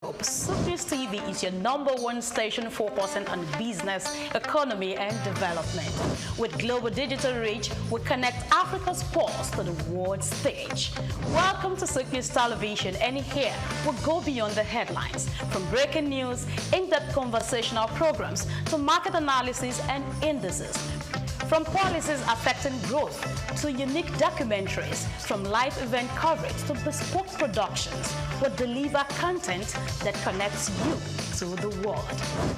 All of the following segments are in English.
SOUQ News TV is your #1 station focusing on business, economy, and development. With global digital reach, we connect Africa's pulse to the world stage. Welcome to SOUQ News Television, and here we go beyond the headlines. From breaking news, in-depth conversational programs, to market analysis and indices. From policies affecting growth to unique documentaries, from live event coverage to bespoke productions, we deliver content that connects you to the world.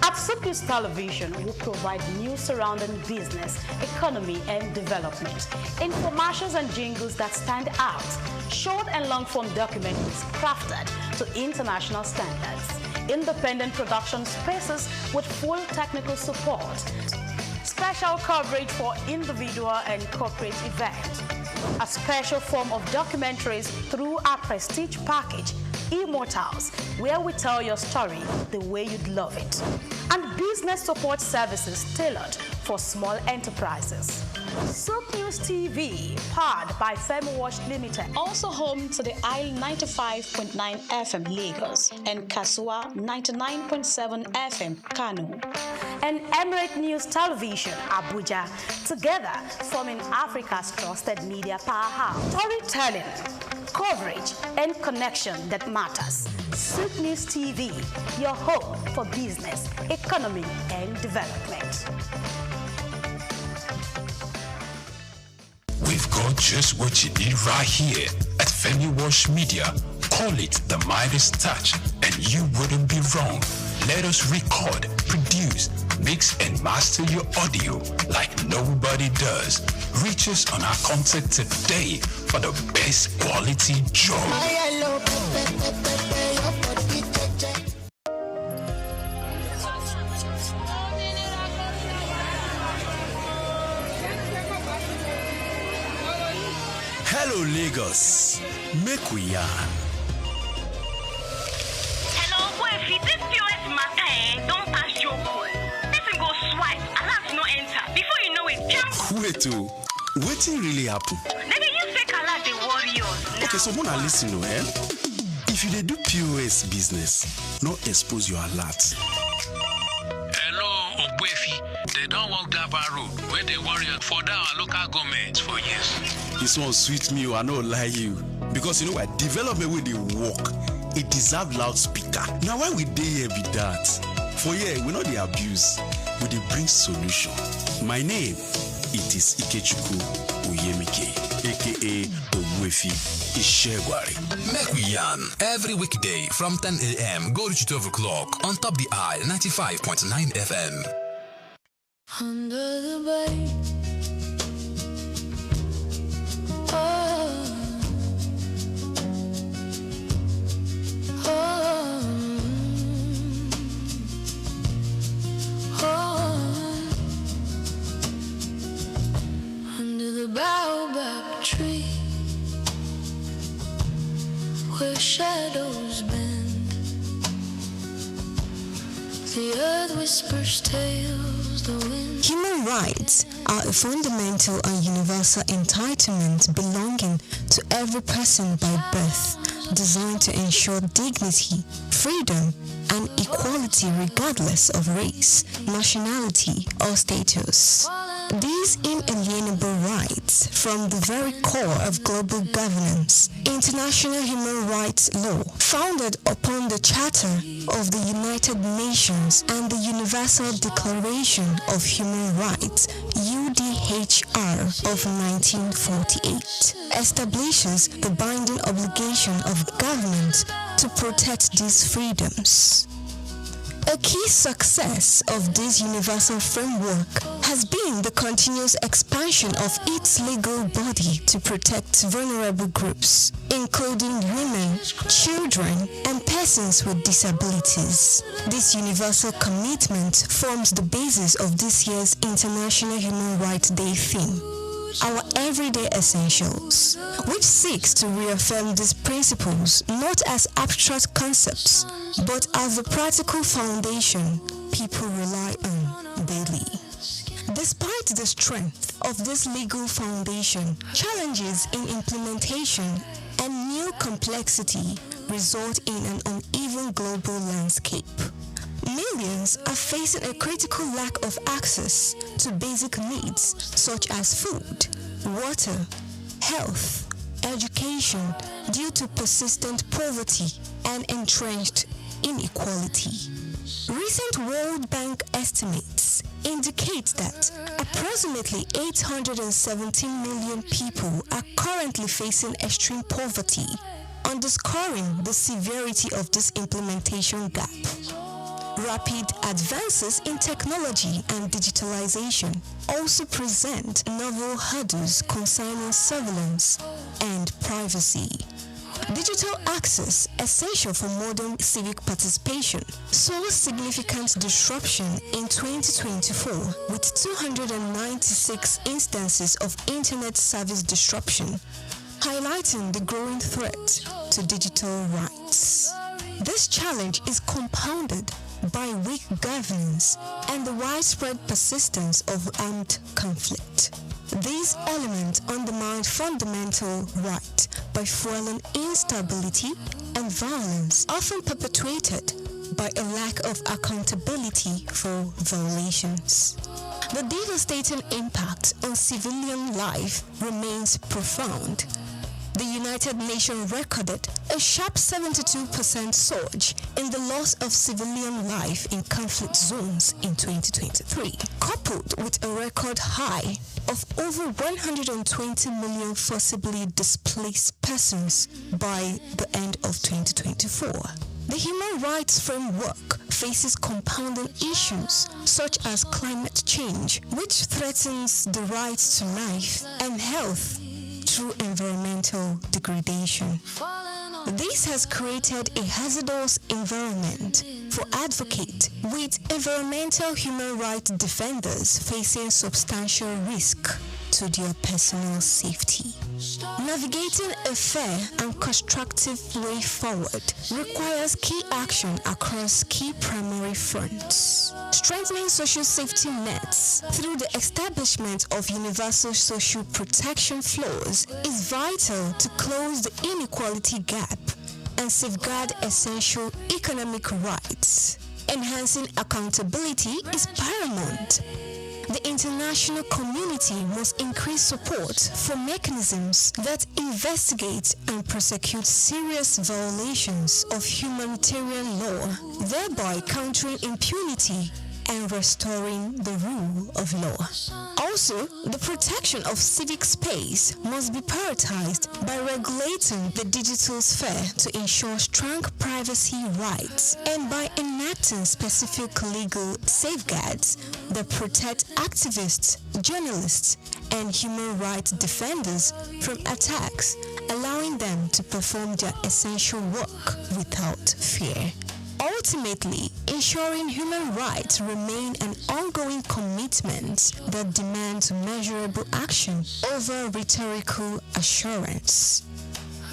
At SOUQ News Television, we provide news surrounding business, economy, and development, infomercials and jingles that stand out, short and long-form documentaries crafted to international standards, independent production spaces with full technical support, special coverage for individual and corporate events, a special form of documentaries through our prestige package, Immortals, where we tell your story the way you'd love it, and business support services tailored for small enterprises. SOUQ News TV, powered by FemWatch Limited, also home to the Isle 95.9 FM Lagos and Kasua 99.7 FM Kano, and Emirate News Television Abuja, together forming Africa's trusted media powerhouse. Storytelling, coverage, and connection that matters. SOUQ News TV, your home for business, economy, and development. We've got just what you need right here at FemWatch Media. Call it the Midas touch, and you wouldn't be wrong. Let us record, produce, mix, and master your audio like nobody does. Reach us on our contact today for the best quality job. Hello Lagos, make we yarn. Hello, boy, if this POS matter, don't pass your code. Person go swipe, alert no enter. Before you know it, jump. Wait, wetin really happen? Maybe you say alert the warriors. Okay, so wanna listen, If you dey do POS business, no expose your alert. Hello, Ogbefi. They don't walk that bar road where they warrior for our local government for years. This one sweet me, I no lie you. Because you know what, development with the work, it deserve loudspeaker. Now why we dey here be that? For here, we know the abuse, we dey bring solution. My name, it is Ikechukwu Uyemike, aka Ogbefi Ishegwari. Make we yarn every weekday from 10 a.m. go to 12 o'clock on top the eye 95.9 FM. Under the bay, oh, oh, oh, under the baobab tree, where shadows bend, the earth whispers tales, the wind. Human rights are a fundamental and universal entitlement belonging to every person by birth, designed to ensure dignity, freedom, and equality regardless of race, nationality, or status. These inalienable rights form the very core of global governance. International human rights law, founded upon the Charter of the United Nations and the Universal Declaration of Human Rights, UDHR of 1948, establishes the binding obligation of government to protect these freedoms. A key success of this universal framework has been the continuous expansion of its legal body to protect vulnerable groups, including women, children, and persons with disabilities. This universal commitment forms the basis of this year's International Human Rights Day theme, our everyday essentials, which seeks to reaffirm these principles not as abstract concepts, but as the practical foundation people rely on daily. Despite the strength of this legal foundation, challenges in implementation and new complexity result in an uneven global landscape. Millions are facing a critical lack of access to basic needs such as food, water, health, education due to persistent poverty and entrenched inequality. Recent World Bank estimates indicate that approximately 817 million people are currently facing extreme poverty, underscoring the severity of this implementation gap. Rapid advances in technology and digitalization also present novel hurdles concerning surveillance and privacy. Digital access, essential for modern civic participation, saw significant disruption in 2024 with 296 instances of internet service disruption, highlighting the growing threat to digital rights. This challenge is compounded by weak governance and the widespread persistence of armed conflict. These elements undermine fundamental rights by fueling instability and violence, often perpetuated by a lack of accountability for violations. The devastating impact on civilian life remains profound. The United Nations recorded a sharp 72% surge in the loss of civilian life in conflict zones in 2023, coupled with a record high of over 120 million forcibly displaced persons by the end of 2024. The human rights framework faces compounding issues such as climate change, which threatens the rights to life and health through environmental degradation. This has created a hazardous environment for advocates, with environmental human rights defenders facing substantial risk to their personal safety. Navigating a fair and constructive way forward requires key action across key primary fronts. Strengthening social safety nets through the establishment of universal social protection floors is vital to close the inequality gap and safeguard essential economic rights. Enhancing accountability is paramount. The international community must increase support for mechanisms that investigate and prosecute serious violations of humanitarian law, thereby countering impunity and restoring the rule of law. Also, the protection of civic space must be prioritized by regulating the digital sphere to ensure strong privacy rights and by enacting specific legal safeguards that protect activists, journalists, and human rights defenders from attacks, allowing them to perform their essential work without fear. Ultimately, ensuring human rights remain an ongoing commitment that demands measurable action over rhetorical assurance.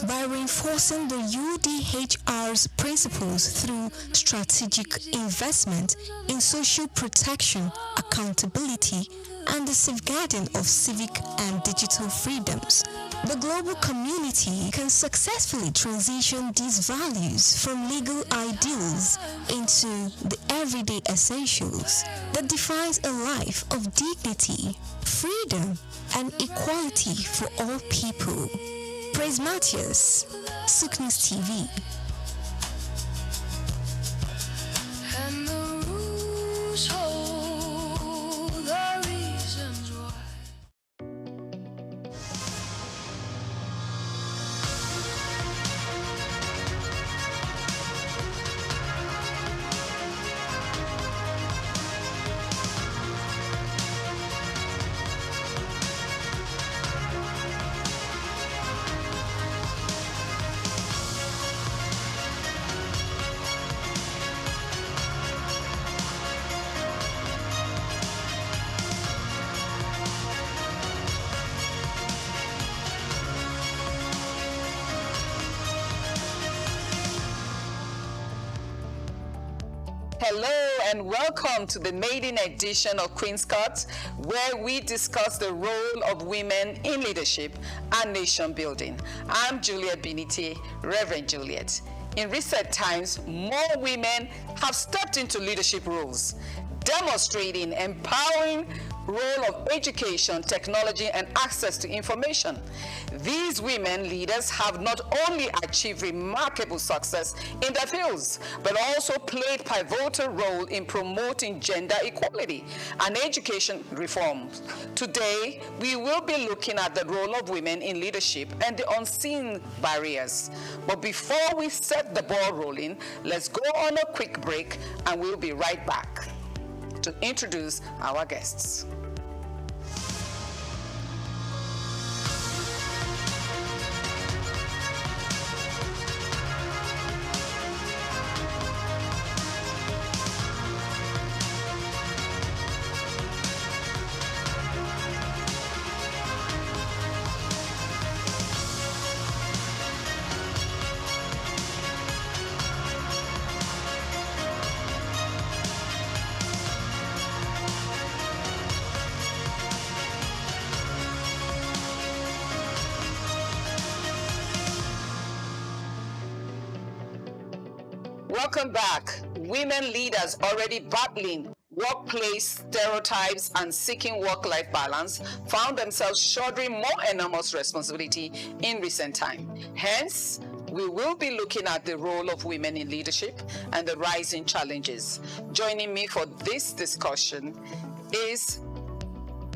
By reinforcing the UDHR's principles through strategic investment in social protection, accountability, and the safeguarding of civic and digital freedoms, the global community can successfully transition these values from legal ideals into the everyday essentials that defines a life of dignity, freedom, and equality for all people. Praise Matthias, SOUQ News TV. And the rules hold the reasons why. Hello and welcome to the maiden edition of Queen's Court, where we discuss the role of women in leadership and nation building. I'm Juliet Biniti, Reverend Juliet. In recent times, more women have stepped into leadership roles, demonstrating empowering role of education, technology, and access to information. These women leaders have not only achieved remarkable success in their fields, but also played pivotal role in promoting gender equality and education reforms. Today, we will be looking at the role of women in leadership and the unseen barriers. But before we set the ball rolling, let's go on a quick break and we'll be right back to introduce our guests. Welcome back. Women leaders already battling workplace stereotypes and seeking work-life balance found themselves shouldering more enormous responsibility in recent time. Hence, we will be looking at the role of women in leadership and the rising challenges. Joining me for this discussion is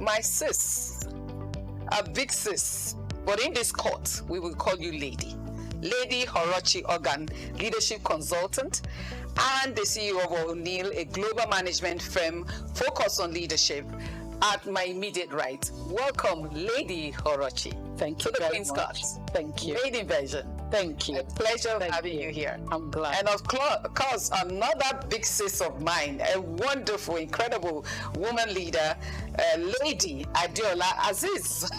my sis, a big sis, but in this court, we will call you Lady. Lady Horochi Ogan, leadership consultant, and the CEO of O'Neill, a global management firm focused on leadership. At my immediate right, welcome, Lady Horochi. Thank you to the very Queen's much. Court. Thank you. Made in version. Thank you. A pleasure Thank having you. you here. I'm glad. And of course, another big sis of mine, a wonderful, incredible woman leader, Lady Adiola Aziz.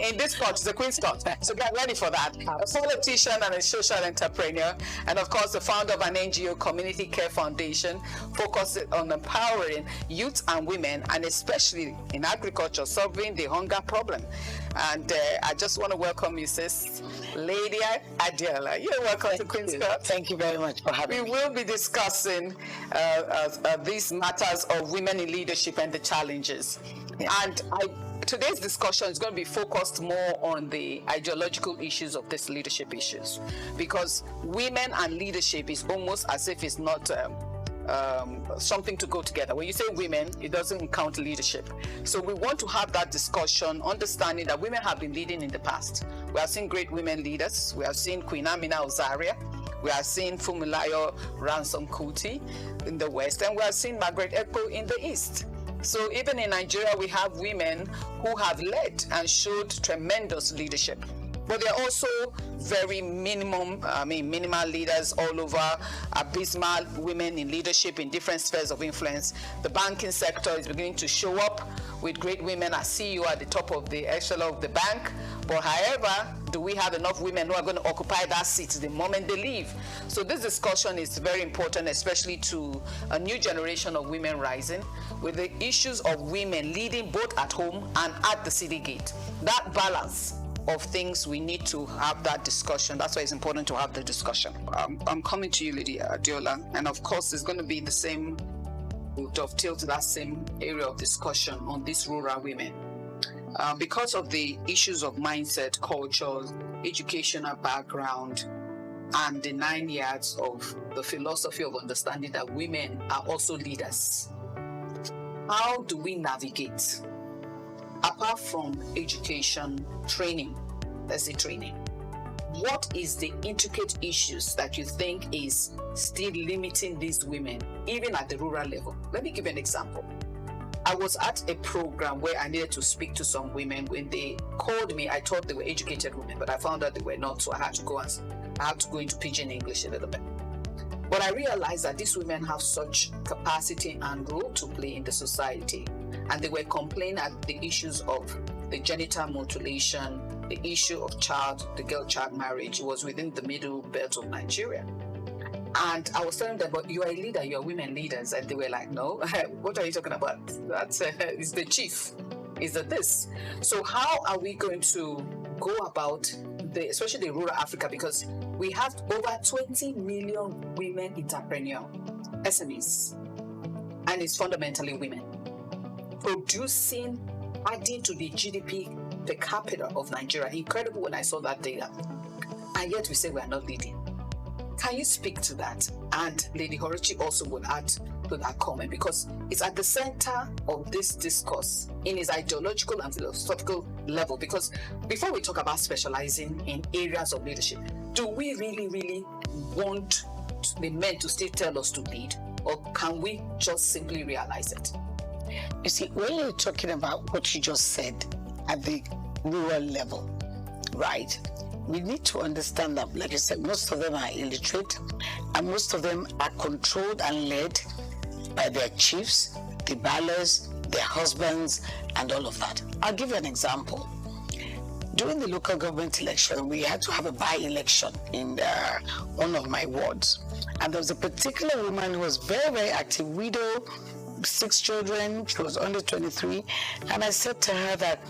In this court, the Queen's Court. So get ready for that. A politician and a social entrepreneur, and of course, the founder of an NGO, Community Care Foundation, focused on empowering youth and women, and especially in agriculture, solving the hunger problem. And I just want to welcome you, sis, Lady Adiola. You're welcome to Queen's Court. Thank you very much for having me. We will be discussing these matters of women in leadership and the challenges. Yeah. And today's discussion is going to be focused more on the ideological issues of these leadership issues, because women and leadership is almost as if it's not something to go together. When you say women, it doesn't count leadership. So we want to have that discussion, understanding that women have been leading in the past. We have seen great women leaders. We have seen Queen Amina Ozaria. We have seen Funmilayo Ransom Kuti in the West, and we have seen Margaret Ekpo in the East. So even in Nigeria, we have women who have led and showed tremendous leadership. But they're also very minimal leaders all over, abysmal women in leadership in different spheres of influence. The banking sector is beginning to show up with great women as CEO at the top of the echelon of the bank. But however, do we have enough women who are going to occupy that seat the moment they leave? So this discussion is very important, especially to a new generation of women rising, with the issues of women leading both at home and at the city gate. That balance of things, we need to have that discussion. That's why it's important to have the discussion. I'm coming to you, Lady Adiola, and of course it's going to be the same, we'll dovetail to that same area of discussion on these rural women. Because of the issues of mindset, culture, educational background, and the 9 yards of the philosophy of understanding that women are also leaders, how do we navigate? Apart from education, training, let's say training, what is the intricate issues that you think is still limiting these women, even at the rural level? Let me give you an example. I was at a program where I needed to speak to some women. When they called me, I thought they were educated women, but I found out they were not, so I had to go into pidgin English a little bit. But I realized that these women have such capacity and role to play in the society, and they were complaining at the issues of the genital mutilation, the issue of the girl child marriage. It was within the middle belt of Nigeria. And I was telling them, but you are a leader, you are women leaders. And they were like, no, what are you talking about? That's is the chief, is the this. So how are we going to go about especially the rural Africa? Because we have over 20 million women entrepreneurs, SMEs, and it's fundamentally women, adding to the GDP per capita of Nigeria. Incredible when I saw that data. And yet we say we are not leading. Can you speak to that? And Lady Horichi also will add to that comment, because it's at the center of this discourse in its ideological and philosophical level. Because before we talk about specializing in areas of leadership, do we really want the men to still tell us to lead, or can we just simply realize it? You see, when you're talking about what you just said at the rural level, right? We need to understand that, like I said, most of them are illiterate, and most of them are controlled and led by their chiefs, the ballers, their husbands, and all of that. I'll give you an example. During the local government election, we had to have a by-election in one of my wards. And there was a particular woman who was very active, widow, 6 children, she was under 23. And I said to her that,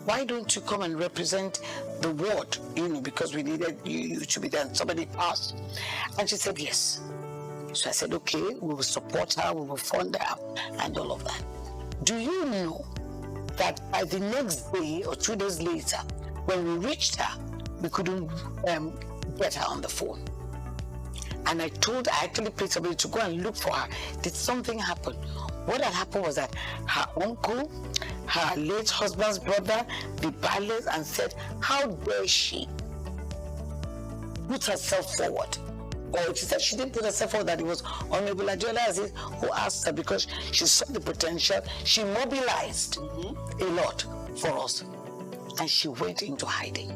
why don't you come and represent the ward, because we needed you to be there. Somebody passed. And she said, yes. So I said, okay, we will support her, we will fund her, and all of that. Do you know that by the next day or 2 days later, when we reached her, we couldn't get her on the phone. And I actually paid somebody to go and look for her. Did something happen? What had happened was that her uncle, her late husband's brother, the ballers, and said, how dare she put herself forward? Or she said she didn't put herself forward, that it was Honorable Adiola Aziz who asked her, because she saw the potential. She mobilized a lot for us. And she went into hiding.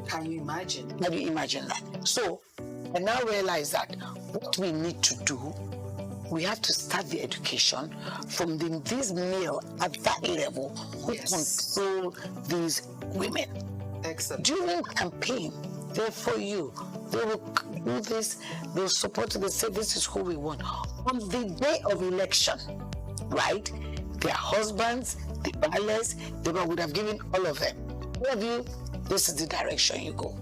Can you imagine? Can you imagine that? So I now realize that what we need to do, we have to start the education from these male at that level who control these women. Excellent. During campaign, they're for you. They will do this, they'll support you, they say this is who we want. On the day of election, right? Their husbands, the ballers, they would have given all of them. All of you, this is the direction you go.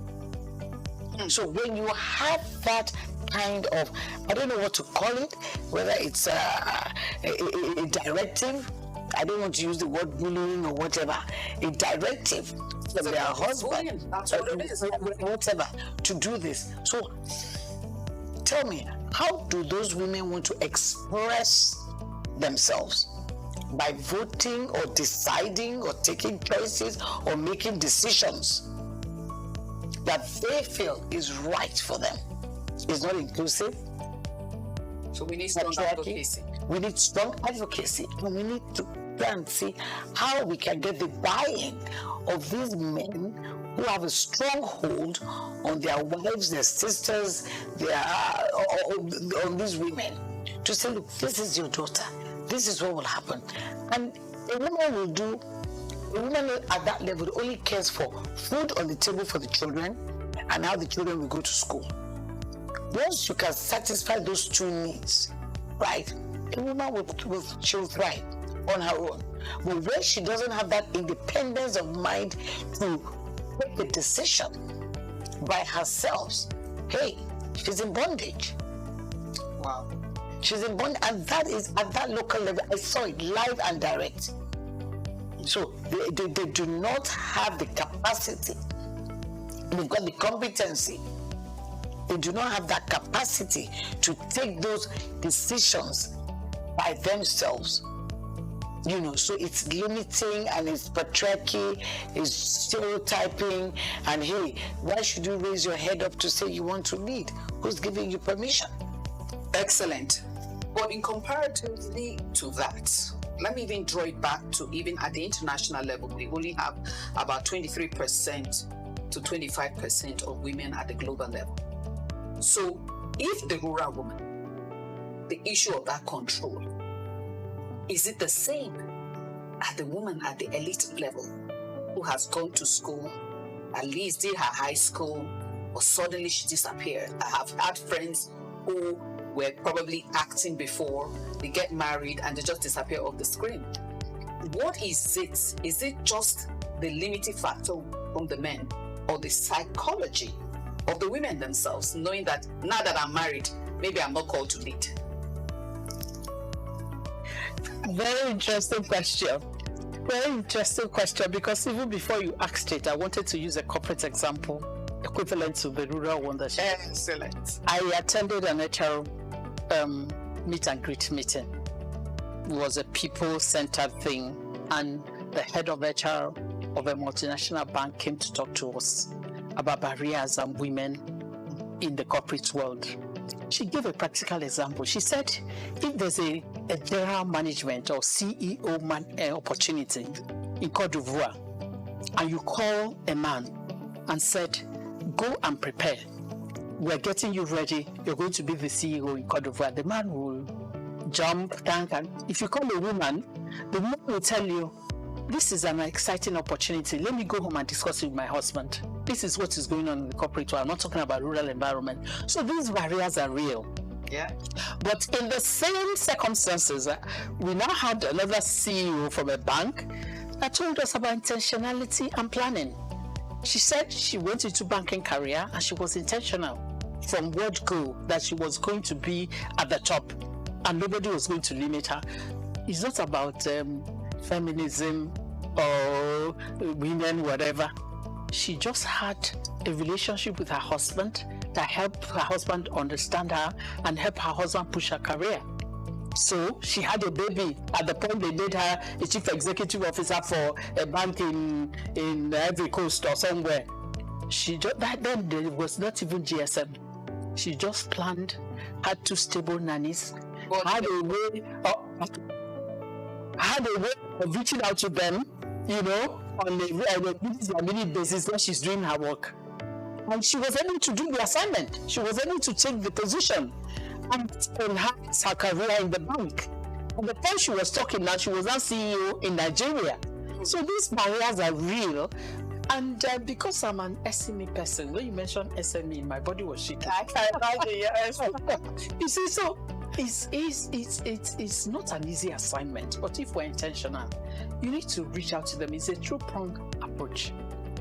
So when you have that kind of, I don't know what to call it, whether it's a directive, I don't want to use the word bullying or whatever, a directive from their husband, that's what it is. Whatever, to do this. So tell me, how do those women want to express themselves? By voting or deciding or taking choices or making decisions that they feel is right for them. It's not inclusive. So we need strong advocacy. We need strong advocacy, and we need to try and see how we can get the buy-in of these men who have a strong hold on their wives, their sisters, on these women, to say, look, this is your daughter. This is what will happen. And a woman at that level only cares for food on the table for the children and how the children will go to school. Once you can satisfy those 2 needs, right, a woman she'll thrive on her own. But when she doesn't have that independence of mind to make a decision by herself, hey, she's in bondage. Wow. She's in bondage, and that is at that local level. I saw it live and direct. So they do not have the capacity. They've got the competency. They do not have that capacity to take those decisions by themselves. So it's limiting, and it's patriarchy, it's stereotyping, and hey, why should you raise your head up to say you want to lead? Who's giving you permission? Excellent. But in comparatively to that, let me even draw it back to even at the international level, we only have about 23% to 25% of women at the global level. So if the rural woman, the issue of that control, is it the same as the woman at the elite level who has gone to school, at least did her high school, or suddenly she disappeared? I have had friends who were probably acting before, they get married and they just disappear off the screen. What is it? Is it just the limiting factor from the men, or the psychology of the women themselves, knowing that now that I'm married, maybe I'm not called to lead? Very interesting question. Very interesting question, because even before you asked it, I wanted to use a corporate example equivalent to the rural one that Excellent. I attended an HR meet and greet meeting. It was a people-centered thing, and the head of HR of a multinational bank came to talk to us about barriers and women in the corporate world. She gave a practical example. She said, if there's a general management or CEO opportunity in Côte d'Ivoire, and you call a man and said, go and prepare, we're getting you ready, you're going to be the CEO in Côte d'Ivoire, the man will jump, thank, and if you call a woman, the woman will tell you, this is an exciting opportunity. Let me go home and discuss it with my husband. This is what is going on in the corporate world. I'm not talking about rural environment. So these barriers are real. Yeah. But in the same circumstances, we now had another CEO from a bank that told us about intentionality and planning. She said she went into banking career and she was intentional from word go that she was going to be at the top and nobody was going to limit her. It's not about feminism or women, whatever. She just had a relationship with her husband that helped her husband understand her and help her husband push her career. So she had a baby at the point they made her a chief executive officer for a bank in Ivory Coast or somewhere. She just, that then there was not even GSM. She just planned, had 2 stable nannies, had a way of reaching out to them, you know, on a minute basis when she's doing her work. And she was able to do the assignment. She was able to take the position and enhance her career in the bank. At the time she was talking now, she was now CEO in Nigeria. So these barriers are real. And because I'm an SME person, when you mentioned SME, my body was shaking. I can imagine, yes. You see, so it's not an easy assignment, but if we're intentional, you need to reach out to them. It's a two-pronged approach.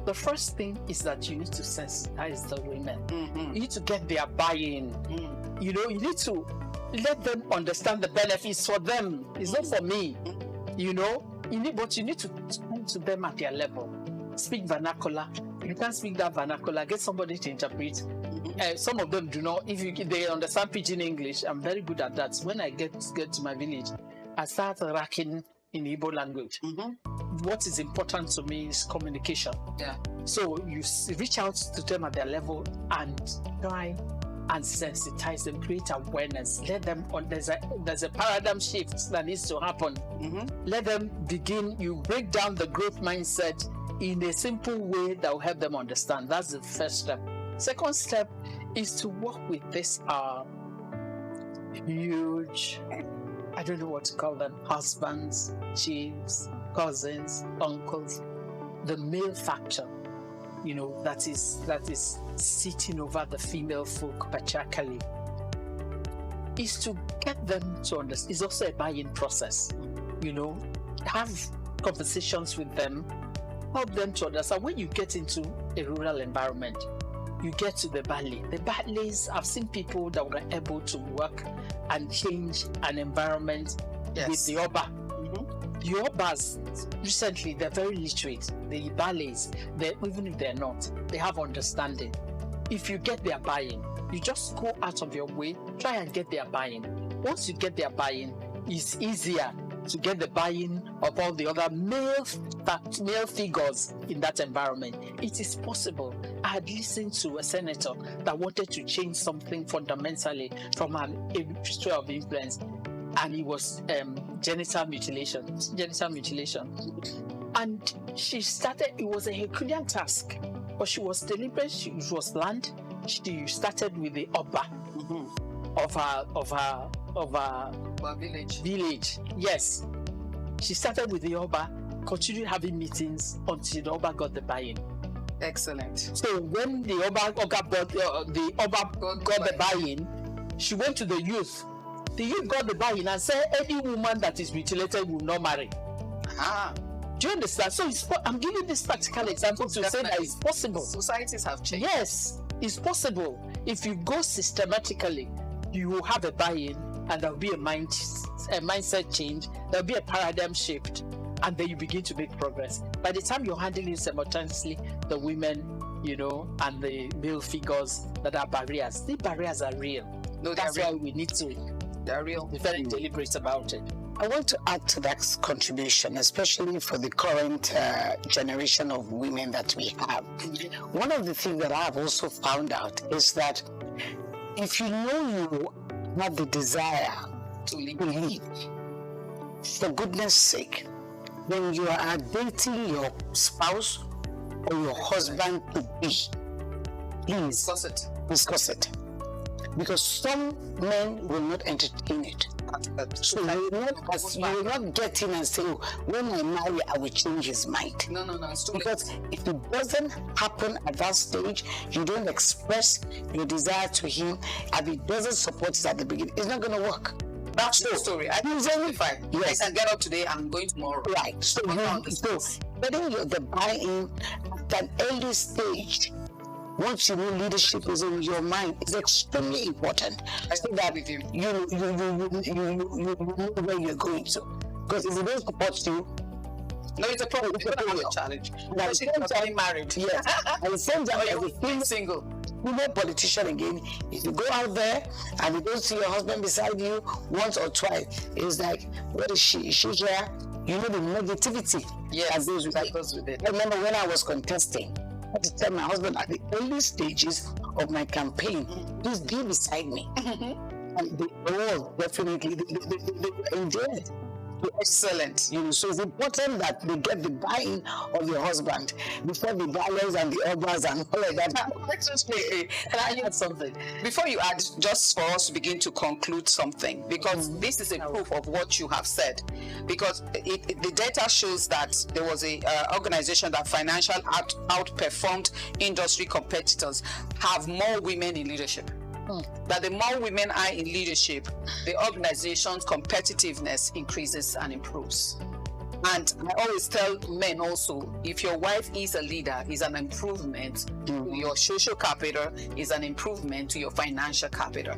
The first thing is that you need to sensitize the women. Mm-hmm. You need to get their buy-in. Mm. You know, you need to let them understand the benefits for them. It's not for me. You know, but you need to talk to them at their level. Speak vernacular. If you can't speak that vernacular, get somebody to interpret. Some of them do not. If they understand pidgin English, I'm very good at that. When I get to my village, I start racking in Igbo language. Mm-hmm. What is important to me is communication. Yeah. So you reach out to them at their level and try and sensitize them, create awareness. Let them. There's a paradigm shift that needs to happen. Mm-hmm. Let them begin. You break down the growth mindset in a simple way that will help them understand. That's the first step. Second step is to work with this huge, I don't know what to call them, husbands, chiefs, cousins, uncles, the male factor, you know, that is sitting over the female folk patriarchally, is to get them to understand. It's also a buy-in process, you know, have conversations with them, help them to understand. When you get into a rural environment, you get to the valley. The valleys, I've seen people that were able to work and change an environment with the Oba. Mm-hmm. The Obas, recently, they're very literate. The valleys, even if they're not, they have understanding. If you get their buy-in, you just go out of your way, try and get their buy-in. Once you get their buy-in, it's easier to get the buy-in of all the other male figures in that environment. It is possible. I had listened to a senator that wanted to change something fundamentally from a sphere of influence, and it was genital mutilation. And she started, it was a Herculean task, but she was deliberate, she was planned. She started with the Oba of her village. Yes. She started with the Oba, continued having meetings until the Oba got the buy-in. Excellent. So when the Oba got the buy-in, she went to the youth. The youth got the buy-in and said any woman that is mutilated will not marry. Ah. Do you understand? So I'm giving this practical example to say that it's possible. Societies have changed. Yes. It's possible. If you go systematically, you will have a buy-in, and there'll be a mindset change, there'll be a paradigm shift, and then you begin to make progress. By the time you're handling simultaneously the women, and the male figures that are barriers, the barriers are real. No, that's why we need to they're real. Be very deliberate about it. I want to add to that contribution, especially for the current generation of women that we have. One of the things that I've also found out is that if you know you have the desire to lead, for goodness sake, when you are dating your spouse or your husband to be, please discuss it. Because some men will not entertain it. So you will not get in and say, when I marry, I will change his mind. No. Because if it doesn't happen at that stage, you don't express your desire to him, and he doesn't support it at the beginning, it's not going to work. That's the story. I can simplify. Yes. I can get up today, I'm going tomorrow. Right. So getting the buy-in at an early stage, once you know leadership is in your mind, is extremely important. So that you know where you're going to. Because if you don't support you, no, it's a problem. It's a challenge. Especially if you're getting married. Yes. And the same time, you're being single. You know, politician again, if you go out there and you don't see your husband beside you once or twice, it's like, where is she? Is she here? You know the negativity that goes with it. I remember when I was contesting, I had to tell my husband at the early stages of my campaign, please be beside me. And they all definitely they enjoyed it. Excellent. So it's important that they get the buy-in of your husband before the violence and the others and all of that. Can I add something? Before you add, just for us to begin to conclude something, because this is a proof of what you have said. Because the data shows that there was a organization that financially outperformed industry competitors have more women in leadership. That the more women are in leadership, the organization's competitiveness increases and improves. And I always tell men also, if your wife is a leader, is an improvement to your social capital, is an improvement to your financial capital.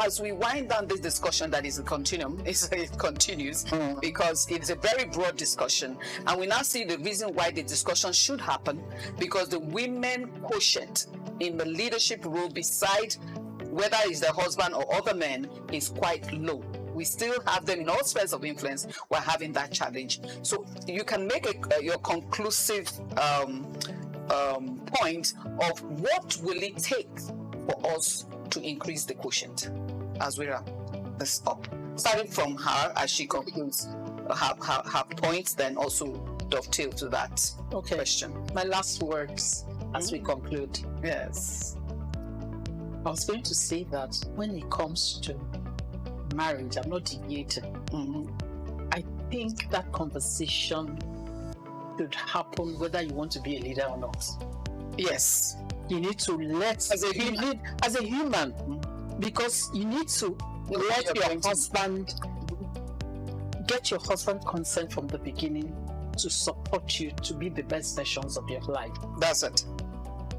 As we wind down this discussion that is a continuum, it continues because it's a very broad discussion. And we now see the reason why the discussion should happen, because the women quotient in the leadership role beside whether it's the husband or other men is quite low. We still have them in all spheres of influence. We're having that challenge. So you can make your conclusive point of what will it take for us to increase the quotient as we wrap this up. Starting from her as she concludes her points, then also dovetail to that question. My last words as we conclude. Yes. I was going to say that when it comes to marriage, I'm not deviating. I think that conversation should happen whether you want to be a leader or not. Yes. You need to let, as a human, because you need to let your husband, get your husband consent from the beginning to support you to be the best versions of your life. That's it.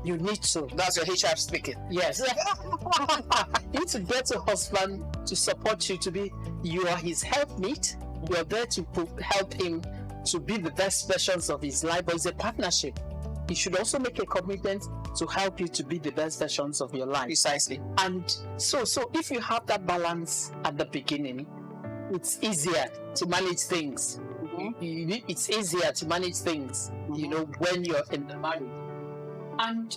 You need to. That's your HR speaking. Yes. You need to get your husband to support you to be, you are his helpmeet. You are there to help him to be the best versions of his life, but it's a partnership. He should also make a commitment to help you to be the best versions of your life. Precisely. And so if you have that balance at the beginning, it's easier to manage things. It's easier to manage things, when you're in the marriage. And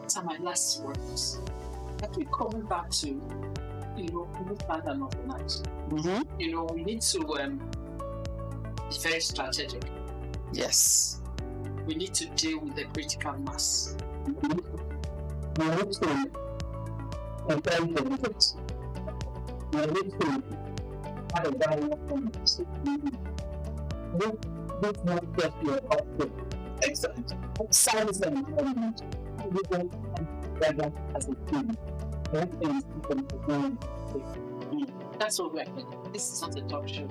these are my last words. I keep coming back to, move further and overnight. We need to be very strategic. Yes. We need to deal with the critical mass. Excellent. Silence them. As a team. That's what we're doing. This is not a talk show.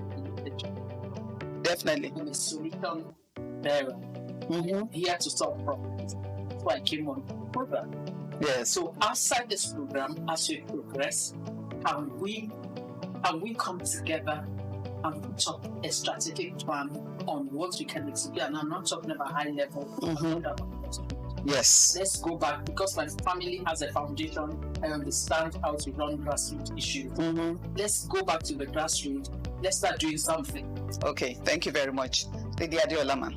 Definitely. I'm a solution bearer. Here to solve problems. That's why I came on. program. Yes. So outside this program, as we progress, can we come together and put up a strategic plan on what we can execute? And I'm not talking about high level. Yes. Let's go back, because my family has a foundation. I understand how to run grassroots issues. Let's go back to the grassroots. Let's start doing something. Okay, thank you very much. Lady Adeola,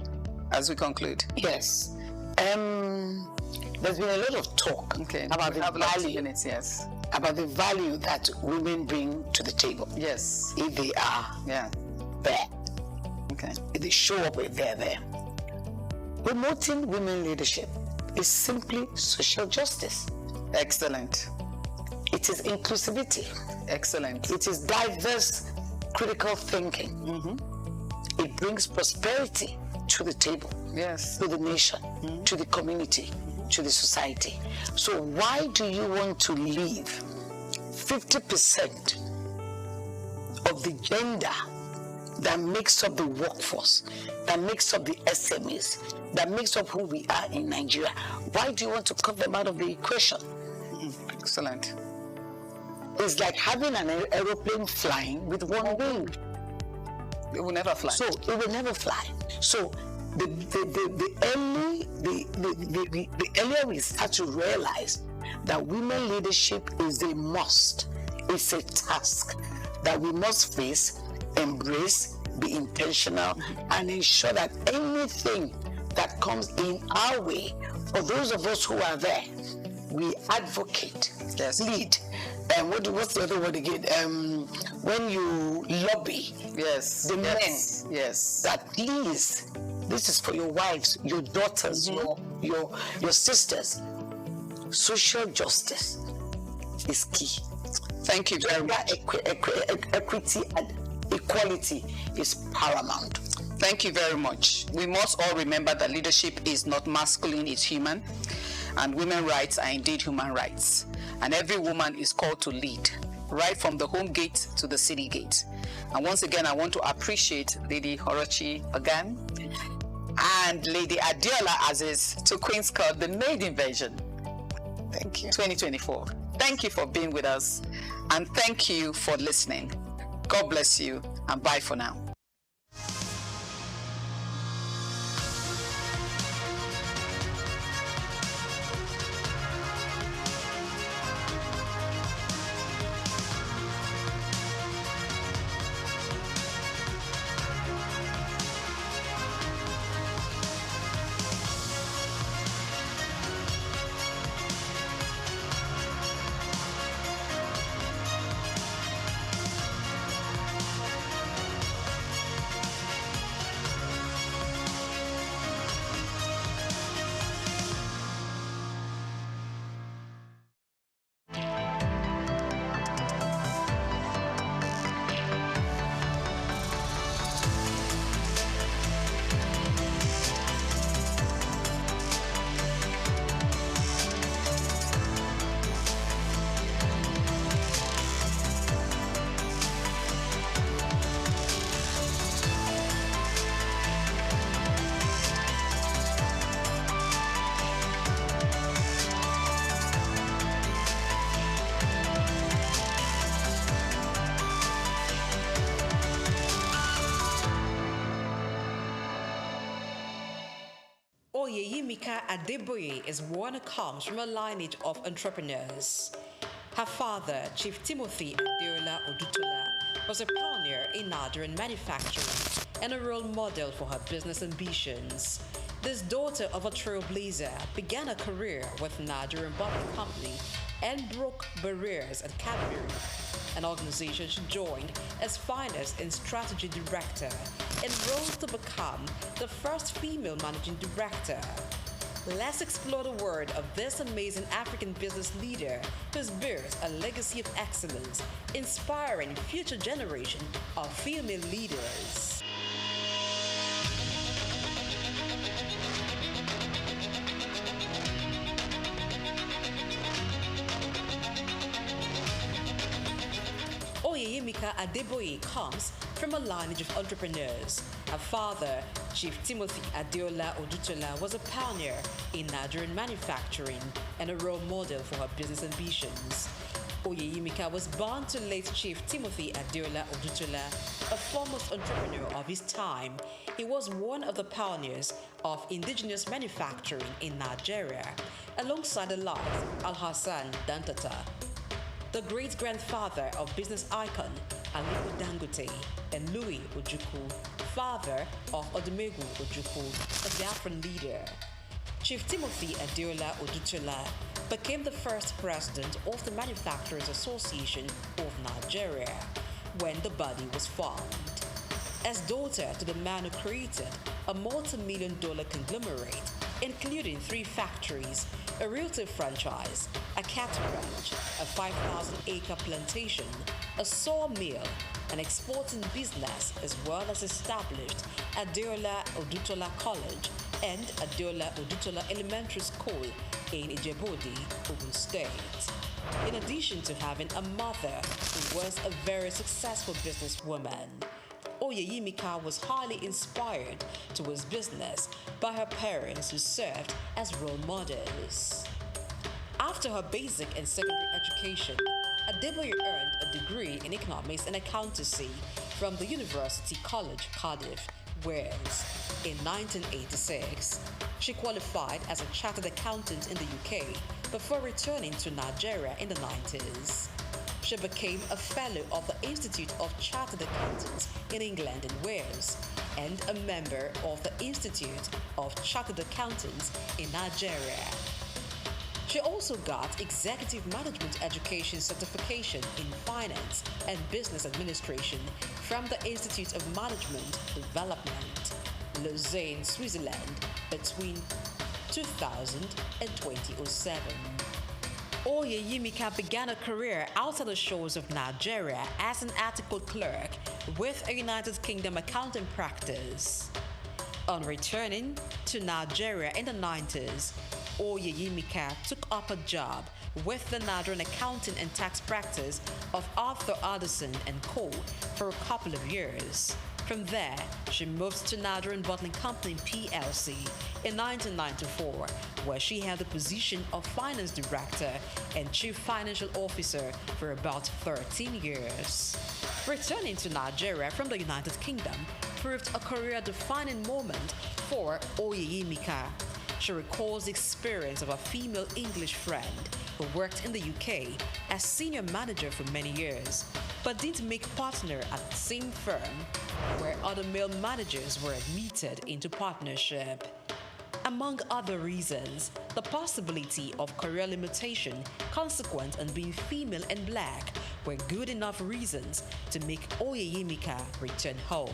as we conclude. Yes. There's been a lot of talk about the value. Yes. About the value that women bring to the table. Yes. If they are there. Okay. If they show up, if they're there. Promoting women leadership is simply social justice. Excellent. It is inclusivity. Excellent. It is diverse critical thinking. It brings prosperity to the table. Yes. To the nation, to the community, to the society. So why do you want to leave 50% of the gender that makes up the workforce, that makes up the SMEs, that makes up who we are in Nigeria? Why do you want to cut them out of the equation? Excellent. It's like having an aeroplane flying with one wing. It will never fly. So it will never fly. So the earlier we start to realize that women leadership is a must, it's a task that we must face, embrace, be intentional, and ensure that anything that comes in our way, for those of us who are there, we advocate, lead. And what's the other word again? When you lobby, the men, that please, this is for your wives, your daughters, your sisters. Social justice is key. Thank you very much. Equity and equality is paramount. Thank you very much. We must all remember that leadership is not masculine, it's human. And women's rights are indeed human rights. And every woman is called to lead, right from the home gate to the city gate. And once again, I want to appreciate Lady Orochi again and Lady Adeola Aziz to Queen's Court, the maiden version. Thank you. 2024. Thank you for being with us. And thank you for listening. God bless you and bye for now. Oyeyimika Adeboye is one who comes from a lineage of entrepreneurs. Her father, Chief Timothy Adeola Odutola, was a pioneer in Nigerian manufacturing and a role model for her business ambitions. This daughter of a trailblazer began a career with Nigerian Bottling Company and broke barriers at Cadbury, an organization she joined as finance and strategy director and rose to become the first female managing director. Let's explore the world of this amazing African business leader who's built a legacy of excellence, inspiring future generation of female leaders. Oyeyimika Adeboye comes from a lineage of entrepreneurs. Her father, Chief Timothy Adeola Odutola was a pioneer in Nigerian manufacturing and a role model for her business ambitions. Oyeyimika was born to late Chief Timothy Adeola Odutola, a foremost entrepreneur of his time. He was one of the pioneers of indigenous manufacturing in Nigeria, alongside the likes of Al-Hassan Dantata, the great-grandfather of business icon Aliko Dangote, and Louis Ojukwu, father of Odumegwu Ojukwu, a Biafran leader. Chief Timothy Adeola Odutola became the first president of the Manufacturers Association of Nigeria when the body was formed. As daughter to the man who created a multi-million-dollar conglomerate, including 3 factories, a realty franchise, a cattle ranch, a 5,000-acre plantation, a sawmill, an exporting business, as well as established Adeola Odutola College and Adeola Odutola Elementary School in Ijebodi, Ogun State. In addition to having a mother who was a very successful businesswoman, Oyeyimika was highly inspired towards business by her parents who served as role models. After her basic and secondary education, Adeboye earned a degree in economics and accountancy from the University College, Cardiff, Wales. In 1986, she qualified as a chartered accountant in the UK before returning to Nigeria in the 90s. She became a fellow of the Institute of Chartered Accountants in England and Wales and a member of the Institute of Chartered Accountants in Nigeria. She also got executive management education certification in finance and business administration from the Institute of Management Development, Lausanne, Switzerland, between 2000 and 2007. Oyeyimika began a career outside the shores of Nigeria as an article clerk with a United Kingdom accounting practice. On returning to Nigeria in the 90s, Oyeyimika took up a job with the Nigerian accounting and tax practice of Arthur Addison & Co. for a couple of years. From there, she moved to Nigerian Bottling Company PLC in 1994, where she held the position of Finance Director and Chief Financial Officer for about 13 years. Returning to Nigeria from the United Kingdom proved a career-defining moment for Oyeyimika. She recalls the experience of a female English friend who worked in the UK as senior manager for many years, but didn't make partner at the same firm where other male managers were admitted into partnership. Among other reasons, the possibility of career limitation consequent on being female and black were good enough reasons to make Oyeyimika return home.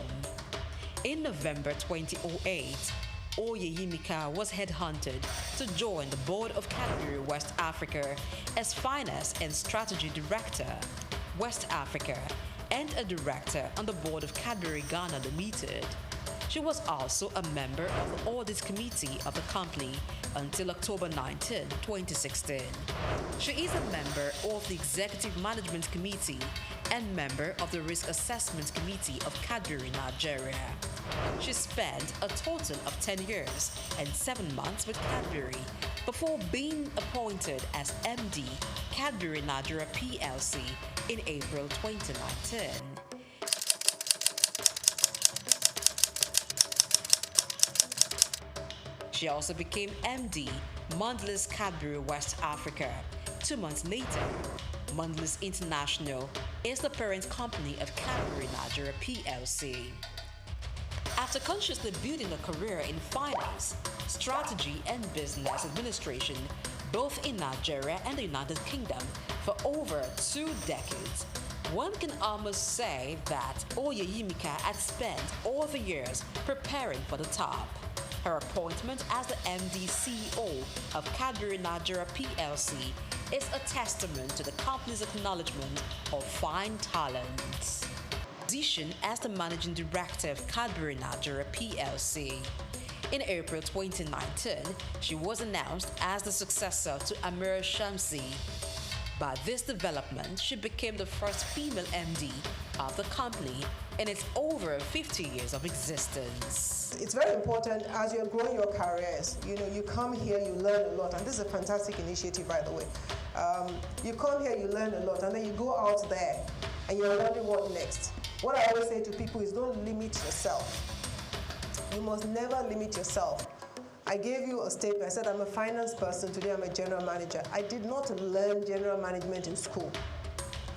In November 2008, Oyeyimika was headhunted to join the board of Cadbury West Africa as Finance and Strategy Director, West Africa, and a director on the board of Cadbury Ghana Limited. She was also a member of the audit committee of the company until October 19, 2016. She is a member of the executive management committee and member of the risk assessment committee of Cadbury Nigeria. She spent a total of 10 years and 7 months with Cadbury before being appointed as MD Cadbury Nigeria PLC in April 2019. She also became MD Mondelez Cadbury West Africa 2 months later. Mondelez International is the parent company of Cadbury Nigeria PLC. After consciously building a career in finance, strategy, and business administration, both in Nigeria and the United Kingdom, for over 2 decades, one can almost say that Oyeyimika had spent all the years preparing for the top. Her appointment as the MD CEO of Cadbury Nigeria PLC is a testament to the company's acknowledgement of fine talents. Position as the Managing Director of Cadbury Nigeria PLC. In April 2019, she was announced as the successor to Amira Shamsi. By this development, she became the first female MD of the company in its over 50 years of existence. It's very important as you're growing your careers. You come here, you learn a lot, and this is a fantastic initiative, by the way. You come here, you learn a lot, and then you go out there and you're wondering what next. What I always say to people is don't limit yourself. You must never limit yourself. I gave you a statement. I said I'm a finance person. Today I'm a general manager. I did not learn general management in school.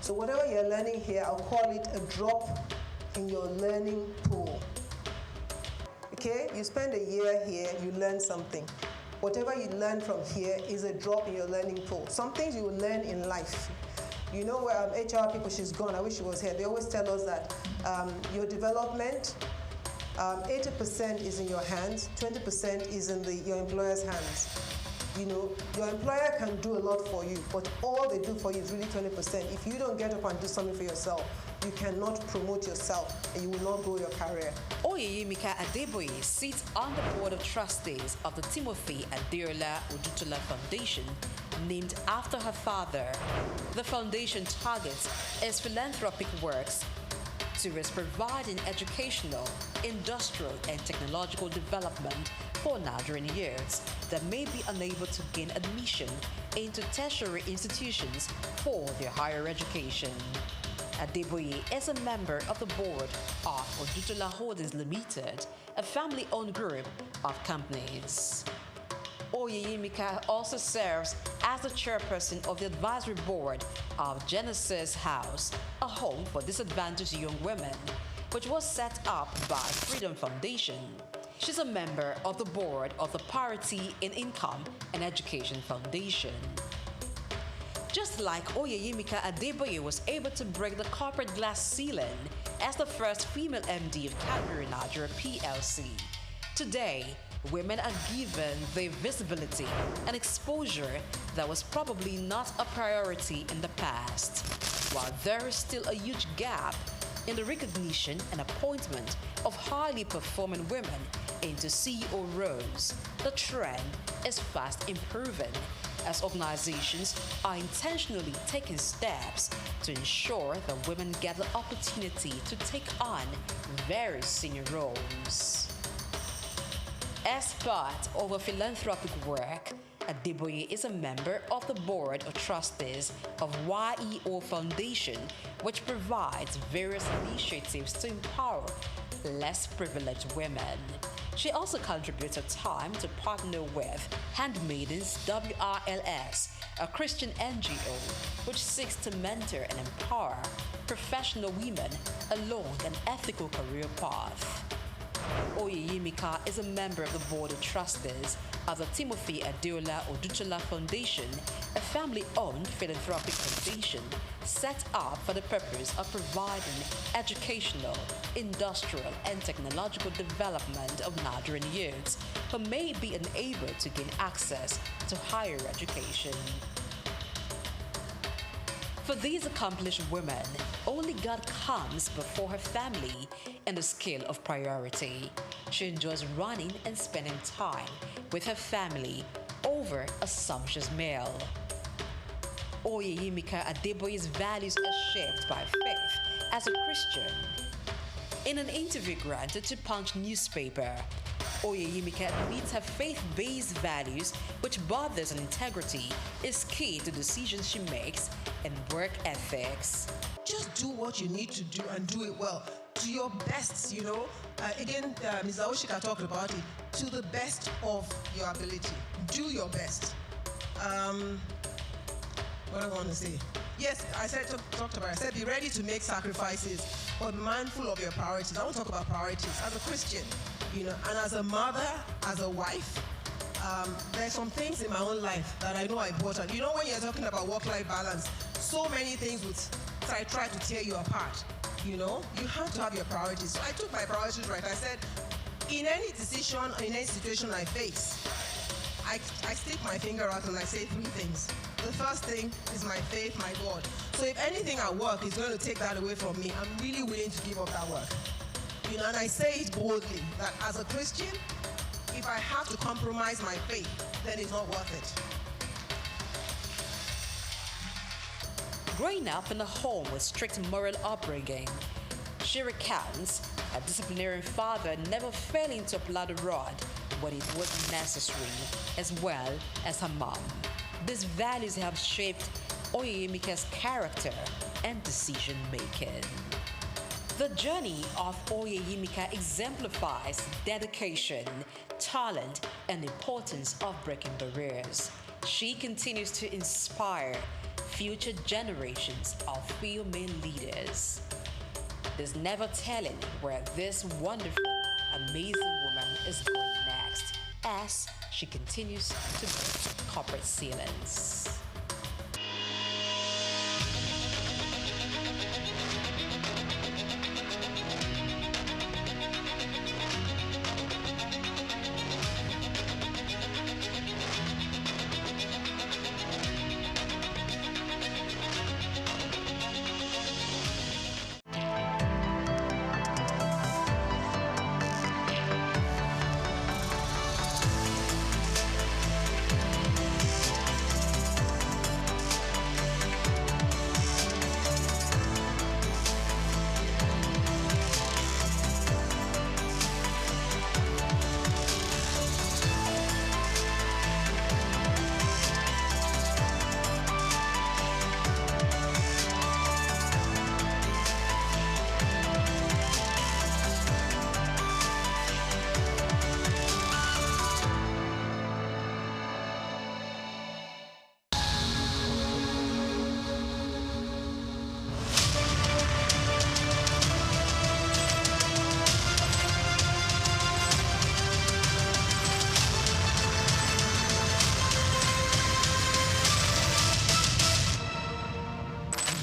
So whatever you're learning here, I'll call it a drop in your learning pool. Okay? You spend a year here, you learn something. Whatever you learn from here is a drop in your learning pool. Some things you will learn in life. You know where HR people, she's gone, I wish she was here. They always tell us that your development, 80% is in your hands, 20% is in your employer's hands. Your employer can do a lot for you, but all they do for you is really 20%. If you don't get up and do something for yourself, you cannot promote yourself and you will not grow your career. Oyeyemika Adeboye sits on the board of trustees of the Timothy Adeola Odutola Foundation, named after her father. The foundation targets its philanthropic works towards providing educational, industrial, and technological development for Nigerian youths that may be unable to gain admission into tertiary institutions for their higher education. Adeboye is a member of the board of Odutola Holdings Limited, a family-owned group of companies. Oyeyemika also serves as the chairperson of the advisory board of Genesis House, a home for disadvantaged young women, which was set up by Freedom Foundation. She's a member of the board of the Parity in Income and Education Foundation. Just like Oyeyemika Adeboye was able to break the corporate glass ceiling as the first female MD of Cadbury Nigeria PLC, today, women are given the visibility and exposure that was probably not a priority in the past. While there is still a huge gap in the recognition and appointment of highly performing women into CEO roles, the trend is fast improving as organizations are intentionally taking steps to ensure that women get the opportunity to take on very senior roles. As part of a philanthropic work, Adeboye is a member of the board of trustees of YEO Foundation, which provides various initiatives to empower less privileged women. She also contributes her time to partner with Handmaidens WRLS, a Christian NGO which seeks to mentor and empower professional women along an ethical career path. Oyeyemika is a member of the board of trustees of the Timothy Adeola Odutola Foundation, a family-owned philanthropic foundation set up for the purpose of providing educational, industrial, and technological development of Nigerian youths who may be unable to gain access to higher education. For these accomplished women, only God comes before her family in the scale of priority. She enjoys running and spending time with her family over a sumptuous meal. Oyeyemika Adeboye's values are shaped by faith as a Christian. In an interview granted to Punch newspaper, Oyeyemika admits her faith-based values, which borders on integrity, is key to decisions she makes and work ethics. Just do what you need to do and do it well, to your best, Ms. Aoshika talked about it, to the best of your ability. Do your best. What do I want to say? Yes, I said be ready to make sacrifices, but be mindful of your priorities. I want to talk about priorities. As a Christian, and as a mother, as a wife, there's some things in my own life that I know are important. When you're talking about work-life balance, so many things would try to tear you apart. You have to have your priorities. So I took my priorities right. I said, in any decision, in any situation I face, I stick my finger out and I say three things. The first thing is my faith, my God. So if anything at work is going to take that away from me, I'm really willing to give up that work. And I say it boldly that as a Christian, if I have to compromise my faith, then it's not worth it. growing up in a home with strict moral upbringing. She recounts a disciplinarian father never failing to apply the rod when it was necessary, as well as her mom. These values have shaped Oyeyemika's character and decision-making. The journey of Oyeyemika exemplifies dedication, talent, and the importance of breaking barriers. She continues to inspire future generations of female leaders. There's never telling where this wonderful, amazing woman is going next as she continues to break corporate ceilings.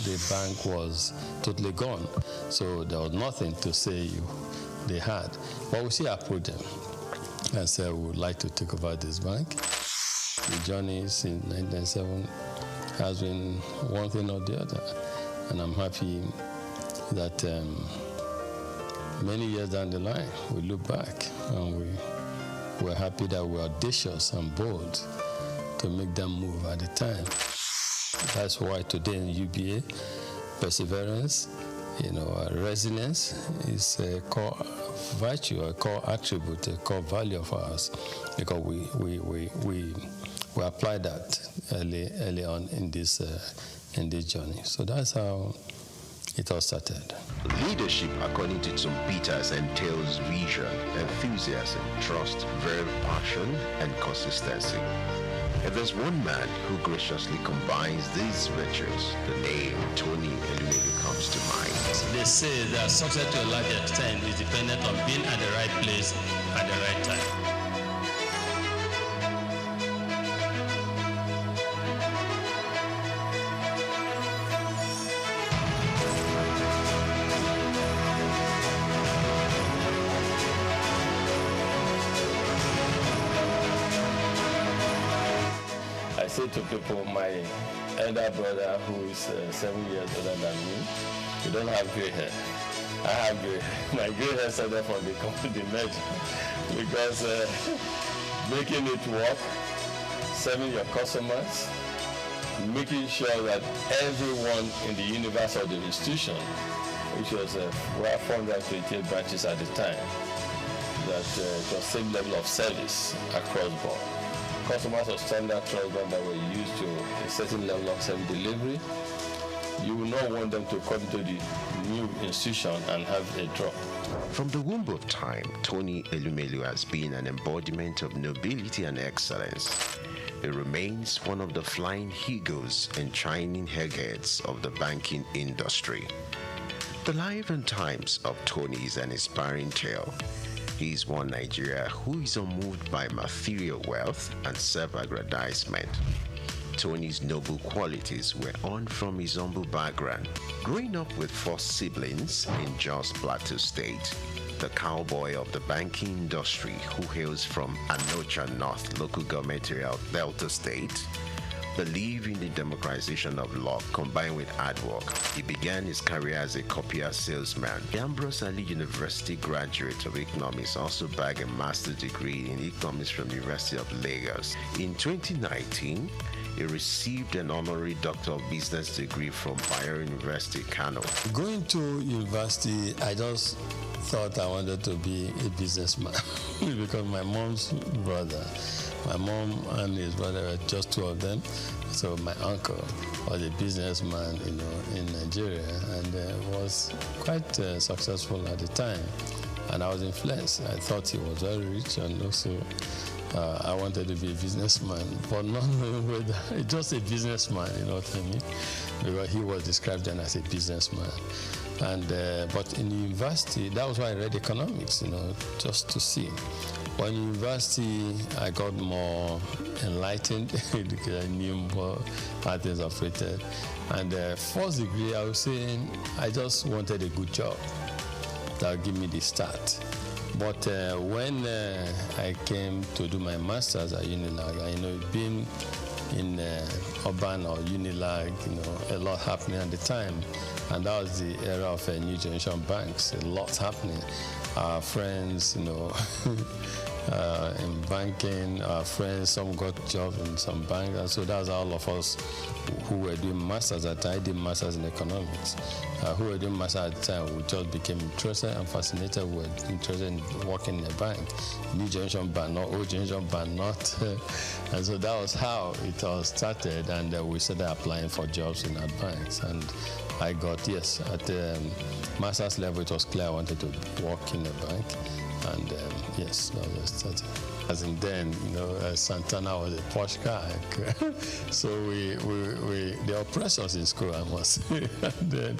The bank was totally gone, so there was nothing to say they had. But we still approached them and said we would like to take over this bank. The journey since 1997 has been one thing or the other, and I'm happy that many years down the line we look back and we're happy that we're audacious and bold to make them move at the time. That's why today in UBA, perseverance, resilience is a core virtue, a core attribute, a core value of ours, because we apply that early on in this journey. So that's how it all started. Leadership, according to Tom Peters, entails vision, enthusiasm, trust, verve, passion, and consistency. If there's one man who graciously combines these virtues, the name Tony Elumelu comes to mind. They say that success to a large extent is dependent on being at the right place at the right time. I say to people, my elder brother, who is 7 years older than me, you don't have gray hair. I have gray hair. My gray hair started from the company merger, because making it work, serving your customers, making sure that everyone in the universe of the institution, which was 428 branches at the time, that it was same level of service across board. Customers of standard trust bank that were used to a certain level of service delivery, you will not want them to come to the new institution and have a drop. From the womb of time, Tony Elumelu has been an embodiment of nobility and excellence. He remains one of the flying eagles and shining eggheads of the banking industry. The life and times of Tony is an inspiring tale. He is one Nigeria who is unmoved by material wealth and self-aggrandizement. Tony's noble qualities were on from his humble background. Growing up with 4 siblings in Jos Plateau State, the cowboy of the banking industry who hails from Anocha North local government area of Delta State, believed in the democratization of law combined with hard work. He began his career as a copier salesman. The Ambrose Ali University graduate of economics also bagged a master's degree in economics from the University of Lagos. In 2019, he received an honorary Doctor of Business degree from Bayero University, Kano. Going to university, I just thought I wanted to be a businessman because my mom's brother, my mom and his brother were just two of them. So my uncle was a businessman, in Nigeria, and was quite successful at the time. And I was influenced. I thought he was very rich, and also I wanted to be a businessman, but not knowing whether just a businessman, you know what I mean? Because he was described then as a businessman. And but in university, that was why I read economics, just to see. But in university, I got more enlightened because I knew more how things operated. And first degree, I was saying I just wanted a good job that would give me the start. But when I came to do my master's at Unilag, being in urban or Unilag, a lot happening at the time. And that was the era of new generation banks, a lot happening. Our friends, in banking, our friends, some got jobs in some banks. And so that's all of us who were doing masters at the time. I did masters in economics. Who were doing masters at the time, we just became interested and fascinated. We were interested in working in a bank. New generation bank, not old generation bank, not. And so that was how it all started. And we started applying for jobs in our banks. And I got, yes, at the master's level, it was clear I wanted to work in a bank. And yes, that was started. As in then, Santana was a posh guy. So they oppressed us in school, I must say. And then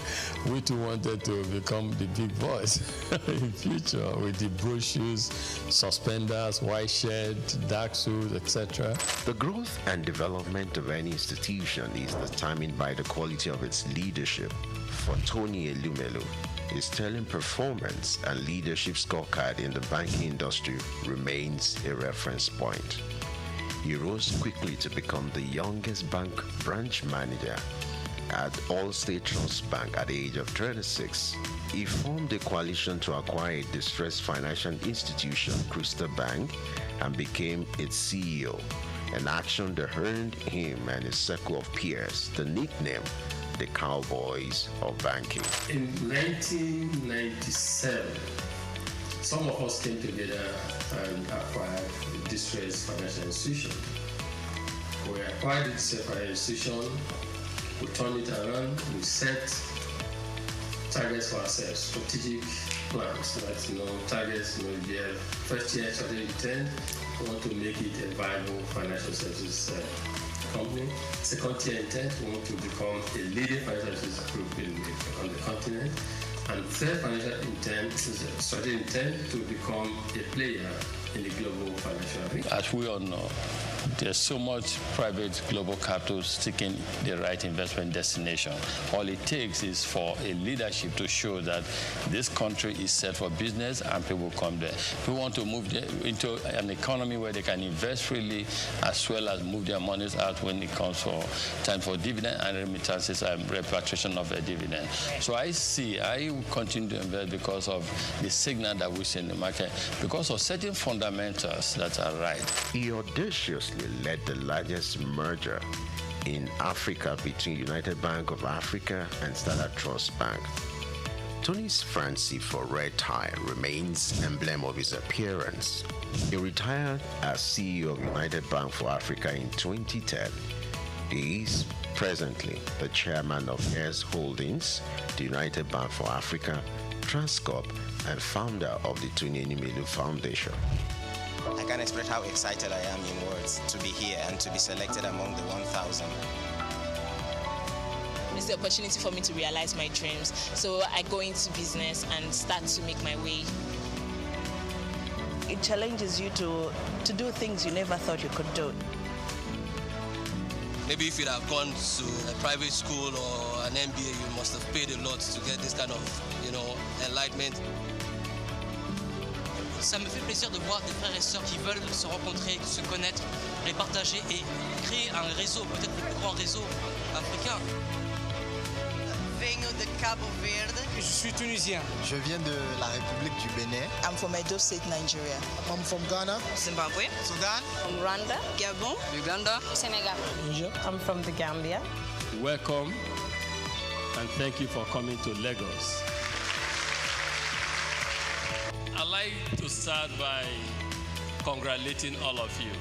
we too wanted to become the big boys in future with the brochures, suspenders, white shirt, dark suits, etc. The growth and development of any institution is determined by the quality of its leadership. For Tony Elumelu, his sterling performance and leadership scorecard in the banking industry remains a reference point. He rose quickly to become the youngest bank branch manager at Allstate Trust Bank at the age of 36. He formed a coalition to acquire a distressed financial institution, Crystal Bank, and became its CEO, an action that earned him and his circle of peers the nickname the Cowboys of banking. In 1997, some of us came together and acquired a distressed financial institution. We acquired this financial institution, we turned it around, we set targets for ourselves, strategic plans, targets, the first year strategic intent, we want to make it a viable financial services company. Second year intent, we want to become a leading financial services group on the continent. And third financial intent is a strategic intent to become a player in the global financial arena. As we all know, there's so much private global capital seeking the right investment destination. All it takes is for a leadership to show that this country is set for business and people come there. We want to move into an economy where they can invest freely as well as move their monies out when it comes for time for dividend and remittances and repatriation of a dividend. So I will continue to invest because of the signal that we see in the market, because of certain fundamentals that are right. He audaciously led the largest merger in Africa between United Bank of Africa and Standard Trust Bank. Tony's fancy for red tie remains emblem of his appearance. He retired as CEO of United Bank for Africa in 2010. He is presently the chairman of Heirs Holdings, the United Bank for Africa, Transcorp, and founder of the Tony Elumelu Foundation. I can't express how excited I am in words to be here and to be selected among the 1,000. It's the opportunity for me to realize my dreams. So I go into business and start to make my way. It challenges you to do things you never thought you could do. Maybe if you'd have gone to a private school or an MBA, you must have paid a lot to get this kind of, enlightenment. Ça me fait plaisir de voir des frères et sœurs qui veulent se rencontrer, se connaître, les partager et créer un réseau, peut-être le plus grand réseau africain. Venho de Cabo Verde. Je suis tunisien. Je viens de la République du Bénin. I'm from Edo State, Nigeria. I'm from Ghana. Zimbabwe. Sudan. From Rwanda. Gabon. Uganda. Senegal. I'm from the Gambia. Welcome and thank you for coming to Lagos. I'd like to start by congratulating all of you.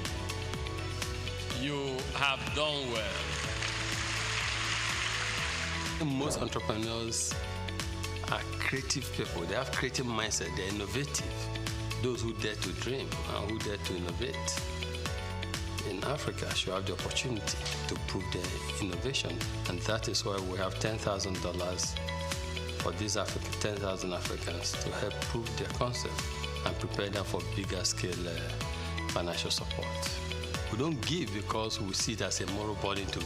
You have done well. Most entrepreneurs are creative people. They have creative mindset. They're innovative. Those who dare to dream and who dare to innovate in Africa should have the opportunity to prove their innovation. And that is why we have $10,000 for these 10,000 Africans to help prove their concept and prepare them for bigger scale financial support. We don't give because we see it as a moral burden to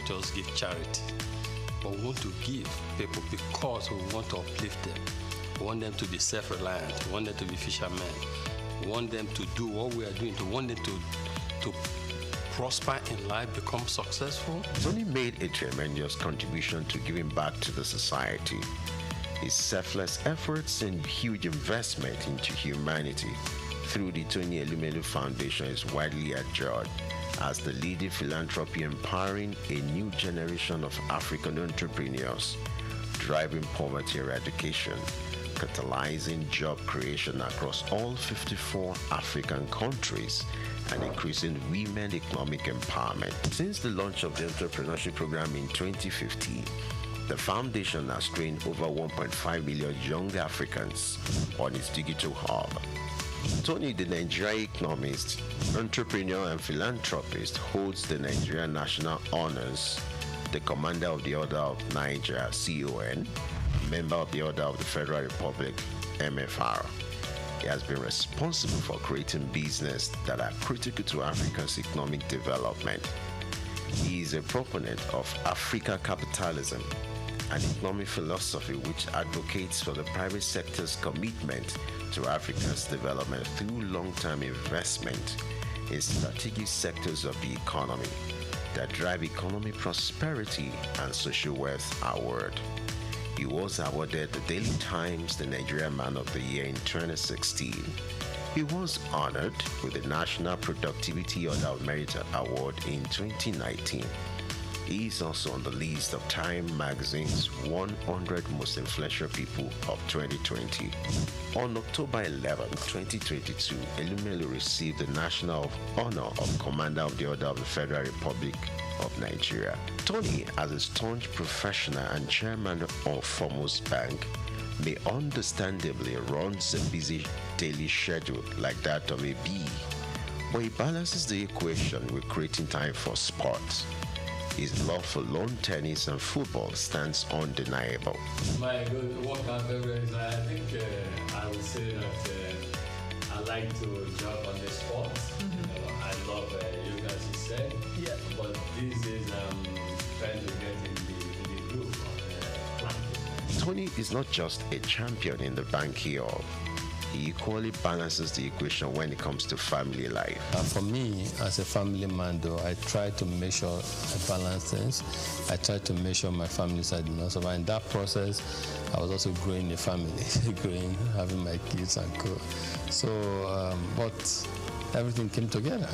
just give charity. But we want to give people because we want to uplift them. We want them to be self-reliant. We want them to be fishermen. We want them to do what we are doing. We want them to prosper in life, become successful. Tony made a tremendous contribution to giving back to the society. His selfless efforts and huge investment into humanity through the Tony Elumelu Foundation is widely admired as the leading philanthropy empowering a new generation of African entrepreneurs, driving poverty eradication, catalyzing job creation across all 54 African countries, and increasing women economic empowerment. Since the launch of the entrepreneurship program in 2015, the foundation has trained over 1.5 million young Africans on its digital hub. Tony, the Nigerian economist, entrepreneur and philanthropist, holds the Nigerian National Honors, the Commander of the Order of Niger, CON, member of the Order of the Federal Republic, MFR. He has been responsible for creating business that are critical to Africa's economic development. He is a proponent of Africa capitalism, an economic philosophy which advocates for the private sector's commitment to Africa's development through long-term investment in strategic sectors of the economy that drive economic prosperity and social wealth award. He was awarded the Daily Times the Nigerian Man of the Year in 2016. He was honored with the National Productivity Order of Merit Award in 2019. He is also on the list of Time Magazine's 100 Most Influential People of 2020. On October 11, 2022, Elumelu received the National Honor of Commander of the Order of the Federal Republic of Nigeria. Tony, as a staunch professional and chairman of Foremost Bank, may understandably runs a busy daily schedule like that of a bee, but he balances the equation with creating time for sports. His love for lawn tennis and football stands undeniable. My good workout favorites, I think I would say that I like to jump on the sports. I love yoga, as you said. Yeah. But these days I'm trying to get in the group of planking. Tony is not just a champion in the banking hall. He equally balances the equation when it comes to family life. For me, as a family man, though, I try to make sure I balance things. I try to make sure my family side is not so. In that process, I was also growing a family, having my kids and co. So, but everything came together.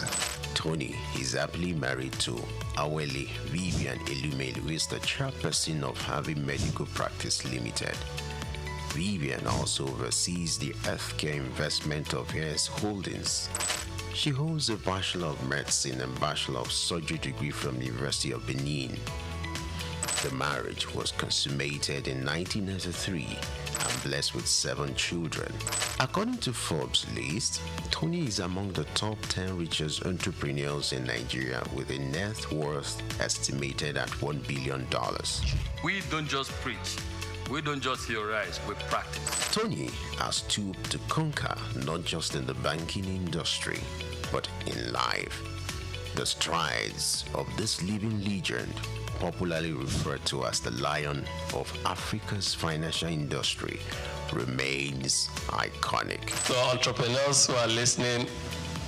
Tony is happily married to Awele Vivian Elumelu, who is the chairperson of Harvey Medical Practice Limited. Vivian also oversees the healthcare investment of AS Holdings. She holds a Bachelor of Medicine and Bachelor of Surgery degree from the University of Benin. The marriage was consummated in 1993 and blessed with 7 children. According to Forbes' list, Tony is among the top 10 richest entrepreneurs in Nigeria with a net worth estimated at $1 billion. We don't just preach. We don't just theorize, we practice. Tony has stooped to conquer not just in the banking industry, but in life. The strides of this living legend, popularly referred to as the Lion of Africa's financial industry, remains iconic. So entrepreneurs who are listening,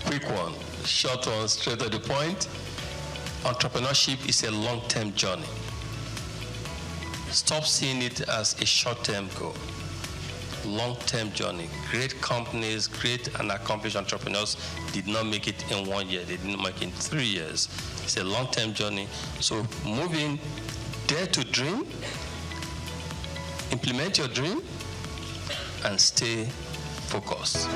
quick one, short one, straight to the point. Entrepreneurship is a long-term journey. Stop seeing it as a short-term goal. Long-term journey. Great companies, great and accomplished entrepreneurs did not make it in 1 year. They didn't make it in 3 years. It's a long-term journey. So move in, dare to dream, implement your dream, and stay focused.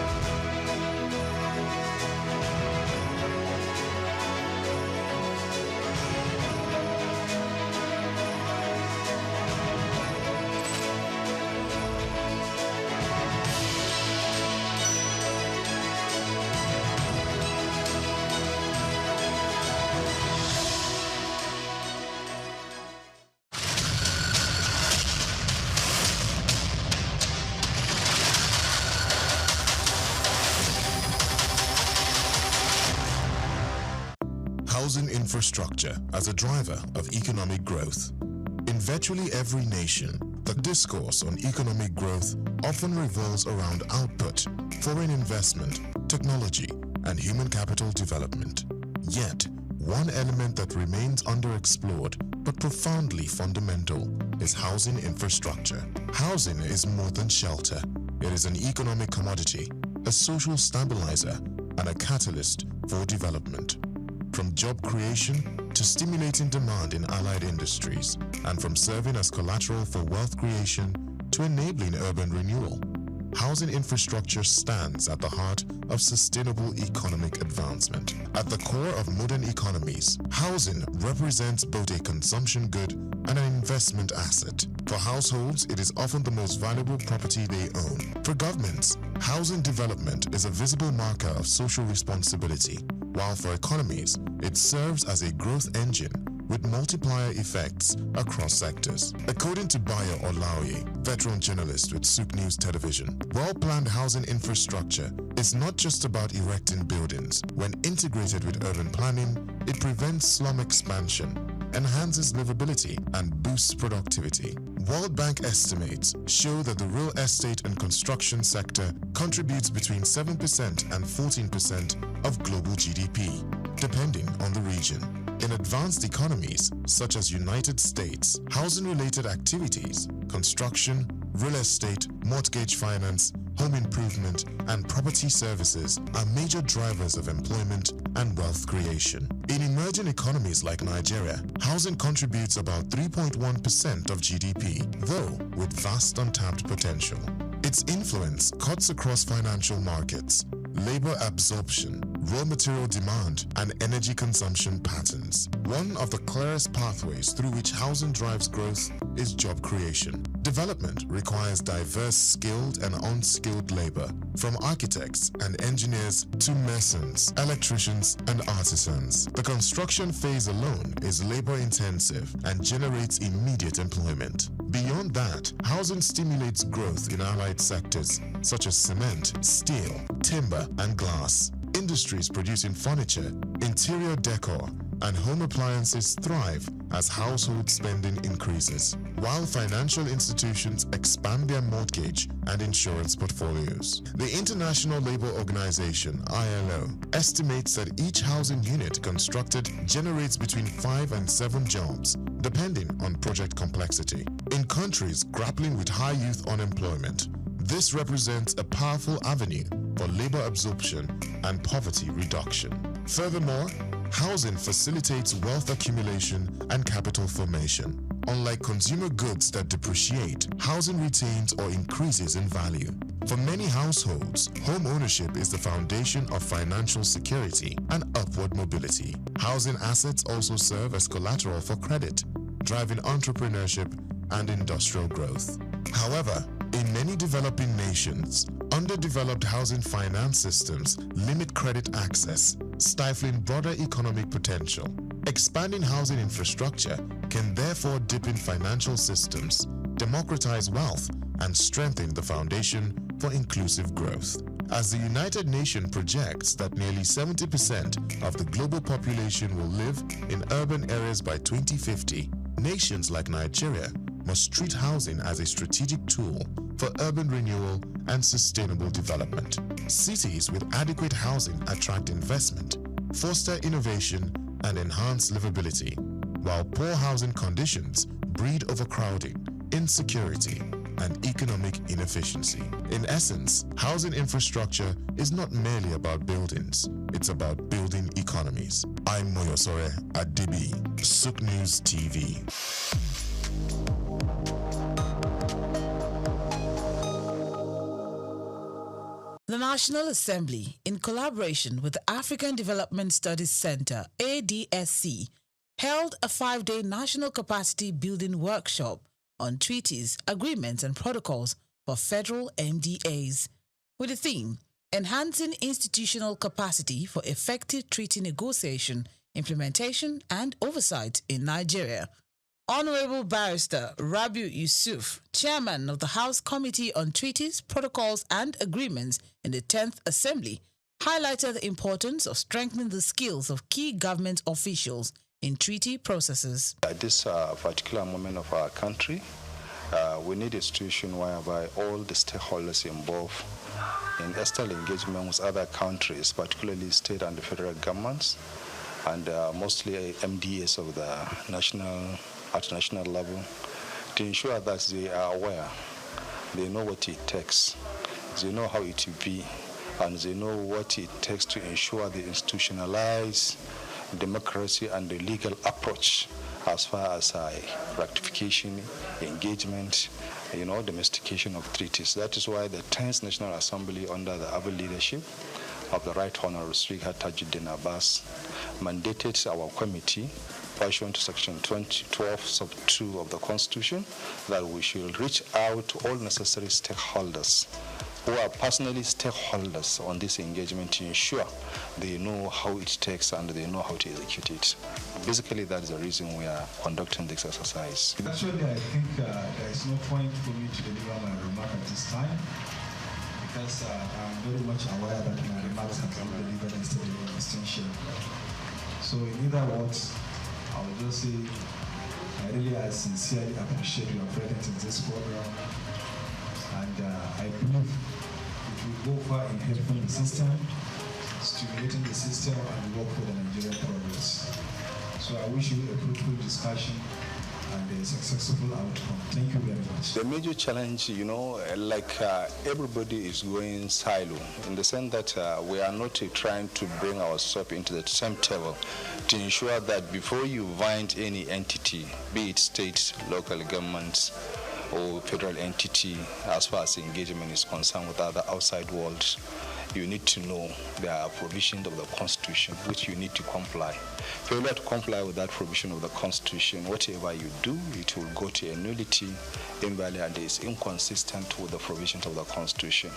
Housing infrastructure as a driver of economic growth. In virtually every nation, the discourse on economic growth often revolves around output, foreign investment, technology, and human capital development. Yet, one element that remains underexplored but profoundly fundamental is housing infrastructure. Housing is more than shelter. It is an economic commodity, a social stabilizer, and a catalyst for development. From job creation to stimulating demand in allied industries, and from serving as collateral for wealth creation to enabling urban renewal, housing infrastructure stands at the heart of sustainable economic advancement. At the core of modern economies, housing represents both a consumption good and an investment asset. For households, it is often the most valuable property they own. For governments, housing development is a visible marker of social responsibility, while for economies, it serves as a growth engine with multiplier effects across sectors. According to Bayo Olaoye, veteran journalist with SOUQ News Television, well-planned housing infrastructure is not just about erecting buildings. When integrated with urban planning, it prevents slum expansion, enhances livability, and boosts productivity. World Bank estimates show that the real estate and construction sector contributes between 7% and 14% of global GDP, depending on the region. In advanced economies, such as United States, housing-related activities, construction, real estate, mortgage finance, home improvement, and property services are major drivers of employment and wealth creation. In emerging economies like Nigeria, housing contributes about 3.1% of GDP, though with vast untapped potential. Its influence cuts across financial markets, labor absorption, raw material demand, and energy consumption patterns. One of the clearest pathways through which housing drives growth is job creation. Development requires diverse skilled and unskilled labor, from architects and engineers to masons, electricians, and artisans. The construction phase alone is labor-intensive and generates immediate employment. Beyond that, housing stimulates growth in allied sectors such as cement, steel, timber, and glass. Industries producing furniture, interior decor, and home appliances thrive as household spending increases, while financial institutions expand their mortgage and insurance portfolios. The International Labour Organization, ILO, estimates that each housing unit constructed generates between 5 and 7 jobs, depending on project complexity. In countries grappling with high youth unemployment, this represents a powerful avenue for labor absorption and poverty reduction. Furthermore, housing facilitates wealth accumulation and capital formation. Unlike consumer goods that depreciate, housing retains or increases in value. For many households, home ownership is the foundation of financial security and upward mobility. Housing assets also serve as collateral for credit, driving entrepreneurship and industrial growth. However, in many developing nations, underdeveloped housing finance systems limit credit access, stifling broader economic potential. Expanding housing infrastructure can therefore deepen financial systems, democratize wealth, and strengthen the foundation for inclusive growth. As the United Nations projects that nearly 70% of the global population will live in urban areas by 2050, nations like Nigeria must treat housing as a strategic tool for urban renewal and sustainable development. Cities with adequate housing attract investment, foster innovation, and enhance livability, while poor housing conditions breed overcrowding, insecurity, and economic inefficiency. In essence, housing infrastructure is not merely about buildings, it's about building economies. I'm Moyosore Adibi, SOUQ News TV. The National Assembly, in collaboration with the African Development Studies Center, ADSC, held a 5-day national capacity building workshop on treaties, agreements, and protocols for federal MDAs, with the theme, Enhancing Institutional Capacity for Effective Treaty Negotiation, Implementation, and Oversight in Nigeria. Honorable Barrister Rabiu Yusuf, Chairman of the House Committee on Treaties, Protocols, and Agreements in the 10th Assembly, highlighted the importance of strengthening the skills of key government officials in treaty processes. At this particular moment of our country, we need a situation whereby all the stakeholders involved in external engagement with other countries, particularly state and the federal governments, and mostly MDAs of the at national level, to ensure that they are aware, they know what it takes, they know how it will be, and they know what it takes to ensure the institutionalized democracy and the legal approach as far as ratification, engagement, domestication of treaties. That is why the 10th National Assembly, under the able leadership of the Right Honorable Speaker Tajuddin Abbas, mandated our committee, pursuant to Section 12, Sub 2 of the Constitution, that we should reach out to all necessary stakeholders who are personally stakeholders on this engagement to ensure they know how it takes and they know how to execute it. Basically, that is the reason we are conducting this exercise. Actually, I think there is no point for me to deliver my remark at this time, because I'm very much aware that my remarks have been delivered instead of extension. So in either words, I will just say I really sincerely appreciate your presence in this program, and I believe it will go far in helping the system, stimulating the system, and work for the Nigerian progress. So I wish you a fruitful discussion and a successful outcome. Thank you very much. The major challenge, everybody is going silo, in the sense that we are not trying to bring ourselves into the same table to ensure that before you find any entity, be it state, local governments, or federal entity, as far as engagement is concerned with other outside worlds, you need to know there are provisions of the Constitution which you need to comply. Failure to comply with that provision of the Constitution, whatever you do, it will go to a nullity, invalid, and is inconsistent with the provisions of the Constitution.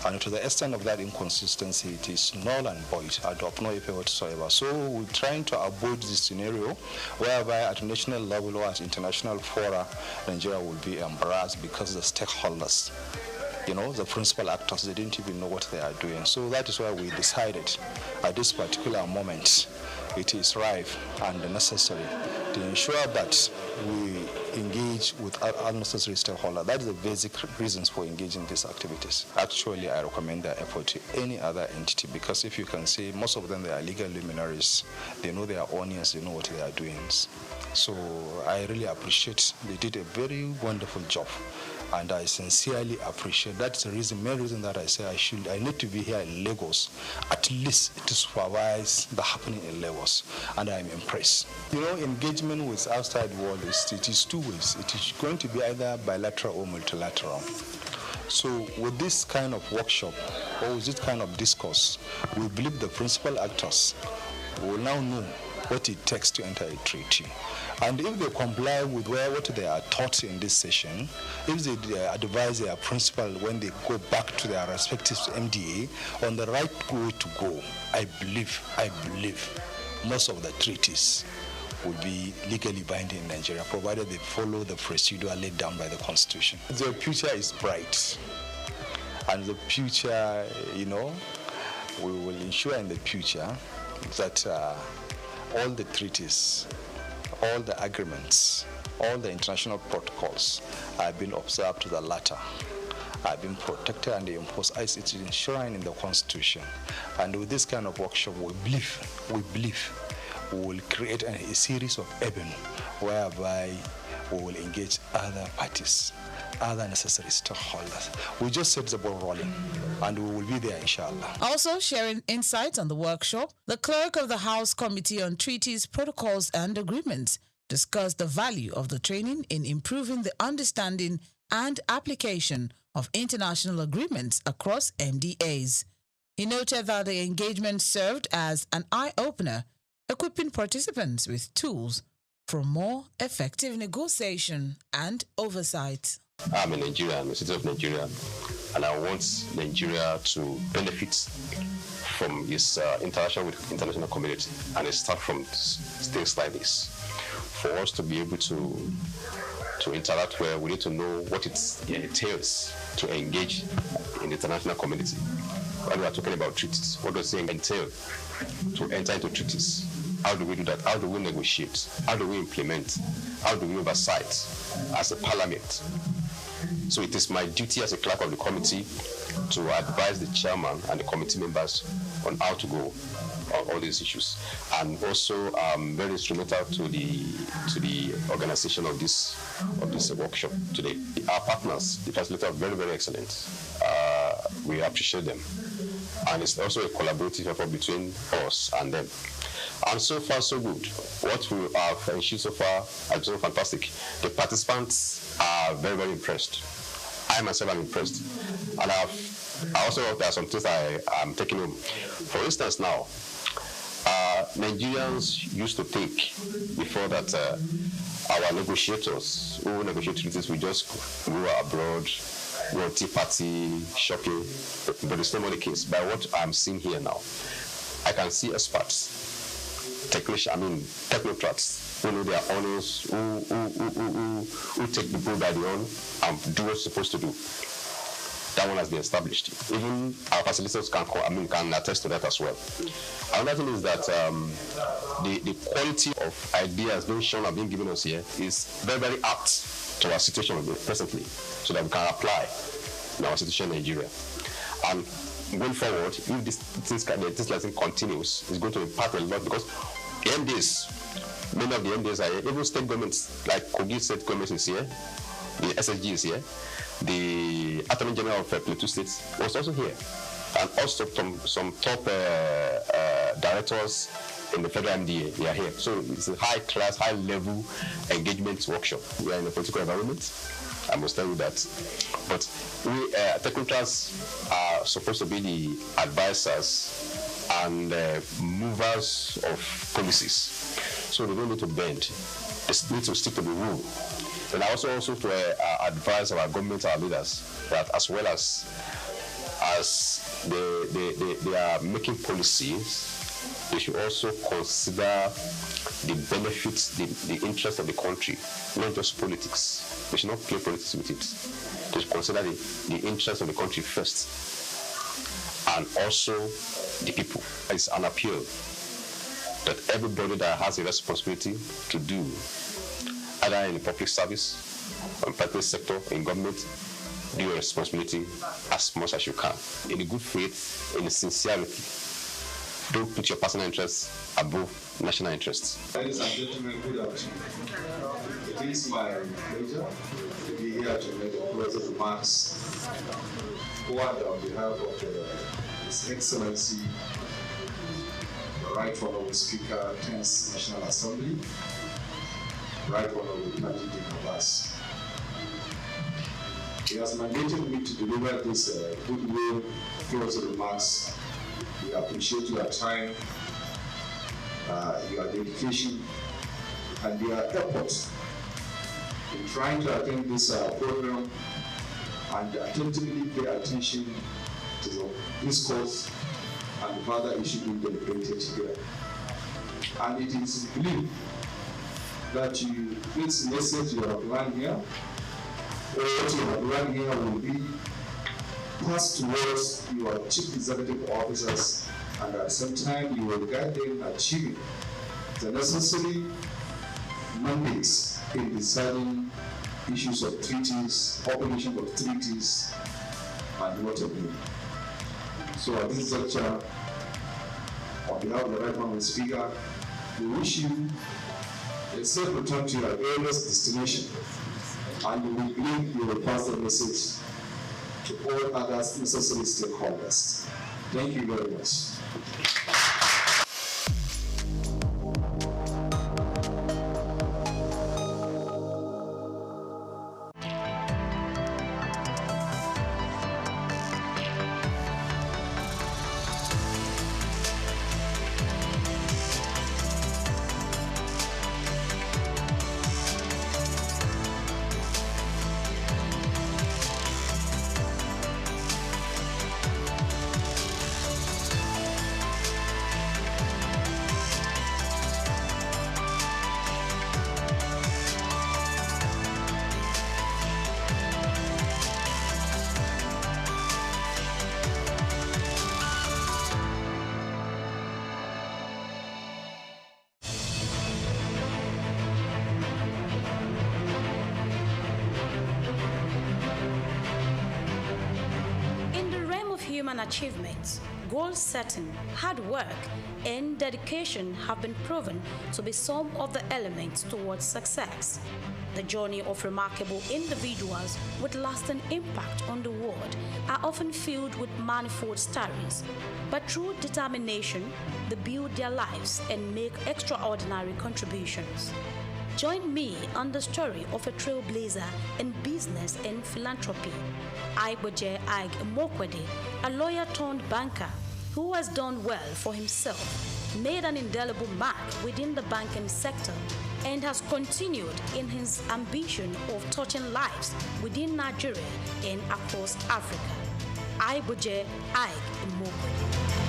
And to the extent of that inconsistency, it is null and void, and of no effect whatsoever. So we're trying to avoid this scenario whereby at national level or at international fora, Nigeria will be embarrassed because the stakeholders, the principal actors, they didn't even know what they are doing. So that is why we decided at this particular moment it is ripe and necessary to ensure that we engage with unnecessary stakeholders. That is the basic reasons for engaging these activities. Actually, I recommend their effort to any other entity, because if you can see, most of them, they are legal luminaries. They know their audience, they know what they are doing. So I really appreciate, they did a very wonderful job. And I sincerely appreciate. That's the main reason that I say I need to be here in Lagos, at least to supervise the happening in Lagos, and I'm impressed. Engagement with outside world it is two ways. It is going to be either bilateral or multilateral. So with this kind of workshop, or with this kind of discourse, we believe the principal actors will now know what it takes to enter a treaty. And if they comply with what they are taught in this session, if they advise their principal when they go back to their respective MDA on the right way to go, I believe most of the treaties will be legally binding in Nigeria, provided they follow the procedure laid down by the Constitution. The future is bright. And the future, we will ensure in the future that all the treaties all the agreements, all the international protocols are being observed to the latter, are being protected and imposed as it is enshrined in the Constitution. And with this kind of workshop, we believe we will create a series of avenues whereby we will engage other parties, other necessary stakeholders. We just set the ball rolling and we will be there, inshallah. Also sharing insights on the workshop, the clerk of the House Committee on Treaties, Protocols and Agreements discussed the value of the training in improving the understanding and application of international agreements across MDAs. He noted that the engagement served as an eye-opener, equipping participants with tools for more effective negotiation and oversight. I'm a Nigerian, I'm a citizen of Nigeria, and I want Nigeria to benefit from its interaction with international community, and it starts from things like this. For us to be able to interact well, we need to know what it entails to engage in the international community. When we are talking about treaties, what does it entail to enter into treaties? How do we do that? How do we negotiate? How do we implement? How do we oversight as a parliament? So it is my duty as a clerk of the committee to advise the chairman and the committee members on how to go on all these issues, and also very instrumental to the organization of this workshop today. Our partners, the facilitators, are very, very excellent. We appreciate them, and it's also a collaborative effort between us and them. And so far, so good. What we have achieved so far has been fantastic. The participants are very, very impressed. I myself am impressed. And I also hope there are some things I am taking home. For instance, now, Nigerians used to think before that our negotiators who negotiate treaties, we just go abroad, go on tea party, shopping, but it's not the case. By what I'm seeing here now, I can see experts, technocrats who know their honors, who take the bull by the horn and do what's supposed to do. That one has been established. Even our facilitators can attest to that as well. Another thing is that the quality of ideas being shown and being given us here is very, very apt to our situation presently, so that we can apply in our situation in Nigeria. And going forward, if this lesson continues, it's going to impact a lot, because the MDs, many of the MDs are here, even state governments, like Kogi state government is here, the SSG is here, the Attorney General of Plateau State was also here, and also from some top directors in the federal MDA, they are here. So it's a high-class, high-level engagement workshop. We are in a political environment, I must tell you that. But we, technocrats, are supposed to be the advisors and movers of policies. So they don't need to bend. They need to stick to the rule. And I also to advise our government, our leaders, that as well as they are making policies, they should also consider the benefits, the interest of the country, not just politics. They should not play politics with it. They should consider the interest of the country first, and also the people. It's an appeal that everybody that has a responsibility to do, either in the public service, or in private sector, in government, do your responsibility as much as you can, in a good faith, in a sincerity. Don't put your personal interests above national interests. Ladies and gentlemen, good afternoon. It is my pleasure to be here to make a closing remarks on behalf of His Excellency, the Right Honourable Speaker, 10th National Assembly, Right Honourable Najib Abbas. He has mandated me to deliver this goodwill closing remarks. We appreciate your time, your dedication, and your efforts in trying to attend this program and attentively pay attention to the discourse and the further issue being deliberated here. And it is believed that this message you have learned here, or what you have learned here, will be passed towards your chief executive officers, and at the same time you will guide them in achieving the necessary mandates in deciding issues of treaties, publication of treaties, and notably. So at this juncture, on behalf of the Right Honourable Speaker, we wish you a safe return to your earliest destination, and we believe you will pass the message to all other necessary stakeholders. Thank you very much. Human achievements, goal setting, hard work, and dedication have been proven to be some of the elements towards success. The journey of remarkable individuals with lasting impact on the world are often filled with manifold stories, but through determination, they build their lives and make extraordinary contributions. Join me on the story of a trailblazer in business and philanthropy, Aiboje Ig Mokwede, a lawyer turned banker who has done well for himself, made an indelible mark within the banking sector, and has continued in his ambition of touching lives within Nigeria and across Africa. Aiboje Ig Mokwede.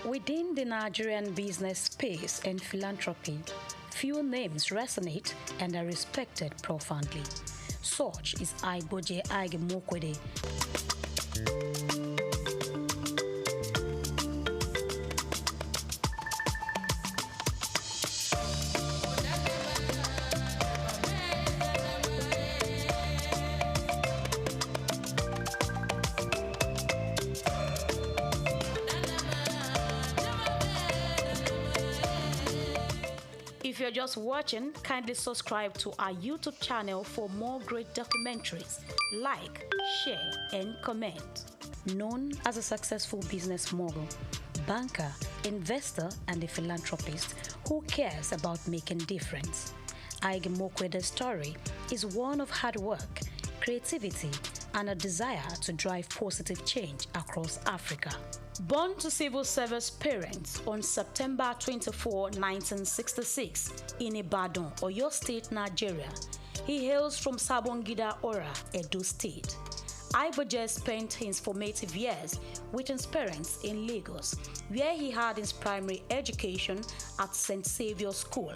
Within the Nigerian business space and philanthropy, few names resonate and are respected profoundly. Such is Aiboje Ig Mokwede. If you're just watching, kindly subscribe to our YouTube channel for more great documentaries. Like, share, and comment. Known as a successful business mogul, banker, investor, and a philanthropist who cares about making difference, Ig Mokwede's story is one of hard work, creativity, and a desire to drive positive change across Africa. Born to civil service parents on September 24, 1966 in Ibadan, Oyo State, Nigeria, he hails from Sabongida Ora, Edo State. Aiboje spent his formative years with his parents in Lagos, where he had his primary education at St. Saviour's School.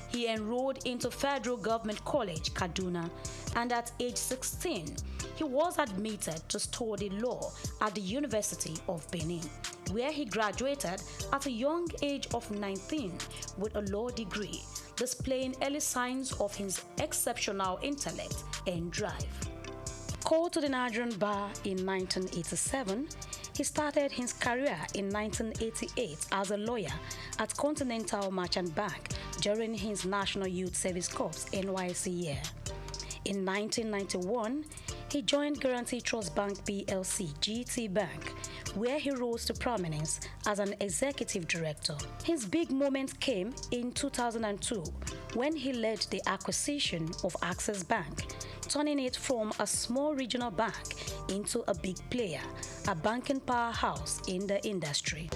He enrolled into Federal Government College, Kaduna, and at age 16, he was admitted to study law at the University of Benin, where he graduated at a young age of 19 with a law degree, displaying early signs of his exceptional intellect and drive. Called to the Nigerian bar in 1987, he started his career in 1988 as a lawyer at Continental Merchant Bank during his National Youth Service Corps NYSC year. In 1991, he joined Guarantee Trust Bank PLC, GT Bank, where he rose to prominence as an executive director. His big moment came in 2002 when he led the acquisition of Access Bank, turning it from a small regional bank into a big player, a banking powerhouse in the industry.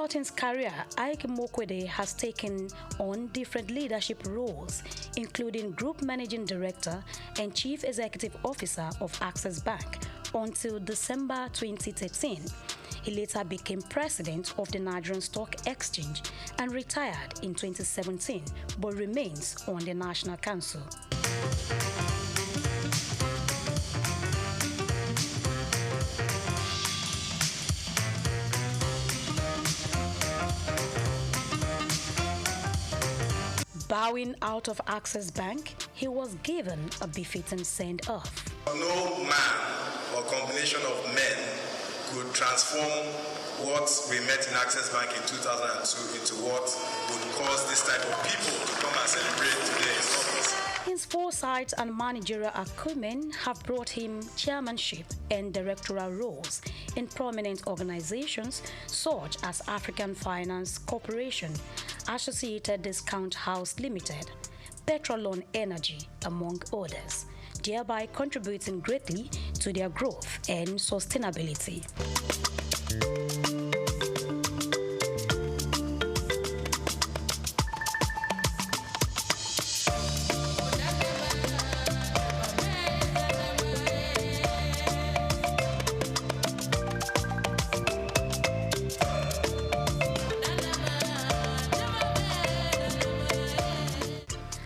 Throughout his career, Ike Mokwede has taken on different leadership roles, including Group Managing Director and Chief Executive Officer of Access Bank until December 2013. He later became president of the Nigerian Stock Exchange and retired in 2017, but remains on the National Council. Bowing out of Access Bank, he was given a befitting send-off. No man or combination of men could transform what we met in Access Bank in 2002 into what would cause this type of people to come and celebrate today's office. His foresight and managerial acumen have brought him chairmanship and directorial roles in prominent organizations such as African Finance Corporation, Associated Discount House Limited, Petrolon Energy, among others, thereby contributing greatly to their growth and sustainability.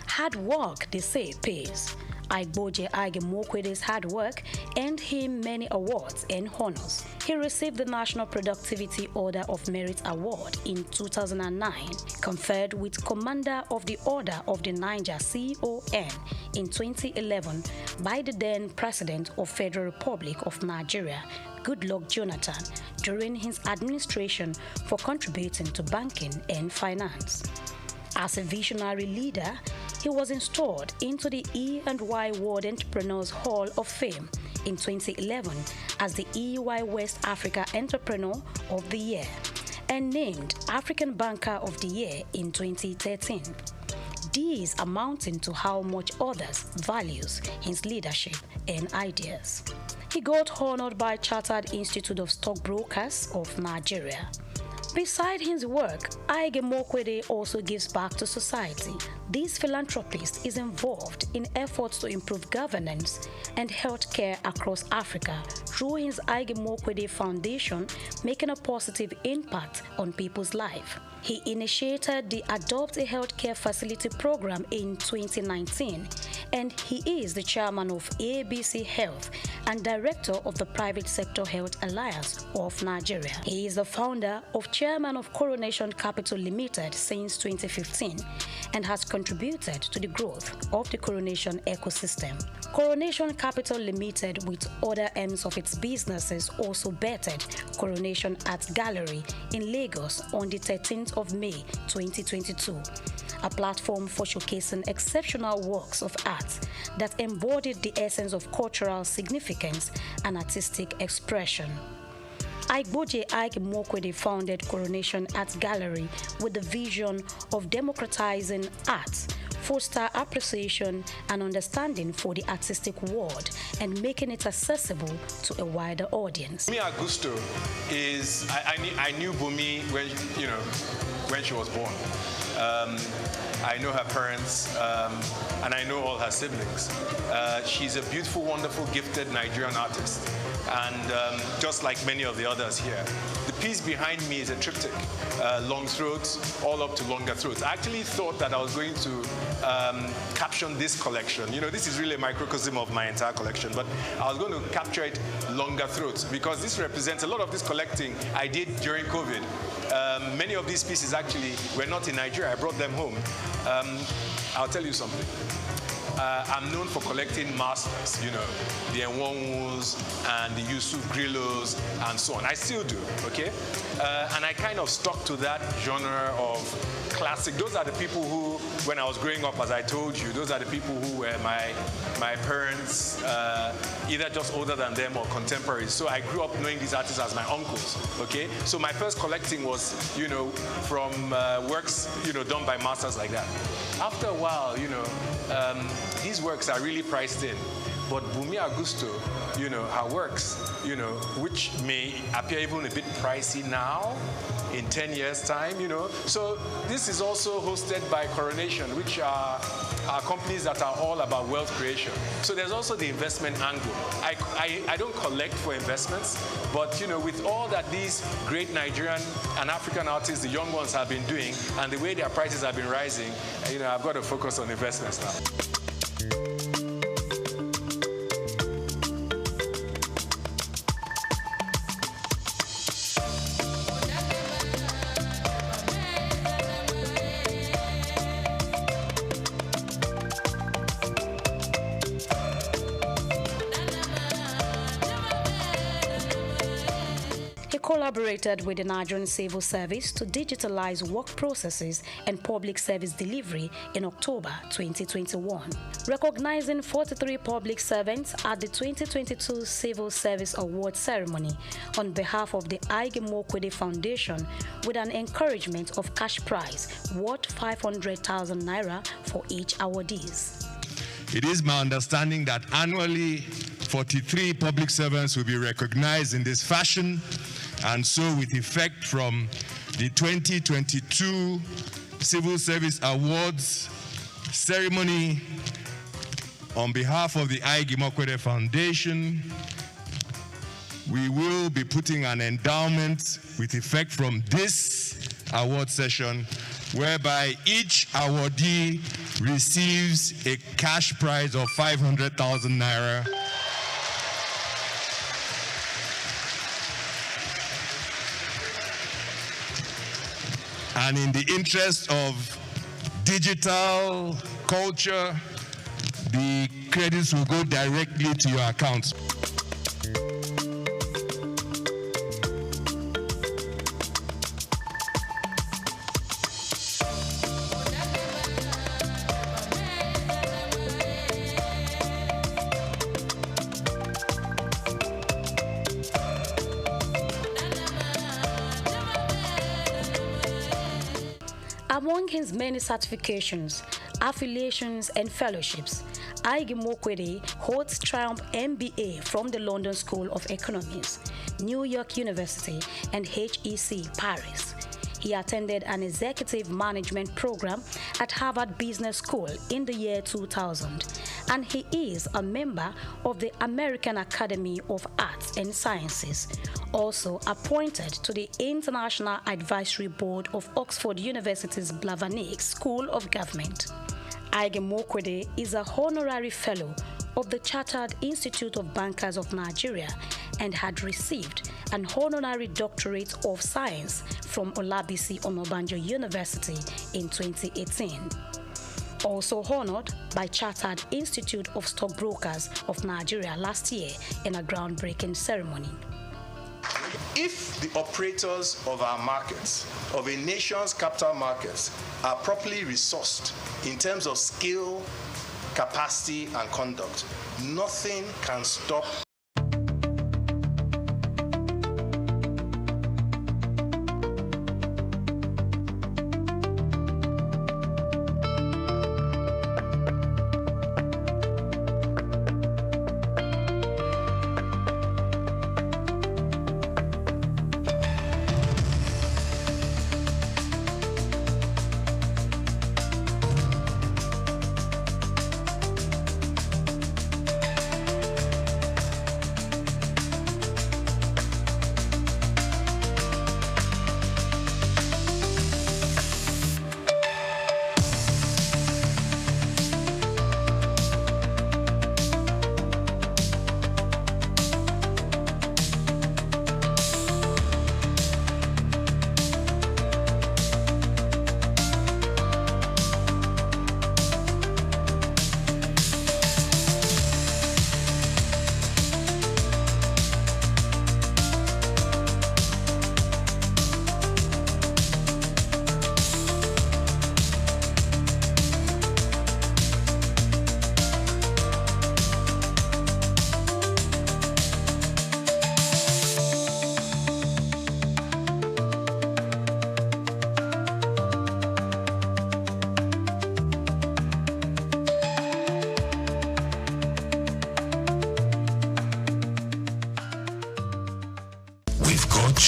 Hard work, they say, pays. Igboje Ige Mokwede's hard work earned him many awards and honors. He received the National Productivity Order of Merit Award in 2009, conferred with Commander of the Order of the Niger CON in 2011 by the then President of Federal Republic of Nigeria, Goodluck Jonathan, during his administration for contributing to banking and finance. As a visionary leader, he was installed into the E&Y World Entrepreneurs Hall of Fame in 2011 as the EY West Africa Entrepreneur of the Year and named African Banker of the Year in 2013. These amounting to how much others values his leadership and ideas. He got honored by Chartered Institute of Stockbrokers of Nigeria. Beside his work, Ige Mokwede also gives back to society. This philanthropist is involved in efforts to improve governance and healthcare across Africa through his Ige Mokwede Foundation, making a positive impact on people's lives. He initiated the Adopt a Healthcare Facility program in 2019, and he is the chairman of ABC Health and director of the Private Sector Health Alliance of Nigeria. He is the founder of chairman of Coronation Capital Limited since 2015 and has contributed to the growth of the Coronation ecosystem. Coronation Capital Limited, with other arms of its businesses, also bettered Coronation Art Gallery in Lagos on the 13th of May 2022, a platform for showcasing exceptional works of art that embodied the essence of cultural significance and artistic expression. Igboje Ige Mokwede founded Coronation Art Gallery with the vision of democratizing art, foster appreciation and understanding for the artistic world, and making it accessible to a wider audience. Bumi Augusto is, I knew Bumi when she was born. I know her parents, and I know all her siblings. She's a beautiful, wonderful, gifted Nigerian artist. And just like many of the others here, the piece behind me is a triptych, long throats, all up to longer throats. I actually thought that I was going to caption this collection. You know, this is really a microcosm of my entire collection, but I was going to capture it longer throats because this represents a lot of this collecting I did during COVID. Many of these pieces actually were not in Nigeria. I brought them home. I'll tell you something. I'm known for collecting masters, you know, the Enwonwus and the Yusuf Grillos and so on. I still do, okay? And I kind of stuck to that genre of classic. Those are the people who, when I was growing up, as I told you, those are the people who were my parents, either just older than them or contemporaries. So I grew up knowing these artists as my uncles, okay? So my first collecting was, you know, from works, you know, done by masters like that. After a while, you know, these works are really priced in. But Bumi Augusto, her works, which may appear even a bit pricey now, in 10 years' time, So this is also hosted by Coronation, which are companies that are all about wealth creation. So there's also the investment angle. I don't collect for investments, but with all that these great Nigerian and African artists, the young ones, have been doing, and the way their prices have been rising, I've got to focus on investments now. Collaborated with the Nigerian Civil Service to digitalize work processes and public service delivery in October 2021. Recognizing 43 public servants at the 2022 Civil Service Award ceremony on behalf of the Ige Mokwede Foundation with an encouragement of cash prize worth 500,000 naira for each awardees. It is my understanding that annually 43 public servants will be recognized in this fashion. And so with effect from the 2022 Civil Service Awards ceremony, on behalf of the Ige Mokwede Foundation, we will be putting an endowment with effect from this award session, whereby each awardee receives a cash prize of 500,000 naira. And in the interest of digital culture, the credits will go directly to your accounts. Among his many certifications, affiliations, and fellowships, Ige Mokwede holds Triumph MBA from the London School of Economics, New York University, and HEC Paris. He attended an executive management program at Harvard Business School in the year 2000, and he is a member of the American Academy of Arts and Sciences, also appointed to the International Advisory Board of Oxford University's Blavatnik School of Government. Ige Mokwede is a honorary fellow of the Chartered Institute of Bankers of Nigeria and had received an honorary doctorate of science from Olabisi Onabanjo University in 2018. Also honored by Chartered Institute of Stockbrokers of Nigeria last year in a groundbreaking ceremony. If the operators of our markets, of a nation's capital markets, are properly resourced in terms of skill, capacity, and conduct, nothing can stop.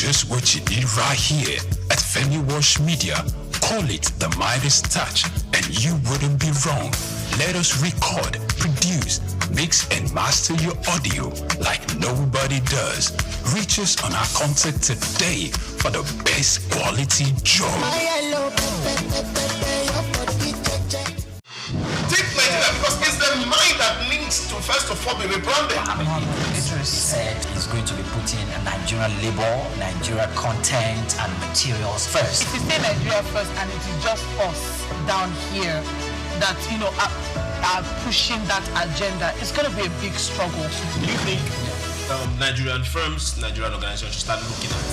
just what you need right here at Femi Wash Media. Call it the Midas Touch, and you wouldn't be wrong. Let us record, produce, mix, and master your audio like nobody does. Reach us on our contact today for the best quality job. Take Nigeria because it's the mind that needs to first of all be rebranded. Idris said he's going to be putting Nigerian labor, Nigeria content and materials first. If you say Nigeria first and it is just us down here that, you know, are pushing that agenda, it's going to be a big struggle. Do you think Nigerian firms, Nigerian organizations should start looking at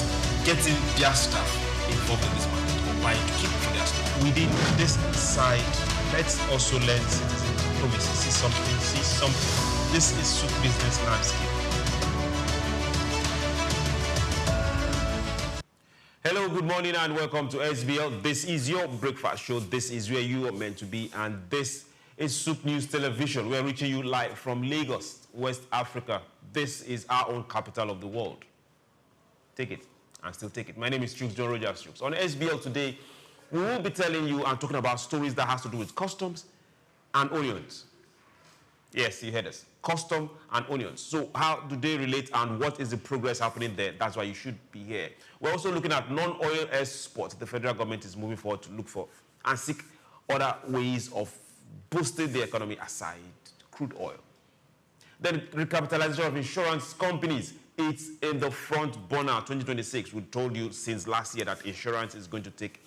getting their staff involved in this market or buying to keep for their staff? Within this side, let's also learn citizens. Oh, we see something. This is SOUQ business landscape. Hello, good morning and welcome to SBL. This is your breakfast show. This is where you are meant to be, and this is SOUQ News Television. We're reaching you live from Lagos, West Africa. This is our own capital of the world. Take it and still take it. My name is SOUQ John Rogers SOUQ. On SBL today, we will be telling you and talking about stories that has to do with customs and onions. Yes, you heard us. Custom and onions. So how do they relate and what is the progress happening there? That's why you should be here. We're also looking at non-oil exports. The federal government is moving forward to look for and seek other ways of boosting the economy aside crude oil. Then recapitalization of insurance companies. It's in the front burner 2026. We told you since last year that insurance is going to take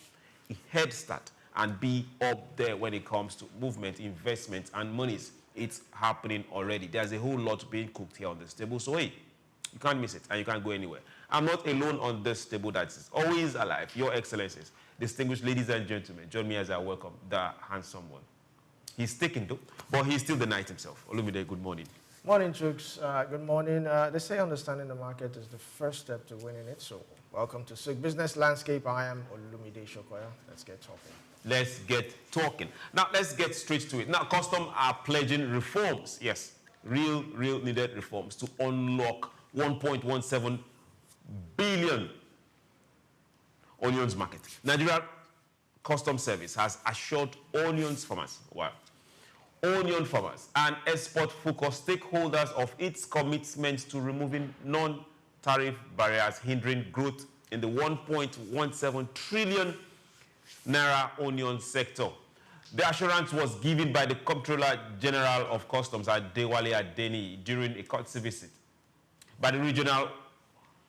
a head start and be up there when it comes to movement, investment, and monies. It's happening already. There's a whole lot being cooked here on this table. So, hey, you can't miss it and you can't go anywhere. I'm not alone on this table that is always alive. Your Excellencies, distinguished ladies and gentlemen, join me as I welcome the handsome one. He's taken though, but he's still the knight himself. Olumide, good morning. Morning, SOUQ. Good morning. They say understanding the market is the first step to winning it. So, welcome to SOUQ Business Landscape. I am Olumide Shokoya. Let's get talking. Let's get talking. Now, let's get straight to it. Now, customs are pledging reforms. Yes, real needed reforms to unlock 1.17 billion onions market. Nigeria Customs Service has assured onions farmers, onion farmers and export-focused stakeholders of its commitment to removing non-tariff barriers hindering growth in the 1.17 trillion Naira onion sector. The assurance was given by the Comptroller General of Customs Adewale Adeni during a courtesy visit by the Regional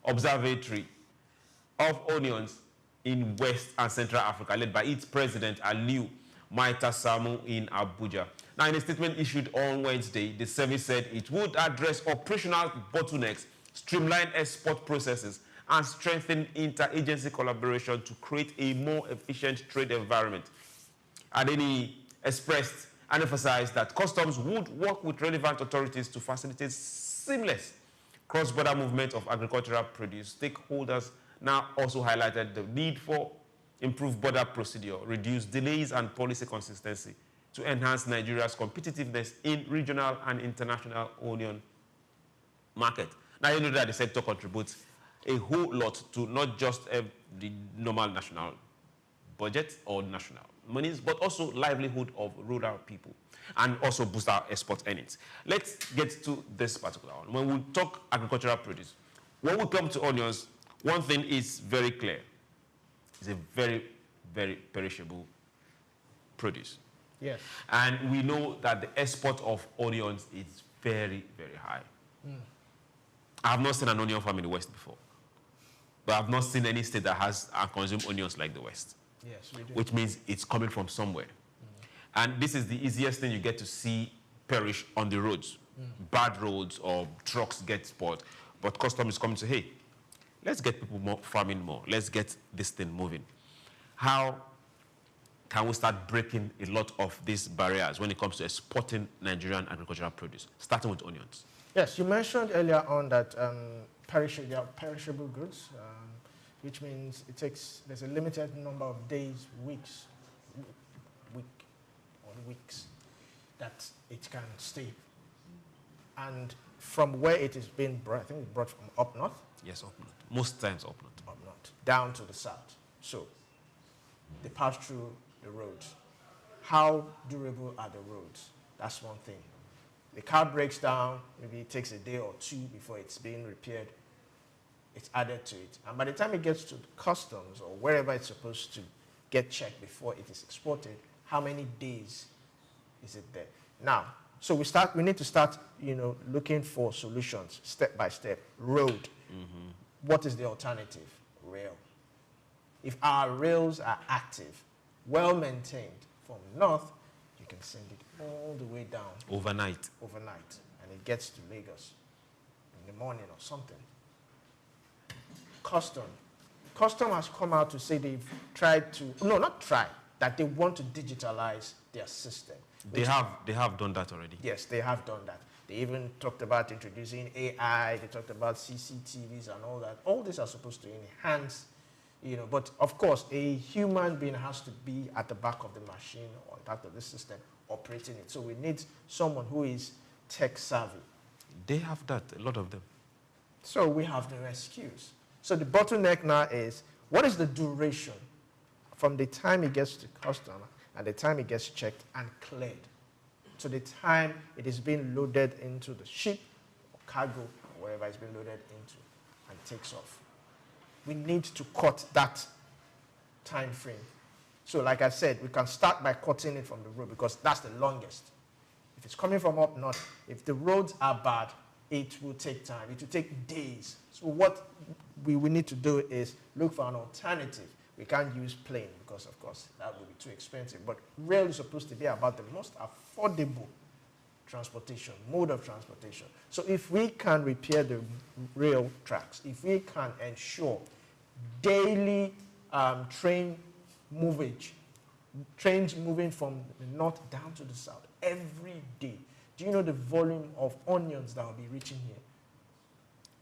Observatory of Onions in West and Central Africa, led by its President Aliu Maita Samu in Abuja. Now, in a statement issued on Wednesday, the service said it would address operational bottlenecks, streamline export processes, and strengthen interagency collaboration to create a more efficient trade environment. Adeni expressed and emphasized that customs would work with relevant authorities to facilitate seamless cross-border movement of agricultural produce. Stakeholders now also highlighted the need for improved border procedure, reduce delays and policy consistency to enhance Nigeria's competitiveness in regional and international onion market. Now, you know that the sector contributes a whole lot to not just the normal national budget or national monies, but also livelihood of rural people and also boost our export earnings. Let's get to this particular one. When we talk agricultural produce, when we come to onions, one thing is very clear. It's a very, very perishable produce. Yes. And we know that the export of onions is very, very high. I have not seen an onion farm in the West before. But I've not seen any state that has consumed onions like the West. Yes, we do. Which means it's coming from somewhere. And this is the easiest thing you get to see perish on the roads. Bad roads or trucks get spoiled. But customs is coming to, hey, let's get people more farming more. Let's get this thing moving. How can we start breaking a lot of these barriers when it comes to exporting Nigerian agricultural produce, starting with onions? Yes, you mentioned earlier on that perishable goods, which means there's a limited number of days, weeks that it can stay. And from where it is being brought, I think it's brought from up north. Yes, up north. Most times up north. Up north, down to the south. So they pass through the roads. How durable are the roads? That's one thing. The car breaks down, maybe it takes a day or two before it's being repaired. It's added to it. And by the time it gets to customs or wherever it's supposed to get checked before it is exported, how many days is it there? Now, so we need to start, looking for solutions step by step. Road. What is the alternative? Rail. If our rails are active, well maintained from north, you can send it all the way down. Overnight. Overnight. And it gets to Lagos in the morning or something. Custom. Custom has come out to say they've tried to, no, not try, that they want to digitalize their system. They have done that already. Yes, they have done that. They even talked about introducing AI, they talked about CCTVs and all that. All these are supposed to enhance, but of course, a human being has to be at the back of the machine or back of the system operating it. So we need someone who is tech savvy. They have that, a lot of them. So we have no excuse. So the bottleneck now is, what is the duration from the time it gets to customer and the time it gets checked and cleared to the time it is being loaded into the ship or cargo or wherever it's being loaded into and takes off? We need to cut that time frame. So like I said, we can start by cutting it from the road because that's the longest. If it's coming from up north, if the roads are bad, it will take time. It will take days. So what we need to do is look for an alternative. We can't use plane because, of course, that would be too expensive. But rail is supposed to be about the most affordable transportation, mode of transportation. So if we can repair the rail tracks, if we can ensure daily train movage, trains moving from the north down to the south every day. Do you know the volume of onions that will be reaching here?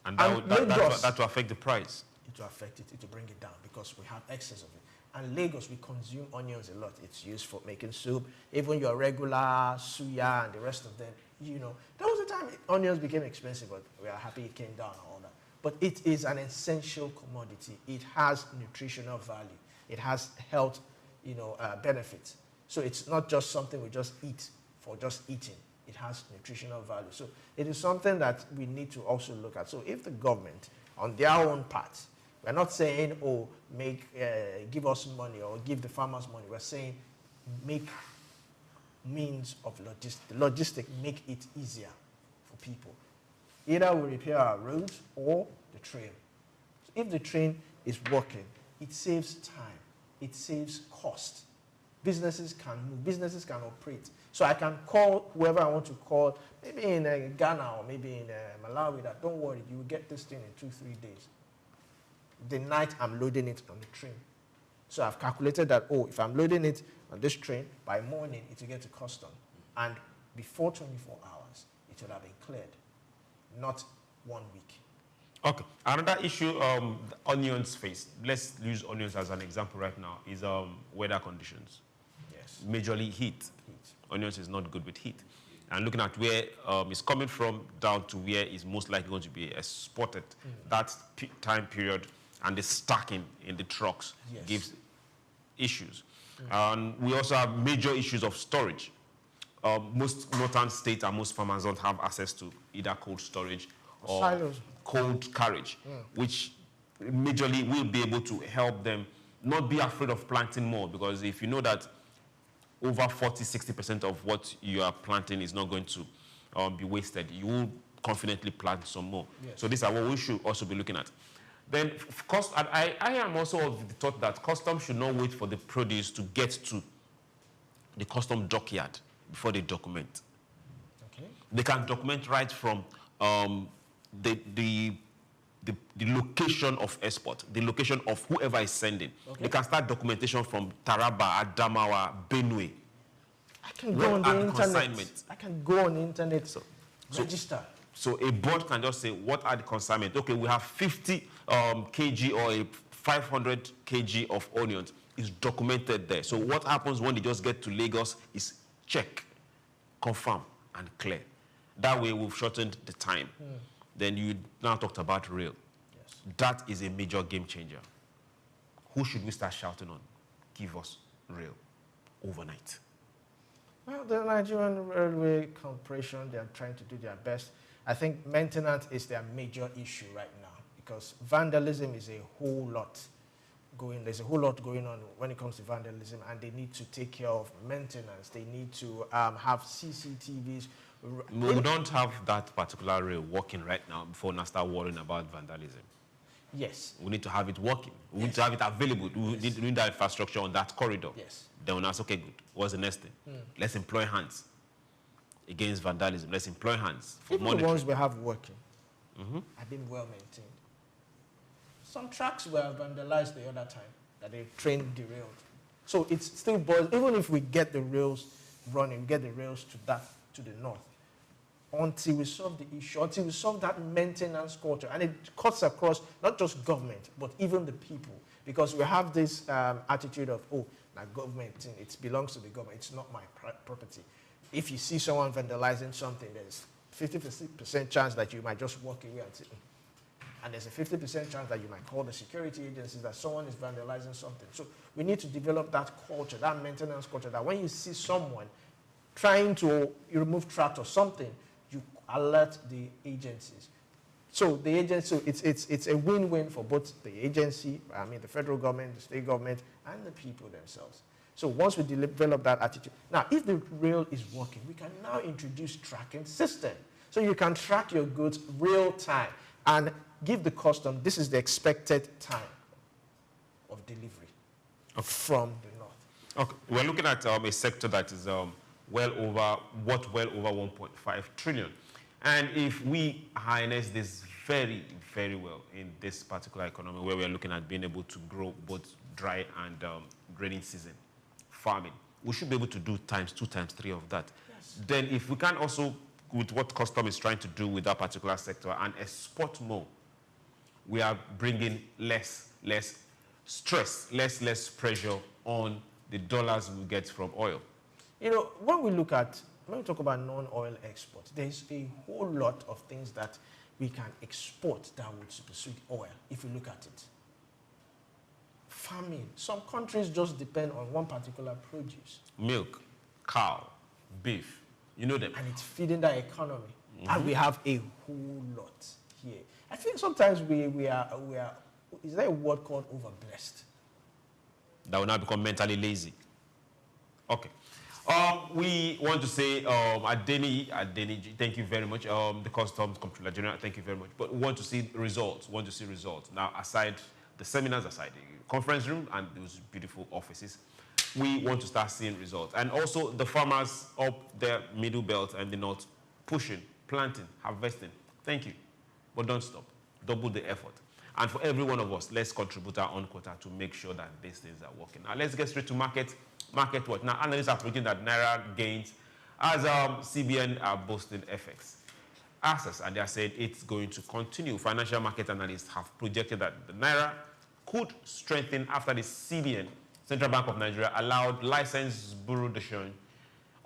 And that will affect the price. It will affect it. It will bring it down because we have excess of it. And Lagos, we consume onions a lot. It's used for making soup. Even your regular suya and the rest of them, There was a time onions became expensive, but we are happy it came down and all that. But it is an essential commodity. It has nutritional value. It has health, benefits. So it's not just something we just eat for just eating. It has nutritional value. So it is something that we need to also look at. So if the government, on their own part, we're not saying, give us money or give the farmers money. We're saying make means of logistic, make it easier for people. Either we repair our roads or the train. So if the train is working, it saves time. It saves cost. Businesses can move. Businesses can operate. So I can call whoever I want to call, maybe in Ghana or maybe in Malawi, that don't worry, you will get this thing in 2-3 days. The night I'm loading it on the train. So I've calculated that, if I'm loading it on this train, by morning it will get to custom. And before 24 hours, it will have been cleared. Not 1 week. Okay. Another issue onions face, let's use onions as an example right now, is weather conditions. Yes. Majorly heat. Onions is not good with heat. And looking at where it's coming from down to where it's most likely going to be exported, that time period and the stacking in the trucks gives issues. And we also have major issues of storage. Most northern states and most farmers don't have access to either cold storage or silos. Cold carriage, which majorly will be able to help them not be afraid of planting more, because if you know that over 40-60% of what you are planting is not going to be wasted, you will confidently plant some more. Yes. So these are what we should also be looking at. Then, I am also of the thought that customs should not wait for the produce to get to the custom dockyard before they document. Okay. They can document right from the location of export, the location of whoever is sending. Okay. They can start documentation from Taraba, Adamawa, Benue. I can go on the internet. I can go on the internet, register. So a board can just say, what are the consignments? Okay, we have 50 kg or a 500 kg of onions. It's documented there. So what happens when they just get to Lagos is check, confirm, and clear. That way, we've shortened the time. Then you now talked about rail. Yes. That is a major game changer. Who should we start shouting on? Give us rail overnight. Well, the Nigerian Railway Corporation, they are trying to do their best. I think maintenance is their major issue right now because vandalism is a whole lot going. There's a whole lot going on when it comes to vandalism, and they need to take care of maintenance. They need to have CCTVs. We don't have that particular rail working right now before we start worrying about vandalism. Yes. We need to have it working. We need to have it available. We need that infrastructure on that corridor. Yes. Then we'll ask, okay, good. What's the next thing? Let's employ hands against vandalism. Let's employ hands for Even monitoring. the ones we have working have been well maintained. Some tracks were vandalized the other time that the train derailed. So it's still boils, even if we get the rails running, we get the rails to the north, until we solve the issue, until we solve that maintenance culture. And it cuts across not just government, but even the people. Because we have this attitude of, oh, now government, it belongs to the government, it's not my property. If you see someone vandalizing something, there's 50% chance that you might just walk away and say, and there's a 50% chance that you might call the security agencies that someone is vandalizing something. So we need to develop that culture, that maintenance culture, that when you see someone trying to remove tract or something, you alert the agencies. So the agency, it's a win-win for both the agency, I mean the federal government, the state government, and the people themselves. So once we develop that attitude, now if the rail is working, we can now introduce tracking system. So you can track your goods real time and give the custom, this is the expected time of delivery from the north. Okay, we're looking at a sector that is well over 1.5 trillion. And if we harness this very, very well in this particular economy where we're looking at being able to grow both dry and rainy season farming, we should be able to do times 2, times 3 of that. Yes. Then if we can also, with what custom is trying to do with that particular sector and export more, we are bringing less stress, less pressure on the dollars we get from oil. You know, when we talk about non-oil exports, there's a whole lot of things that we can export that would supersede oil if you look at it. Farming. Some countries just depend on one particular produce. Milk, cow, beef, you know them. And it's feeding that economy. And we have a whole lot here. I think sometimes we are, is there a word called overblessed? That will now become mentally lazy. Okay. We want to say, Adeni, thank you very much. The Customs Comptroller General, thank you very much. But we want to see results. Now, aside the seminars, aside the conference room and those beautiful offices, we want to start seeing results. And also the farmers up their middle belt and the north pushing, planting, harvesting. Thank you. But don't stop. Double the effort. And for every one of us, let's contribute our own quota to make sure that these things are working. Now, let's get straight to market watch. Now, analysts are predicting that Naira gains as CBN are boosting FX assets, and they are saying it's going to continue. Financial market analysts have projected that the Naira could strengthen after the CBN, Central Bank of Nigeria, allowed licensed bureau de change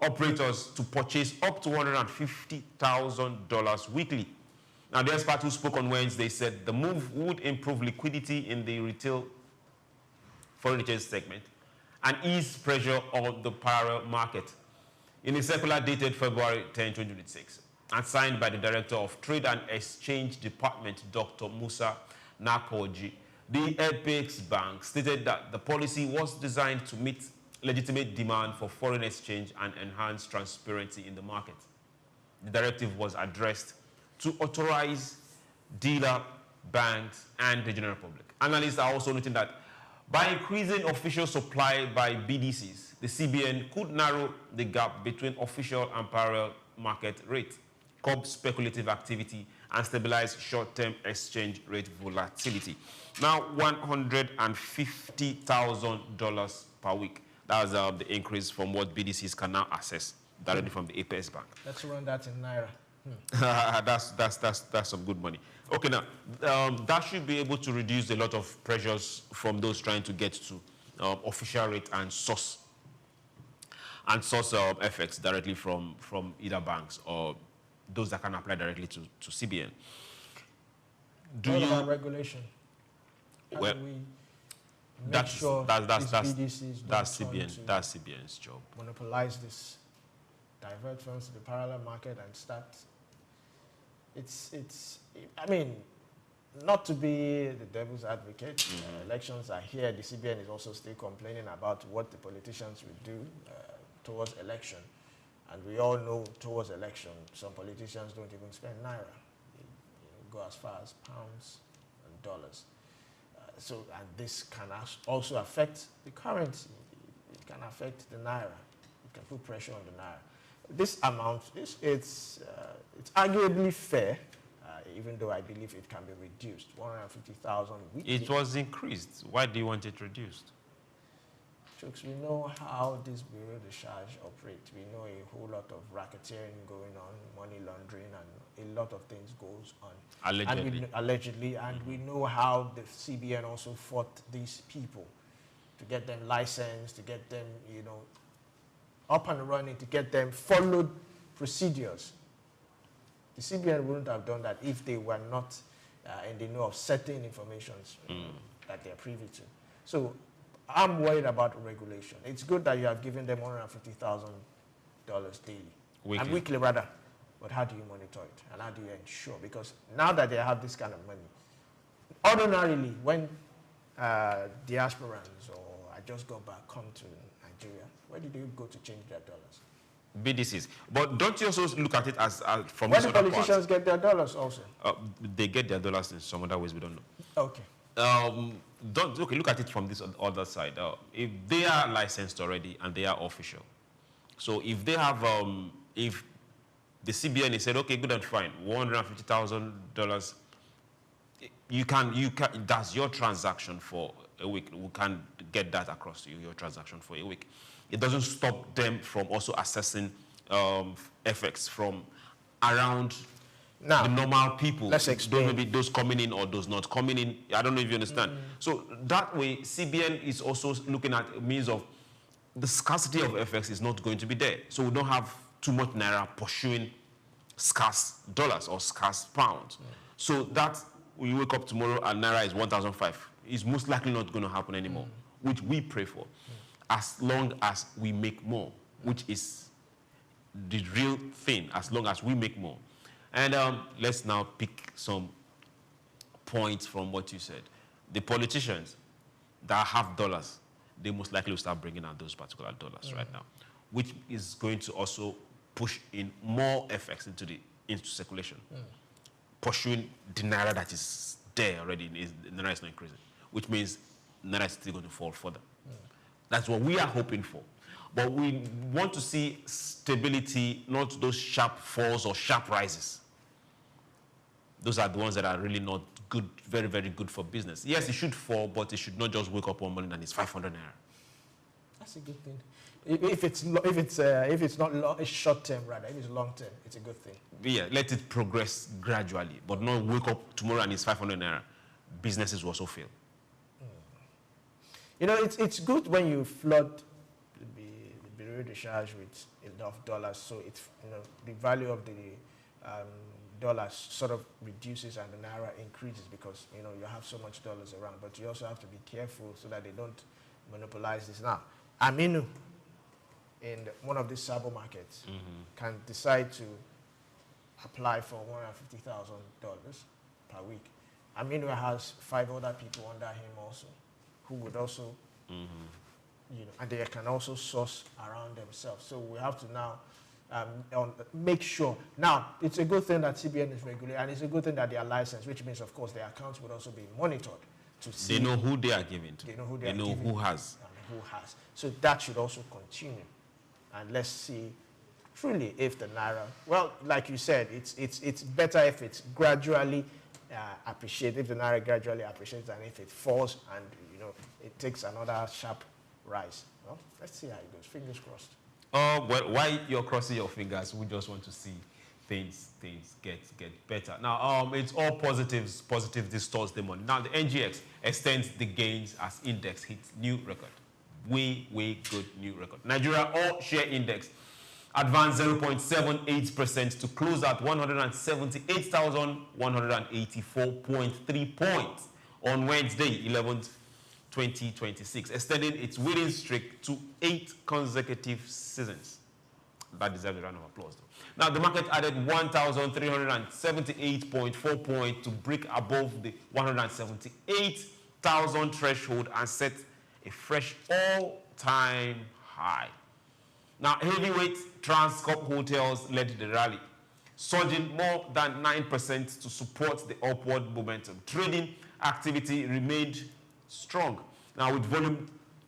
operators to purchase up to $150,000 weekly. Now, the expert who spoke on Wednesday said the move would improve liquidity in the retail foreign exchange segment and ease pressure on the parallel market. In a circular dated February 10, 2026, and signed by the Director of Trade and Exchange Department, Dr. Musa Nakoji, the Apex Bank stated that the policy was designed to meet legitimate demand for foreign exchange and enhance transparency in the market. The directive was addressed to authorize dealer, banks, and the general public. Analysts are also noting that by increasing official supply by BDCs, the CBN could narrow the gap between official and parallel market rates, curb speculative activity, and stabilize short-term exchange rate volatility. Now, $150,000 per week. That's the increase from what BDCs can now access directly from the Apex Bank. Let's run that in Naira. That's some good money. Okay, now that should be able to reduce a lot of pressures from those trying to get to official rate and source FX directly from either banks or those that can apply directly to CBN. What about regulation? How Well, do we make that's sure that's these BDCs that's don't turn CBN to that's CBN's job. monopolize this, divert funds to the parallel market and start. I mean, not to be the devil's advocate, elections are here. The CBN is also still complaining about what the politicians will do towards election. And we all know towards election, some politicians don't even spend naira. They go as far as pounds and dollars. And this can also affect the currency. It can affect the naira. It can put pressure on the naira. This amount, it's arguably fair, even though I believe it can be reduced. 150,000 weekly. It was increased. Why do you want it reduced? Folks, we know how this bureau de charge operates. We know a whole lot of racketeering going on, money laundering, and a lot of things goes on. Allegedly. And we know how the CBN also fought these people to get them licensed, to get them, up and running, to get them followed procedures. The CBN wouldn't have done that if they were not in the know of certain information that they're privy to. So I'm worried about regulation. It's good that you have given them $150,000 daily. And weekly rather. But how do you monitor it? And how do you ensure? Because now that they have this kind of money, ordinarily when diasporans or I just got back come to Nigeria, where did they go to change their dollars? BDCs. But don't you also look at it as from Where this do other politicians get their dollars also? They get their dollars in some other ways we don't know. Okay. Look at it from this other side. If they are licensed already and they are official, so if they have, if the CBN is said, okay, good and fine, $150,000, you can, that's your transaction for a week. We can get that across to you, your transaction for a week. It doesn't stop them from also assessing FX from around now, the normal people. Let's explain. Maybe those coming in or those not coming in. I don't know if you understand. So that way, CBN is also looking at a means of the scarcity of FX is not going to be there. So we don't have too much naira pursuing scarce dollars or scarce pounds. So that when you wake up tomorrow and naira is 1,005, it's most likely not going to happen anymore, which we pray for, as long as we make more, which is the real thing, as long as we make more. And let's now pick some points from what you said. The politicians that have dollars, they most likely will start bringing out those particular dollars right now, which is going to also push in more FX into circulation, pursuing the naira that is there already. The naira is not increasing, which means naira is still going to fall further. That's what we are hoping for. But we want to see stability, not those sharp falls or sharp rises. Those are the ones that are really not good, very, very good for business. Yes, it should fall, but it should not just wake up one morning and it's 500 naira. That's a good thing. If it's not short term, rather, if it's long term, it's a good thing. Yeah, let it progress gradually, but not wake up tomorrow and it's 500 naira. Businesses will also fail. It's good when you flood the bureau de charge with enough dollars, so it's the value of the dollars sort of reduces and the naira increases because you have so much dollars around. But you also have to be careful so that they don't monopolize this. Now, Aminu, in one of these sabo markets, can decide to apply for $150,000 per week. Aminu has 5 other people under him also, who would also, and they can also source around themselves. So we have to now make sure. Now, it's a good thing that CBN is regulated, and it's a good thing that they are licensed, which means, of course, their accounts would also be monitored to see. They know who they are giving to. They know who who has. And who has. So that should also continue. And let's see, truly, if the naira, well, like you said, it's better if it's gradually appreciated, if the naira gradually appreciates, than if it falls and it takes another sharp rise. Well, let's see how it goes. Fingers crossed. Well, why you're crossing your fingers? We just want to see things get better. Now, it's all positives. Positive this Thursday morning. Now, the NGX extends the gains as index hits new record. Way good new record. Nigeria All Share Index advanced 0.78% to close at 178,184.3 points on Wednesday, 11th, 2026, extending its winning streak to 8 consecutive seasons. That deserves a round of applause, though. Now, the market added 1,378.4 points to break above the 178,000 threshold and set a fresh all-time high. Now, heavyweight Transcorp hotels led the rally, surging more than 9% to support the upward momentum. Trading activity remained strong. Now, with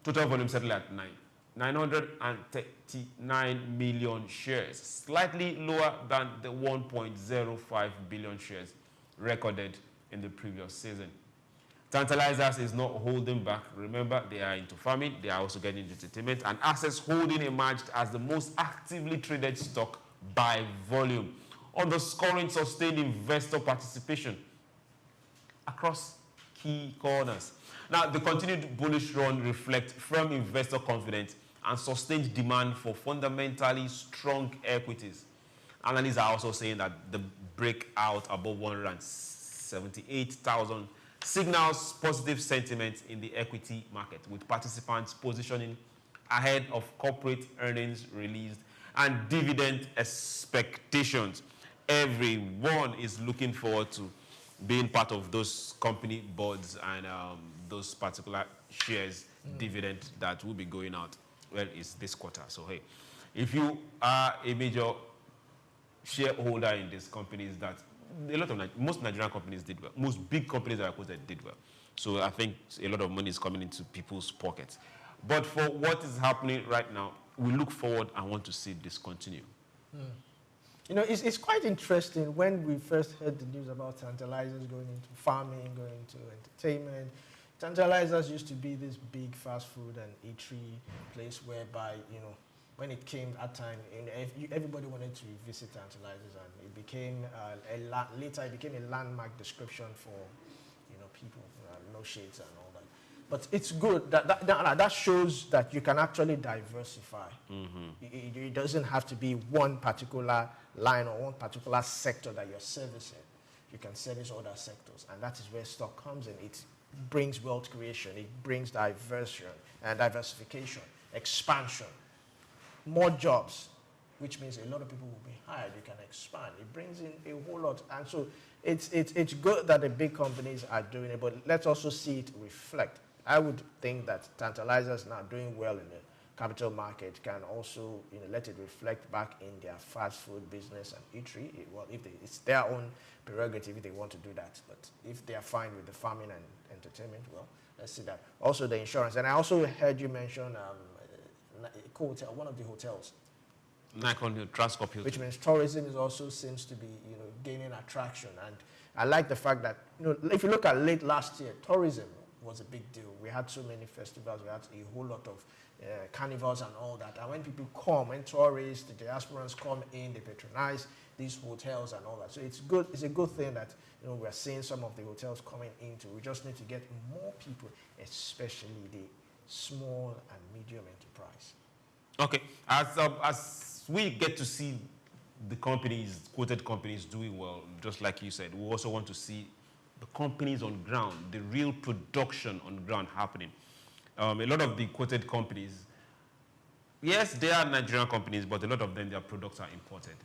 total volume settled at 939 million shares, slightly lower than the 1.05 billion shares recorded in the previous season. Tantalizers is not holding back. Remember, they are into farming, they are also getting into entertainment, and Access Holding emerged as the most actively traded stock by volume, underscoring sustained investor participation across key corners. Now, the continued bullish run reflects firm investor confidence and sustained demand for fundamentally strong equities. Analysts are also saying that the breakout above 178,000 signals positive sentiment in the equity market, with participants positioning ahead of corporate earnings released and dividend expectations. Everyone is looking forward to being part of those company boards and those particular shares dividend that will be going out. Well, it's this quarter. So, hey, if you are a major shareholder in these companies, that most Nigerian companies did well. Most big companies that are quoted did well. So I think a lot of money is coming into people's pockets. But for what is happening right now, we look forward and want to see this continue. You know, it's quite interesting when we first heard the news about Tantalizers going into farming, going into entertainment. Tantalizers used to be this big fast food and eatery place whereby, you know, when it came that time, everybody wanted to visit Tantalizers, and it became later it became a landmark description for, you know, people, no shades and all that. But it's good that shows that you can actually diversify. It doesn't have to be one particular line or one particular sector that you're servicing. You can service other sectors, and that is where stock comes in. It brings wealth creation, it brings diversification, expansion, more jobs, which means a lot of people will be hired. You can expand. It brings in a whole lot, and so it's good that the big companies are doing it, but let's also see it reflect. I would think that Tantalizers now doing well in the capital market can also, you know, let it reflect back in their fast food business and eatery. Well, it's their own prerogative if they want to do that, but if they are fine with the farming and entertainment, well, let's see that. Also the insurance, and I also heard you mention hotel, one of the hotels, Transcorp, which means tourism is also seems to be, you know, gaining attraction. And I like the fact that, you know, if you look at late last year, tourism was a big deal. We had so many festivals, we had a whole lot of carnivals and all that. And when people come, when tourists, the diasporans come in, they patronize these hotels and all that. So it's good. It's a good thing that, you know, we're seeing some of the hotels coming into. We just need to get more people, especially the small and medium enterprise. Okay, as we get to see the companies, quoted companies doing well, just like you said, we also want to see the companies on ground, the real production on ground happening. A lot of the quoted companies, yes, they are Nigerian companies, but a lot of them, their products are imported.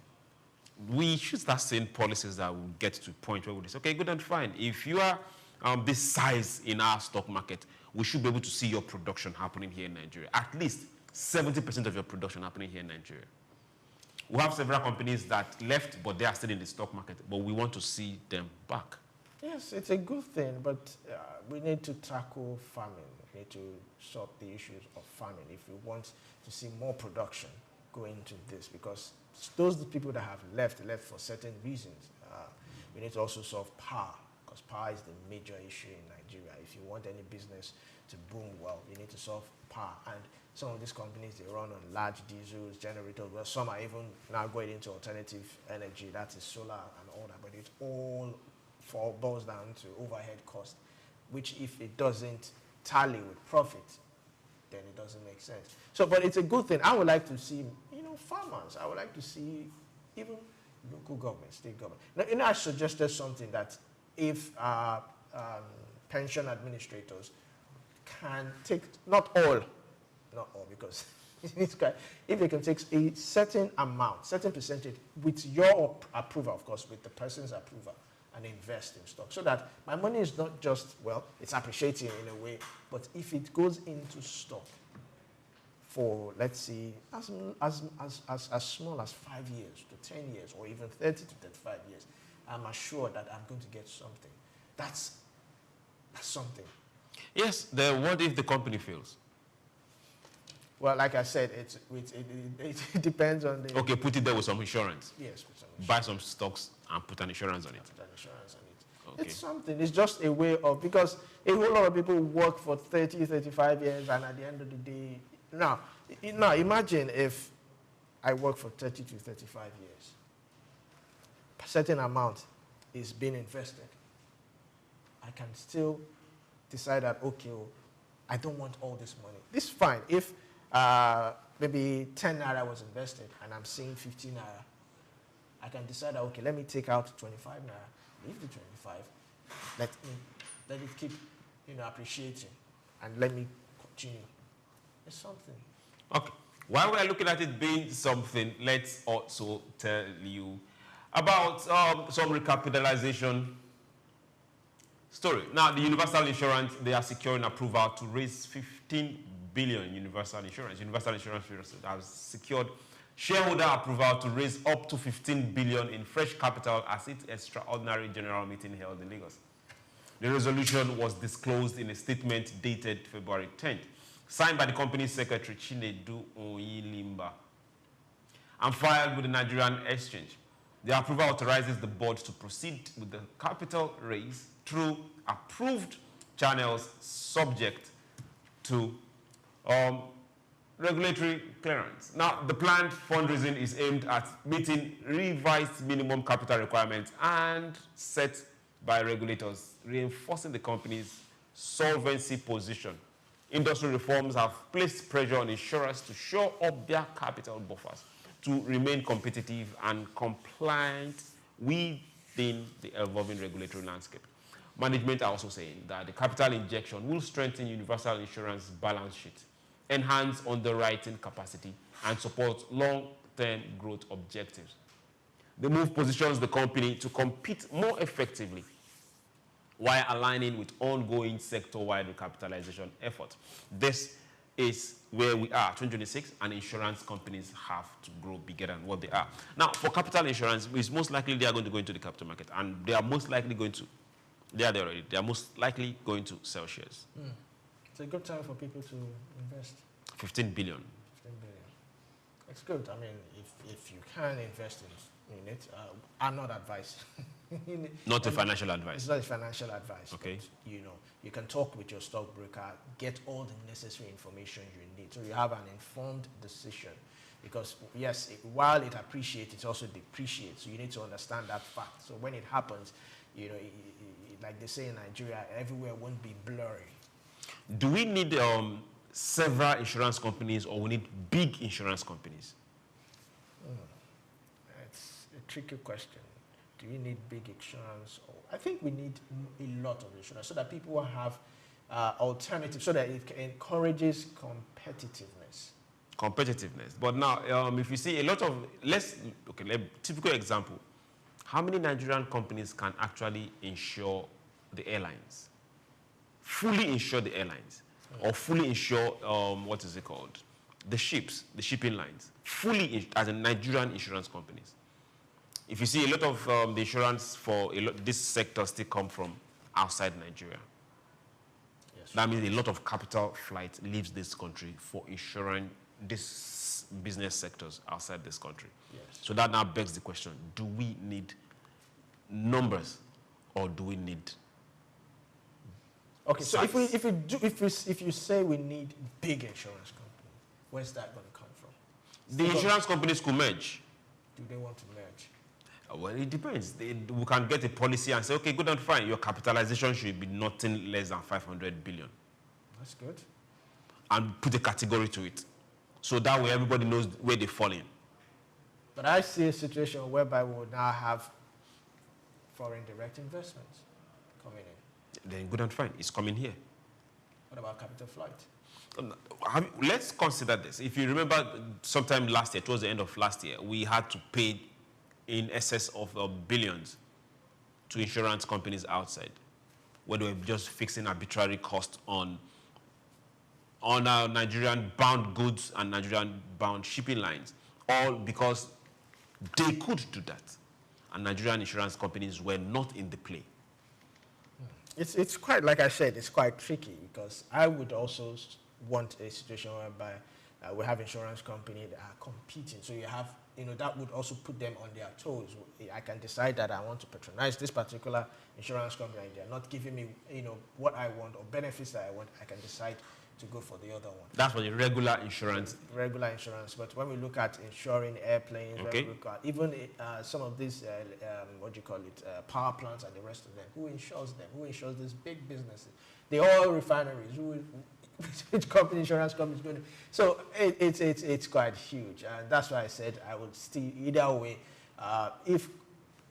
We should start seeing policies that will get to a point where we say, okay, good and fine. If you are this size in our stock market, we should be able to see your production happening here in Nigeria. At least 70% of your production happening here in Nigeria. We have several companies that left, but they are still in the stock market, but we want to see them back. Yes, it's a good thing, but we need to tackle farming. We need to solve the issues of farming if we want to see more production go into this, because those are the people that have left for certain reasons. We need to also solve power, because power is the major issue in Nigeria. If you want any business to boom well, you need to solve power. And some of these companies, they run on large diesels, generators. Well, some are even now going into alternative energy, that is solar and all that, but it all boils down to overhead cost, which if it doesn't tally with profit, then it doesn't make sense. So, but it's a good thing. I would like to see, you know, farmers. I would like to see even local government, state government. Now, I suggested something that if pension administrators can take, not all, because if they can take a certain amount, certain percentage, with your approval, of course, with the person's approval, and invest in stock, so that my money is not just, well, it's appreciating in a way, but if it goes into stock for, let's see, as small as 5 years to 10 years, or even 30 to 35 years, I'm assured that I'm going to get something. That's something. Yes, what if the company fails? Well, like I said, it depends on the... Okay, put it there with some insurance. Yes, with some insurance. Buy some stocks and put an insurance on it. Okay. It's something. It's just a way of, because a whole lot of people work for 30, 35 years, and at the end of the day, now imagine if I work for 30 to 35 years. A certain amount is being invested. I can still decide that, okay, I don't want all this money. This is fine. If maybe 10 naira was invested and I'm seeing 15 naira, I can decide that, okay, let me take out 25 naira, leave the 25, let it keep, appreciating, and let me continue. It's something. Okay. While we're looking at it being something, let's also tell you about some recapitalization story. Now, the Universal Insurance, they are securing approval to raise 15 billion Universal Insurance. Universal Insurance has secured shareholder approval to raise up to 15 billion in fresh capital as its extraordinary general meeting held in Lagos. The resolution was disclosed in a statement dated February 10th, signed by the company's secretary, Chinedu Oyilimba, and filed with the Nigerian Exchange. The approval authorizes the board to proceed with the capital raise through approved channels subject to regulatory clearance. Now, the planned fundraising is aimed at meeting revised minimum capital requirements and set by regulators, reinforcing the company's solvency position. Industry reforms have placed pressure on insurers to shore up their capital buffers to remain competitive and compliant within the evolving regulatory landscape. Management are also saying that the capital injection will strengthen Universal Insurance balance sheet, enhance underwriting capacity, and support long-term growth objectives. The move positions the company to compete more effectively while aligning with ongoing sector-wide recapitalization efforts. This is where we are, 2026, and insurance companies have to grow bigger than what they are. Now, for capital insurance, it's most likely they are going to go into the capital market, and they are most likely going to, they are there already, they are most likely going to sell shares. It's a good time for people to invest. 15 billion. 15 billion. It's good. I mean, if you can invest in it, I'm not advising. Not a financial advice. It's not a financial advice. Okay. But, you can talk with your stockbroker, get all the necessary information you need, so you have an informed decision. Because yes, while it appreciates, it also depreciates. So you need to understand that fact. So when it happens, like they say in Nigeria, everywhere won't be blurry. Do we need several insurance companies, or we need big insurance companies? It's a tricky question. Do we need big insurance? I think we need a lot of insurance so that people will have alternatives, so that it encourages competitiveness. Competitiveness. But now, if you see a lot of, typical example, how many Nigerian companies can actually insure the airlines? Fully insure the airlines, or fully insure, what is it called? The ships, the shipping lines. Fully, as a Nigerian insurance companies. If you see a lot of the insurance for this sector still come from outside Nigeria. Yes, that means a lot of capital flight leaves this country for insuring these business sectors outside this country. Yes. So that now begs the question: do we need numbers, or do we need? Okay, so if you say we need big insurance companies, where's that going to come from? The insurance companies could merge. Do they want to merge? Well, it depends. We can get a policy and say, okay, good and fine, your capitalization should be nothing less than 500 billion. That's good. And put a category to it. So that way everybody knows where they fall in. But I see a situation whereby we will now have foreign direct investments coming in. Then good and fine. It's coming here. What about capital flight? Let's consider this. If you remember, sometime last year, towards the end of last year, we had to pay in excess of billions to insurance companies outside, where they were just fixing arbitrary costs on our Nigerian-bound goods and Nigerian-bound shipping lines, all because they could do that, and Nigerian insurance companies were not in the play. It's quite, like I said, it's quite tricky, because I would also want a situation whereby we have insurance companies that are competing. So you have, that would also put them on their toes. I can decide that I want to patronize this particular insurance company, and they're not giving me, what I want or benefits that I want. I can decide to go for the other one. That's for the regular insurance. Regular insurance. But when we look at insuring airplanes, okay, when we look at even some of these, power plants and the rest of them, who insures them? Who insures these big businesses? The oil refineries, which company, insurance company is going to? So it's quite huge. And that's why I said I would still, either way, if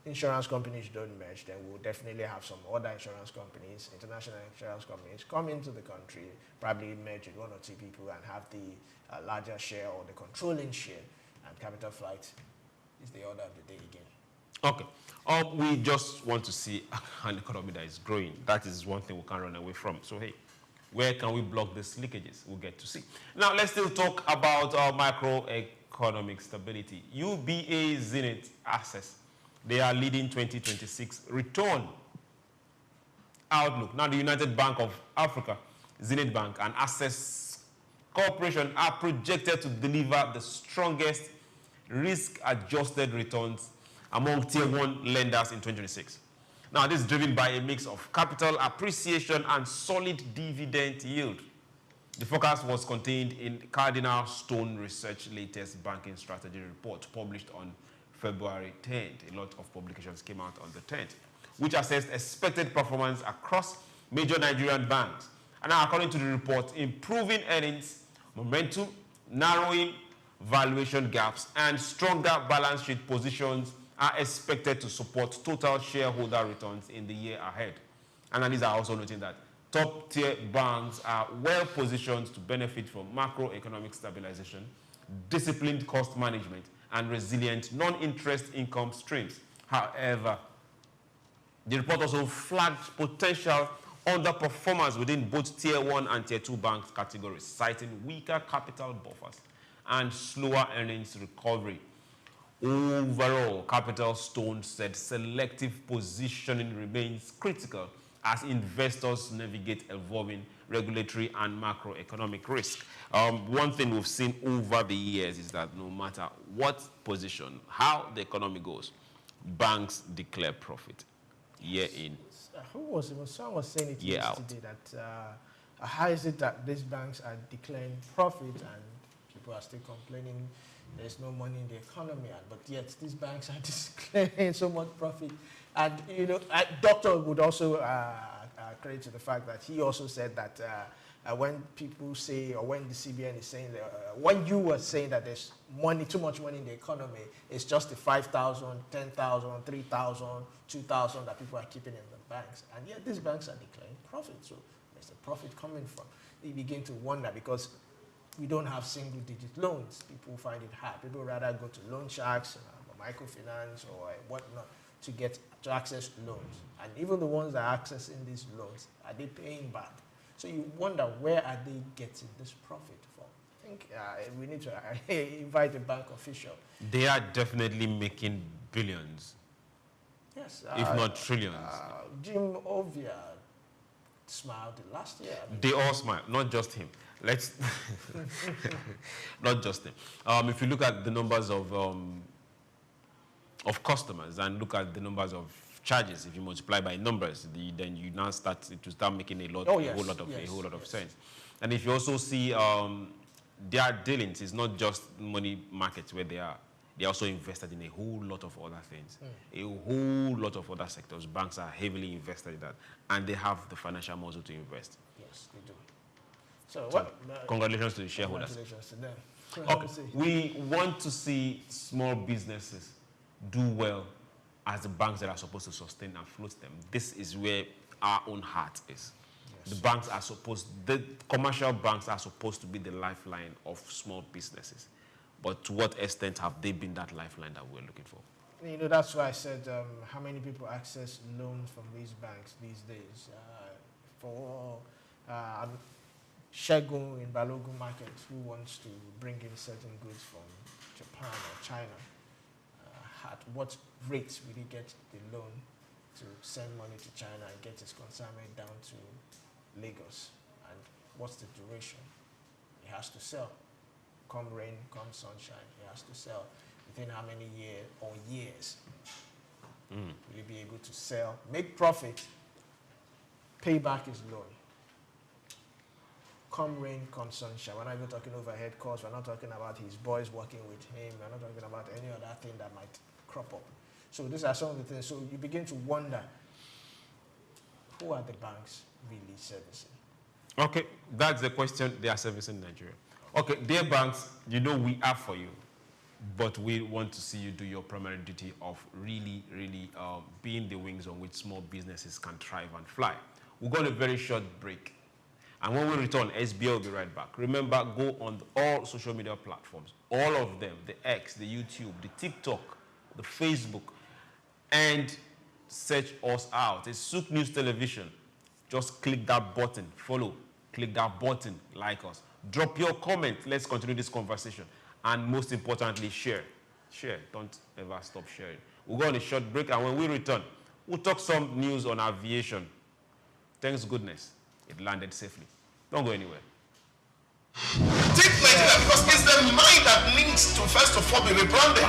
insurance companies don't merge, then we'll definitely have some other insurance companies, international insurance companies, come into the country, probably merge with one or two people and have the larger share or the controlling share, and capital flight is the order of the day again. Okay. We just want to see an economy that is growing. That is one thing we can't run away from. So, hey, where can we block these leakages? We'll get to see. Now, let's still talk about macroeconomic stability. UBA Zenith Access. They are leading 2026 return outlook. Now, the United Bank of Africa, Zenith Bank, and Access Corporation are projected to deliver the strongest risk-adjusted returns among Tier 1 lenders in 2026. Now, this is driven by a mix of capital appreciation and solid dividend yield. The forecast was contained in Cardinal Stone Research latest banking strategy report published on February 10th. A lot of publications came out on the 10th, which assessed expected performance across major Nigerian banks. And now, according to the report, improving earnings, momentum, narrowing valuation gaps, and stronger balance sheet positions are expected to support total shareholder returns in the year ahead. Analysts are also noting that top-tier banks are well positioned to benefit from macroeconomic stabilization, disciplined cost management, and resilient non-interest income streams. However, the report also flagged potential underperformers within both Tier 1 and Tier 2 banks categories, citing weaker capital buffers and slower earnings recovery. Overall, Capital Stone said selective positioning remains critical as investors navigate evolving regulatory and macroeconomic risk. One thing we've seen over the years is that no matter what position, how the economy goes, banks declare profit year in. Who was it? Someone was saying it yesterday that how is it that these banks are declaring profit and people are still complaining there's no money in the economy, but yet these banks are declaring so much profit. And, Doctor would also credit to the fact that he also said that when people say, or when the CBN is saying, when you were saying that there's money, too much money in the economy, it's just the 5,000, 10,000, 3,000, 2,000 that people are keeping in the banks. And yet these banks are declaring profit. So there's a profit coming from. You begin to wonder because we don't have single-digit loans. People find it hard. People rather go to loan sharks, microfinance, or whatnot to access loans. And even the ones that are accessing these loans, are they paying back? So you wonder, where are they getting this profit from? I think we need to invite a bank official. They are definitely making billions. Yes. If not trillions. Jim Ovia smiled last year. They all smile, not just him. Not just him. If you look at the numbers of customers and look at the numbers of charges, if you multiply by numbers, then you now start making a whole lot of sense. And if you also see their dealings, it's not just money markets where they are. They also invested in a whole lot of other things, a whole lot of other sectors. Banks are heavily invested in that, and they have the financial muscle to invest. Yes, they do. So congratulations to the shareholders. Congratulations to them. Okay. We want to see small businesses do well as the banks that are supposed to sustain and float them. This is where our own heart is. Yes. The commercial banks are supposed to be the lifeline of small businesses. But to what extent have they been that lifeline that we're looking for? You know, that's why I said how many people access loans from these banks these days. For Shegun in Balogun market, who wants to bring in certain goods from Japan or China, at what rate will he get the loan to send money to China and get his consignment down to Lagos? And what's the duration? He has to sell. Come rain, come sunshine, he has to sell. Within how many years will he be able to sell, make profit, pay back his loan? Come rain, come sunshine. We're not even talking overhead costs. We're not talking about his boys working with him. We're not talking about any other thing that might crop up. So these are some of the things. So you begin to wonder, who are the banks really servicing? Okay, that's the question they are servicing in Nigeria. Okay, dear banks, you know we are for you, but we want to see you do your primary duty of really being the wings on which small businesses can thrive and fly. We'll go on a very short break. And when we return, SBA will be right back. Remember, go on all social media platforms, all of them, the X, the YouTube, the TikTok, the Facebook, and search us out. It's SOUQ News Television. Just click that button, follow, click that button, like us. Drop your comment. Let's continue this conversation. And most importantly, share. Share. Don't ever stop sharing. We'll go on a short break, and when we return, we'll talk some news on aviation. Thanks goodness, it landed safely. Don't go anywhere. Take Nigeria because it's the mind that needs to first of all be rebranded.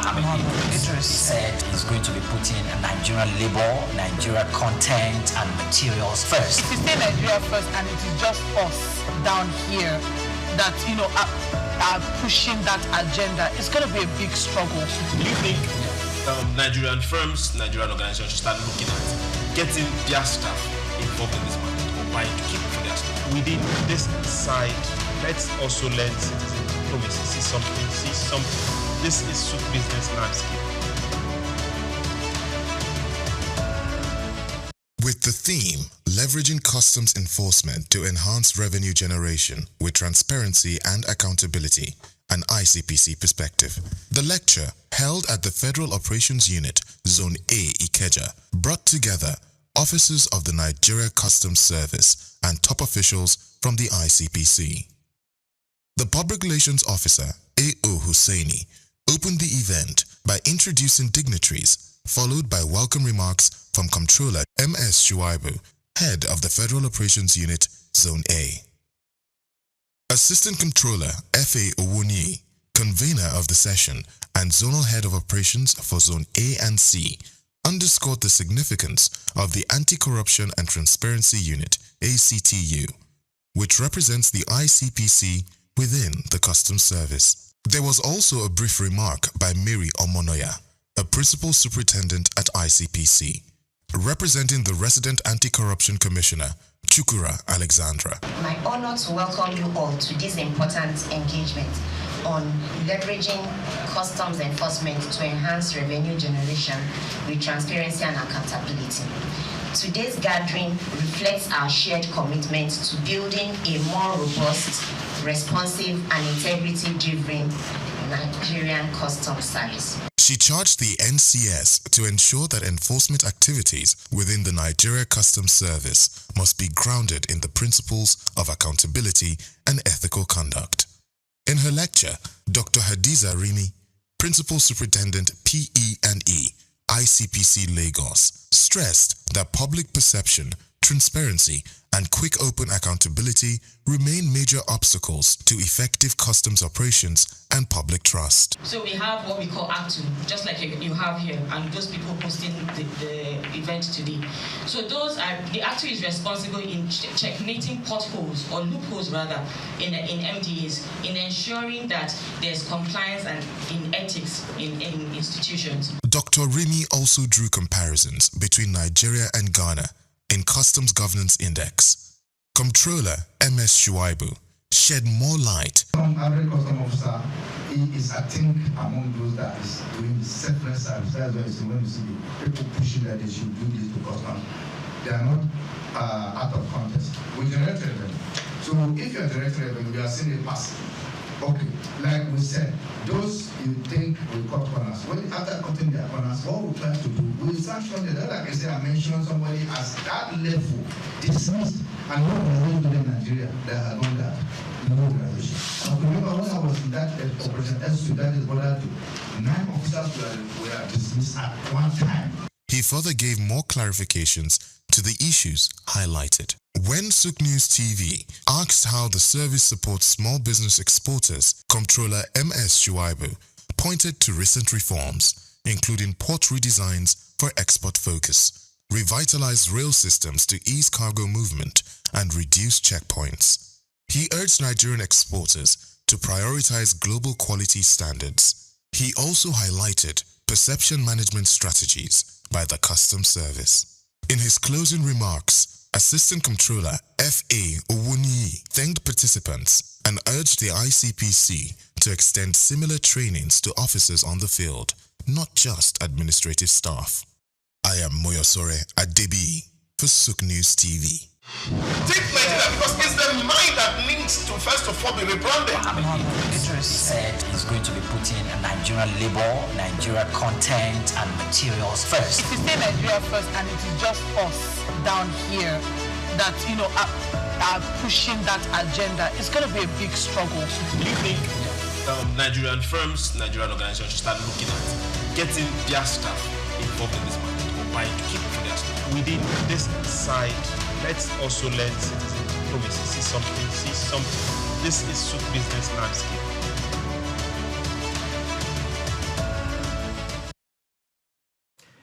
Idris said he's going to be putting Nigerian labor, Nigeria content and materials first. If you say Nigeria first and it is just us down here that, you know, are pushing that agenda, it's going to be a big struggle. Do you think Nigerian firms, Nigerian organizations should start looking at getting their staff involved in this market or buying to keep for their staff? Within this side, let's also learn citizen diplomacy. See something. This is SOUQ business landscape. With the theme, leveraging customs enforcement to enhance revenue generation with transparency and accountability, an ICPC perspective. The lecture, held at the Federal Operations Unit, Zone A, Ikeja, brought together officers of the Nigeria Customs Service and top officials from the ICPC. The Public Relations Officer, A.O. Hussaini, opened the event by introducing dignitaries, followed by welcome remarks from Comptroller M.S. Shuaibu, head of the Federal Operations Unit, Zone A. Assistant Comptroller F.A. Owoni, convener of the session and Zonal Head of Operations for Zone A and C, underscored the significance of the Anti-Corruption and Transparency Unit, ACTU, which represents the ICPC within the Customs Service. There was also a brief remark by Mary Omonoya, a Principal Superintendent at ICPC, representing the Resident Anti-Corruption Commissioner, Chukura Alexandra. My honor to welcome you all to this important engagement on leveraging customs enforcement to enhance revenue generation with transparency and accountability. Today's gathering reflects our shared commitment to building a more robust, responsive, and integrity-driven Nigerian customs service. She charged the NCS to ensure that enforcement activities within the Nigeria Customs Service must be grounded in the principles of accountability and ethical conduct. In her lecture, Dr. Hadiza Rimi, Principal Superintendent PE&E, ICPC Lagos, stressed that public perception, transparency, and quick open accountability remain major obstacles to effective customs operations and public trust. So we have what we call ACTU, just like you have here, and those people hosting the event today. So the ACTU is responsible in checkmating potholes, or loopholes rather, in MDAs, in ensuring that there's compliance and in ethics in institutions. Dr. Rimi also drew comparisons between Nigeria and Ghana in Customs Governance Index. Comptroller M.S. Shuaibu shed more light. Some average custom officer is, I think, among those that is doing the selfless service. That's why you see when you see people pushing that they should do this to customs, they are not out of contest. We generate revenue. So if you are generating revenue, you are seeing a pass. Okay, like we said, those you think will cut corners. When after cutting their corners, what we try to do, we sanction them. Like I said, I mentioned somebody as that level dismissed, and no organization in Nigeria that has done that. No organization. I remember when I was in that operation SOUQ, that is what I do. 9 officers were dismissed at one time. He further gave more clarifications to the issues highlighted. When SOUQ News TV asked how the service supports small business exporters, Comptroller M.S. Shuaibu pointed to recent reforms, including port redesigns for export focus, revitalized rail systems to ease cargo movement and reduce checkpoints. He urged Nigerian exporters to prioritize global quality standards. He also highlighted perception management strategies by the Customs Service. In his closing remarks, Assistant Comptroller F.A. Owuniyi thanked participants and urged the ICPC to extend similar trainings to officers on the field, not just administrative staff. I am Moyosore Adebi for SOUQ News TV. Take Nigeria because it's the mind that needs to first of all be rebranded. Idris said he's going to be putting Nigerian labor, Nigeria content and materials first. If you say Nigeria first and it is just us down here that, you know, are pushing that agenda, it's going to be a big struggle. Do you think Nigerian firms, Nigerian organizations should start looking at getting their staff involved in this market or buying to keep for their staff? Within this side, let's also learn citizen diplomacy, see something. This is SOUQ business landscape.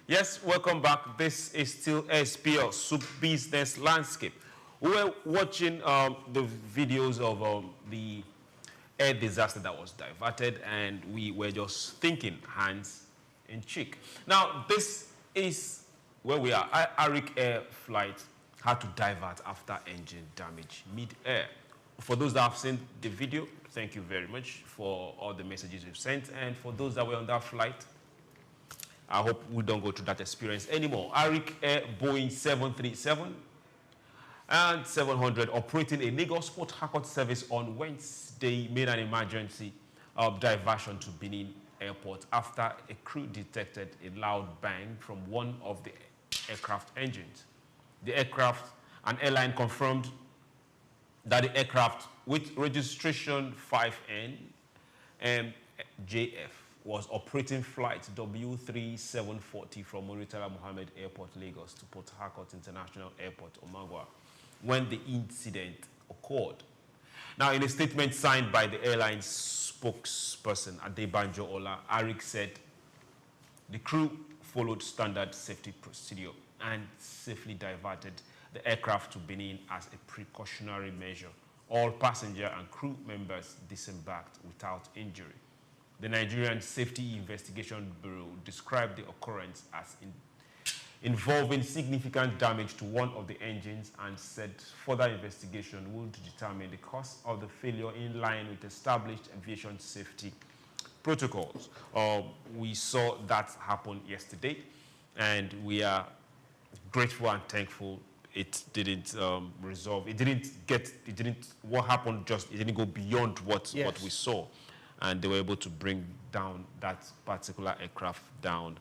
Yes, welcome back. This is still SPL, SOUQ business landscape. We were watching the videos of the air disaster that was diverted, and we were just thinking hands in cheek. Now, this is where we are. Arik Air flight had to divert after engine damage mid-air. For those that have seen the video, thank you very much for all the messages you've sent. And for those that were on that flight, I hope we don't go through that experience anymore. Arik Air Boeing 737 and 700 operating a Lagos Port Harcourt service on Wednesday made an emergency diversion to Benin Airport after a crew detected a loud bang from one of the aircraft engines. The aircraft, an airline confirmed that the aircraft with registration 5N JF was operating flight W3740 from Murtala Mohammed Airport, Lagos to Port Harcourt International Airport, Omagwa, when the incident occurred. Now, in a statement signed by the airline's spokesperson, Adebanjo Ola, Arik said the crew followed standard safety procedure and safely diverted the aircraft to Benin as a precautionary measure. All passenger and crew members disembarked without injury. The Nigerian Safety Investigation Bureau described the occurrence as involving significant damage to one of the engines and said further investigation would determine the cause of the failure in line with established aviation safety protocols. We saw that happen yesterday, and we are grateful and thankful it didn't resolve. It didn't, what happened it didn't go beyond what we saw. And they were able to bring down that particular aircraft down.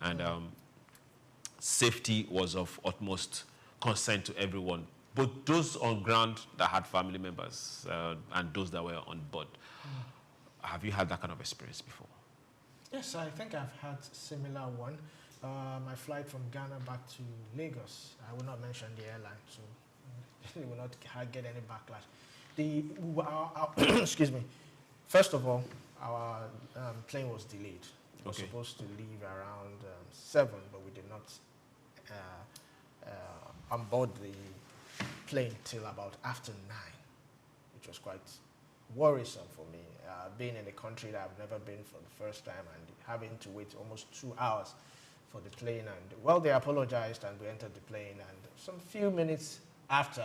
And safety was of utmost concern to everyone, both those on ground that had family members and those that were on board. Have you had that kind of experience before? Yes, I think I've had similar one. My flight from Ghana back to Lagos, I will not mention the airline, so they will not get any backlash. Excuse me. First of all, our plane was delayed. It was supposed to leave around 7, but we did not onboard the plane till about after 9, which was quite worrisome for me. Being in a country that I've never been for the first time and having to wait almost 2 hours for the plane. And well, they apologized and we entered the plane. And some few minutes after,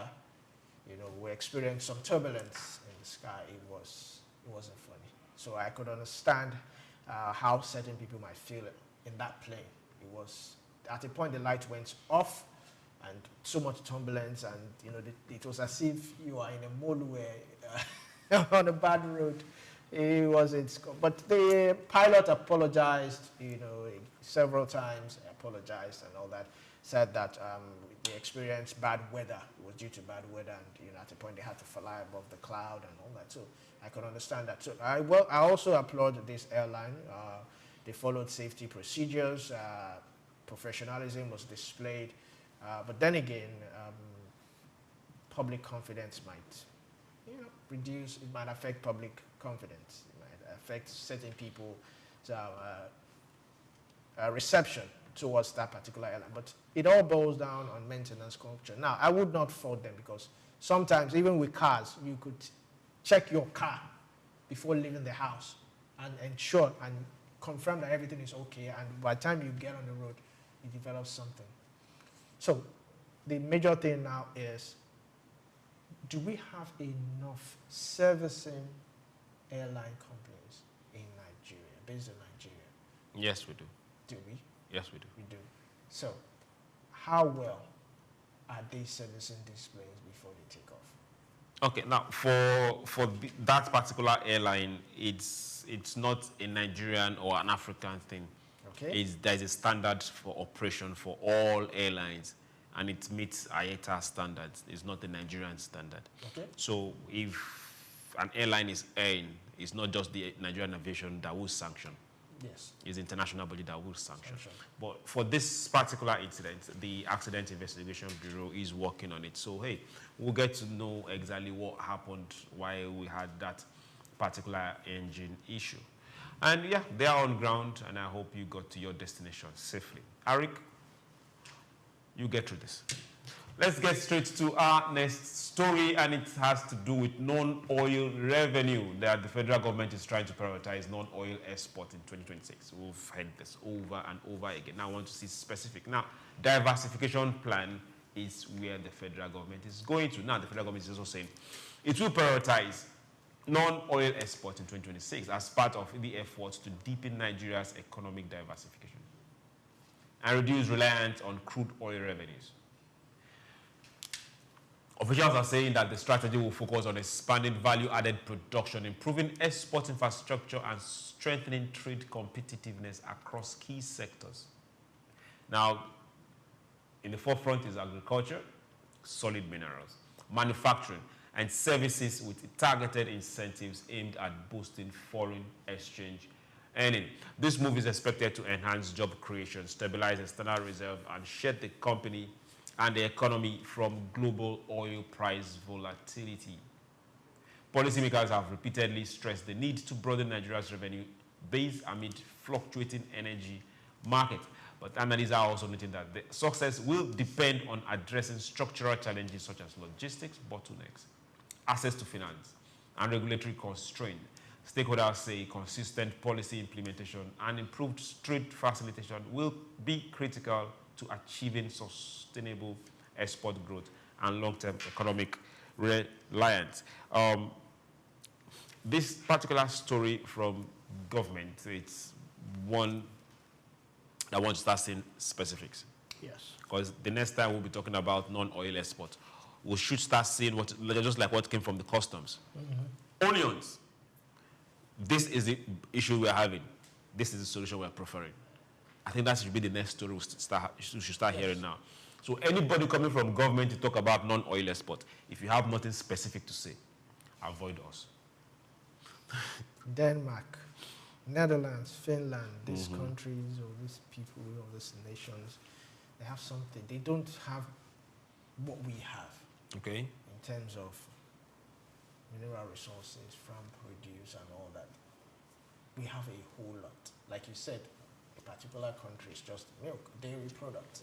we experienced some turbulence in the the sky, it wasn't funny. So I could understand how certain people might feel in that plane. It was, at a point the light went off and so much turbulence, and it was as if you are in a motorway on a bad road. It wasn't, but the pilot apologized, several times, apologized and all that, said that they experienced bad weather. It was due to bad weather, and at a point they had to fly above the cloud and all that. So I can understand that. So I also applaud this airline. They followed safety procedures. Professionalism was displayed. But then again, public confidence might reduce. It might affect public confidence. It might affect certain people's reception towards that particular airline. But it all boils down on maintenance culture. Now, I would not fault them, because sometimes, even with cars, you could check your car before leaving the house and ensure and confirm that everything is okay. And by the time you get on the road, you develop something. So the major thing now is, do we have enough servicing airline companies in Nigeria, based in Nigeria? Yes, we do. Do we? Yes, we do. We do. So how well are they servicing these planes before they take off? Okay, now for that particular airline, it's not a Nigerian or an African thing. Okay. There's a standard for operation for all airlines, and it meets IATA standards. It's not a Nigerian standard. Okay. So if an airline is airing, it's not just the Nigerian aviation that will sanction. Yes. It's the international body that will sanction. But for this particular incident, the Accident Investigation Bureau is working on it. So, hey, we'll get to know exactly what happened, why we had that particular engine issue. And yeah, they are on ground, and I hope you got to your destination safely. Arik, you get through this. Let's get straight to our next story, and it has to do with non-oil revenue that the federal government is trying to prioritize non-oil export in 2026. We've heard this over and over again. Now I want to see specific. Now, diversification plan is where the federal government is going to. Now, the federal government is also saying it will prioritize non-oil export in 2026 as part of the efforts to deepen Nigeria's economic diversification and reduce reliance on crude oil revenues. Officials are saying that the strategy will focus on expanding value-added production, improving export infrastructure, and strengthening trade competitiveness across key sectors. Now, in the forefront is agriculture, solid minerals, manufacturing, and services with targeted incentives aimed at boosting foreign exchange earning. This move is expected to enhance job creation, stabilize external reserve, and shield the company and the economy from global oil price volatility. Policymakers have repeatedly stressed the need to broaden Nigeria's revenue base amid fluctuating energy market. But analysts are also noting that the success will depend on addressing structural challenges such as logistics bottlenecks, access to finance, and regulatory constraint. Stakeholders say consistent policy implementation and improved trade facilitation will be critical to achieving sustainable export growth and long-term economic reliance. This particular story from government, it's one that wants to start seeing specifics. Yes. Because the next time we'll be talking about non-oil export, we should start seeing what, just like what came from the customs. Mm-hmm. Onions. This is the issue we're having. This is the solution we're preferring. I think that should be the next story we should start hearing now. So anybody coming from government to talk about non-oil export, if you have nothing specific to say, avoid us. Denmark, Netherlands, Finland, these countries or these people or these nations, they have something. They don't have what we have. Okay. In terms of mineral resources, farm produce and all that. We have a whole lot. Like you said, particular countries just milk, dairy products.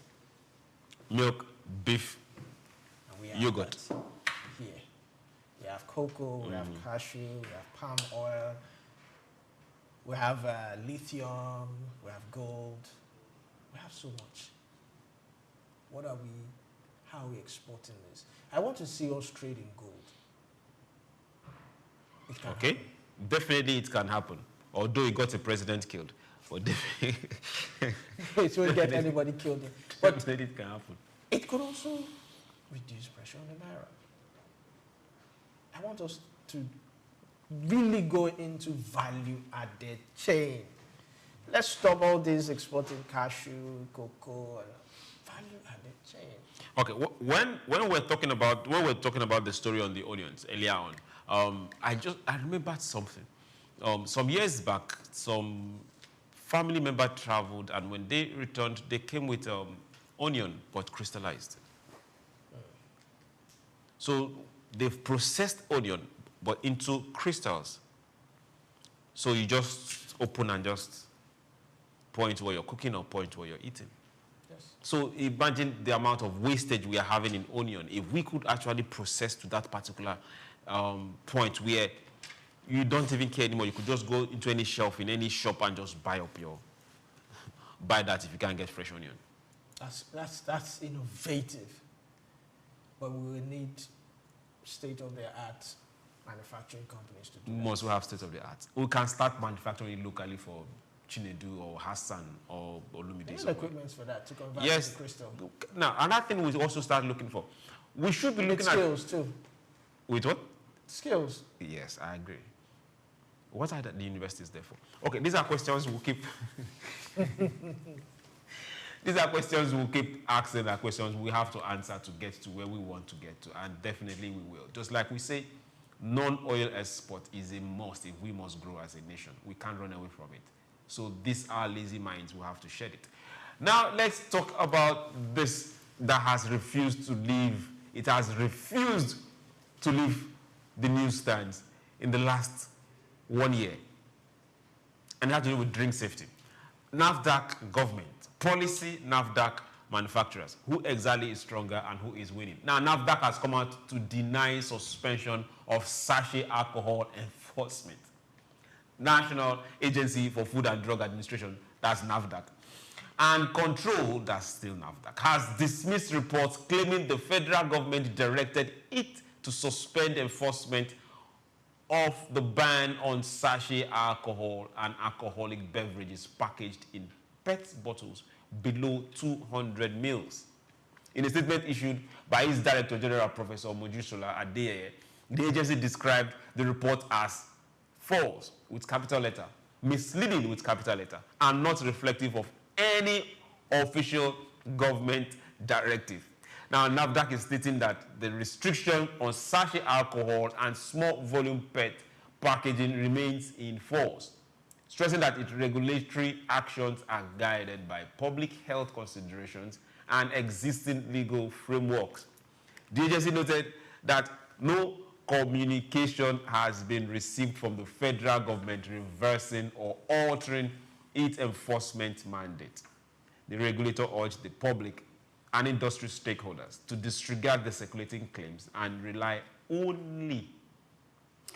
Milk, beef, and we have yogurt. Here. We have cocoa, we have cashew, we have palm oil, we have lithium, we have gold. We have so much. What are we, how are we exporting this? I want to see us trade in gold. Okay? Definitely it can happen. Although it got a president killed. But definitely it won't get anybody killed. But definitely it can happen. It could also reduce pressure on the naira. I want us to really go into value-added chain. Let's stop all this exporting cashew, cocoa, and value-added chain. Okay, when we're talking about the story on the onions earlier on, I remembered something. Some years back, some family member traveled, and when they returned, they came with onion but crystallized. So they've processed onion but into crystals. So you just open and just pour into what you're cooking or pour into what you're eating. Yes. So imagine the amount of wastage we are having in onion. If we could actually process to that particular point where you don't even care anymore, you could just go into any shelf in any shop and just buy that if you can't get fresh onion. That's innovative. But we will need state-of-the-art manufacturing companies to do that. Must we have state-of-the-art? We can start manufacturing locally for Chinedu or Hassan or Olumide. There's equipment for that to convert to crystal. Now, another thing we also start looking for. We should be looking at skills too. With what? Skills. Yes, I agree. What are the universities there for? Okay, these are questions we'll keep. These are questions we'll keep asking. Are questions we have to answer to get to where we want to get to, and definitely we will. Just like we say, non-oil export is a must if we must grow as a nation. We can't run away from it. So these are lazy minds. We have to shed it. Now let's talk about this that has refused to leave. It has refused to leave the newsstands in the last 1 year. And it has to do with drink safety. NAFDAC government, policy NAFDAC manufacturers. Who exactly is stronger and who is winning? Now, NAFDAC has come out to deny suspension of sachet alcohol enforcement. National Agency for Food and Drug Administration, that's NAFDAC. And Control, that's still NAFDAC, has dismissed reports claiming the federal government directed it to suspend enforcement of the ban on sachet alcohol and alcoholic beverages packaged in PET bottles below 200 mils. In a statement issued by its Director General, Professor Mojisola Adeyeye, the agency described the report as false with capital letter, misleading with capital letter, and not reflective of any official government directive. Now, NAFDAC is stating that the restriction on sachet alcohol and small volume PET packaging remains in force, stressing that its regulatory actions are guided by public health considerations and existing legal frameworks. The agency noted that no communication has been received from the federal government reversing or altering its enforcement mandate. The regulator urged the public and industry stakeholders to disregard the circulating claims and rely only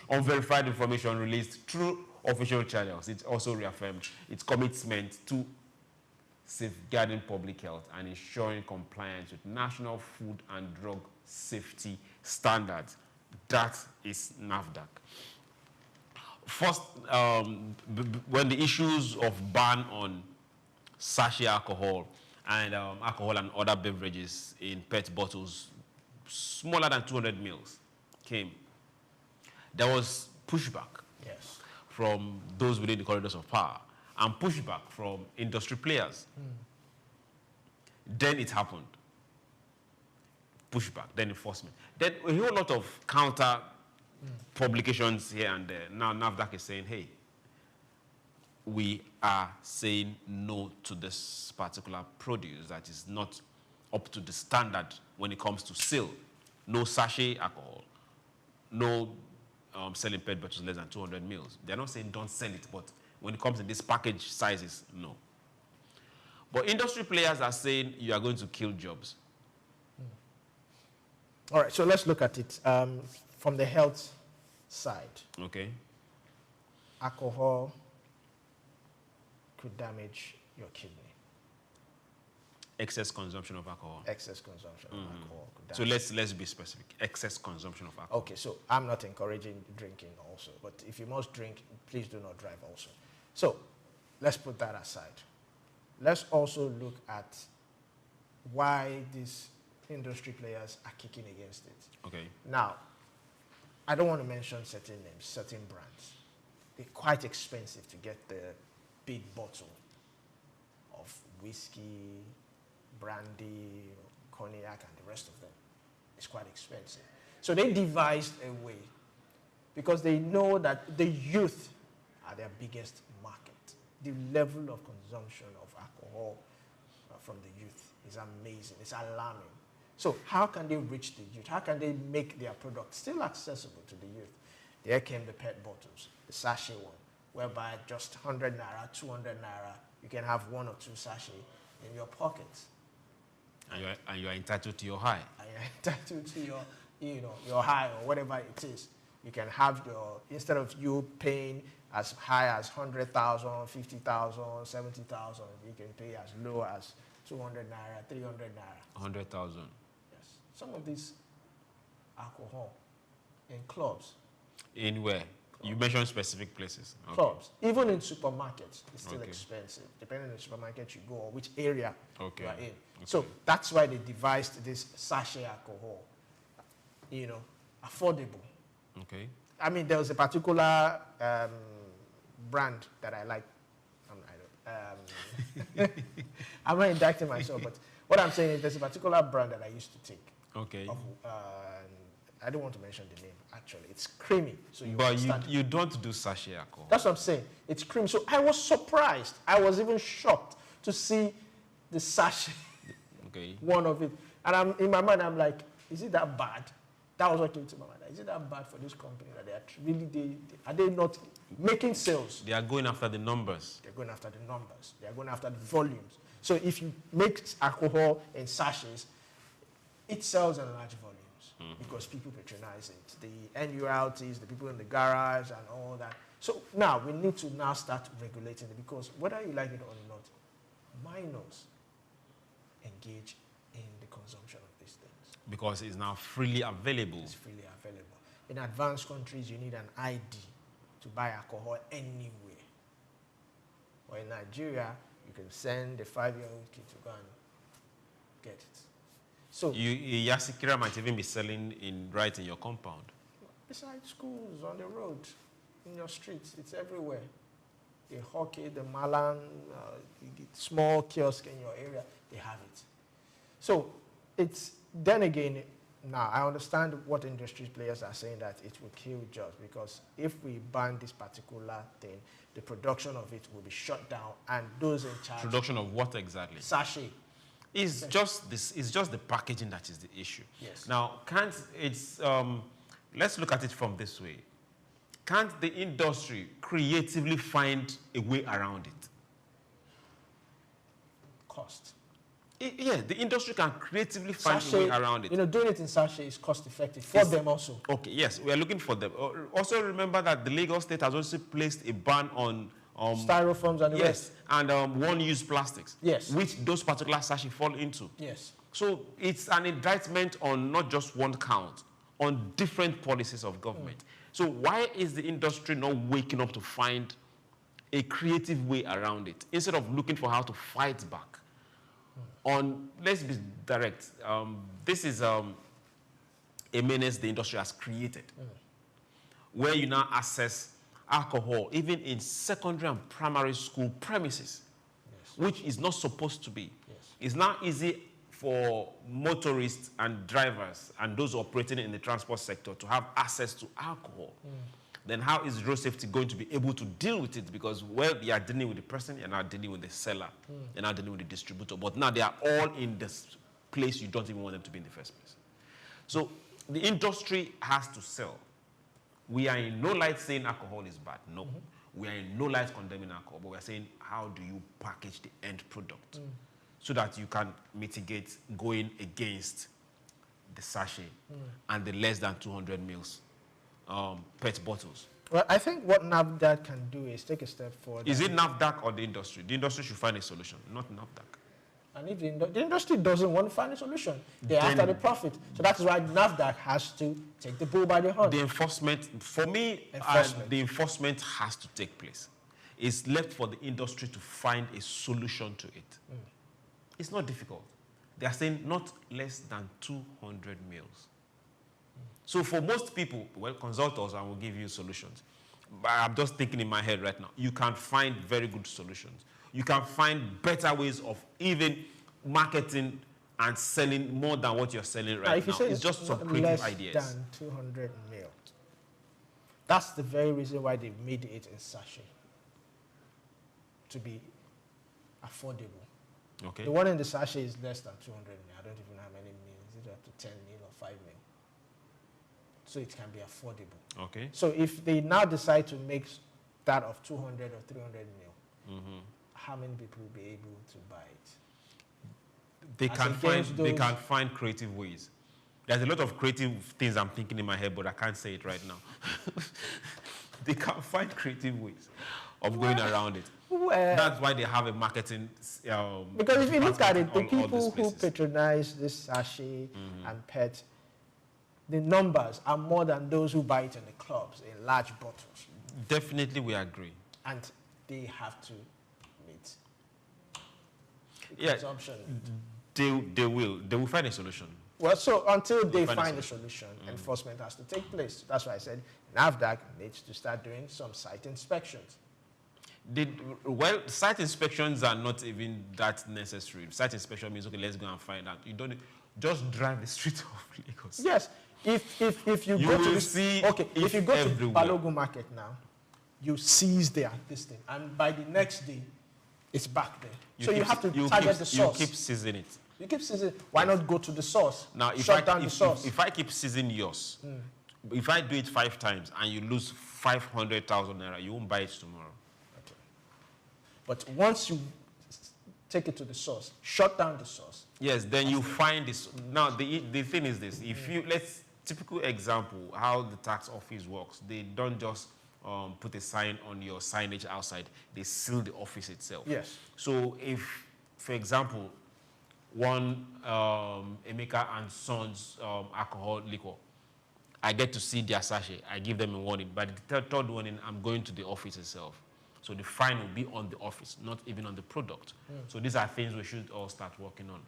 on verified information released through official channels. It also reaffirmed its commitment to safeguarding public health and ensuring compliance with national food and drug safety standards. That is NAFDAC. First, when the issues of ban on sachet alcohol and alcohol and other beverages in PET bottles smaller than 200 mils came, there was pushback from those within the corridors of power and pushback from industry players. Then it happened. Pushback, then enforcement. Then a whole lot of counter publications here and there. Now NAFDAC is saying, hey, we are saying no to this particular produce that is not up to the standard when it comes to sale. No sachet alcohol, no selling PET bottles less than 200 mils. They're not saying don't sell it, but when it comes in these package sizes, no. But industry players are saying you are going to kill jobs. All right, so let's look at it from the health side. Okay. Alcohol could damage your kidney. Excess consumption of alcohol. Excess consumption of alcohol. So let's be specific. Excess consumption of alcohol. Okay, so I'm not encouraging drinking also, but if you must drink, please do not drive also. So let's put that aside. Let's also look at why these industry players are kicking against it. Okay. Now, I don't want to mention certain names, certain brands. They're quite expensive to get the big bottle of whiskey, brandy, cognac, and the rest of them. It's quite expensive. So they devised a way, because they know that the youth are their biggest market. The level of consumption of alcohol from the youth is amazing. It's alarming. So how can they reach the youth? How can they make their product still accessible to the youth? There came the PET bottles, the sachet one, whereby just 100 naira, 200 naira, you can have 1 or 2 sachets in your pockets. And you are entitled to your high. And you're entitled to your high or whatever it is. You can have instead of you paying as high as 100,000, 50,000, 70,000, you can pay as low as 200 naira, 300 naira. 100,000. Yes. Some of these alcohol in clubs. In where? You mentioned specific places. Okay. Clubs. Even in supermarkets, it's still expensive, depending on the supermarket you go or which area you are in. Okay. So that's why they devised this sachet alcohol, affordable. Okay. I mean, there was a particular brand that I like. I'm not indicting myself, but what I'm saying is there's a particular brand that I used to take. Okay. I don't want to mention the name, actually. It's creamy. So you don't do sachet alcohol. That's what I'm saying. It's creamy. So I was surprised. I was even shocked to see the sachet, one of it. And in my mind, I'm like, is it that bad? That was what came to my mind. Is it that bad for this company that they are really, are they not making sales? They are going after the numbers. They're going after the numbers. They're going after the volumes. So if you make alcohol in sachets, it sells in large volumes because people patronize it. The NULTs, the people in the garage and all that. So now we need to start regulating it, because whether you like it or not, minors engage in the consumption of these things. Because it's now freely available. It's freely available. In advanced countries, you need an ID to buy alcohol anywhere. Or in Nigeria, you can send a 5-year-old kid to go and get it. So Yasikira might even be selling right in your compound. Beside schools, on the road, in your streets, it's everywhere. The hockey, the Malan, the small kiosk in your area, they have it. So then again, now I understand what industry players are saying, that it will kill jobs, because if we ban this particular thing, the production of it will be shut down, and those in charge. Production of what exactly? Sachet. It's just the packaging that is the issue. Yes. Now, let's look at it from this way. Can't the industry creatively find a way around it? Cost. Yeah, the industry can creatively find a way around it. Doing it in sachet is cost effective for them also. Okay, yes, we are looking for them. Also remember that the Lagos State has also placed a ban on styrofoams and the rest. And one-use plastics. Yes. Which those particular sachets fall into. Yes. So it's an indictment on not just one count, on different policies of government. So why is the industry not waking up to find a creative way around it, instead of looking for how to fight back? Let's be direct. This is a menace the industry has created, where you now access alcohol, even in secondary and primary school premises, which is not supposed to be. It's now easy for motorists and drivers and those operating in the transport sector to have access to alcohol. Then how is road safety going to be able to deal with it? Because you are dealing with the person, you're not dealing with the seller, you're not dealing with the distributor. But now they are all in this place you don't even want them to be in the first place. So the industry has to sell. We are in no light saying alcohol is bad. No. We are in no light condemning alcohol, but we are saying, how do you package the end product so that you can mitigate going against the sachet and the less than 200 mils PET bottles? Well, I think what NAFDAC can do is take a step forward. Is it NAFDAC or the industry? The industry should find a solution, not NAFDAC. And if the industry doesn't want to find a solution, they're after the profit. So that's why NAFDAC has to take the bull by the horn. The enforcement, for me, the enforcement has to take place. It's left for the industry to find a solution to it. It's not difficult. They are saying not less than 200 mils. So for most people, well, consult us and we'll give you solutions. But I'm just thinking in my head right now, you can find very good solutions. You can find better ways of even marketing and selling more than what you're selling right now. It's just some creative ideas. Less than 200 mil. That's the very reason why they made it in sachet. To be affordable. Okay. The one in the sachet is less than 200 mil. I don't even know how many mils. Is it up to 10 mil or 5 mil? So it can be affordable. Okay. So if they now decide to make that of 200 or 300 mil, how many people will be able to buy it? They can find creative ways. There's a lot of creative things I'm thinking in my head, but I can't say it right now. They can find creative ways of going around it. That's why they have a marketing. Because if you look at it, the people who patronize this sachet and PET, the numbers are more than those who buy it in the clubs in large bottles. Definitely, we agree. And they have to meet the consumption. They will find a solution. Well, so until they find a solution, enforcement has to take place. That's why I said NAFDAC needs to start doing some site inspections. Well, site inspections are not even that necessary. Site inspection means, okay, let's go and find out. You don't just drive the street of Lagos. Yes. If you go to if you go to Balogun Market now, you seize this thing, and by the next day, it's back there. So you have to target the source. You keep seizing it. You keep seizing. Why not go to the source? Now, shut down the source. If I keep seizing yours, if I do it 5 times and you lose 500,000 naira, you won't buy it tomorrow. Okay. But once you take it to the source, shut down the source. Yes, then you find this. Now, the thing is this. If you, typical example, how the tax office works, they don't just put a sign on your signage outside. They seal the office itself. Yes. So if, for example, one Emeka and Sons alcohol liquor, I get to see their sachet. I give them a warning. By the third warning, I'm going to the office itself. So the fine will be on the office, not even on the product. So these are things we should all start working on.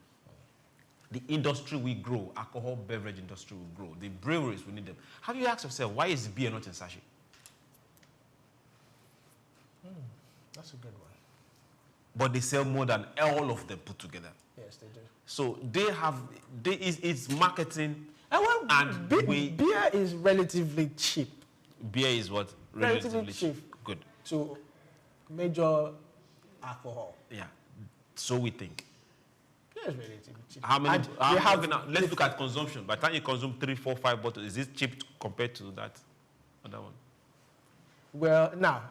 The industry will grow. Alcohol beverage industry will grow. The breweries will need them. Have you asked yourself, why is beer not in sachet? That's a good one. But they sell more than all of them put together. Yes, they do. So they have, it's marketing. And beer is relatively cheap. Beer is what? Relatively cheap. Good. To major alcohol. Yeah. So we think. Yeah, it's relatively cheap. How many? Let's look at consumption. By the time you consume 3, 4, 5 bottles, is this cheap compared to that other one? Well, now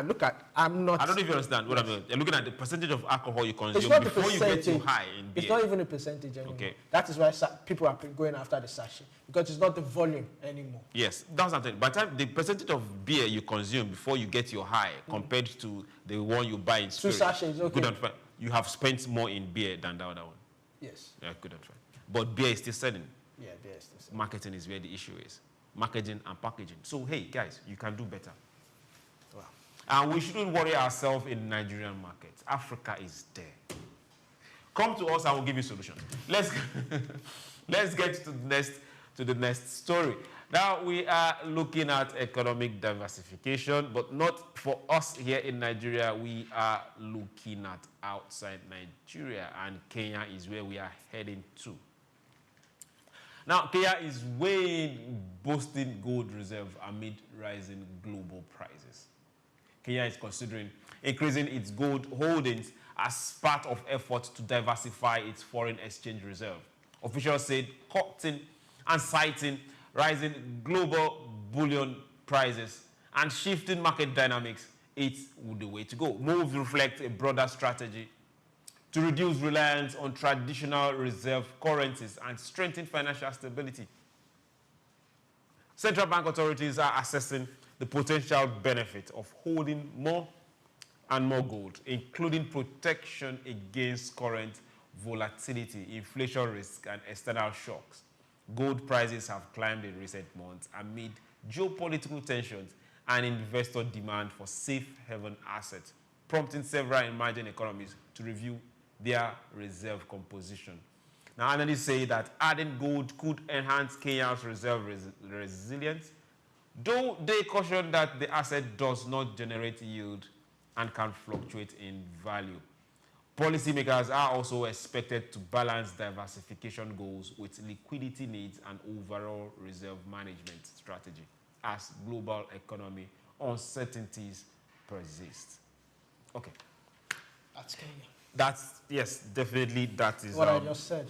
look at. I don't know if you understand what I mean. You're looking at the percentage of alcohol you consume before you get too high in beer. It's not even a percentage anymore. Okay. That is why people are going after the sachet, because it's not the volume anymore. Yes, that's what I'm saying. By the time the percentage of beer you consume before you get your high compared to the one you buy in spirit, 2 sachets, okay. Good and fine. You have spent more in beer than the other one. Yes. Yeah, good and fine. But beer is still selling. Yeah, beer is still selling. Marketing is where the issue is. Marketing and packaging. So, hey, guys, you can do better. Wow. And we shouldn't worry ourselves in the Nigerian market. Africa is there. Come to us and we'll give you solutions. Let's get to the next story. Now we are looking at economic diversification, but not for us here in Nigeria. We are looking at outside Nigeria, and Kenya is where we are heading to. Now, Kenya is boasting gold reserve amid rising global prices. Kenya is considering increasing its gold holdings as part of efforts to diversify its foreign exchange reserve. Officials said, citing rising global bullion prices and shifting market dynamics, it's the way to go. Moves reflect a broader strategy to reduce reliance on traditional reserve currencies and strengthen financial stability. Central bank authorities are assessing the potential benefit of holding more and more gold, including protection against current volatility, inflation risk, and external shocks. Gold prices have climbed in recent months amid geopolitical tensions and investor demand for safe haven assets, prompting several emerging economies to review their reserve composition. Now, analysts say that adding gold could enhance Kenya's reserve resilience, though they caution that the asset does not generate yield and can fluctuate in value. Policymakers are also expected to balance diversification goals with liquidity needs and overall reserve management strategy as global economy uncertainties persist. Okay. That's Kenya. That's, yes, definitely that is... what I just said.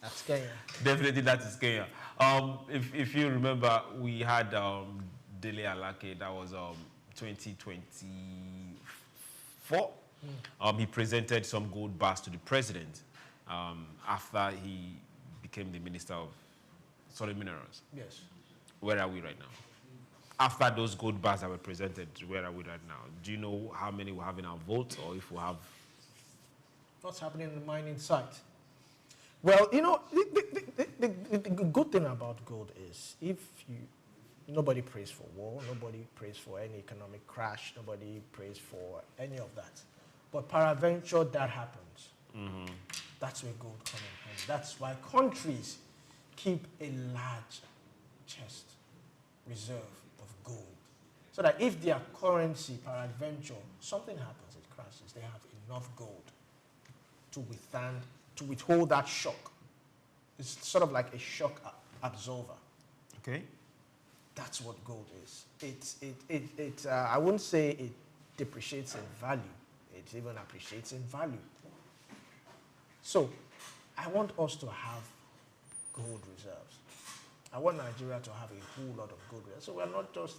That's Kenya. Definitely that is Kenya. If you remember, we had Dele Alake, that was 2024. He presented some gold bars to the president after he became the Minister of Solid Minerals. Yes. Where are we right now? After those gold bars that were presented, where are we right now? Do you know how many we have in our vote, or if we have... What's happening in the mining site? Well, you know, the good thing about gold is nobody prays for war, nobody prays for any economic crash, nobody prays for any of that. But peradventure that happens. That's where gold comes in handy. That's why countries keep a large chest reserve of gold. So that if their currency, peradventure, something happens, it crashes, they have enough gold to withhold that shock. It's sort of like a shock absorber. Okay. That's what gold is. I wouldn't say it depreciates in value. It even appreciates in value. So, I want us to have gold reserves. I want Nigeria to have a whole lot of gold reserves. So we're not just,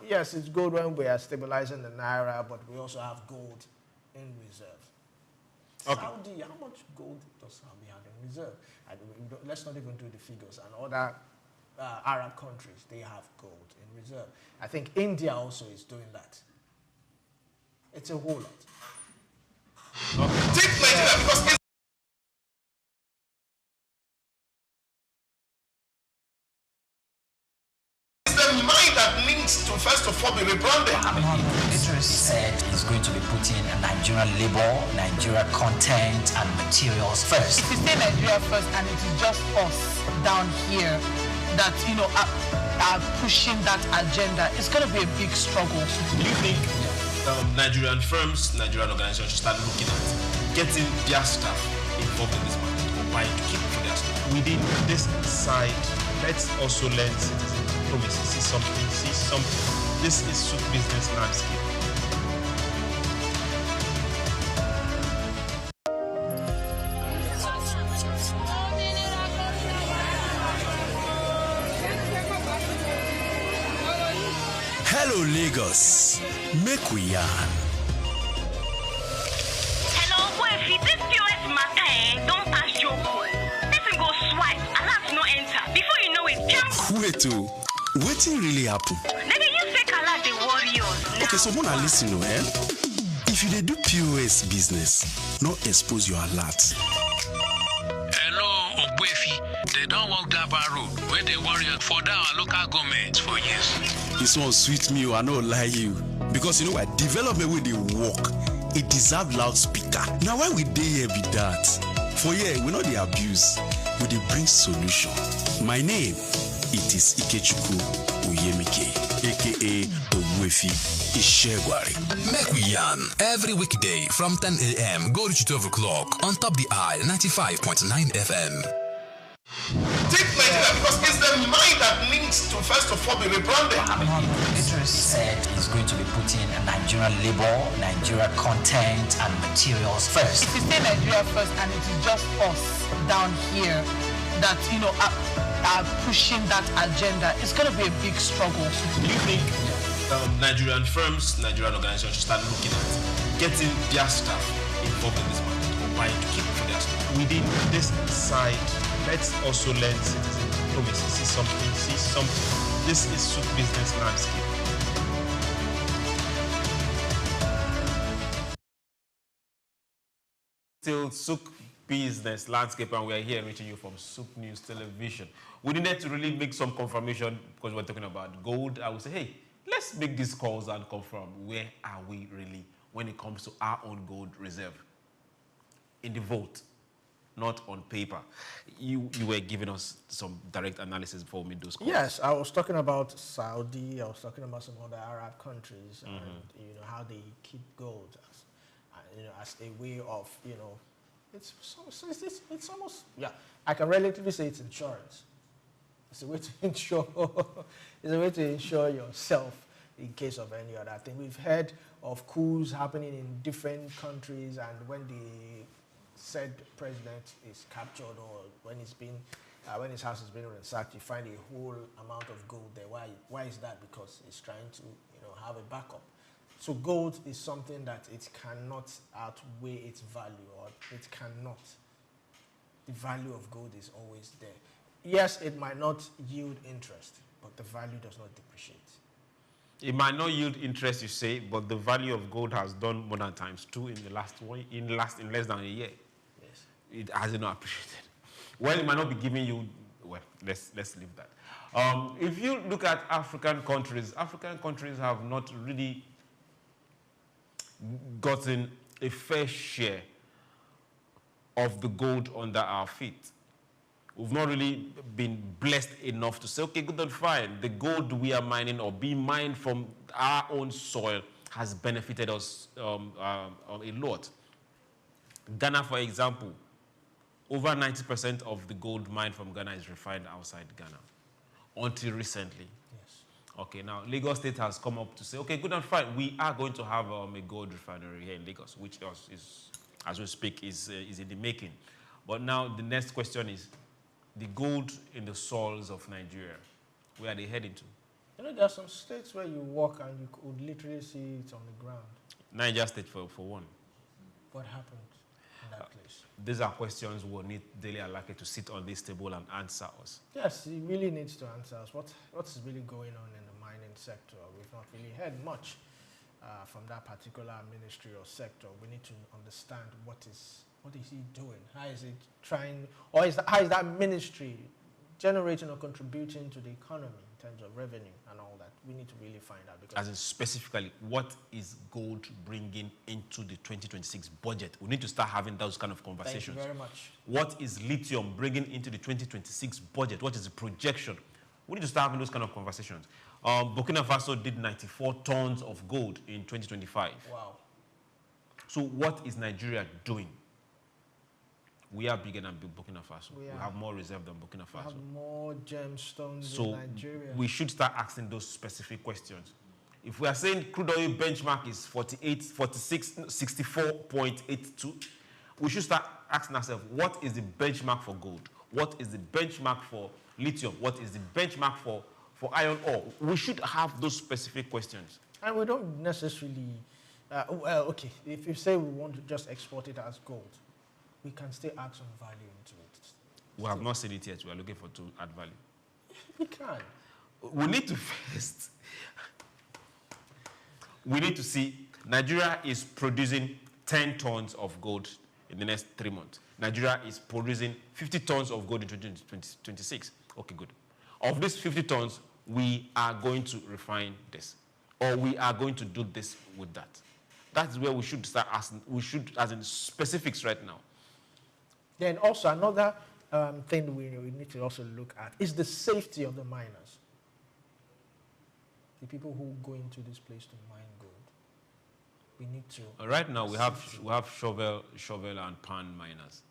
yes, it's good when we are stabilizing the Naira, but we also have gold in reserve. Okay. Saudi, how much gold does Saudi have in reserve? Let's not even do the figures. And other Arab countries, they have gold in reserve. I think India also is doing that. It's a whole lot. Take Nigeria because it's the mind that needs to first of all be rebranded. Idris said he's going to be putting Nigerian labor, Nigeria content and materials first. If you say Nigeria first and it is just us down here that, you know, are pushing that agenda, it's going to be a big struggle. Do you think Nigerian firms, Nigerian organizations should start looking at getting their staff involved in this market or buying to keep for their staff? Within this side, let's also learn citizen diplomacy. See something. This is SOUQ business landscape. Hello, Lagos. Make we yarn. Hello, boy, if this POS matter, don't pass your code. Person go swipe, alert no enter. Before you know it, jump. Wait, wetin really happen? Maybe you fake alert the warriors. Okay, so Mona, listen, if you dey do POS business, no expose your alert. Hello, Ogbuefi. They don't walk that bar road where they warrior for our local government for years. This one sweet me, I no lie you. Because you know what? Development with the work, it deserve loudspeaker. Now why we dey here be that? For here, we know the abuse, we dey bring solution. My name, it is Ikechukwu Oyemike, aka Ogbuefi Ishegwari. Make we yarn every weekday from 10 a.m. go to 12 o'clock on Top the Eye 95.9 FM. Take Nigeria because it's the mind that needs to first of all be rebranded. Idris said he's going to be putting Nigerian labor, Nigeria content and materials first. If you say Nigeria first and it is just us down here that, you know, are pushing that agenda, it's going to be a big struggle. Do you think Nigerian firms, Nigerian organizations should start looking at getting their staff involved in this market or buying to keep for their staff? Within this side, let's also learn citizen diplomacy. See something. This is SOUQ business landscape. still SOUQ Business Landscape, and we are here reaching you from SOUQ News Television. We needed to really make some confirmation because we're talking about gold. I would say, hey, let's make these calls and confirm where are we really when it comes to our own gold reserve in the vote, not on paper. You were giving us some direct analysis before we made those calls. Yes, I was talking about Saudi. I was talking about some other Arab countries, and how they keep gold as a way of it's almost I can relatively say it's insurance. It's a way to insure. It's a way to insure yourself in case of any other thing. We've heard of coups happening in different countries, and when the said president is captured or when when his house has been ransacked, you find a whole amount of gold there. Why is that? Because it's trying to have a backup. So gold is something that it cannot outweigh its value, or it cannot. The value of gold is always there. Yes, it might not yield interest, but the value does not depreciate. It might not yield interest, you say, but the value of gold has done more than ×2 in less than a year. Yes. It hasn't appreciated. Well, it might not be giving you. Well, let's leave that. If you look at African countries have not really gotten a fair share of the gold under our feet. We've not really been blessed enough to say, okay, good and fine. The gold we are mining or being mined from our own soil has benefited us a lot. Ghana, for example, over 90% of the gold mined from Ghana is refined outside Ghana, until recently. Yes. Okay, now Lagos State has come up to say, okay, good and fine, we are going to have a gold refinery here in Lagos, which is, as we speak, is in the making. But now the next question is, the gold in the soils of Nigeria, where are they heading to? There are some states where you walk and you could literally see it on the ground. Niger State, for one. What happened in that place? These are questions we will need Dele Alake to sit on this table and answer us. Yes, he really needs to answer us. What's really going on in the mining sector? We've not really heard much from that particular ministry or sector. We need to understand what is he doing? How is it trying, or how is that ministry generating or contributing to the economy in terms of revenue and all that? We need to really find out. Because as in specifically, what is gold bringing into the 2026 budget? We need to start having those kind of conversations. Thank you very much. What is lithium bringing into the 2026 budget? What is the projection? We need to start having those kind of conversations. Burkina Faso did 94 tons of gold in 2025. Wow. So what is Nigeria doing? We are bigger than Burkina Faso. We have more reserve than Burkina Faso. We have more gemstones in Nigeria. We should start asking those specific questions. If we are saying crude oil benchmark is 64.82, we should start asking ourselves, what is the benchmark for gold? What is the benchmark for lithium? What is the benchmark for iron ore? We should have those specific questions. And we don't necessarily, okay, if you say we want to just export it as gold, we can still add some value into it. We have not seen it yet. We are looking for to add value. We can. We need to first. We need to see Nigeria is producing 10 tons of gold in the next 3 months. Nigeria is producing 50 tons of gold in 2026. Okay, good. Of these 50 tons, we are going to refine this, or we are going to do this with that. That's where we should start asking. We should, as in specifics right now. Then also another thing we need to also look at is the safety of the miners. The people who go into this place to mine gold. We need to. Right now we have shovel and pan miners.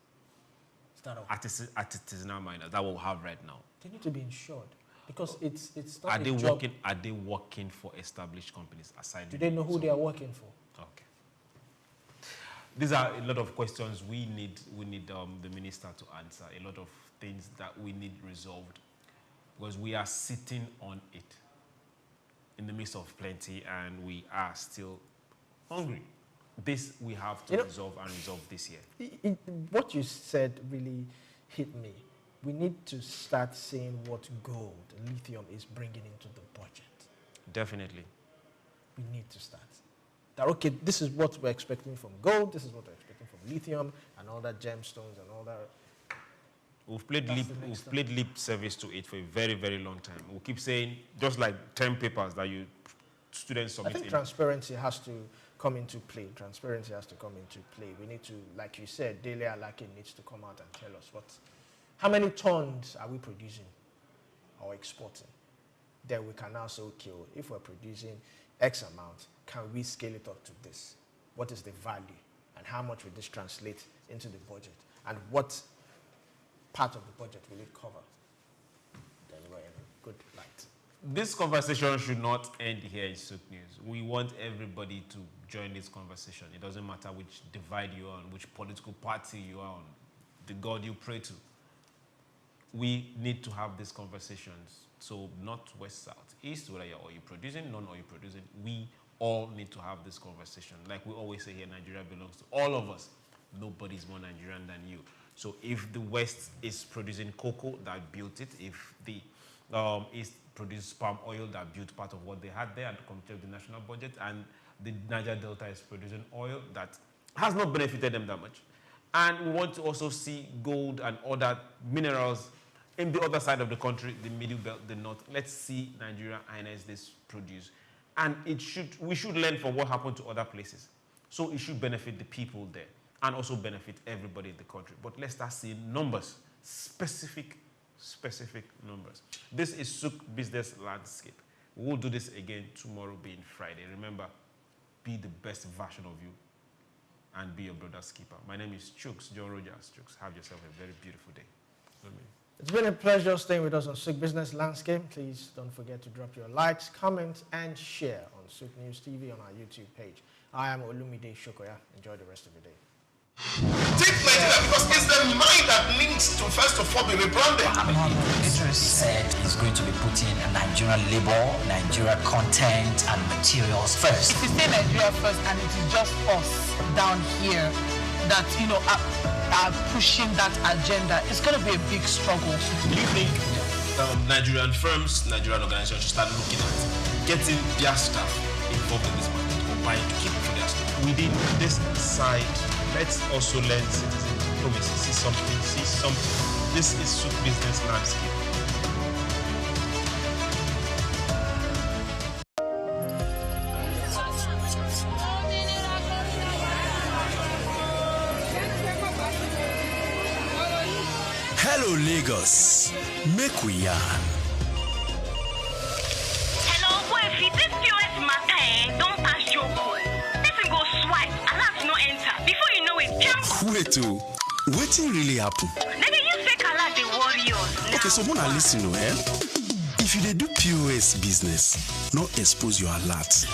Artisanal miners. That's what we have right now. They need to be insured because it's not. Are they working? Are they working for established companies aside? Do they know who they are working for? Okay. These are a lot of questions we need the minister to answer, a lot of things that we need resolved, because we are sitting on it in the midst of plenty and we are still hungry. This we have to resolve this year. What you said really hit me. We need to start seeing what gold, lithium is bringing into the budget. Definitely. We need to start. That, okay, this is what we're expecting from gold, this is what we're expecting from lithium and all that gemstones and all that. We've played lip service to it for a very, very long time. We keep saying, just like term papers that students submit. I think transparency has to come into play. Transparency has to come into play. We need to, like you said, Dele Alake needs to come out and tell us how many tons are we producing or exporting. Then we can now say, okay, if we're producing X amount, can we scale it up to this? What is the value? And how much will this translate into the budget? And what part of the budget will it cover? Then we're in a good light. This conversation should not end here in SOUQ News. We want everybody to join this conversation. It doesn't matter which divide you are on, which political party you are on, the God you pray to. We need to have these conversations. So not west, south, east, whether you're oil producing, non-oil producing, we all need to have this conversation. Like we always say here, Nigeria belongs to all of us. Nobody's more Nigerian than you. So if the West is producing cocoa that built it, if the East produced palm oil that built part of what they had there and contributed to the national budget, and the Niger Delta is producing oil that has not benefited them that much. And we want to also see gold and other minerals in the other side of the country, the middle belt, the north. Let's see Nigeria harness this produce. And we should learn from what happened to other places. So it should benefit the people there and also benefit everybody in the country. But let's start seeing numbers, specific numbers. This is SOUQ Business Landscape. We will do this again tomorrow being Friday. Remember, be the best version of you and be your brother's keeper. My name is Chooks, John Rogers Chooks. Have yourself a very beautiful day. It's been a pleasure staying with us on SOUQ Business Landscape. Please don't forget to drop your likes, comments, and share on SOUQ News TV on our YouTube page. I am Olumide Shokoya. Enjoy the rest of your day. Take Nigeria because it's the mind that needs to first of all be rebranded. Idris said he's going to be putting Nigerian labor, Nigeria content and materials first. If you say Nigeria first and it is just us down here that, are pushing that agenda, it's going to be a big struggle. Do you think Nigerian firms, Nigerian organizations should start looking at getting their staff involved in this market or buying to keep for their staff? Within this side, let's also learn citizen diplomacy. See something. This is SOUQ Business Landscape. Hello, Lagos. Make we yarn. Hello, boy, this POS matter, don't pass your call. Person go swipe, alerts no enter. Before you know it, jump. Wait, wetin really happen? Maybe you fake alert the warriors. Okay, so wanna listen, If you dey do POS business, no expose your alert.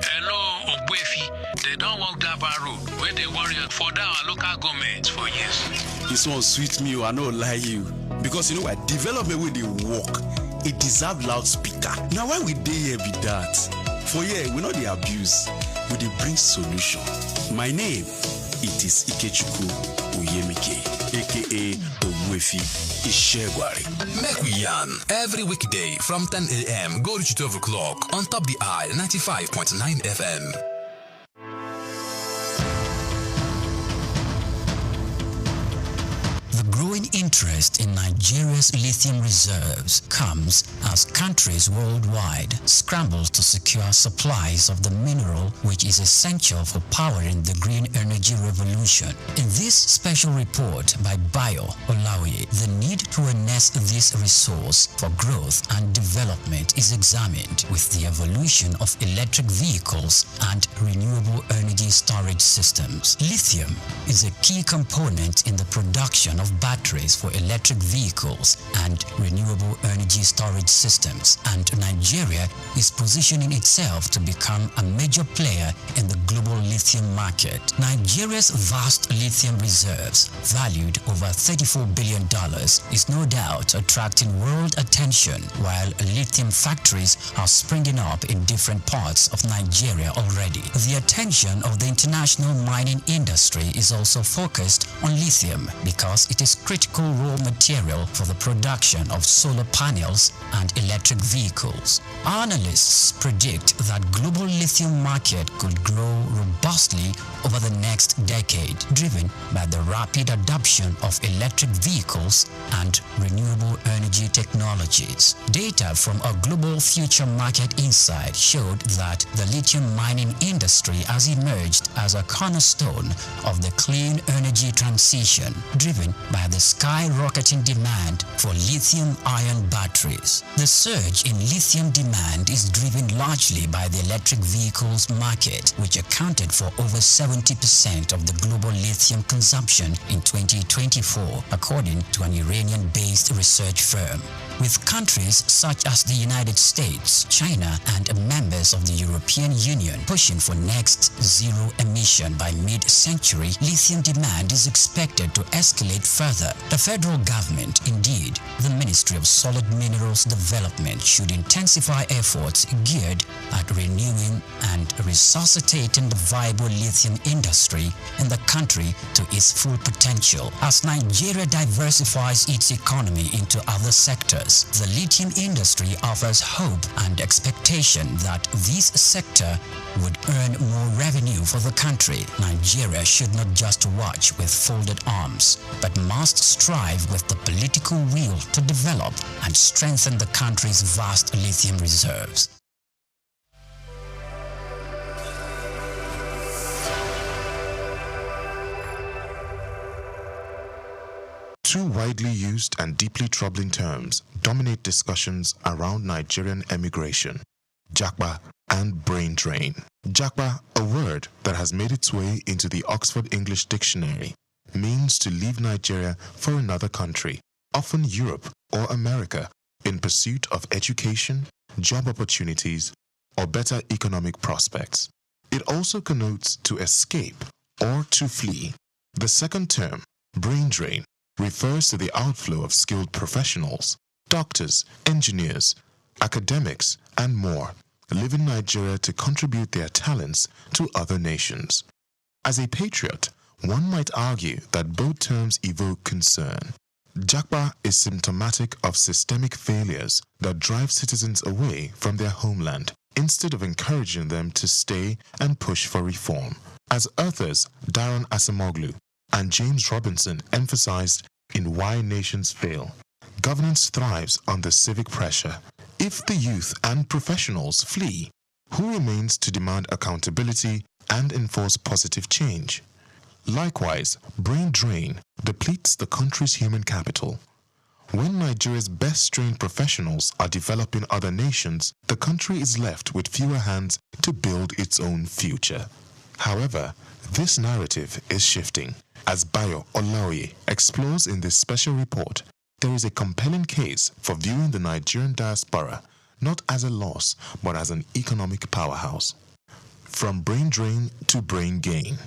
Hello, Ogbefi. They don't walk that bar road where they worry for our local government for years. This one sweet me, I no lie you. Because what development with the work, it deserve loudspeaker. Now why we dey here be that? For here, we know the abuse, we dey bring solution. My name, it is Ikechukwu Uyemike, aka Ogbefi Ishegwari. Make we yarn every weekday from 10 a.m. go to 12 o'clock on Top the Eye 95.9 FM. Growing interest in Nigeria's lithium reserves comes as countries worldwide scramble to secure supplies of the mineral which is essential for powering the green energy revolution. In this special report by Bayo Olaoye, the need to harness this resource for growth and development is examined with the evolution of electric vehicles and renewable energy storage systems. Lithium is a key component in the production of batteries for electric vehicles and renewable energy storage systems, and Nigeria is positioning itself to become a major player in the global lithium market. Nigeria's vast lithium reserves, valued over $34 billion, is no doubt attracting world attention, while lithium factories are springing up in different parts of Nigeria already. The attention of the international mining industry is also focused on lithium because it is critical raw material for the production of solar panels and electric vehicles. Analysts predict that global lithium market could grow robustly over the next decade, driven by the rapid adoption of electric vehicles and renewable energy technologies. Data from a Global Future Market Insight showed that the lithium mining industry has emerged as a cornerstone of the clean energy transition, driven by the skyrocketing demand for lithium-ion batteries. The surge in lithium demand is driven largely by the electric vehicles market, which accounted for over 70% of the global lithium consumption in 2024, according to an Iranian-based research firm. With countries such as the United States, China, and members of the European Union pushing for next zero emission by mid-century, lithium demand is expected to escalate further. The federal government, indeed, the Ministry of Solid Minerals Development, should intensify efforts geared at renewing and resuscitating the viable lithium industry in the country to its full potential. As Nigeria diversifies its economy into other sectors, the lithium industry offers hope and expectation that this sector would earn more revenue for the country. Nigeria should not just watch with folded arms, but must strive with the political will to develop and strengthen the country's vast lithium reserves. Two widely used and deeply troubling terms dominate discussions around Nigerian emigration: japa and brain drain. Japa, a word that has made its way into the Oxford English Dictionary, means to leave Nigeria for another country, often Europe or America, in pursuit of education, job opportunities, or better economic prospects. It also connotes to escape or to flee. The second term, brain drain, refers to the outflow of skilled professionals, doctors, engineers, academics, and more, leaving Nigeria to contribute their talents to other nations. As a patriot, one might argue that both terms evoke concern. Japa is symptomatic of systemic failures that drive citizens away from their homeland instead of encouraging them to stay and push for reform. As authors Darren Asamoglu and James Robinson emphasized in Why Nations Fail, governance thrives under civic pressure. If the youth and professionals flee, who remains to demand accountability and enforce positive change? Likewise, brain drain depletes the country's human capital. When Nigeria's best-trained professionals are developing other nations, the country is left with fewer hands to build its own future. However, this narrative is shifting. As Bayo Olaoye explores in this special report, there is a compelling case for viewing the Nigerian diaspora not as a loss, but as an economic powerhouse. From brain drain to brain gain.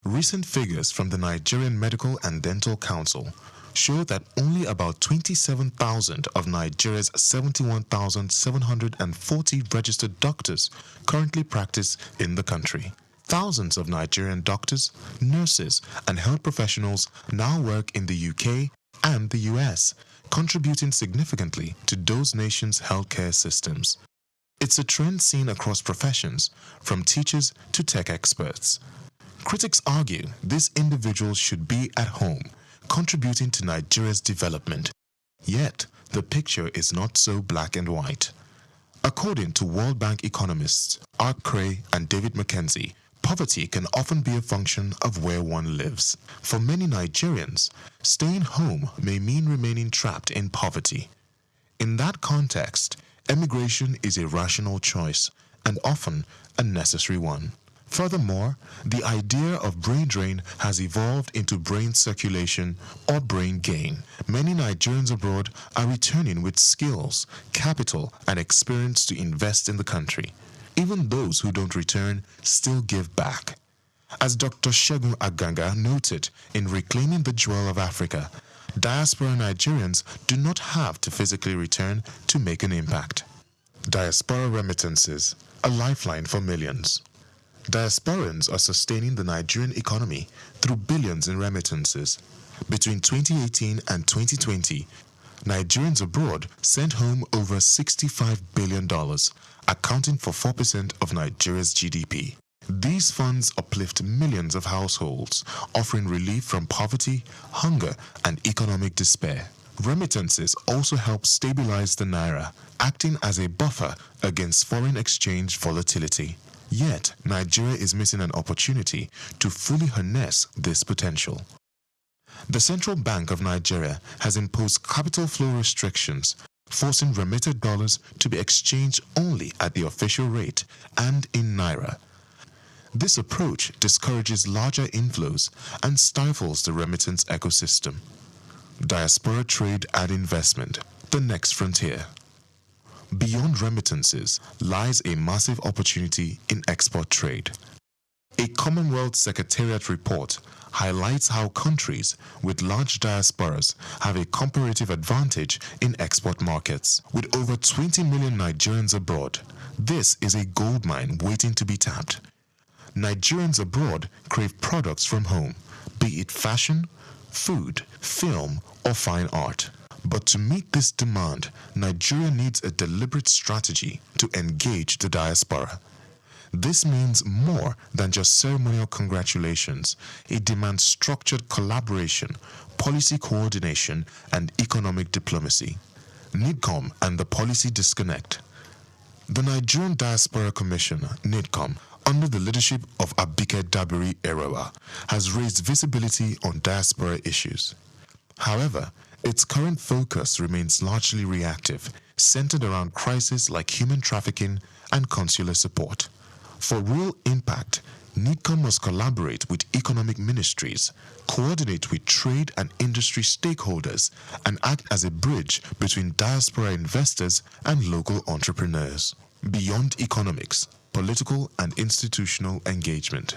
Recent figures from the Nigerian Medical and Dental Council show that only about 27,000 of Nigeria's 71,740 registered doctors currently practice in the country. Thousands of Nigerian doctors, nurses, and health professionals now work in the UK and the US, contributing significantly to those nations' healthcare systems. It's a trend seen across professions, from teachers to tech experts. Critics argue these individuals should be at home, contributing to Nigeria's development. Yet, the picture is not so black and white. According to World Bank economists Art Cray and David McKenzie, poverty can often be a function of where one lives. For many Nigerians, staying home may mean remaining trapped in poverty. In that context, emigration is a rational choice and often a necessary one. Furthermore, the idea of brain drain has evolved into brain circulation or brain gain. Many Nigerians abroad are returning with skills, capital, and experience to invest in the country. Even those who don't return still give back. As Dr. Segun Aganga noted in Reclaiming the Jewel of Africa, diaspora Nigerians do not have to physically return to make an impact. Diaspora remittances, a lifeline for millions. Diasporans are sustaining the Nigerian economy through billions in remittances. Between 2018 and 2020, Nigerians abroad sent home over $65 billion, accounting for 4% of Nigeria's GDP. These funds uplift millions of households, offering relief from poverty, hunger, and economic despair. Remittances also help stabilize the naira, acting as a buffer against foreign exchange volatility. Yet, Nigeria is missing an opportunity to fully harness this potential. The Central Bank of Nigeria has imposed capital flow restrictions, forcing remitted dollars to be exchanged only at the official rate and in naira. This approach discourages larger inflows and stifles the remittance ecosystem. Diaspora trade and investment, the next frontier. Beyond remittances lies a massive opportunity in export trade. A Commonwealth Secretariat report highlights how countries with large diasporas have a comparative advantage in export markets. With over 20 million Nigerians abroad, this is a goldmine waiting to be tapped. Nigerians abroad crave products from home, be it fashion, food, film, or fine art. But to meet this demand, Nigeria needs a deliberate strategy to engage the diaspora. This means more than just ceremonial congratulations. It demands structured collaboration, policy coordination, and economic diplomacy. NIDCOM and the policy disconnect. The Nigerian Diaspora Commission, NIDCOM, under the leadership of Abike Dabiri Erewa, has raised visibility on diaspora issues. However, its current focus remains largely reactive, centered around crises like human trafficking and consular support. For real impact, NIDCOM must collaborate with economic ministries, coordinate with trade and industry stakeholders, and act as a bridge between diaspora investors and local entrepreneurs. Beyond economics, political and institutional engagement.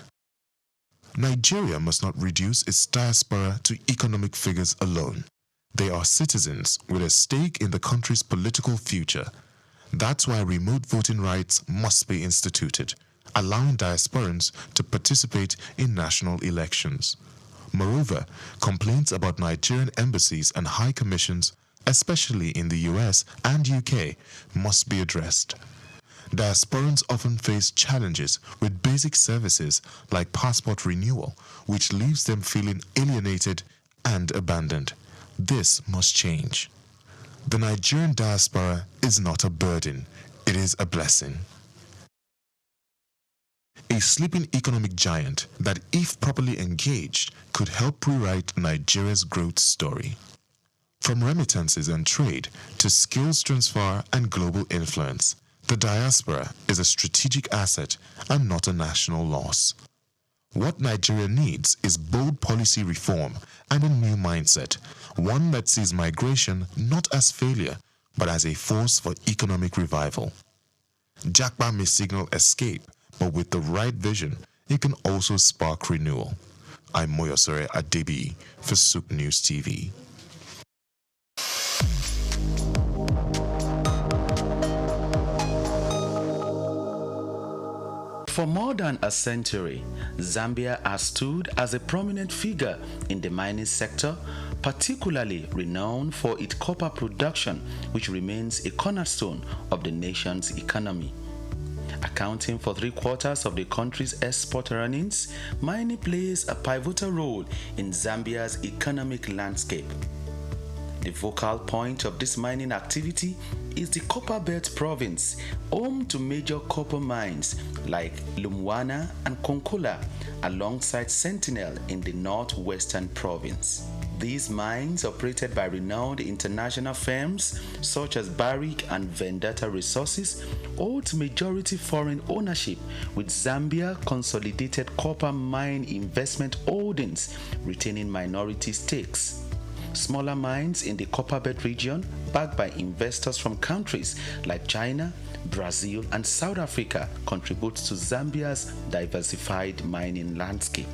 Nigeria must not reduce its diaspora to economic figures alone. They are citizens with a stake in the country's political future. That's why remote voting rights must be instituted, allowing diasporans to participate in national elections. Moreover, complaints about Nigerian embassies and high commissions, especially in the US and UK, must be addressed. Diasporans often face challenges with basic services like passport renewal, which leaves them feeling alienated and abandoned. This must change. The Nigerian diaspora is not a burden, it is a blessing. A sleeping economic giant that, if properly engaged, could help rewrite Nigeria's growth story. From remittances and trade to skills transfer and global influence, the diaspora is a strategic asset and not a national loss. What Nigeria needs is bold policy reform and a new mindset, one that sees migration not as failure, but as a force for economic revival. Japa may signal escape, but with the right vision, it can also spark renewal. I'm Moyosore Adebi for SOUQ News TV. For more than a century, Zambia has stood as a prominent figure in the mining sector, particularly renowned for its copper production, which remains a cornerstone of the nation's economy. Accounting for 3/4 of the country's export earnings, mining plays a pivotal role in Zambia's economic landscape. The focal point of this mining activity is the Copperbelt province, home to major copper mines like Lumwana and Konkola, alongside Sentinel in the northwestern province. These mines, operated by renowned international firms such as Barrick and Vendetta Resources, hold majority foreign ownership, with Zambia Consolidated Copper Mine Investment Holdings retaining minority stakes. Smaller mines in the Copperbelt region, backed by investors from countries like China, Brazil, and South Africa, contribute to Zambia's diversified mining landscape.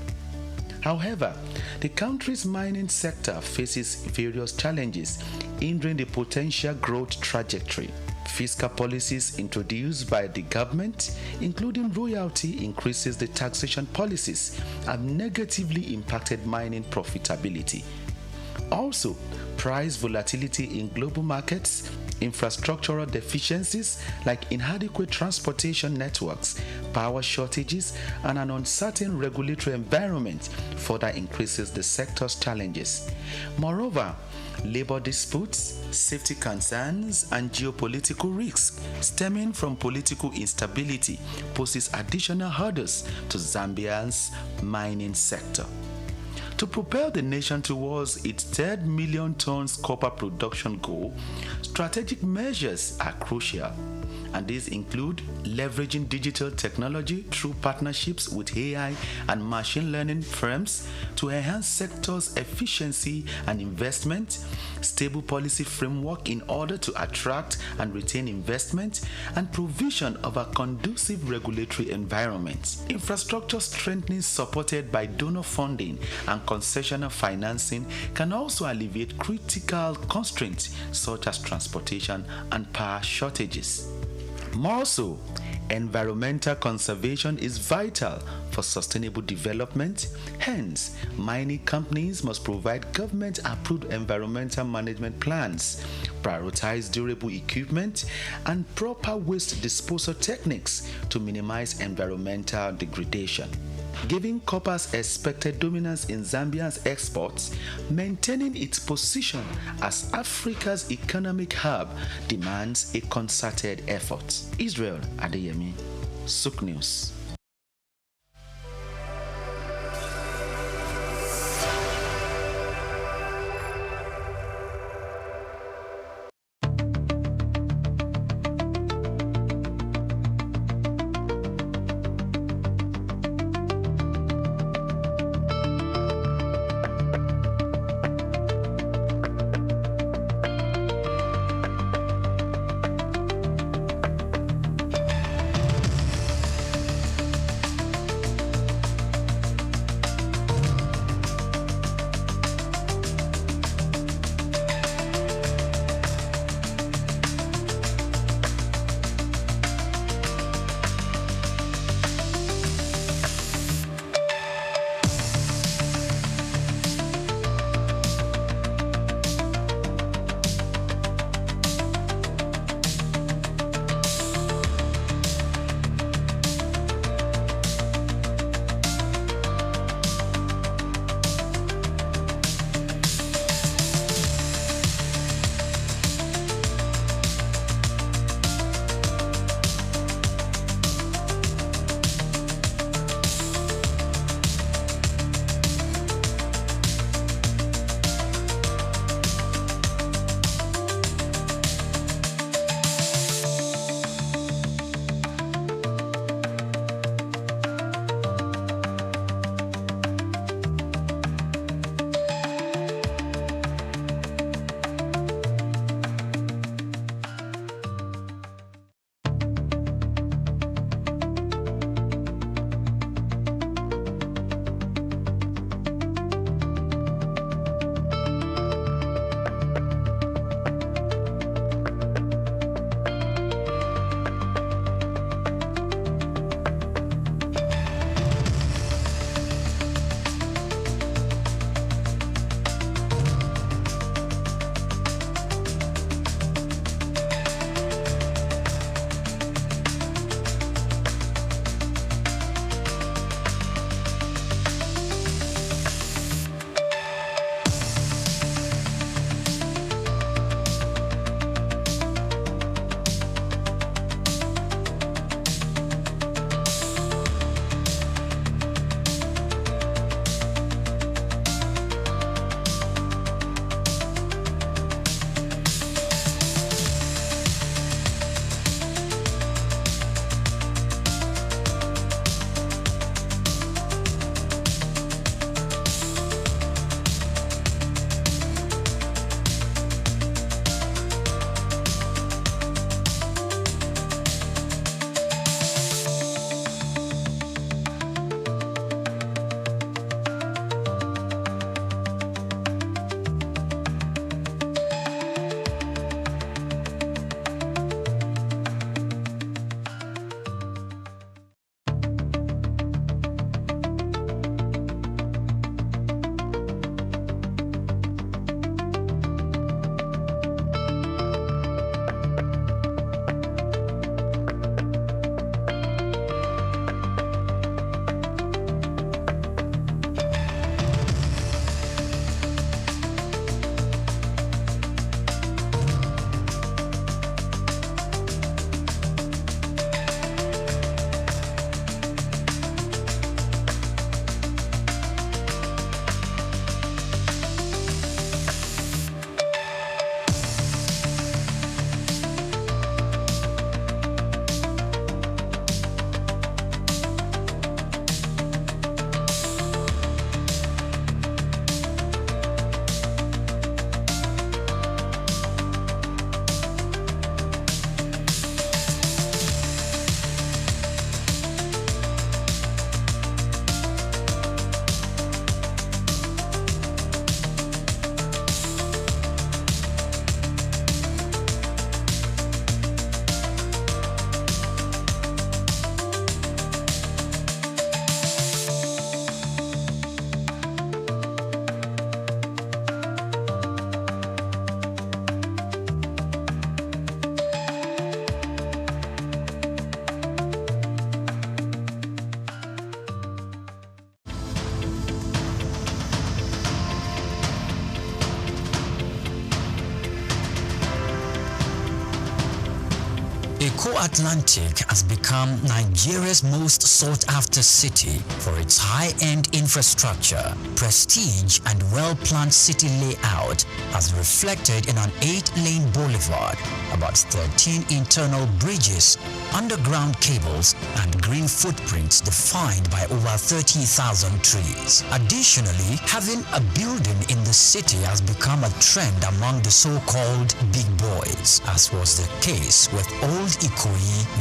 However, the country's mining sector faces various challenges, hindering the potential growth trajectory. Fiscal policies introduced by the government, including royalty increases, the taxation policies have negatively impacted mining profitability. Also, price volatility in global markets, infrastructural deficiencies like inadequate transportation networks, power shortages, and an uncertain regulatory environment further increases the sector's challenges. Moreover, labor disputes, safety concerns, and geopolitical risks stemming from political instability poses additional hurdles to Zambia's mining sector. To propel the nation towards its 3 million tons copper production goal, strategic measures are crucial, and these include leveraging digital technology through partnerships with AI and machine learning firms to enhance sector's efficiency and investment, stable policy framework in order to attract and retain investment, and provision of a conducive regulatory environment. Infrastructure strengthening supported by donor funding and concessional financing can also alleviate critical constraints such as transportation and power shortages. More so, environmental conservation is vital for sustainable development. Hence, mining companies must provide government-approved environmental management plans, prioritize durable equipment, and proper waste disposal techniques to minimize environmental degradation. Giving copper's expected dominance in Zambia's exports, maintaining its position as Africa's economic hub demands a concerted effort. Israel Adeyemi, SOUQ News. Èkó Atlantic has become Nigeria's most sought-after city for its high-end infrastructure, prestige, and well-planned city layout, as reflected in an 8-lane boulevard, about 13 internal bridges, underground cables, and green footprints defined by over 30,000 trees. Additionally, having a building in the city has become a trend among the so-called big boys, as was the case with Old Ikoyi,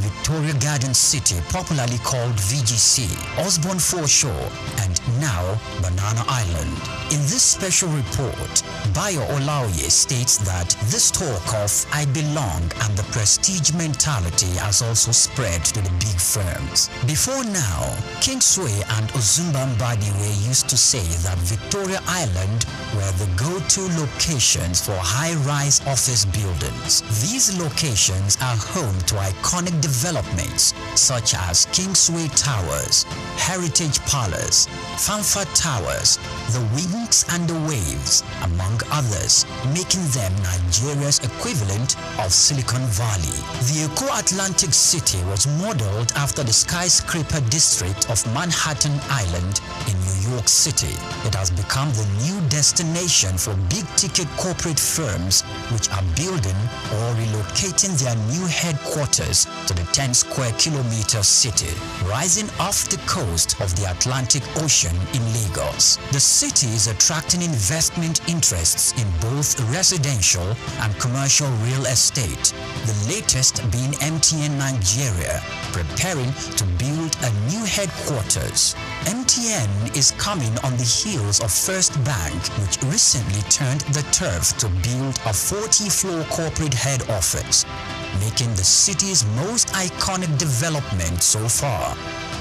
Victoria Garden City, popularly called VGC, Osborne Foreshore, and now Banana Island. In this special report, Bayo Olaoye states that this talk of "I belong" and the prestige mentality has also spread to the big firms. Before now, Kingsway and Ozumba Mbadiwe used to say that Victoria Island were the go-to locations for high-rise office buildings. These locations are home to iconic developments such as Kingsway Towers, Heritage Palace, Fanfa Towers, the Winks and the Waves, among others, making them Nigeria's equivalent of Silicon Valley. The Èkó Atlantic City was modeled after the skyscraper district of Manhattan Island in New York City. It has become the new destination for big-ticket corporate firms which are building or relocating their new headquarters to the 10-square-kilometer city, rising off the coast of the Atlantic Ocean in Lagos. The city is attracting investment interests in both residential and commercial real estate, the latest being MTN Nigeria, preparing to build a new headquarters. MTN is coming on the heels of First Bank, which recently turned the turf to build a 40-floor corporate head office, making the city's most iconic development so far.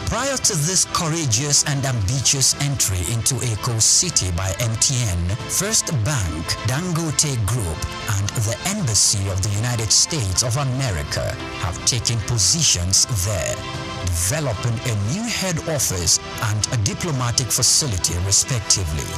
Prior to this courageous and ambitious entry into Èkó City by MTN, First Bank, Dangote Group, and the Embassy of the United States of America have taken positions there, developing a new head office and a diplomatic facility respectively.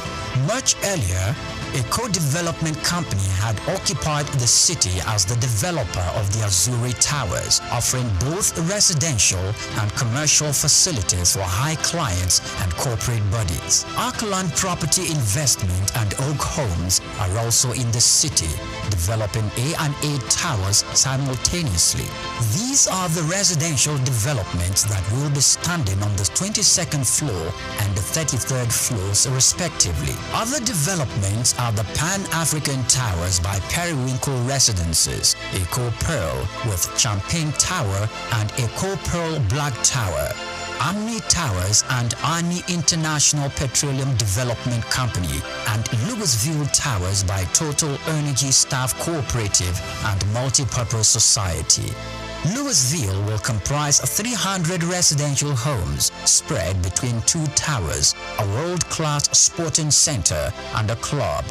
Much earlier, Èkó Development Company had occupied the city as the developer of the Azure Towers, offering both residential and commercial facilities for high clients and corporate bodies. Arkland Property Investment and Oak Homes are also in the city, developing A&A Towers simultaneously. These are the residential developments that will be standing on the 22nd floor and the 33rd floors respectively. Other developments are the Pan-African Towers by Periwinkle Residences, Èkó Pearl with Champagne Tower and Èkó Pearl Black Tower, Amni Towers and Ani International Petroleum Development Company, and Louisville Towers by Total Energy Staff Cooperative and Multipurpose Society. Louisville will comprise 300 residential homes spread between 2 towers, a world-class sporting center and a club,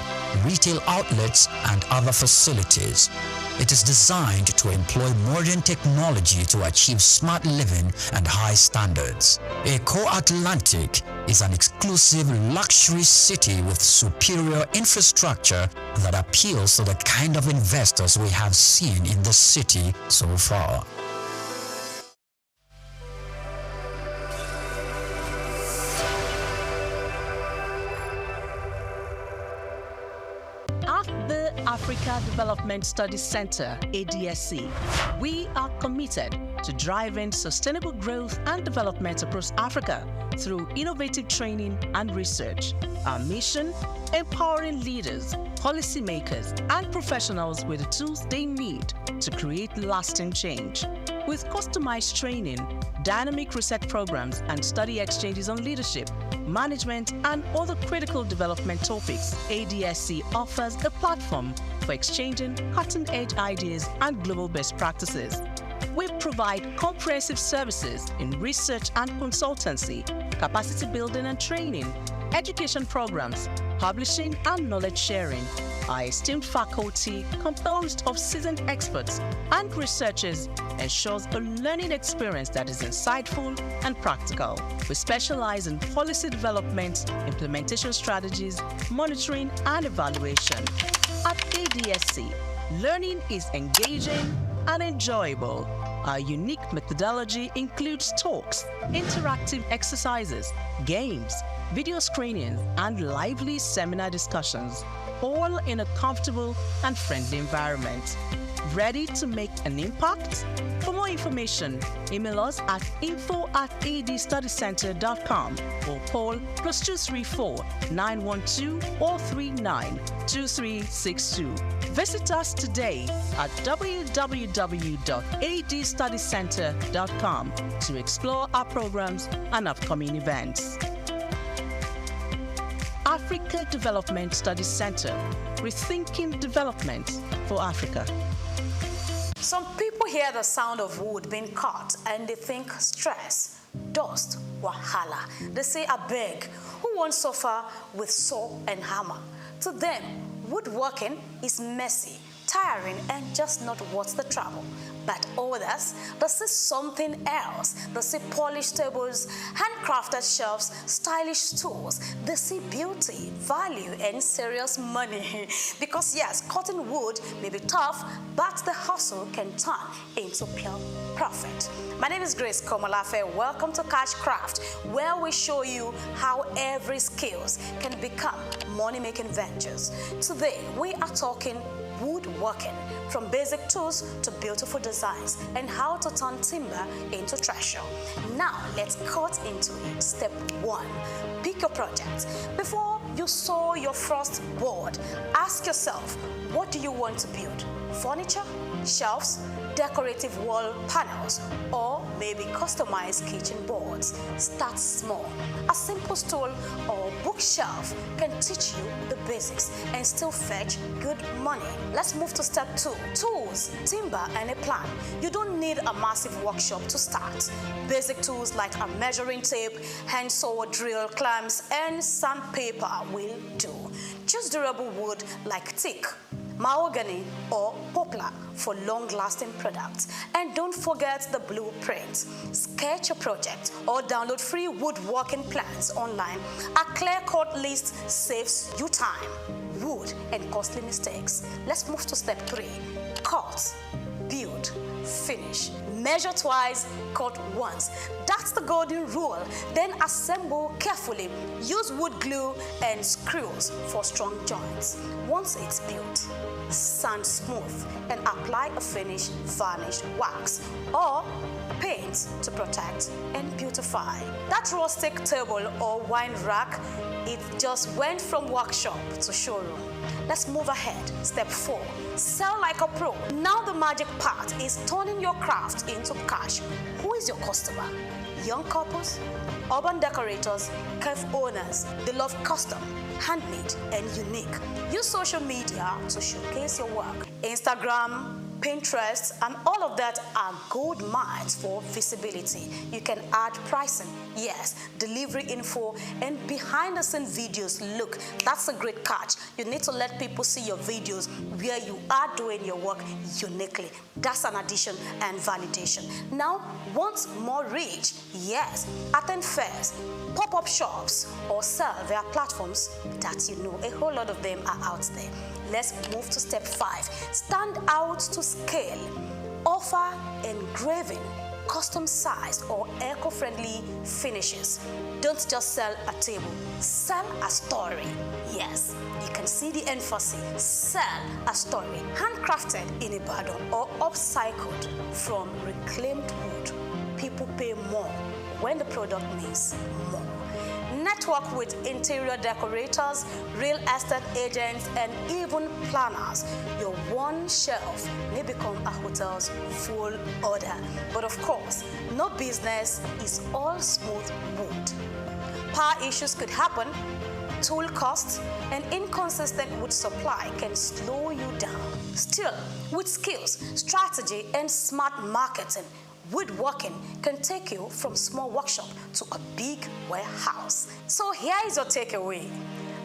retail outlets and other facilities. It is designed to employ modern technology to achieve smart living and high standards. Èkó Atlantic is an exclusive luxury city with superior infrastructure that appeals to the kind of investors we have seen in the city so far. Africa Development Studies Center, ADSC. We are committed to driving sustainable growth and development across Africa through innovative training and research. Our mission: empowering leaders, policymakers, and professionals with the tools they need to create lasting change. With customized training, dynamic research programs, and study exchanges on leadership, management, and other critical development topics, ADSC offers a platform for exchanging cutting-edge ideas and global best practices. We provide comprehensive services in research and consultancy, capacity building and training, education programs, publishing, and knowledge sharing. Our esteemed faculty, composed of seasoned experts and researchers, ensures a learning experience that is insightful and practical. We specialize in policy development, implementation strategies, monitoring, and evaluation. At ADSC, learning is engaging and enjoyable. Our unique methodology includes talks, interactive exercises, games, video screenings, and lively seminar discussions, all in a comfortable and friendly environment. Ready to make an impact? For more information, email us at info@adstudycenter.com or call +234 912 439 2362. Visit us today at www.adstudycenter.com to explore our programs and upcoming events. Africa Development Studies Center, rethinking development for Africa. Some people hear the sound of wood being cut and they think stress, dust, wahala. They say, I beg, who won't suffer with saw and hammer? To them, woodworking is messy, tiring, and just not worth the trouble. But others, they see something else. They see polished tables, handcrafted shelves, stylish stools. They see beauty, value, and serious money. Because yes, cutting wood may be tough, but the hustle can turn into pure profit. My name is Grace Komolafe. Welcome to Cash Craft, where we show you how every skills can become money-making ventures. Today, we are talking woodworking, from basic tools to beautiful designs, and how to turn timber into treasure. Now, let's cut into it. Step 1, pick your project. Before you saw your first board, ask yourself, what do you want to build? Furniture, shelves, decorative wall panels, or maybe customized kitchen boards. Start small. A simple stool or bookshelf can teach you the basics and still fetch good money. Let's move to step 2. Tools, timber, and a plan. You don't need a massive workshop to start. Basic tools like a measuring tape, hand saw, drill, clamps, and sandpaper will do. Choose durable wood like teak, mahogany, or poplar for long-lasting products. And don't forget the blueprint. Sketch a project or download free woodworking plans online. A clear-cut list saves you time, wood, and costly mistakes. Let's move to step 3. Cut, build, finish. Measure twice, cut once. That's the golden rule. Then assemble carefully. Use wood glue and screws for strong joints. Once it's built, sand smooth and apply a finished varnished wax or paint to protect and beautify. That rustic table or wine rack, it just went from workshop to showroom. Let's move ahead. Step 4, sell like a pro. Now the magic part is turning your craft into cash. Who is your customer? Young couples, urban decorators, cafe owners. They love custom, handmade, and unique. Use social media to showcase your work. Instagram, Pinterest, and all of that are gold mines for visibility. You can add pricing, yes, delivery info, and behind-the-scene videos. Look, that's a great catch. You need to let people see your videos where you are doing your work uniquely. That's an addition and validation. Now, want more reach? Yes, attend fairs, pop-up shops, or sell via platforms that you know. A whole lot of them are out there. Let's move to step 5. Stand out to scale. Offer engraving, custom-sized or eco-friendly finishes. Don't just sell a table. Sell a story. Yes, you can see the emphasis. Sell a story. Handcrafted in Ibadan or upcycled from reclaimed wood. People pay more when the product means more. Network with interior decorators, real estate agents, and even planners. Your one shelf may become a hotel's full order. But of course, no business is all smooth wood. Power issues could happen. Tool costs and inconsistent wood supply can slow you down. Still, with skills, strategy, and smart marketing, woodworking can take you from small workshop to a big warehouse. So here is your takeaway.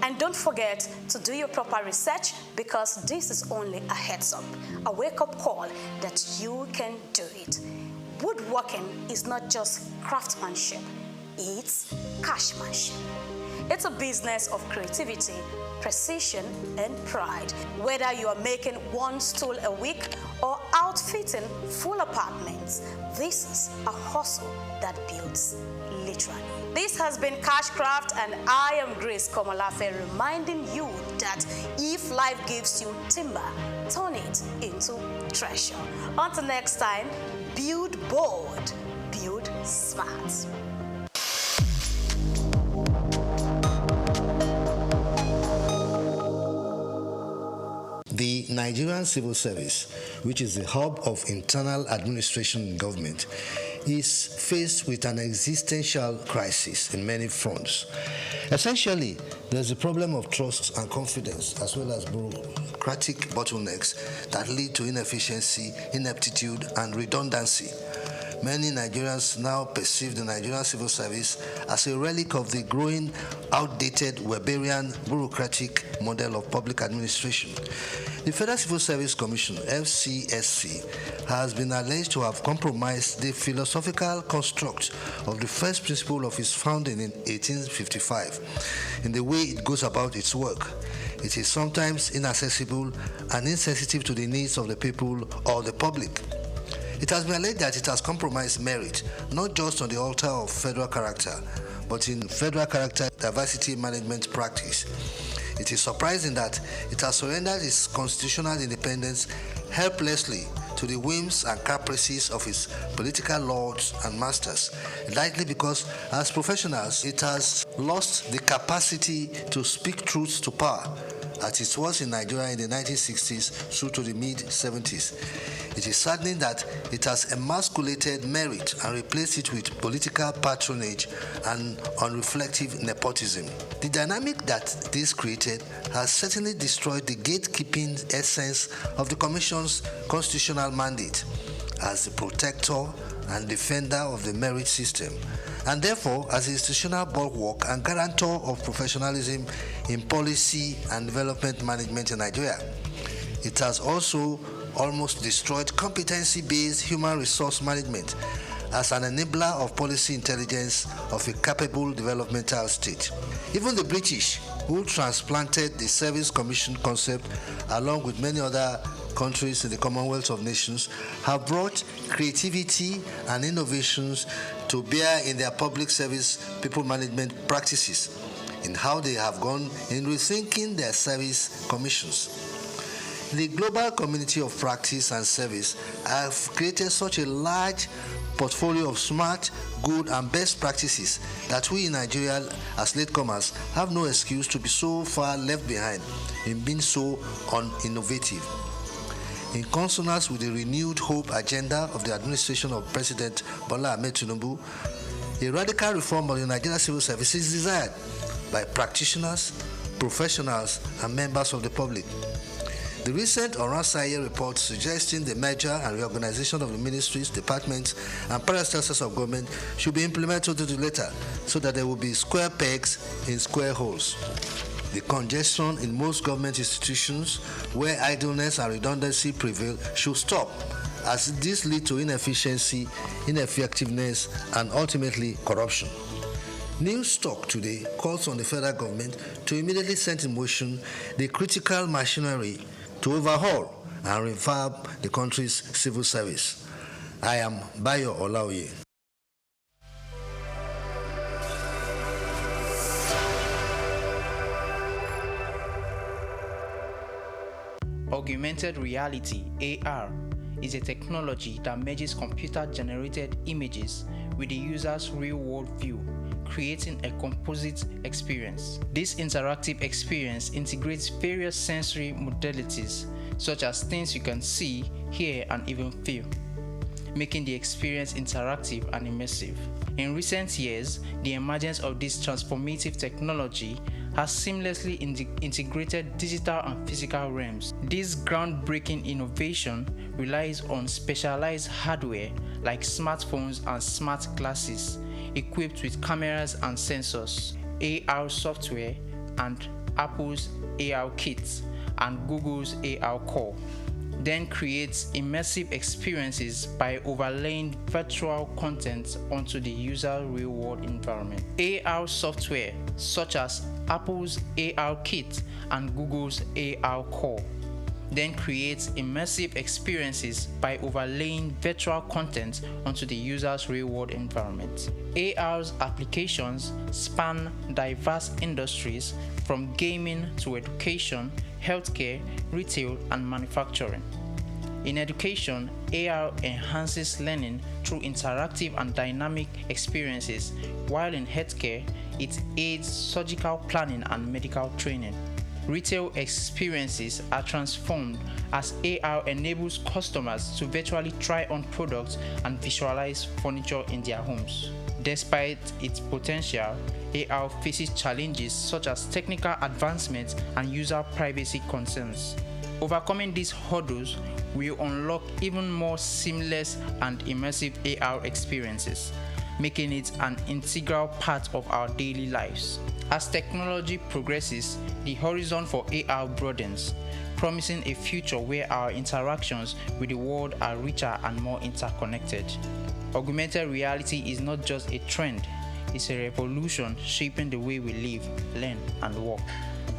And don't forget to do your proper research, because this is only a heads up, a wake-up call that you can do it. Woodworking is not just craftsmanship, it's cashmanship. It's a business of creativity, precision, and pride. Whether you are making one stool a week or outfitting full apartments, this is a hustle that builds literally. This has been Cashcraft, and I am Grace Komolafe, reminding you that if life gives you timber, turn it into treasure. Until next time, build bold, build smart. The Nigerian Civil Service, which is the hub of internal administration in government, is faced with an existential crisis in many fronts. Essentially, there's a problem of trust and confidence, as well as bureaucratic bottlenecks that lead to inefficiency, ineptitude, and redundancy. Many Nigerians now perceive the Nigerian Civil Service as a relic of the growing, outdated, Weberian bureaucratic model of public administration. The Federal Civil Service Commission, FCSC, has been alleged to have compromised the philosophical construct of the first principle of its founding in 1855 in the way it goes about its work. It is sometimes inaccessible and insensitive to the needs of the people or the public. It has been alleged that it has compromised merit, not just on the altar of federal character, but in federal character diversity management practice. It is surprising that it has surrendered its constitutional independence helplessly to the whims and caprices of its political lords and masters, likely because, as professionals, it has lost the capacity to speak truth to power, as it was in Nigeria in the 1960s through to the mid-70s. It is saddening that it has emasculated merit and replaced it with political patronage and unreflective nepotism. The dynamic that this created has certainly destroyed the gatekeeping essence of the Commission's constitutional mandate as the protector and defender of the merit system, and therefore as an institutional bulwark and guarantor of professionalism in policy and development management in Nigeria. It has also almost destroyed competency-based human resource management as an enabler of policy intelligence of a capable developmental state. Even the British, who transplanted the Service Commission concept along with many other countries in the Commonwealth of Nations, have brought creativity and innovations to bear in their public service people management practices, in how they have gone in rethinking their service commissions. The global community of practice and service have created such a large portfolio of smart, good, and best practices that we in Nigeria, as latecomers, have no excuse to be so far left behind in being so uninnovative. In consonance with the renewed hope agenda of the administration of President Bola Ahmed Tinubu, a radical reform of the Nigerian Civil Service is desired by practitioners, professionals, and members of the public. The recent Oransaye report suggesting the merger and reorganization of the ministries, departments, and parastatals of government should be implemented to the letter so that there will be square pegs in square holes. The congestion in most government institutions where idleness and redundancy prevail should stop, as this leads to inefficiency, ineffectiveness, and ultimately corruption. SOUQ today calls on the federal government to immediately set in motion the critical machinery to overhaul and revamp the country's civil service. I am Bayo Olaoye. Augmented reality, AR, is a technology that merges computer-generated images with the user's real-world view, creating a composite experience. This interactive experience integrates various sensory modalities, such as things you can see, hear, and even feel, making the experience interactive and immersive. In recent years, the emergence of this transformative technology has seamlessly integrated digital and physical realms. This groundbreaking innovation relies on specialized hardware like smartphones and smart glasses, equipped with cameras and sensors, AR software, and Apple's AR Kit and Google's AR Core. then creates immersive experiences by overlaying virtual content onto the user real-world environment. AR software such as Apple's AR Kit and Google's AR Core then creates immersive experiences by overlaying virtual content onto the user's real-world environment. AR's applications span diverse industries from gaming to education, healthcare, retail, and manufacturing. In education, AR enhances learning through interactive and dynamic experiences, while in healthcare, it aids surgical planning and medical training. Retail experiences are transformed as AR enables customers to virtually try on products and visualize furniture in their homes. Despite its potential, AR faces challenges such as technical advancements and user privacy concerns. Overcoming these hurdles will unlock even more seamless and immersive AR experiences, making it an integral part of our daily lives. As technology progresses, the horizon for AR broadens, promising a future where our interactions with the world are richer and more interconnected. Augmented reality is not just a trend, it's a revolution shaping the way we live, learn, and work.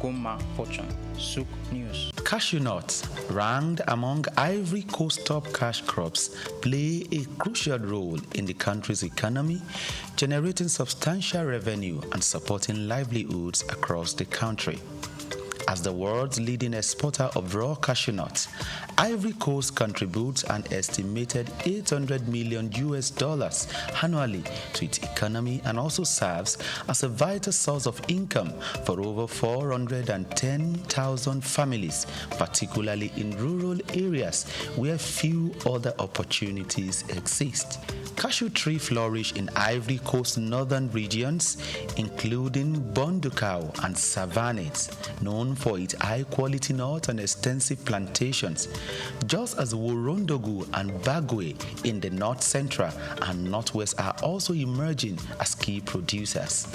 Goma Fortune, SOUQ News. Cashew nuts, ranked among Ivory Coast top cash crops, play a crucial role in the country's economy, generating substantial revenue and supporting livelihoods across the country. As the world's leading exporter of raw cashew nuts, Ivory Coast contributes an estimated $800 million annually to its economy and also serves as a vital source of income for over 410,000 families, particularly in rural areas where few other opportunities exist. Cashew trees flourish in Ivory Coast northern regions, including Bondukau and Savannah, known for its high-quality nuts and extensive plantations, just as Worondogu and Bagwe in the north central and northwest are also emerging as key producers.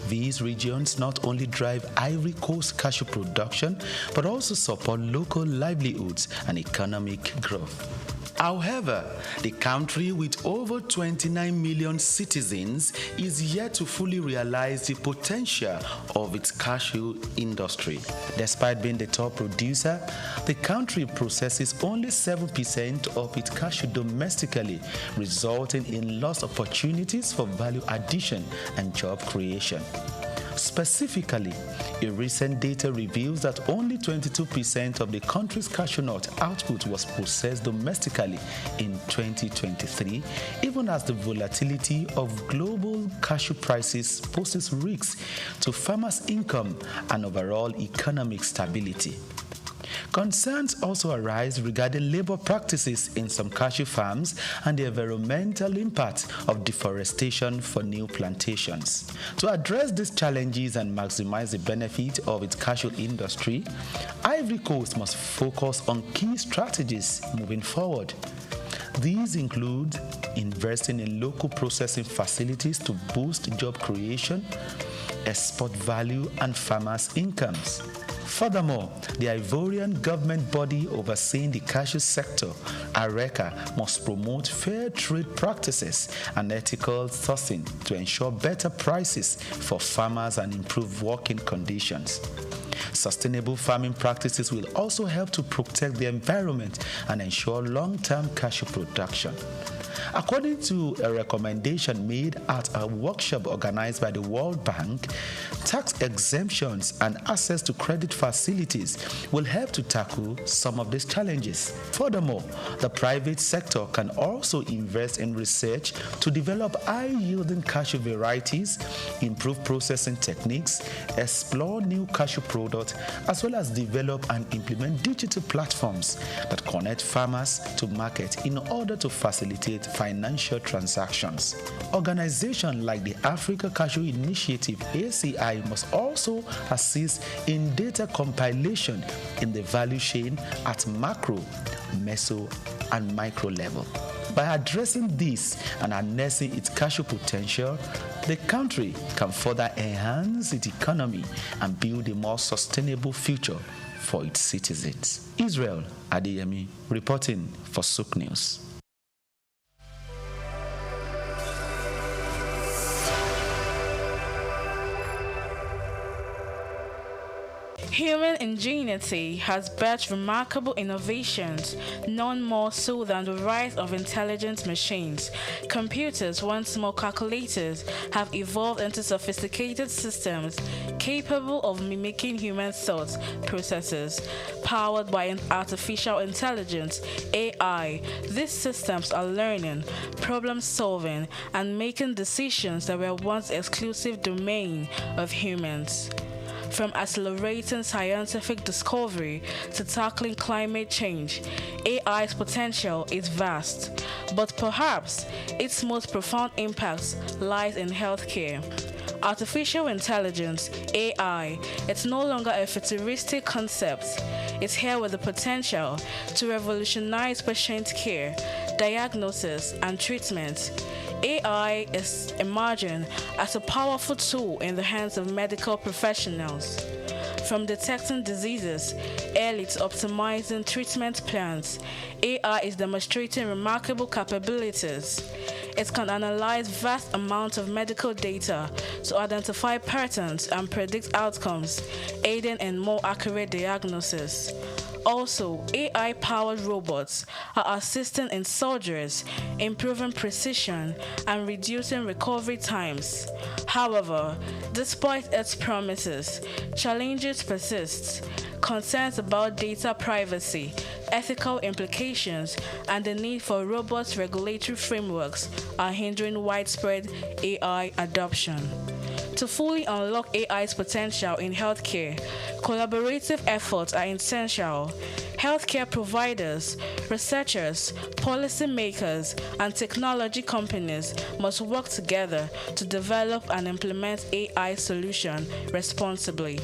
These regions not only drive Ivory Coast cashew production, but also support local livelihoods and economic growth. However, the country with over 29 million citizens is yet to fully realize the potential of its cashew industry. Despite being the top producer, the country processes only 7% of its cashew domestically, resulting in lost opportunities for value addition and job creation. Specifically, a recent data reveals that only 22% of the country's cashew nut output was processed domestically in 2023, even as the volatility of global cashew prices poses risks to farmers' income and overall economic stability. Concerns also arise regarding labor practices in some cashew farms and the environmental impact of deforestation for new plantations. To address these challenges and maximize the benefit of its cashew industry, Ivory Coast must focus on key strategies moving forward. These include investing in local processing facilities to boost job creation, export value, and farmers' incomes. Furthermore, the Ivorian government body overseeing the cashew sector, ARECA, must promote fair trade practices and ethical sourcing to ensure better prices for farmers and improve working conditions. Sustainable farming practices will also help to protect the environment and ensure long-term cashew production. According to a recommendation made at a workshop organized by the World Bank, tax exemptions and access to credit facilities will help to tackle some of these challenges. Furthermore, the private sector can also invest in research to develop high-yielding cashew varieties, improve processing techniques, explore new cashew products, as well as develop and implement digital platforms that connect farmers to market in order to facilitate financial transactions. Organizations like the Africa Cashew Initiative, ACI, must also assist in data compilation in the value chain at macro, meso, and micro level. By addressing this and harnessing its cashew potential, the country can further enhance its economy and build a more sustainable future for its citizens. Israel Adeyemi reporting for SOUQ News. Human ingenuity has birthed remarkable innovations, none more so than the rise of intelligent machines. Computers, once more calculators, have evolved into sophisticated systems capable of mimicking human thought processes. Powered by artificial intelligence, AI, these systems are learning, problem-solving, and making decisions that were once exclusive domain of humans. From accelerating scientific discovery to tackling climate change, AI's potential is vast, but perhaps its most profound impact lies in healthcare. Artificial intelligence, AI, it's no longer a futuristic concept. It's here with the potential to revolutionize patient care, diagnosis, and treatment. AI is emerging as a powerful tool in the hands of medical professionals. From detecting diseases early to optimizing treatment plans, AI is demonstrating remarkable capabilities. It can analyze vast amounts of medical data to identify patterns and predict outcomes, aiding in more accurate diagnosis. Also, AI-powered robots are assisting in surgeries, improving precision, and reducing recovery times. However, despite its promises, challenges persist. Concerns about data privacy, ethical implications, and the need for robust regulatory frameworks are hindering widespread AI adoption. To fully unlock AI's potential in healthcare, collaborative efforts are essential. Healthcare providers, researchers, policymakers, and technology companies must work together to develop and implement AI solutions responsibly.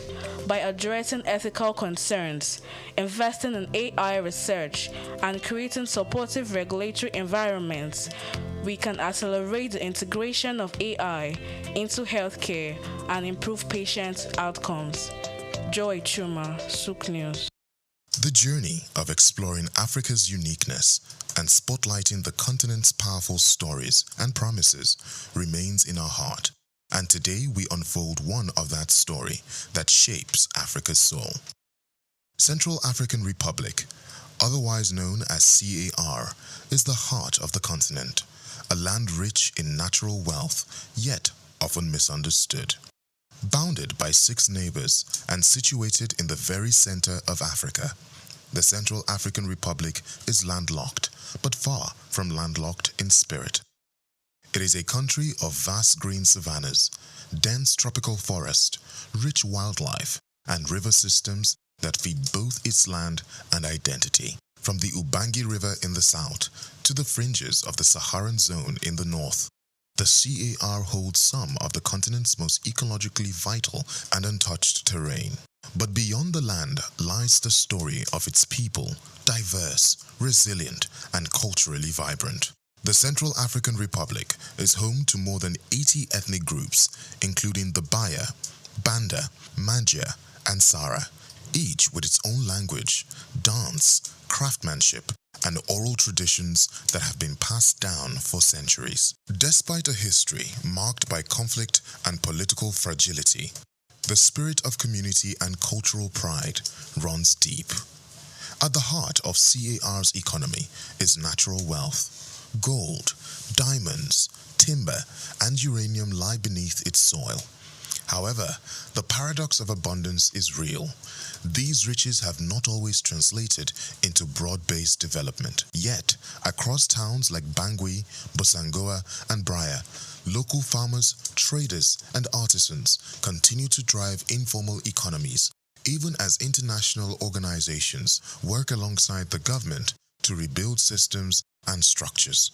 By addressing ethical concerns, investing in AI research, and creating supportive regulatory environments, we can accelerate the integration of AI into healthcare and improve patient outcomes. Joy Chuma, SOUQ News. The journey of exploring Africa's uniqueness and spotlighting the continent's powerful stories and promises remains in our heart. And today we unfold one of that story that shapes Africa's soul. Central African Republic, otherwise known as CAR, is the heart of the continent, a land rich in natural wealth, yet often misunderstood. Bounded by 6 neighbors and situated in the very center of Africa, the Central African Republic is landlocked, but far from landlocked in spirit. It is a country of vast green savannas, dense tropical forest, rich wildlife, and river systems that feed both its land and identity. From the Ubangi River in the south to the fringes of the Saharan zone in the north, the CAR holds some of the continent's most ecologically vital and untouched terrain. But beyond the land lies the story of its people, diverse, resilient, and culturally vibrant. The Central African Republic is home to more than 80 ethnic groups, including the Baya, Banda, Mangia, and Sara, each with its own language, dance, craftsmanship, and oral traditions that have been passed down for centuries. Despite a history marked by conflict and political fragility, the spirit of community and cultural pride runs deep. At the heart of CAR's economy is natural wealth. Gold, diamonds, timber, and uranium lie beneath its soil. However, the paradox of abundance is real. These riches have not always translated into broad-based development. Yet, across towns like Bangui, Bosangoa, and Braya, local farmers, traders, and artisans continue to drive informal economies, even as international organizations work alongside the government to rebuild systems and structures.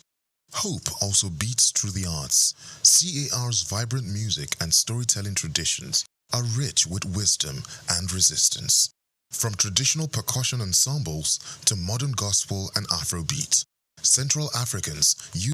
Hope also beats through the arts. CAR's vibrant music and storytelling traditions are rich with wisdom and resistance. From traditional percussion ensembles to modern gospel and Afrobeat, Central Africans use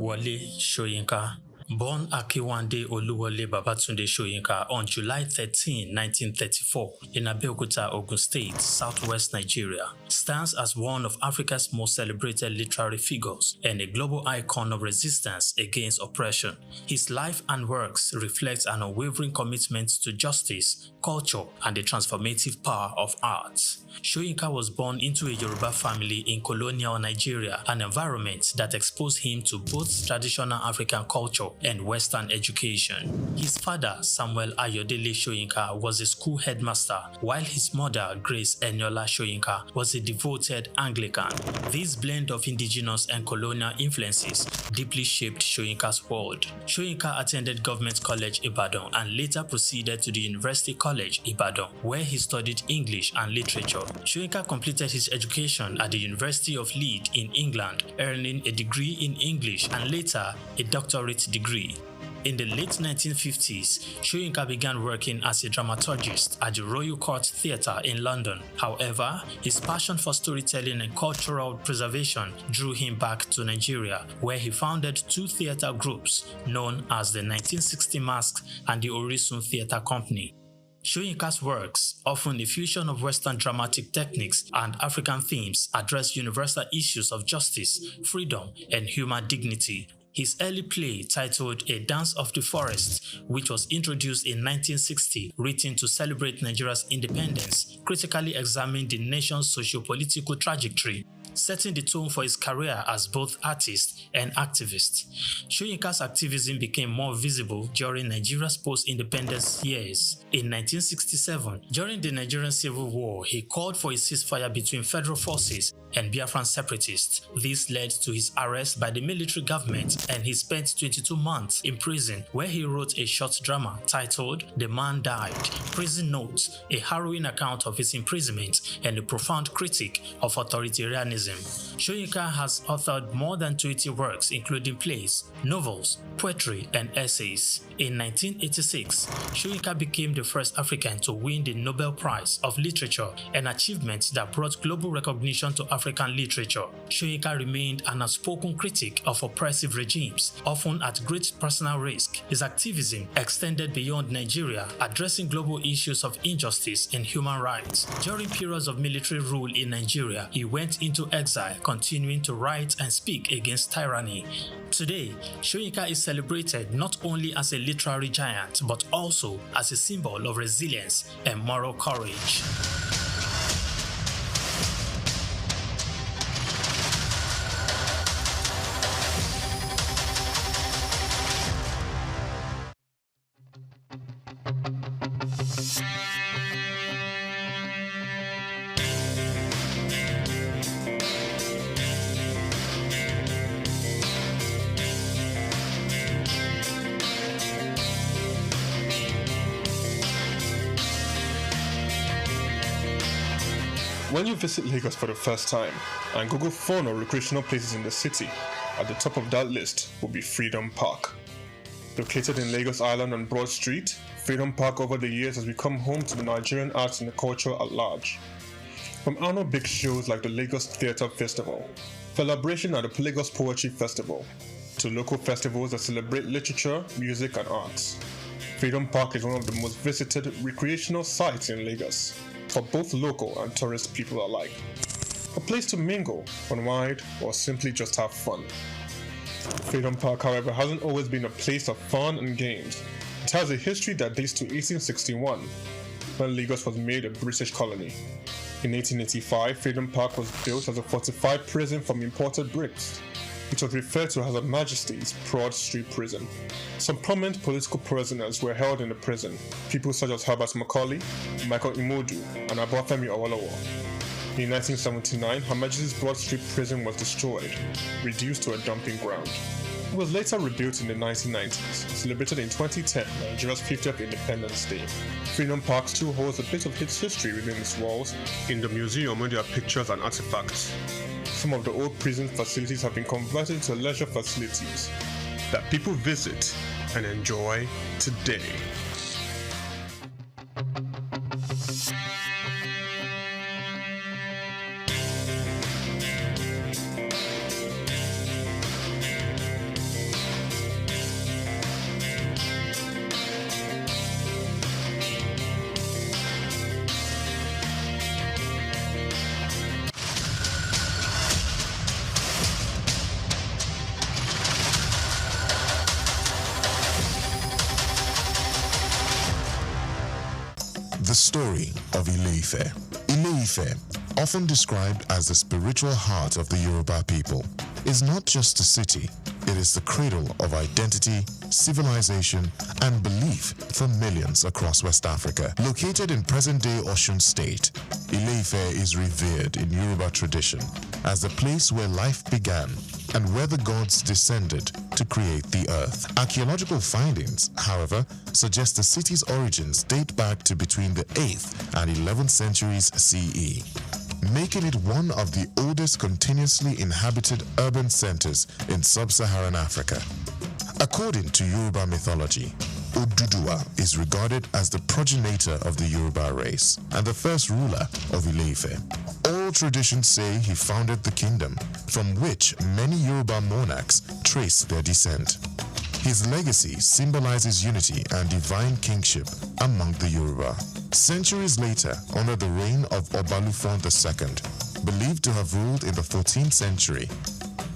Wole Soyinka. Born Akiwande Oluwole Babatunde Soyinka on July 13, 1934 in Abeokuta, Ogun State, southwest Nigeria, stands as one of Africa's most celebrated literary figures and a global icon of resistance against oppression. His life and works reflect an unwavering commitment to justice, culture, and the transformative power of arts. Soyinka was born into a Yoruba family in colonial Nigeria, an environment that exposed him to both traditional African culture and Western education. His father, Samuel Ayodele Soyinka, was a school headmaster, while his mother, Grace Eniola Soyinka, was a devoted Anglican. This blend of indigenous and colonial influences deeply shaped Soyinka's world. Soyinka attended Government College Ibadan and later proceeded to the University College Ibadan, where he studied English and literature. Soyinka completed his education at the University of Leeds in England, earning a degree in English and later a doctorate degree. In the late 1950s, Soyinka began working as a dramaturgist at the Royal Court Theatre in London. However, his passion for storytelling and cultural preservation drew him back to Nigeria, where he founded two theatre groups known as the 1960 Masks and the Orisun Theatre Company. Soyinka's works, often a fusion of Western dramatic techniques and African themes, address universal issues of justice, freedom, and human dignity. His early play, titled A Dance of the Forest, which was introduced in 1960, written to celebrate Nigeria's independence, critically examined the nation's socio-political trajectory, setting the tone for his career as both artist and activist. Soyinka's activism became more visible during Nigeria's post-independence years. In 1967, during the Nigerian Civil War, he called for a ceasefire between federal forces and Biafran separatists. This led to his arrest by the military government, and he spent 22 months in prison, where he wrote a short drama titled The Man Died, Prison Notes, a harrowing account of his imprisonment and a profound critique of authoritarianism. Soyinka has authored more than 20 works, including plays, novels, poetry, and essays. In 1986, Soyinka became the first African to win the Nobel Prize of Literature, an achievement that brought global recognition to African literature. Soyinka remained an outspoken critic of oppressive regimes, often at great personal risk. His activism extended beyond Nigeria, addressing global issues of injustice and human rights. During periods of military rule in Nigeria, he went into exile, continuing to write and speak against tyranny. Today, Soyinka is celebrated not only as a literary giant, but also as a symbol of resilience and moral courage. When you visit Lagos for the first time and Google fun or recreational places in the city, at the top of that list will be Freedom Park. Located in Lagos Island on Broad Street, Freedom Park over the years has become home to the Nigerian arts and the culture at large. From annual big shows like the Lagos Theatre Festival, celebration at the Lagos Poetry Festival, to local festivals that celebrate literature, music, and arts. Freedom Park is one of the most visited recreational sites in Lagos, for both local and tourist people alike. A place to mingle, unwind, or simply just have fun. Freedom Park, however, hasn't always been a place of fun and games. It has a history that dates to 1861, when Lagos was made a British colony. In 1885, Freedom Park was built as a fortified prison from imported bricks, which was referred to as Her Majesty's Broad Street Prison. Some prominent political prisoners were held in the prison, people such as Herbert Macaulay, Michael Imodu, and Obafemi Awolowo. In 1979, Her Majesty's Broad Street Prison was destroyed, reduced to a dumping ground. It was later rebuilt in the 1990s, celebrated in 2010, Nigeria's 50th Independence Day. Freedom Park still holds a bit of its history within its walls. In the museum, where there are pictures and artifacts. Some of the old prison facilities have been converted to leisure facilities that people visit and enjoy today. story of Ile-Ife. Ile-Ife, often described as the spiritual heart of the Yoruba people, is not just a city, it is the cradle of identity, civilization, and belief for millions across West Africa. Located in present-day Osun State, Ile-Ife is revered in Yoruba tradition as the place where life began and where the gods descended to create the earth. Archaeological findings, however, suggest the city's origins date back to between the 8th and 11th centuries CE, making it one of the oldest continuously inhabited urban centers in sub-Saharan Africa. According to Yoruba mythology, Oduduwa is regarded as the progenitor of the Yoruba race and the first ruler of Ile-Ife. All traditions say he founded the kingdom, from which many Yoruba monarchs trace their descent. His legacy symbolizes unity and divine kingship among the Yoruba. Centuries later, under the reign of Obalufon II, believed to have ruled in the 14th century,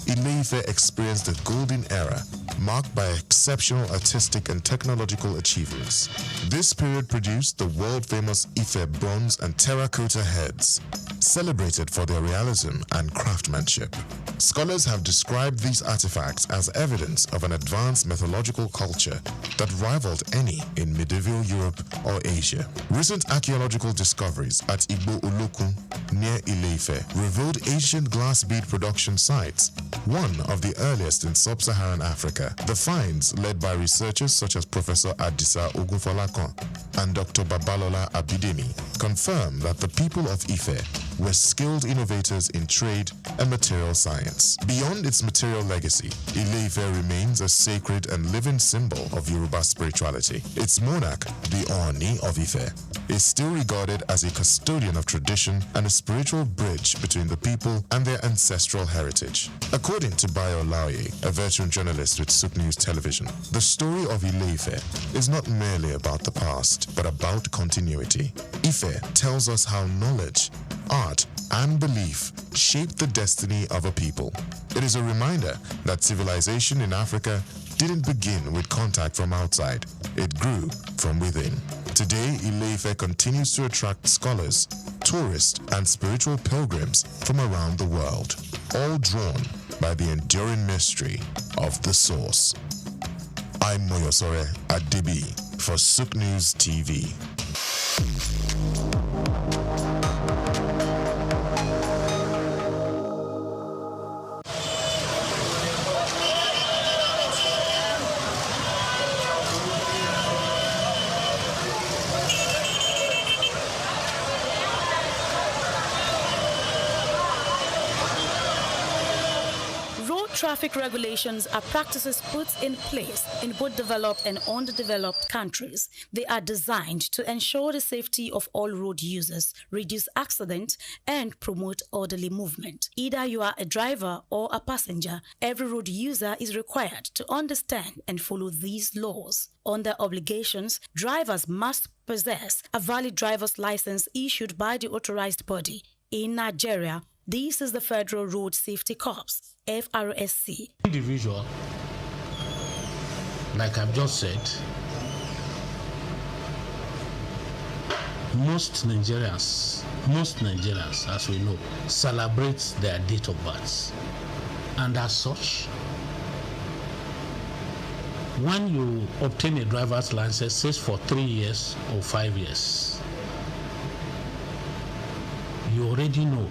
Ile-Ife experienced a golden era marked by exceptional artistic and technological achievements. This period produced the world-famous Ife bronze and terracotta heads, celebrated for their realism and craftsmanship. Scholars have described these artifacts as evidence of an advanced mythological culture that rivaled any in medieval Europe or Asia. Recent archaeological discoveries at Igbo Olokun near Ile-Ife revealed ancient glass bead production sites, one of the earliest in sub-Saharan Africa. The finds, led by researchers such as Professor Adisa Ogunfolakon and Dr. Babalola Abidemi, confirm that the people of Ife were skilled innovators in trade and material science. Beyond its material legacy, Ile-Ife remains a sacred and living symbol of Yoruba spirituality. Its monarch, the Oni of Ife, is still regarded as a custodian of tradition and a spiritual bridge between the people and their ancestral heritage. According to Bayo Laoye, a veteran journalist with SOUQ News Television, the story of Ile-Ife is not merely about the past, but about continuity. Ife tells us how knowledge, art, and belief shape the destiny of a people. It is a reminder that civilization in Africa didn't begin with contact from outside, it grew from within. Today, Ile-Ife continues to attract scholars, tourists, and spiritual pilgrims from around the world, all drawn by the enduring mystery of the source. I'm Moyosore Adebi for SOUQ News TV. Traffic regulations are practices put in place in both developed and underdeveloped countries. They are designed to ensure the safety of all road users, reduce accidents, and promote orderly movement. Either you are a driver or a passenger, every road user is required to understand and follow these laws. Under obligations, drivers must possess a valid driver's license issued by the authorized body. In Nigeria, this is the Federal Road Safety Corps, FRSC. Individual, like I've just said, most Nigerians, as we know, celebrate their date of birth. And as such, when you obtain a driver's license, say for 3 years or 5 years, you already know.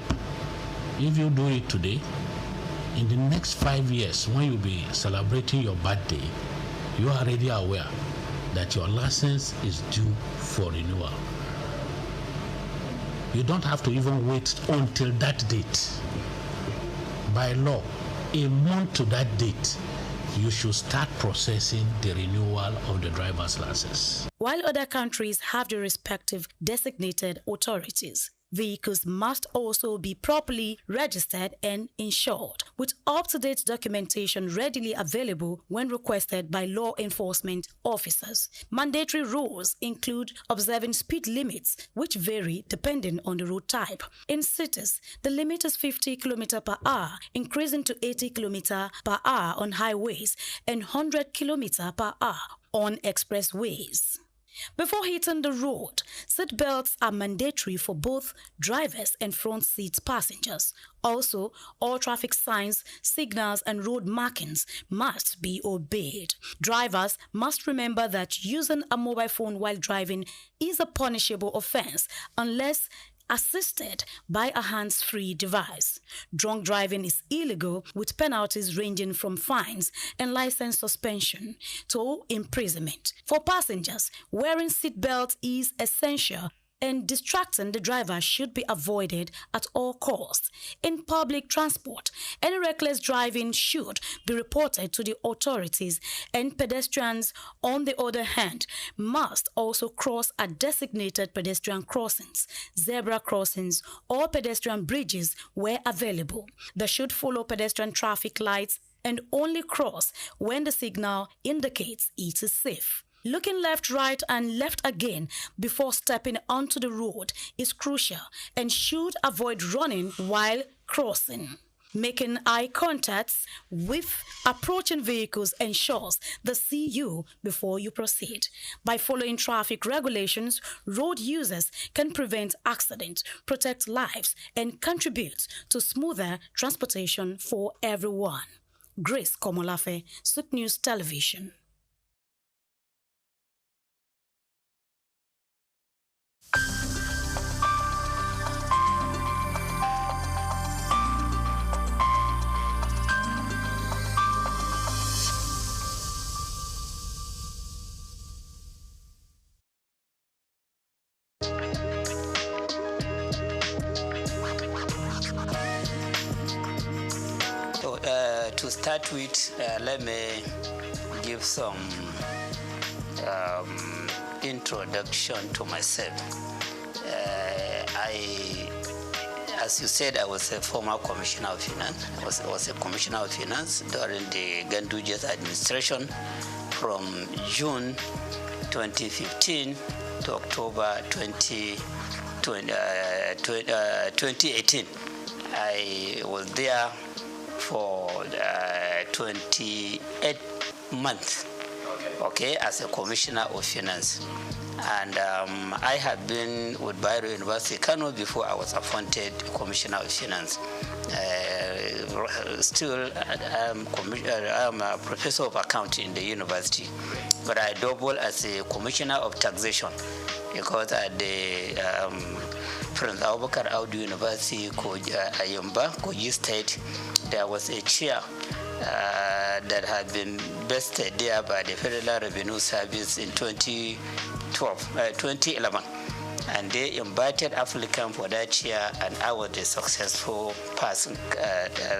If you do it today, in the next 5 years, when you'll be celebrating your birthday, you are already aware that your license is due for renewal. You don't have to even wait until that date. By law, a month to that date, you should start processing the renewal of the driver's license. While other countries have their respective designated authorities, vehicles must also be properly registered and insured, with up-to-date documentation readily available when requested by law enforcement officers. Mandatory rules include observing speed limits, which vary depending on the road type. In cities, the limit is 50 km per hour, increasing to 80 km per hour on highways and 100 km per hour on expressways. Before hitting the road, seat belts are mandatory for both drivers and front seat passengers. Also, all traffic signs, signals, and road markings must be obeyed. Drivers must remember that using a mobile phone while driving is a punishable offense unless assisted by a hands-free device. Drunk driving is illegal, with penalties ranging from fines and license suspension to imprisonment. For passengers, wearing seatbelts is essential, and distracting the driver should be avoided at all costs. In public transport, any reckless driving should be reported to the authorities, and pedestrians, on the other hand, must also cross at designated pedestrian crossings, zebra crossings, or pedestrian bridges where available. They should follow pedestrian traffic lights and only cross when the signal indicates it is safe. Looking left, right, and left again before stepping onto the road is crucial and should avoid running while crossing. Making eye contact with approaching vehicles ensures they see you before you proceed. By following traffic regulations, road users can prevent accidents, protect lives, and contribute to smoother transportation for everyone. Grace Komolafe, SOUQ News Television. To start with, let me give some introduction to myself. As you said, I was a former commissioner of finance. I was a commissioner of finance during the Ganduja's administration from June 2015 to October 2018. I was there for 28 months, okay, as a commissioner of finance. And I had been with Bayero University, Kano, before I was appointed commissioner of finance. Still, I'm a professor of accounting in the university, but I double as a commissioner of taxation because at the Prince Abubakar Audu University, Ayumba, Kogi State, there was a chair that had been vested there by the Federal Revenue Service in 2011. And they invited applicant for that chair, and I was the successful person,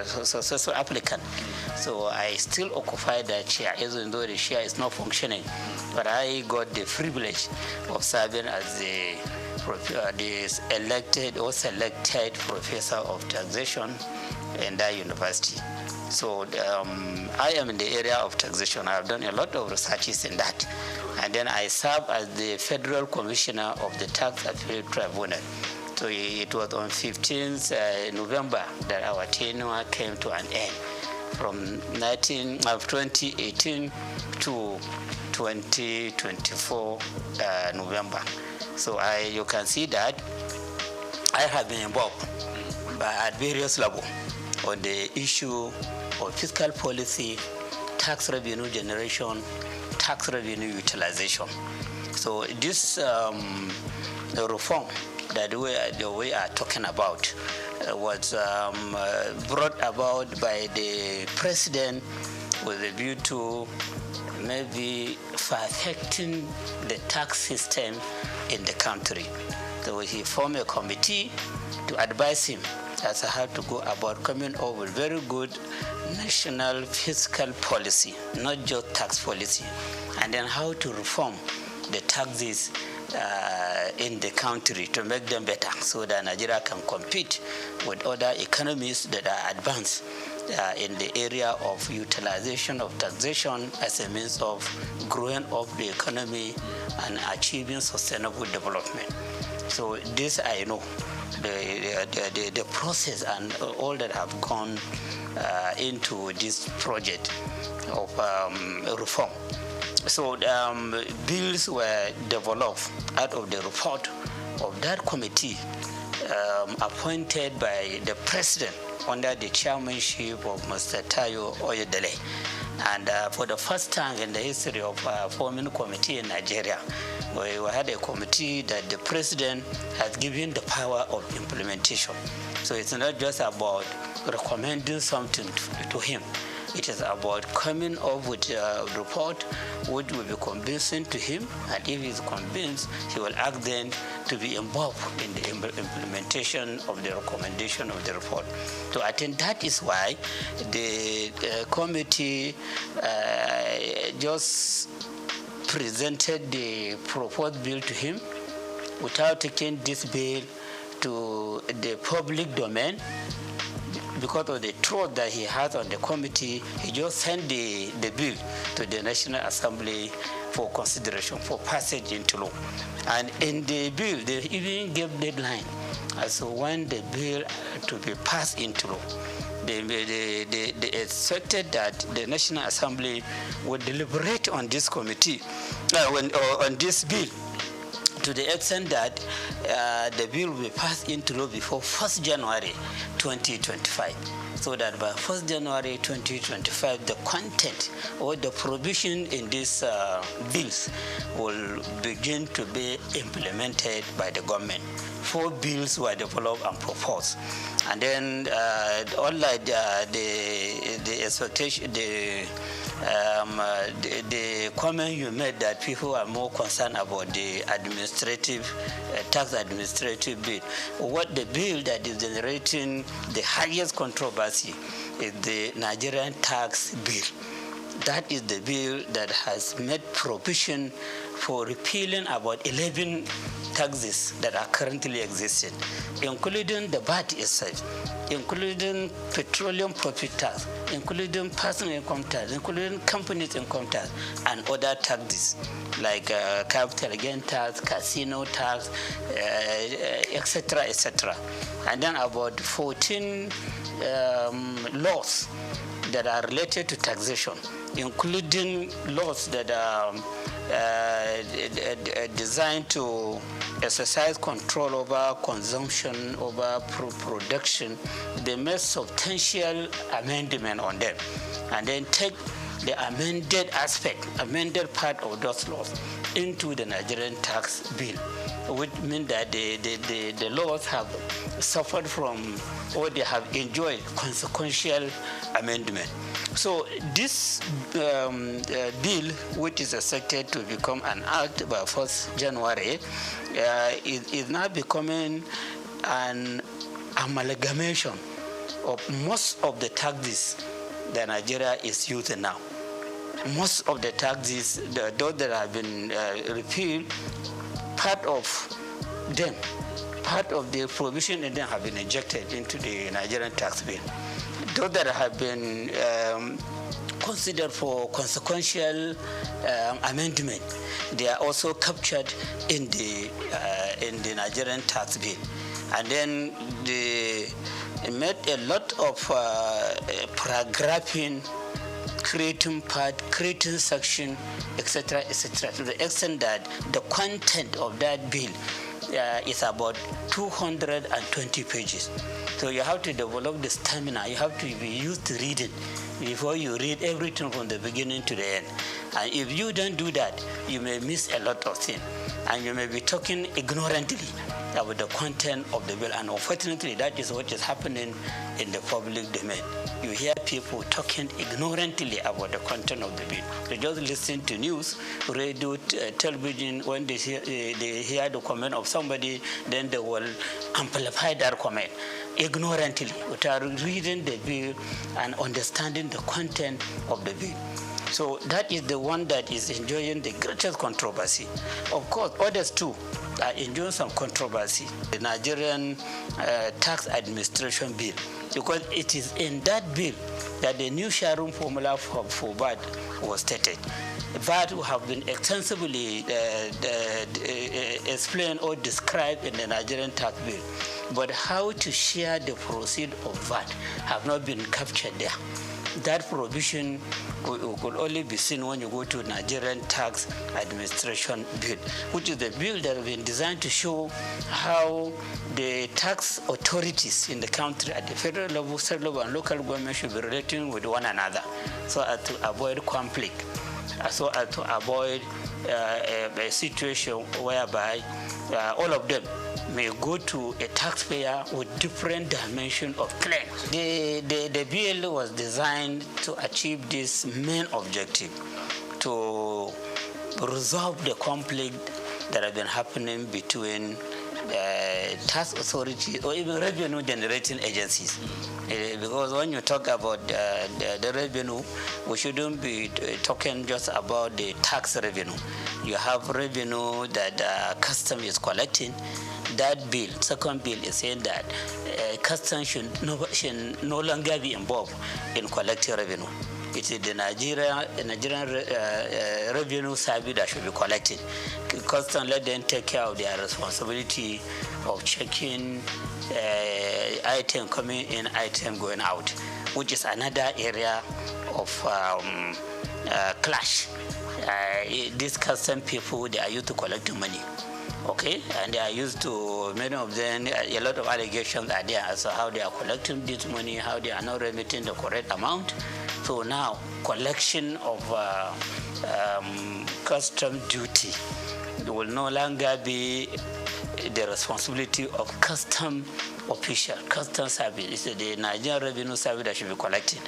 successful applicant. So I still occupy that chair, even though the chair is not functioning. But I got the privilege of serving as the elected or selected professor of taxation in that university. So I am in the area of taxation. I have done a lot of researches in that. And then I serve as the Federal Commissioner of the Tax Appeal Tribunal. So it was on 15th November that our tenure came to an end, from 2018 to 2024 November. So you can see that I have been involved at various levels on the issue of fiscal policy, tax revenue generation, tax revenue utilization. So this reform that we are talking about was brought about by the president with a view to maybe perfecting the tax system in the country. So he formed a committee to advise him as to how to go about coming up with very good national fiscal policy, not just tax policy, and then how to reform the taxes in the country to make them better so that Nigeria can compete with other economies that are advanced in the area of utilization of taxation as a means of growing up the economy and achieving sustainable development. So this I know, the process and all that have gone into this project of reform. So bills were developed out of the report of that committee appointed by the president under the chairmanship of Mr. Tayo Oyedele. And for the first time in the history of forming a committee in Nigeria, we had a committee that the president has given the power of implementation. So it's not just about recommending something to him. It is about coming up with a report which will be convincing to him, and if he's convinced, he will ask them to be involved in the implementation of the recommendation of the report. So I think that is why the committee just presented the proposed bill to him without taking this bill to the public domain. Because of the trust that he has on the committee, he just sent the bill to the National Assembly for consideration, for passage into law. And in the bill, they even gave deadline as to when the bill to be passed into law. They expected that the National Assembly would deliberate on this committee, on this bill, to the extent that the bill will be passed into law before 1st January 2025, so that by 1st January 2025, the content or the provision in these bills will begin to be implemented by the government. 4 bills were developed and proposed. And then, unlike the expectation, the comment you made that people are more concerned about the administrative, tax administrative bill. What the bill that is generating the highest controversy is the Nigerian tax bill. That is the bill that has made provision for repealing about 11 taxes that are currently existing, including the VAT itself, including petroleum profit tax, including personal income tax, including companies income tax, and other taxes like capital gain tax, casino tax, etc., etc. And then about 14 laws that are related to taxation, including laws that are designed to exercise control over consumption, over production. They made substantial amendment on them, and then take the amended part of those laws into the Nigerian tax bill, which means that the laws have suffered from, or they have enjoyed consequential amendment. So this bill, which is expected to become an act by 1st January, is now becoming an amalgamation of most of the taxes that Nigeria is using now. Most of the taxes, those that have been repealed, part of them, part of the provision in them have been injected into the Nigerian tax bill. Those that have been considered for consequential amendment, they are also captured in the Nigerian tax bill. And then they made a lot of paragraphing, creating part, creating section, etc., etc., to the extent that the content of that bill is about 220 pages. So you have to develop the stamina. You have to be used to reading before you read everything from the beginning to the end. And if you don't do that, you may miss a lot of things. And you may be talking ignorantly about the content of the bill. And unfortunately, that is what is happening in the public domain. You hear people talking ignorantly about the content of the bill. They just listen to news, radio, television. When they hear the comment of somebody, then they will amplify their comment ignorantly without reading the bill and understanding the content of the bill. So that is the one that is enjoying the greatest controversy. Of course, others too are enjoying some controversy. The Nigerian tax administration bill, because it is in that bill that the new sharing formula for VAT was stated. VAT have been extensively explained or described in the Nigerian tax bill, but how to share the proceeds of VAT have not been captured there. that provision could only be seen when you go to Nigerian Tax Administration Bill, which is the bill that has been designed to show how the tax authorities in the country at the federal level, state level, and local government should be relating with one another so as to avoid conflict, so as to avoid a situation whereby all of them may go to a taxpayer with different dimension of claims. The bill was designed to achieve this main objective, to resolve the conflict that has been happening between tax authorities or even revenue generating agencies. Because when you talk about the revenue, we shouldn't be talking just about the tax revenue. You have revenue that custom is collecting. That bill, second bill, is saying that custom should no longer be involved in collecting revenue. It is the Nigerian Revenue Service that should be collecting. Custom, let them take care of their responsibility of checking item coming in, item going out, which is another area of clash. These custom people, they are used to collecting money. Okay, and they are used to, many of them, a lot of allegations are there as to how they are collecting this money, how they are not remitting the correct amount. So now, collection of custom duty will no longer be the responsibility of custom official, custom service. It's the Nigerian Revenue Service that should be collecting.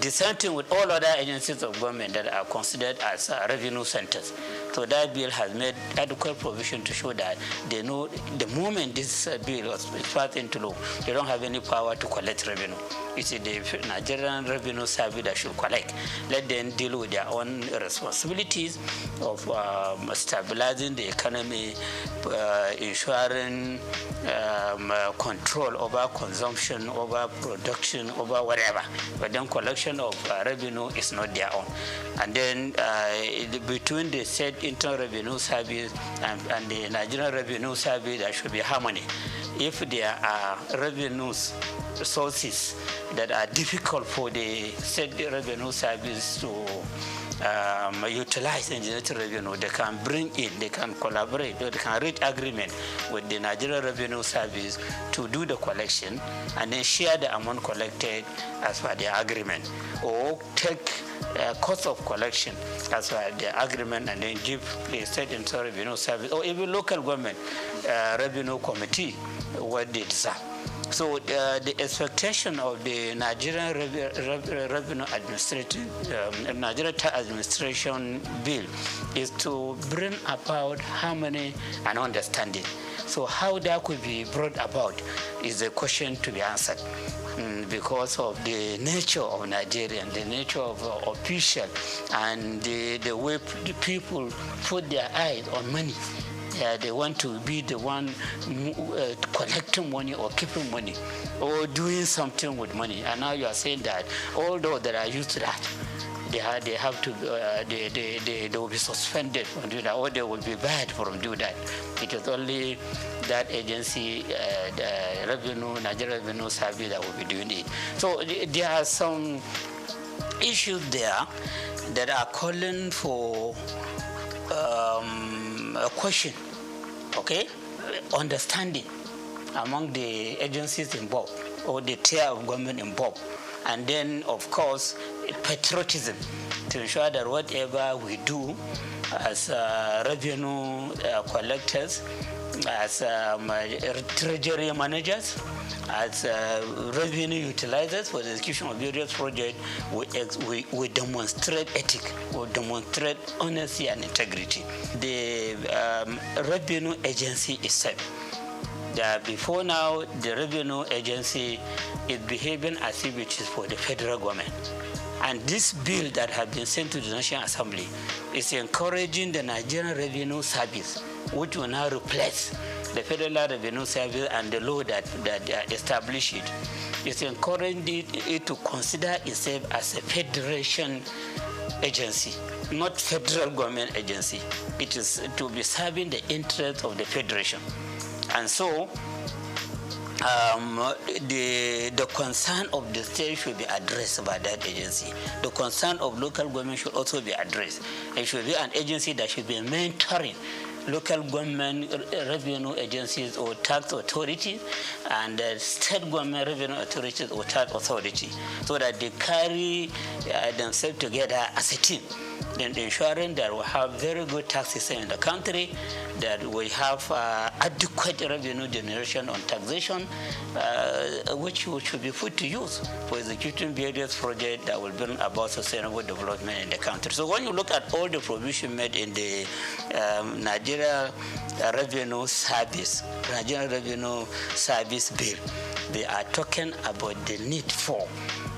The same thing with all other agencies of government that are considered as revenue centers. So that bill has made adequate provision to show that they know the moment this bill was passed into law, they don't have any power to collect revenue. It's the Nigerian Revenue Service that should collect. Let them deal with their own responsibilities of stabilizing the economy, ensuring control over consumption, over production, over whatever. But then collection of revenue is not their own. And then between the state internal revenue service and the Nigerian Revenue Service, there should be harmony. If there are revenues sources that are difficult for the state revenue service to utilize in generating revenue, they can bring in, they can collaborate, or they can reach agreement with the Nigerian Revenue Service to do the collection and then share the amount collected as per the agreement, or take cost of collection as per the agreement and then give the state internal revenue service or even local government revenue committee what they deserve. So the expectation of the Nigerian Revenue Nigerian Tax Administration Bill is to bring about harmony and understanding. So how that could be brought about is a question to be answered. Because of the nature of Nigerian, the nature of official, and the way the people put their eyes on money. They want to be the one collecting money or keeping money or doing something with money. And now you are saying that all those that are used to that, they have to, they will be suspended from doing that, or they will be barred from doing that. It is only that agency, the Nigerian Revenue Service, that will be doing it. So there are some issues there that are calling for a question, okay, understanding among the agencies involved or the tier of government involved, and then of course patriotism to ensure that whatever we do as revenue collectors, as treasury managers, as revenue utilizers for the execution of various projects, we demonstrate ethics, we demonstrate honesty and integrity. The revenue agency itself, before now, the revenue agency is behaving as if it is for the federal government. And this bill that has been sent to the National Assembly is encouraging the Nigerian Revenue Service, which will now replace the Federal Revenue Service and the law that established it. It's encouraging it to consider itself as a federation agency, not federal government agency. It is to be serving the interests of the federation. And so the concern of the state should be addressed by that agency. The concern of local government should also be addressed. It should be an agency that should be mentoring local government revenue agencies or tax authorities and state government revenue authorities or tax authority, so that they carry themselves together as a team, then ensuring that we have very good tax system in the country, that we have adequate revenue generation on taxation, which should be put to use for executing various projects that will bring about sustainable development in the country. So when you look at all the provision made in the Nigeria Revenue Service Bill, they are talking about the need for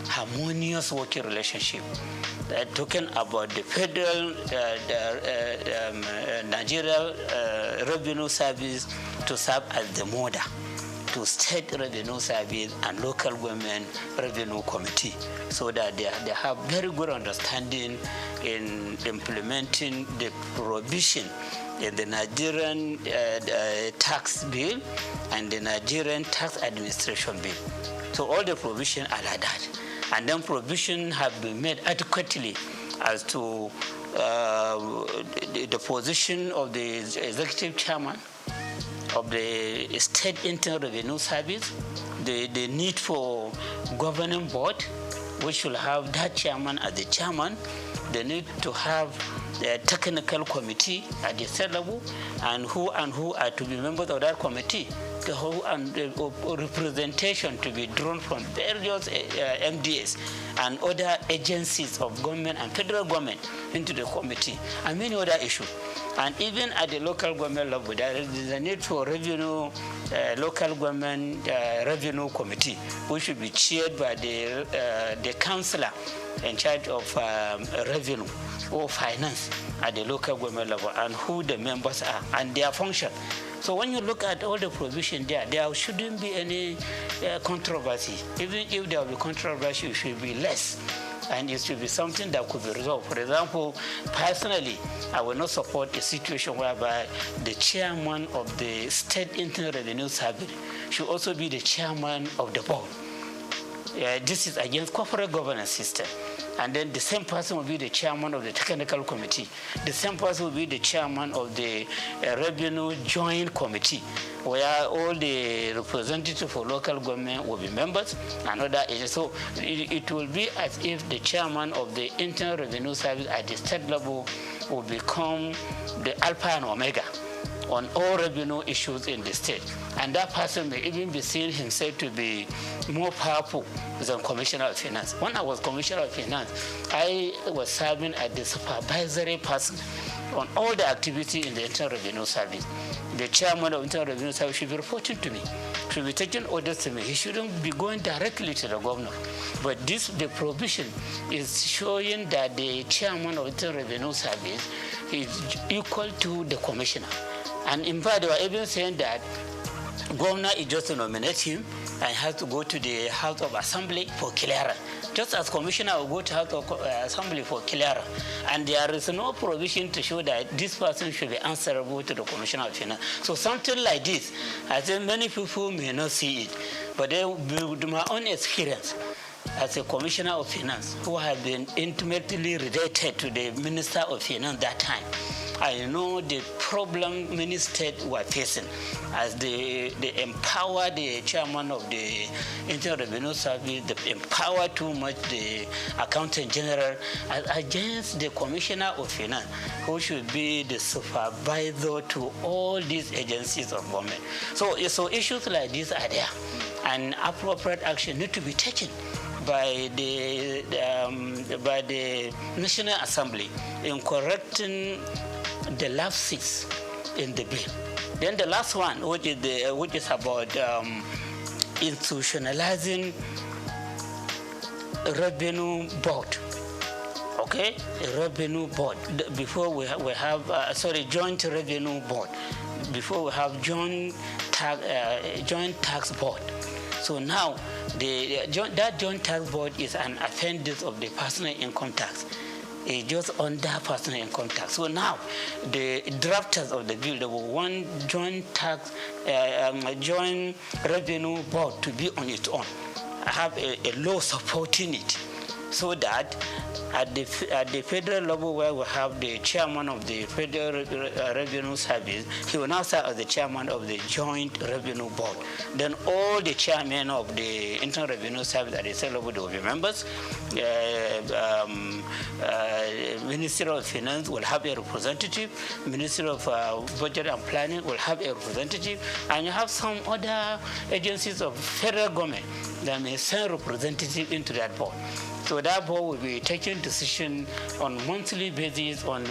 harmonious working relationship. They're talking about the federal Nigeria Revenue Service to serve as the model to state revenue service and local government revenue committee, so that they have very good understanding in implementing the provision in the Nigerian tax bill and the Nigerian tax administration bill. So all the provisions are like that. And then provision have been made adequately as to the position of the executive chairman of the State Internal Revenue Service, the need for governing board, which will have that chairman as the chairman, the need to have the technical committee at the state level, and who are to be members of that committee, the whole and representation to be drawn from various MDAs and other agencies of government and federal government into the committee, and many other issues. And even at the local government level, there is a need for revenue, local government revenue committee, which should be chaired by the councillor in charge of revenue or finance at the local government level, and who the members are and their function. So when you look at all the provision there shouldn't be any controversy. Even if there will be controversy, it should be less. And it should be something that could be resolved. For example, personally, I will not support a situation whereby the chairman of the State Internal Revenue Service should also be the chairman of the board. This is against corporate governance system. And then the same person will be the chairman of the technical committee. The same person will be the chairman of the revenue joint committee, where all the representatives for local government will be members and other agencies. So it will be as if the chairman of the Internal Revenue Service at the state level will become the alpha and omega on all revenue issues in the state. And that person may even be seen himself to be more powerful than Commissioner of Finance. When I was Commissioner of Finance, I was serving as the supervisory person on all the activity in the Internal Revenue Service. The chairman of Internal Revenue Service should be reporting to me, should be taking orders to me. He shouldn't be going directly to the governor. But the provision is showing that the chairman of Internal Revenue Service is equal to the commissioner. And in fact, they were even saying that governor is just to nominate him and has to go to the House of Assembly for clearance. Just as commissioner will go to House of Assembly for clearance. And there is no provision to show that this person should be answerable to the Commissioner of Finance. So something like this, I think many people may not see it, but with my own experience as a Commissioner of Finance, who have been intimately related to the Minister of Finance that time, I know the problem many states were facing as they empower the chairman of the Internal Revenue Service, they empower too much the Accountant General against the Commissioner of Finance, who should be the supervisor to all these agencies of government. So issues like this are there, and appropriate action need to be taken by the National Assembly in correcting the lapses in the bill. Then the last one, which is about institutionalizing revenue board. Okay, a revenue board. Before we have joint revenue board. Before we have joint tax board. So now that joint tax board is an appendix of the personal income tax. is just under personal income tax. So now, the drafters of the bill, they will want joint revenue board to be on its own. I have a law supporting it, so that at the federal level, where we have the chairman of the Federal Revenue Service, he will now serve as the chairman of the Joint Revenue Board. Then all the chairmen of the Internal Revenue Service at the state level will be members. Ministry of Finance will have a representative. Ministry of Budget and Planning will have a representative. And you have some other agencies of federal government that may send representative into that board. So that board will be taking decision on monthly basis on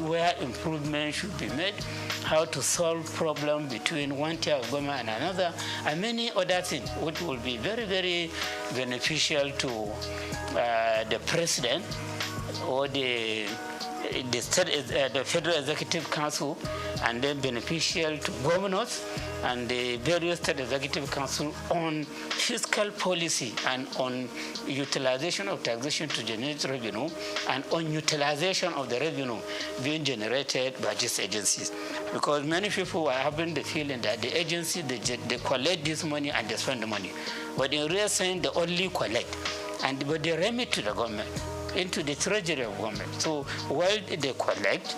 where improvement should be made, how to solve problem between one tier of government and another, and many other things, which will be very, very beneficial to the president or the Federal Executive Council, and then beneficial to governors and the various state executive council on fiscal policy and on utilization of taxation to generate revenue and on utilization of the revenue being generated by these agencies. Because many people are having the feeling that the agency, they collect this money and they spend the money. But in real sense, they only collect, but they remit to the government, into the treasury of government. So while they collect,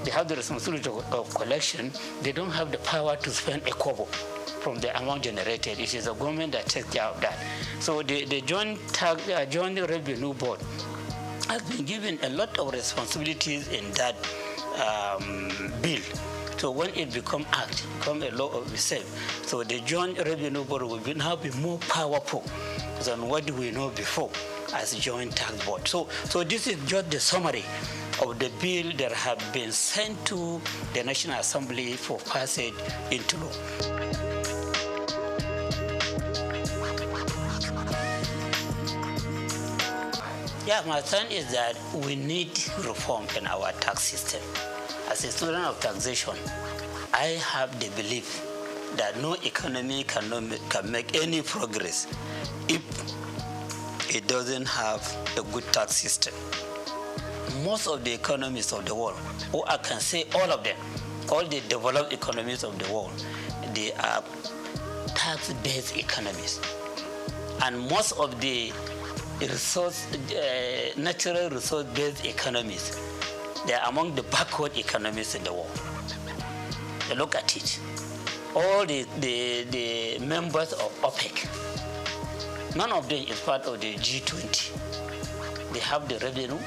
they have the responsibility of collection, they don't have the power to spend a kobo from the amount generated. It is the government that takes care of that. So the Joint Revenue Board has been given a lot of responsibilities in that bill. So when it becomes act, become a law of itself, so the Joint Revenue Board will now be more powerful than what we know before as Joint Tax Board. So this is just the summary of the bill that have been sent to the National Assembly for passage into law. Yeah, my stand is that we need reform in our tax system. As a student of taxation, I have the belief that no economy can make any progress if it doesn't have a good tax system. Most of the economies of the world, or I can say all of them, all the developed economies of the world, they are tax-based economies. And most of the natural resource-based economies, they are among the backward economies in the world. You look at it. All the members of OPEC, none of them is part of the G20. They have the revenue,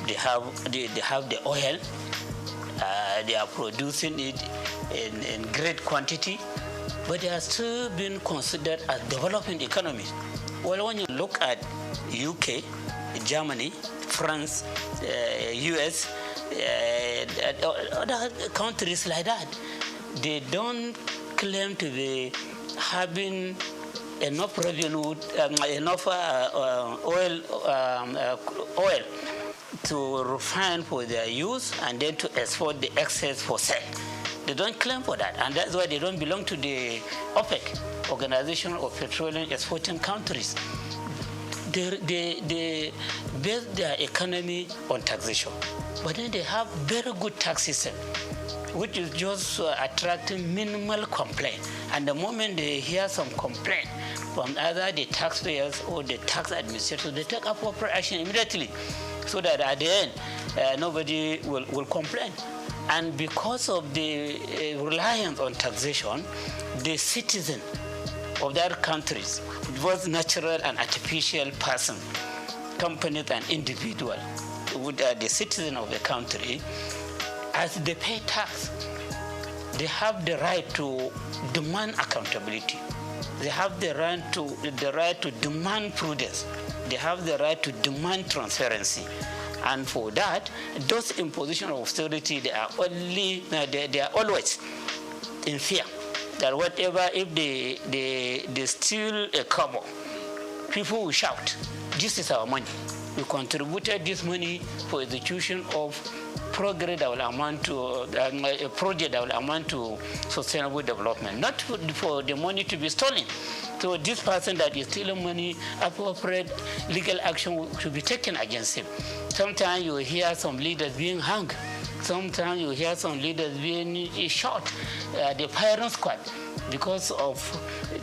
they have the oil, they are producing it in great quantity, but they are still being considered as developing economies. Well, when you look at UK, Germany, France, US, other countries like that, they don't claim to be having enough revenue, enough oil to refine for their use and then to export the excess for sale. They don't claim for that, and that's why they don't belong to the OPEC, Organization of Petroleum Exporting Countries. They base their economy on taxation, but then they have very good tax system, which is just attracting minimal complaint. And the moment they hear some complaint from either the taxpayers or the tax administrators, they take appropriate action immediately, so that at the end, nobody will complain. And because of the reliance on taxation, the citizen of that countries, both natural and artificial person, companies and individual, the citizen of the country, as they pay tax, they have the right to demand accountability. They have the right to demand prudence. They have the right to demand transparency. And for that, those impositions of austerity, they are always in fear that whatever, if they steal a kobo, people will shout, "This is our money. We contributed this money for execution of progress that will amount to a project that will amount to sustainable development, not for the money to be stolen." So this person that is stealing money, appropriate legal action should be taken against him. Sometimes you hear some leaders being hung. Sometimes you hear some leaders being shot, the firing squad, because of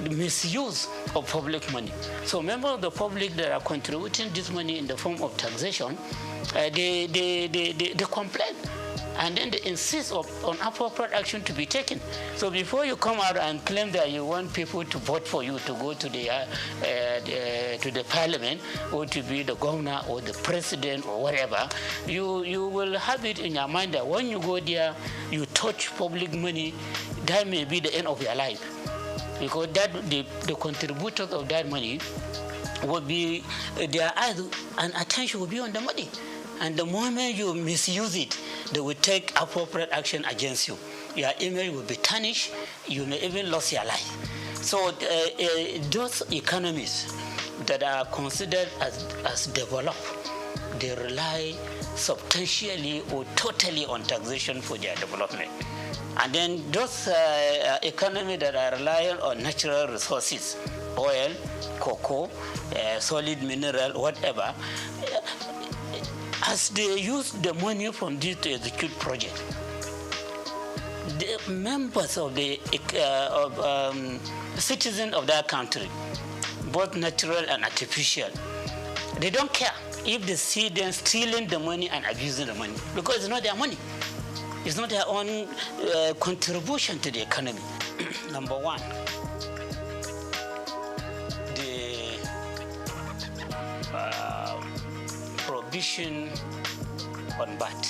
the misuse of public money. So members of the public that are contributing this money in the form of taxation, they complain. And then they insist on appropriate action to be taken. So before you come out and claim that you want people to vote for you to go to the parliament or to be the governor or the president or whatever, you will have it in your mind that when you go there, you touch public money, that may be the end of your life. Because that the contributors of that money will be, their eyes and attention will be on the money. And the moment you misuse it, they will take appropriate action against you. Your image will be tarnished. You may even lose your life. So those economies that are considered as developed, they rely substantially or totally on taxation for their development. And then those economies that are reliant on natural resources, oil, cocoa, solid mineral, whatever, as they use the money from this to execute projects, the members of the citizens of that country, both natural and artificial, they don't care if they see them stealing the money and abusing the money, because it's not their money. It's not their own contribution to the economy. Number one, the prohibition on VAT,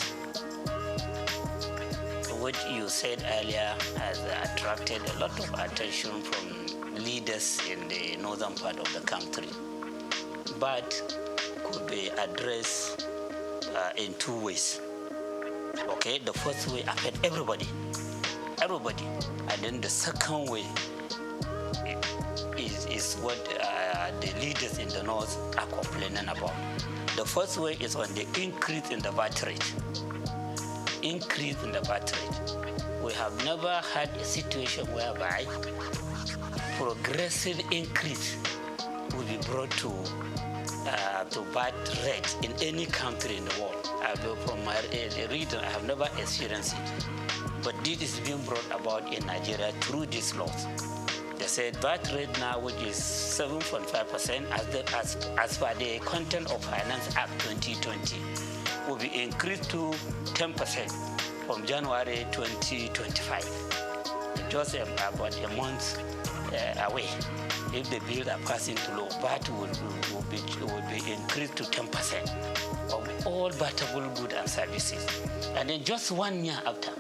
which you said earlier has attracted a lot of attention from leaders in the northern part of the country. VAT could be addressed in two ways. Okay, the first way affect everybody, and then the second way is what the leaders in the north are complaining about. The first way is on the increase in the VAT rate. Increase in the VAT rate. We have never had a situation whereby progressive increase will be brought to VAT rate in any country in the world. From my reading, I have never experienced it. But this is being brought about in Nigeria through these laws. They said VAT rate now, which is 7.5%, as per the Content of Finance Act 2020, will be increased to 10% from January 2025. Just about a month away. If the bills are passing to law, VAT will be increased to 10% of all VATable goods and services. And then just 1 year after,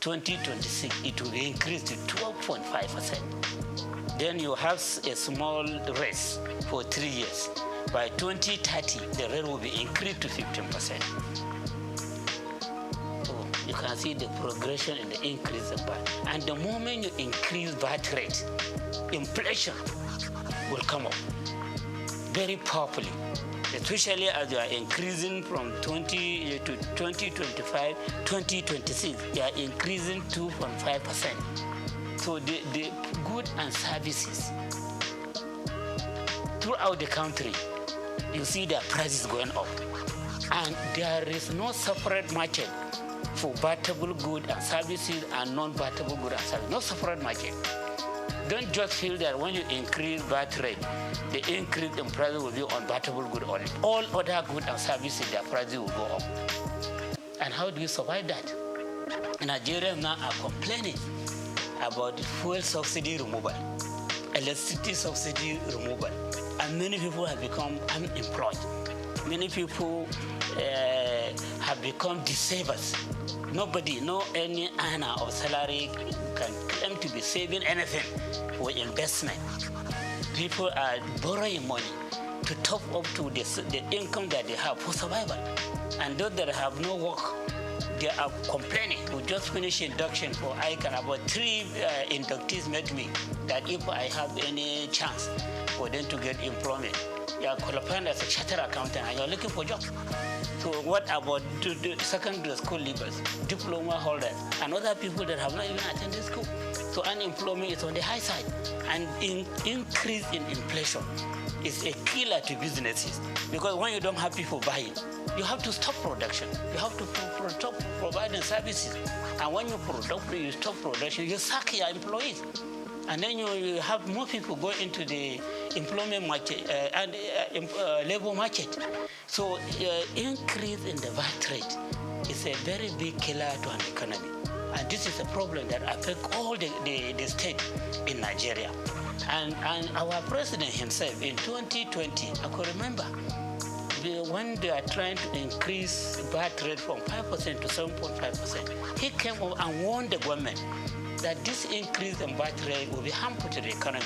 2026, it will be increased to 12.5%. Then you have a small raise for 3 years. By 2030, the rate will be increased to 15%. So you can see the progression in the increase of VAT. And the moment you increase VAT rate, inflation will come up very powerfully, especially as you are increasing from 20 to 2025, 2026, you are increasing 2.5%. So the goods and services throughout the country, you see their prices going up. And there is no separate market for VATable goods and services and non-VATable goods and services. No separate market. Don't just feel that when you increase VAT rate, the increase in price will be on VATable goods only. All other goods and services, their prices will go up. And how do you survive that? Nigerians now are complaining about fuel subsidy removal, electricity subsidy removal, and many people have become unemployed. Many people have become disabled. Nobody, no any earner of salary can claim to be saving anything for investment. People are borrowing money to top up to the income that they have for survival. And those that have no work, they are complaining. We just finished induction for ICANN. About 3 inductees met me that if I have any chance for them to get employment, you are qualified as a chartered accountant and you are looking for jobs. So what about the secondary school leavers, diploma holders, and other people that have not even attended school? So unemployment is on the high side. And increase in inflation is a killer to businesses, because when you don't have people buying, you have to stop production. You have to stop providing services. And when you stop production, you sack your employees. And then you have more people go into the employment market and labor market. So increase in the VAT rate is a very big killer to an economy. And this is a problem that affects all the state in Nigeria. And our president himself in 2020, I could remember, when they are trying to increase VAT rate from 5% to 7.5%, he came up and warned the government that this increase in VAT rate will be harmful to the economy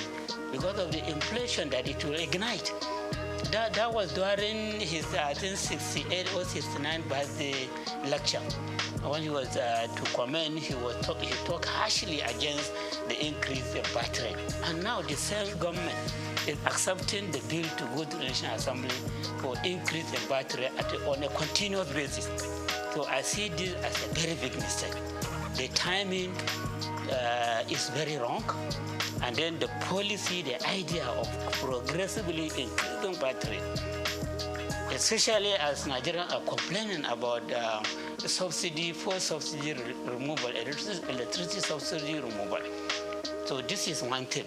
because of the inflation that it will ignite. That was during his, I think, 68 or 69 birthday lecture. When he was to comment, he talked harshly against the increase in VAT rate. And now the same government is accepting the bill to go to the National Assembly for increase in VAT rate on a continuous basis. So I see this as a very big mistake. The timing is very wrong. And then the policy, the idea of progressively increasing VAT rate, especially as Nigerians are complaining about the subsidy removal, electricity subsidy removal. So this is one thing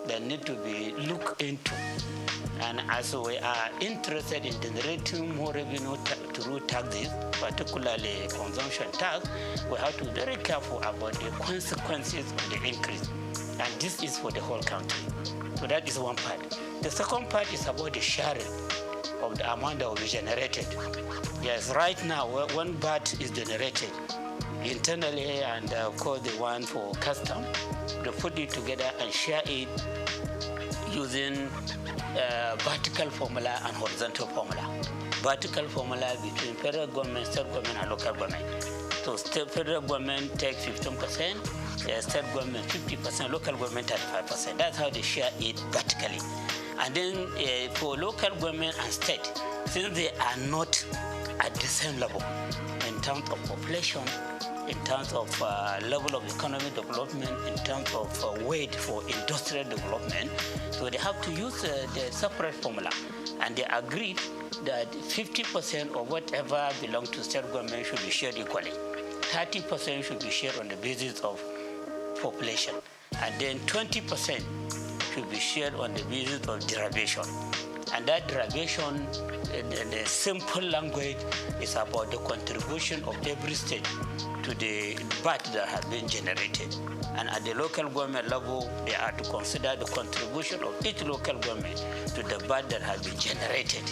that needs to be looked into. And as we are interested in generating more revenue through taxes, particularly consumption tax, we have to be very careful about the consequences of the increase. And this is for the whole country. So that is one part. The second part is about the sharing of the amount that will be generated. Yes, right now, when VAT is generated internally, and of course the one for custom, they put it together and share it using vertical formula and horizontal formula. Vertical formula between federal government, state government, and local government. So federal government takes 15%, state government 50%, local government 35%. That's how they share it vertically. And then for local government and state, since they are not at the same level in terms of population, in terms of level of economic development, in terms of weight for industrial development, so they have to use the separate formula. And they agreed that 50% of whatever belongs to state government should be shared equally. 30% should be shared on the basis of population. And then 20% should be shared on the basis of derivation. And that derivation, in the simple language, is about the contribution of every state to the VAT that has been generated. And at the local government level, they are to consider the contribution of each local government to the VAT that has been generated.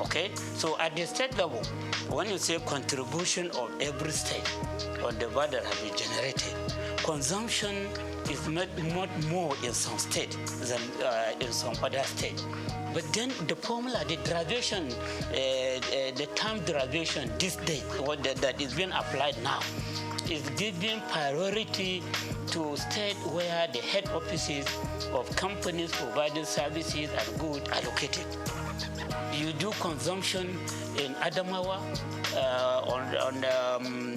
Okay? So at the state level, when you say contribution of every state on the VAT that has been generated, consumption is much more in some states than in some other states. But then the formula, the derivation, the term derivation, this date, that is being applied now, is giving priority to states where the head offices of companies providing services and goods are located. You do consumption in Adamawa on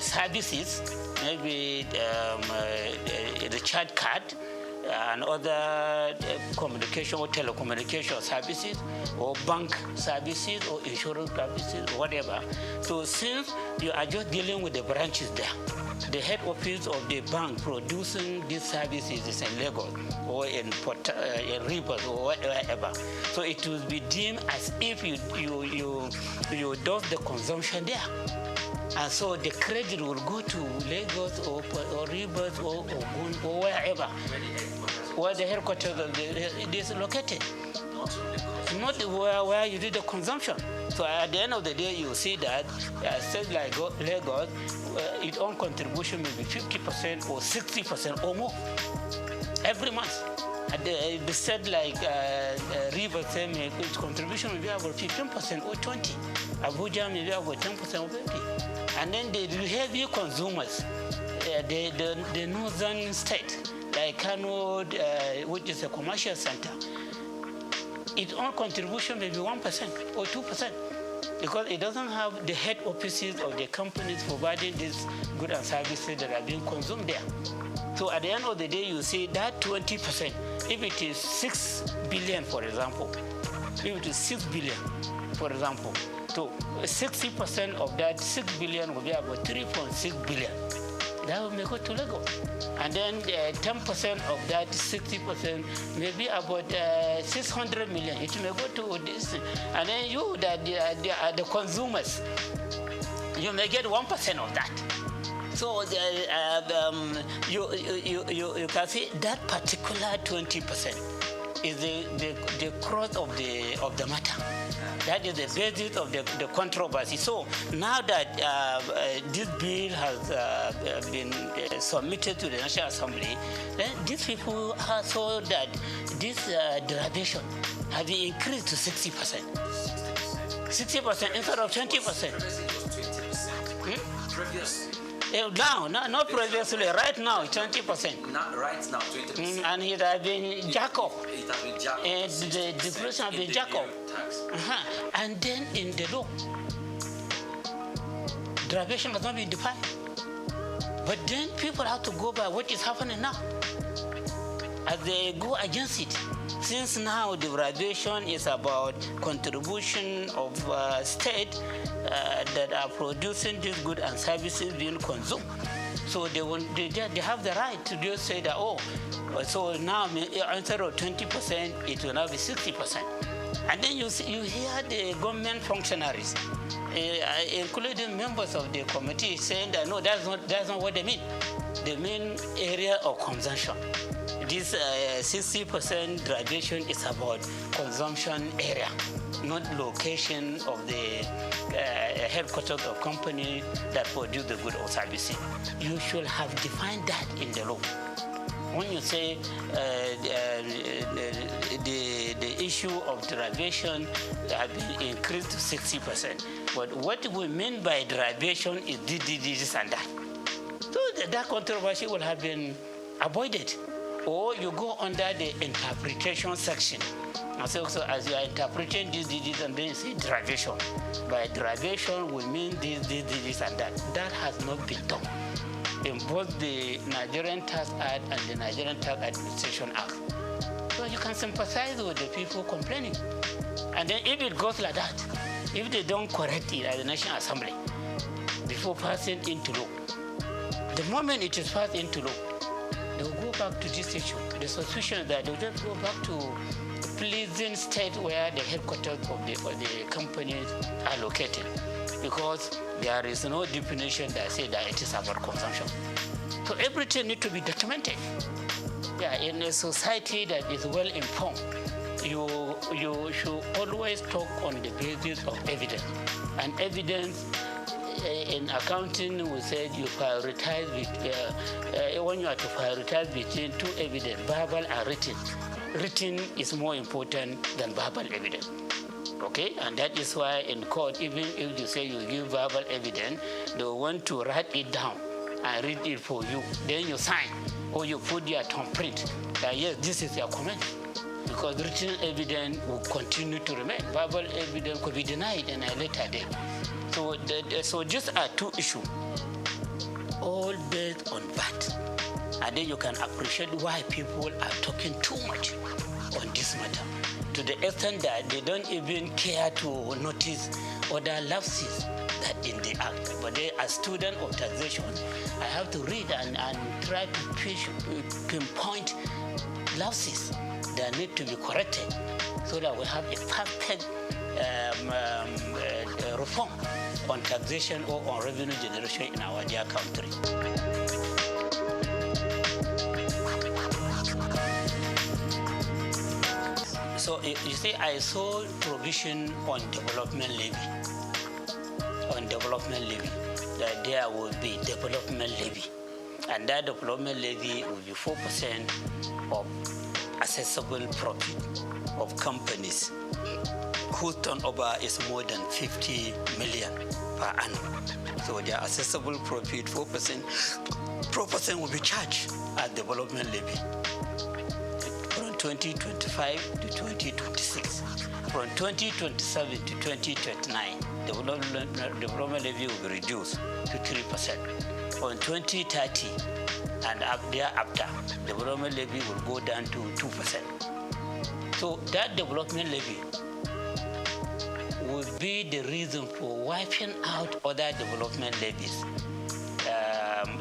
services, maybe the chat card, and other communication or telecommunication services, or bank services, or insurance services, or whatever. So since you are just dealing with the branches there, the head office of the bank producing these services is in Lagos or in Rivers or wherever. So it will be deemed as if you do the consumption there. And so the credit will go to Lagos or Rivers or Ogun or wherever, where the headquarters of it is located. Not where you do the consumption. So at the end of the day, you see that states like Lagos, its own contribution may be 50% or 60% or more every month. At the state like Rivers, its contribution may be about 15% or 20%. Abuja may be about 10% or 50%. And then the heavy consumers, the northern state, like Kano, which is a commercial center, its own contribution may be 1% or 2%, because it doesn't have the head offices of the companies providing these goods and services that are being consumed there. So at the end of the day, you see that 20%, if it is 6 billion, for example, if it is 6 billion, for example, so 60% of that 6 billion will be about 3.6 billion. That will make it to Lagos. And then 10% of that 60% may be about 600 million. It may go to this. And then you, the consumers, you may get 1% of that. So you can see that particular 20% is the crux of the matter. That is the basis of the controversy. So now that this bill has been submitted to the National Assembly, then these people are so that this derivation has been increased to 60%. 60% instead of 20%. Now, not previously, right now, 20%. Not right now, 20%. And it has been jacked up. It has been jacked up. And the deflation has been jacked up. And then in the law, derivation has not been defined. But then people have to go by what is happening now. As they go against it. Since now the derivation is about contribution of state that are producing these goods and services being consumed. So they have the right to just say that, oh, so now instead of 20%, it will now be 60%. And then you hear the government functionaries, including members of the committee, saying that no, that's not what they mean. They mean area of consumption. This 60% derivation is about consumption area, not location of the headquarters of company that produce the good or services. You should have defined that in the law. When you say the issue of derivation has been increased to 60%, but what we mean by derivation is this and that. So that controversy will have been avoided. Or you go under the interpretation section. And so as you are interpreting this, and then you say derivation. By derivation, we mean this, and that. That has not been done in both the Nigerian Tax Act and the Nigerian Tax Administration Act. So you can sympathize with the people complaining. And then if it goes like that, if they don't correct it at the National Assembly before passing into law, the moment it is passed into law, they will go back to this issue. The suspicion is that they will just go back to the pleasing state where the headquarters of the companies are located, because there is no definition that says that it is about consumption. So everything needs to be documented. Yeah, in a society that is well informed, you should always talk on the basis of evidence. And evidence in accounting, we said you prioritize when you are to prioritize between two evidence, verbal and written. Written is more important than verbal evidence. Okay, and that is why in court, even if you say you give verbal evidence, they want to write it down and read it for you. Then you sign or you put your thumbprint that yes, this is your comment. Because written evidence will continue to remain. Verbal evidence could be denied in a later date. So these are two issues, all based on that. And then you can appreciate why people are talking too much on this matter, to the extent that they don't even care to notice other lapses that in the act. But they, as student of taxation, I have to read and try to pinpoint lapses that need to be corrected so that we have a perfect reform on taxation or on revenue generation in our dear country. So you see, I saw provision on development levy. That there will be development levy. And that development levy will be 4% of accessible profit of companies whose turnover is more than 50 million per annum. So their accessible profit, 4% will be charged as development levy from 2025 to 2026. From 2027 to 2029, development levy will be reduced to 3%. on 2030 and up thereafter, development levy will go down to 2%. So that development levy will be the reason for wiping out other development levies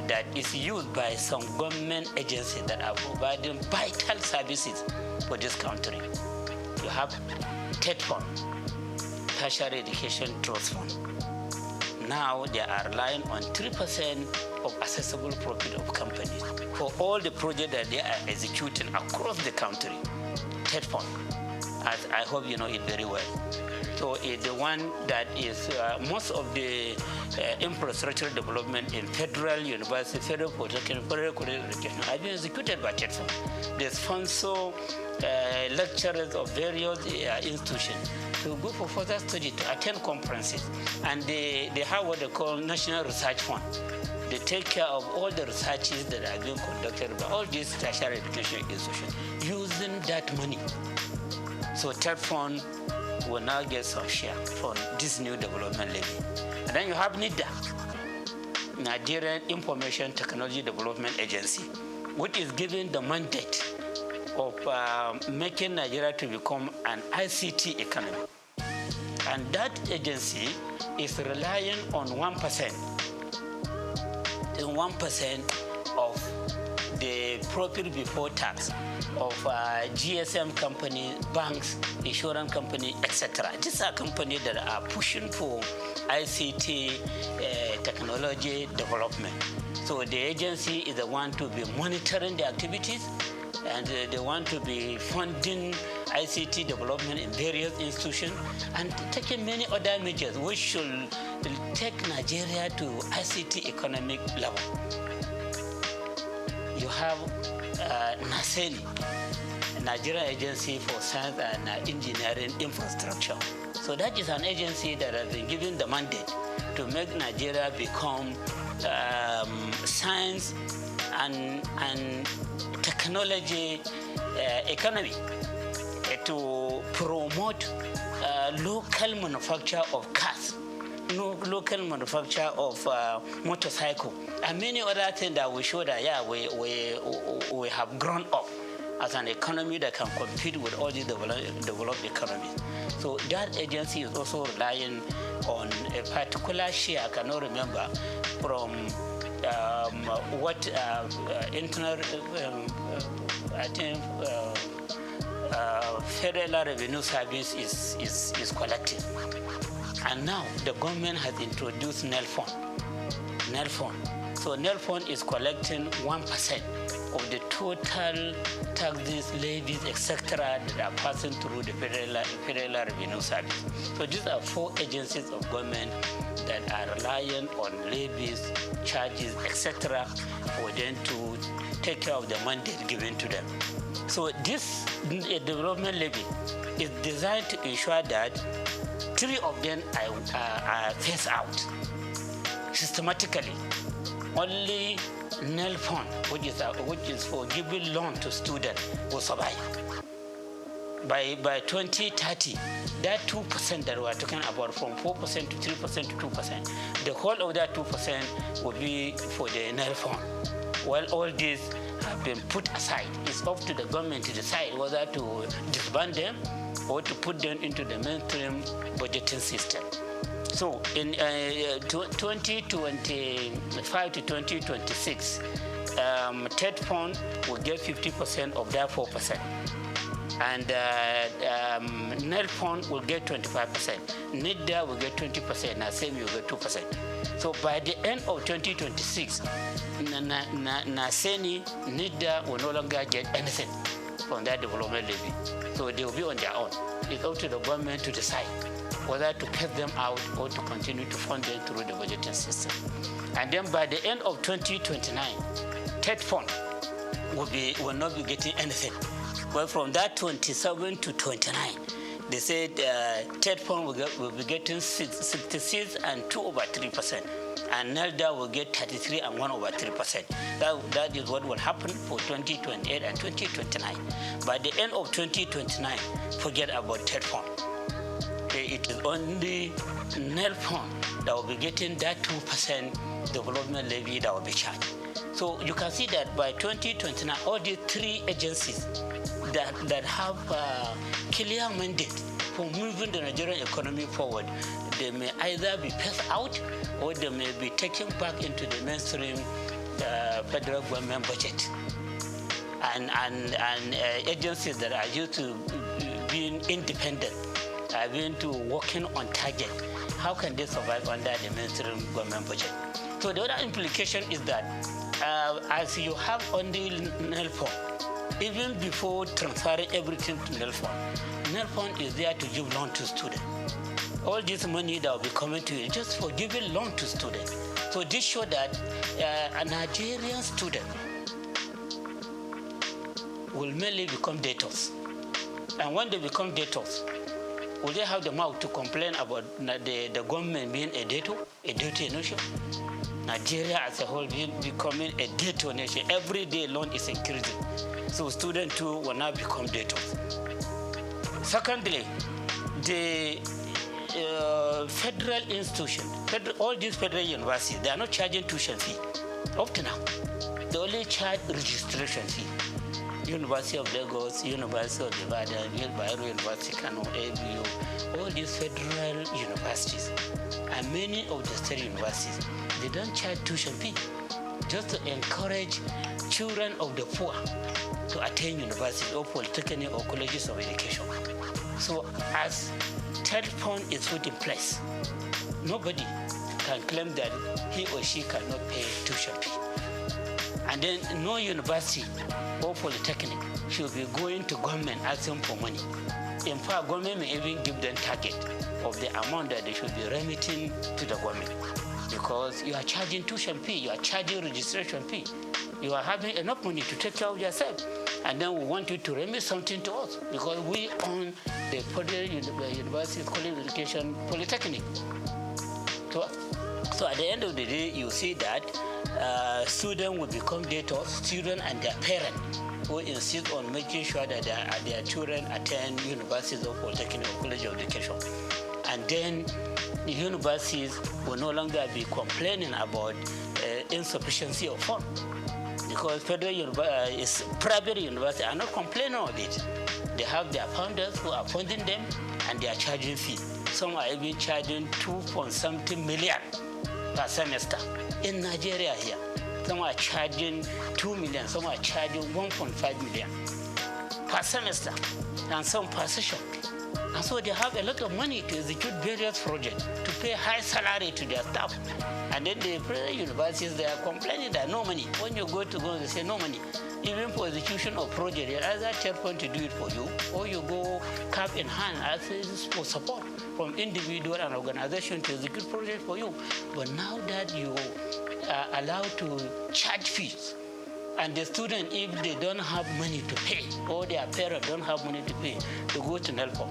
that is used by some government agencies that are providing vital services for this country. You have TED Fund, Tertiary Education Trust Fund. Now they are relying on 3% of accessible profit of companies for all the projects that they are executing across the country. TED Fund, as I hope you know it very well. So it's the one that is most of the infrastructure development in federal university, federal polytechnic, federal college education have been executed by TED Fund. They sponsor lecturers of various institutions to go for further study, to attend conferences, and they have what they call National Research Fund. They take care of all the researches that are being conducted by all these tertiary education institutions using that money. So TED Fund will now get some share from this new development levy. And then you have NIDA, Nigerian Information Technology Development Agency, which is given the mandate of making Nigeria to become an ICT economy. And that agency is relying on 1%. The 1% of the profit before tax of GSM companies, banks, insurance companies, etc. These are companies that are pushing for ICT technology development. So the agency is the one to be monitoring the activities, and they want to be funding ICT development in various institutions and taking many other measures which should take Nigeria to ICT economic level. You have NASENI, Nigerian Agency for Science and Engineering Infrastructure. So that is an agency that has been given the mandate to make Nigeria become science and technology economy, to promote local manufacture of cars, local manufacture of motorcycle, and many other things that we show that we have grown up as an economy that can compete with all these developed economies. So that agency is also relying on a particular share, I cannot remember, from what internal, I think, Federal Revenue Service is collecting. And now the government has introduced NEL Fund. So NEL Fund is collecting 1% of the total taxes, levies, etc. that are passing through the Federal Revenue Service. So these are 4 agencies of government that are relying on levies, charges, etc. for them to take care of the mandate given to them. So this development levy is designed to ensure that 3 of them are phased out systematically. Only NEL Fund, which is for giving loan to students, will survive. By 2030, that 2% that we are talking about, from 4% to 3% to 2%, the whole of that 2% will be for the NEL Fund. While all these have been put aside, it's up to the government to decide whether to disband them or to put them into the mainstream budgeting system. So in 2025 to 2026, TED Fund will get 50% of that 4%. And NEL Fund will get 25%. NIDA will get 20%, NASEMI will get 2%. So by the end of 2026, NASENI, NIDA will no longer get anything from that development levy. So they will be on their own. It's up to the government to decide whether to cut them out or to continue to fund them through the budgeting system. And then by the end of 2029, TED Fund will not be getting anything. But from that 27 to 29, they said TED Fund will be getting 66 and 2/3%. And NELDA will get 33 and 1/3%. That is what will happen for 2028 and 2029. By the end of 2029, forget about TED Fund. it is only NELPON that will be getting that 2% development levy that will be charged. So you can see that by 2029, all the three agencies that have clear mandate for moving the Nigerian economy forward, they may either be passed out or they may be taken back into the mainstream federal government budget. And agencies that are used to being independent, are being to working on target, how can they survive under the mainstream government budget? So the other implication is that as you have only NELPON, even before transferring everything to NELPON is there to give loan to students. All this money that will be coming to you just for giving loan to students. So this shows that a Nigerian student will mainly become debtors. And when they become debtors, will they have the mouth to complain about the government being a debtor nation? Nigeria as a whole becoming a debtor nation. Every day loan is increasing. So students too will now become debtors. Secondly, the federal institution, all these federal universities, they are not charging tuition fee up to now. They only charge registration fee. University of Lagos, University of Ibadan, Bayero University, Kano, ABU, all these federal universities, and many of the state universities, they don't charge tuition fee, just to encourage children of the poor to attend university or polytechnic or colleges of education. So as third point is put in place, nobody can claim that he or she cannot pay tuition fee. And then no university or polytechnic should be going to government asking for money. In fact, government may even give them target of the amount that they should be remitting to the government. Because you are charging tuition fee, you are charging registration fee, you are having enough money to take care of yourself. And then we want you to remit something to us because we own the federal university college education polytechnic. So at the end of the day, you see that students will become debtors, students and their parents who insist on making sure that their children attend universities or polytechnic or college of education. And then the universities will no longer be complaining about insufficiency of funds because private universities are not complaining of it. They have their founders who are funding them and they are charging fee. Some are even charging 2.something million per semester in Nigeria here. Some are charging 2 million, some are charging 1.5 million per semester, and some per session. And so they have a lot of money to execute various projects, to pay high salary to their staff. And then the private universities, they are complaining that no money. When you go to go, they say no money. Even for execution of project, they either tell one to do it for you, or you go cap in hand as for support from individual and organization to execute project for you. But now that you are allowed to charge fees, and the student, if they don't have money to pay, or their parents don't have money to pay, they go to NELPON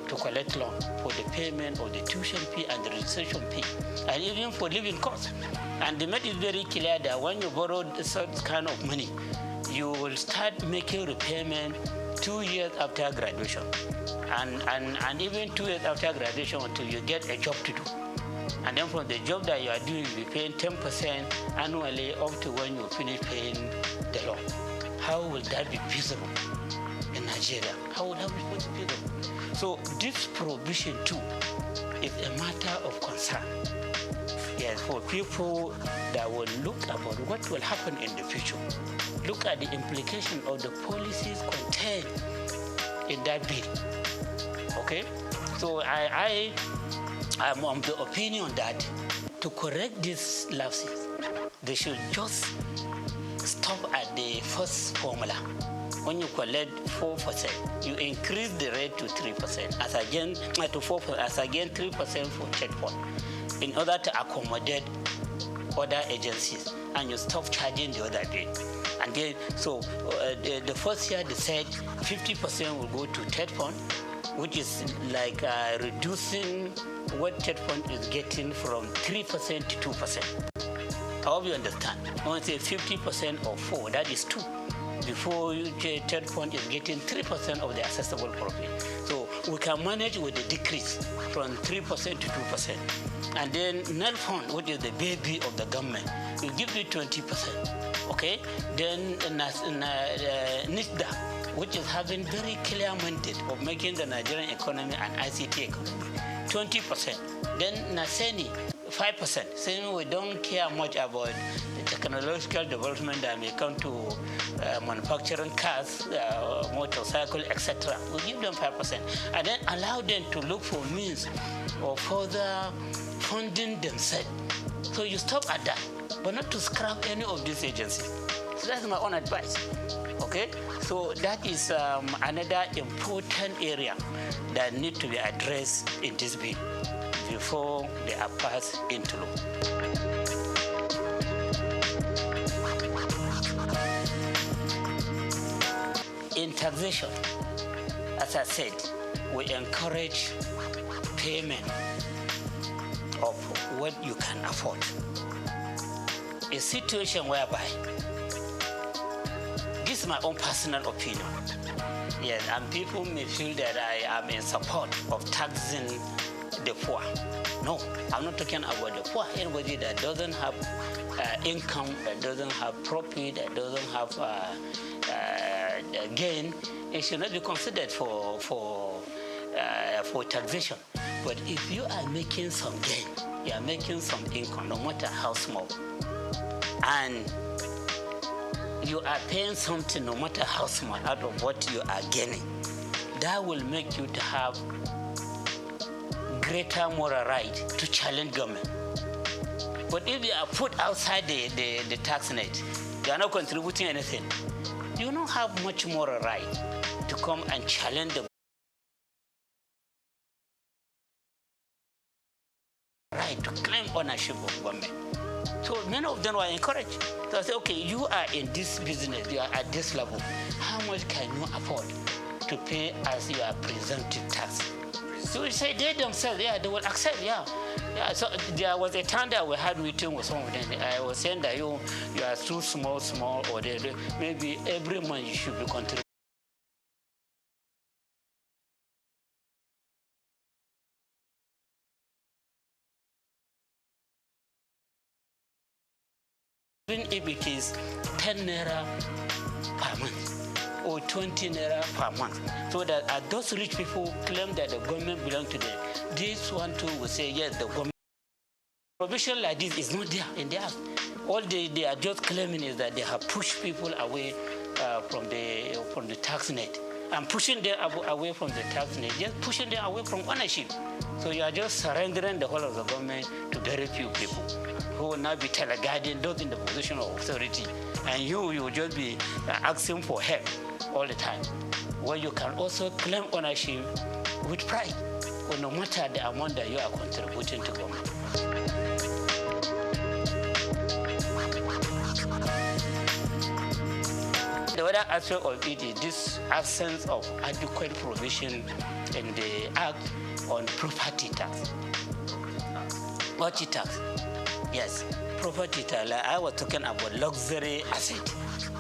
to collect loan for the payment of the tuition fee and the registration fee, and even for living costs. And they made it very clear that when you borrow such kind of money, you will start making repayment 2 years after graduation, and even 2 years after graduation until you get a job to do. And then from the job that you are doing, you'll be paying 10% annually up to when you finish paying the loan. How will that be feasible in Nigeria? How will that be feasible? So this provision too is a matter of concern. Yes, for people that will look about what will happen in the future. Look at the implication of the policies contained in that bill. Okay? So I'm of the opinion that to correct these lapses, they should just stop at the first formula. When you collect 4%, you increase the rate to 3%, as again to 4%, as again 3% for checkpoint, in order to accommodate other agencies, and you stop charging the other rate. And then, so the first year they said 50% will go to third fund, which is like reducing what third fund is getting from 3% to 2%. I hope you understand. When I say 50% of 4, that is 2. Before third fund is getting 3% of the accessible profit. So we can manage with the decrease from 3% to 2%. And then NEL fund, which is the baby of the government, will give you 20%. Okay? Then NISDA, which is having very clear mandate of making the Nigerian economy an ICT economy, 20%. Then NASENI, 5%. Saying we don't care much about the technological development that may come to manufacturing cars, motorcycle, etc. We give them 5%. And then allow them to look for means of further funding themselves. So you stop at that, but not to scrap any of these agencies. So that's my own advice. Okay? So that is another important area that need to be addressed in this bill before they are passed into law. In taxation, as I said, we encourage payment of what you can afford. A situation whereby, this is my own personal opinion, yes, and people may feel that I am in support of taxing the poor. No, I'm not talking about the poor. Anybody that doesn't have income, that doesn't have profit, that doesn't have gain, it should not be considered for taxation. But if you are making some gain, you are making some income, no matter how small, and you are paying something, no matter how small, out of what you are gaining, that will make you to have greater moral right to challenge government. But if you are put outside the tax net, you are not contributing anything, you don't have much moral right to come and challenge the right to claim ownership of government. So many of them were encouraged. So I say, okay, you are in this business, you are at this level. How much can you afford to pay as your presumptive tax? So we say they themselves, yeah, they will accept, yeah. So there was a time that we had meeting with some of them. I was saying that you are too small, or maybe every month you should be contributing. Even if it is 10 naira per month or 20 naira per month, so that those rich people claim that the government belongs to them, this one too will say, yes, the government. Provision like this is not there in the act. All they are just claiming is that they have pushed people away from the tax net. And pushing them away from the tax net, just pushing them away from ownership. So you are just surrendering the whole of the government to very few people who will now be teleguiding those in the position of authority. And you will just be asking for help all the time. Where you can also claim ownership with pride, or no matter the amount that you are contributing to government. The other aspect of it is this absence of adequate provision in the Act on property tax. Property tax, yes, property tax. Like I was talking about luxury asset.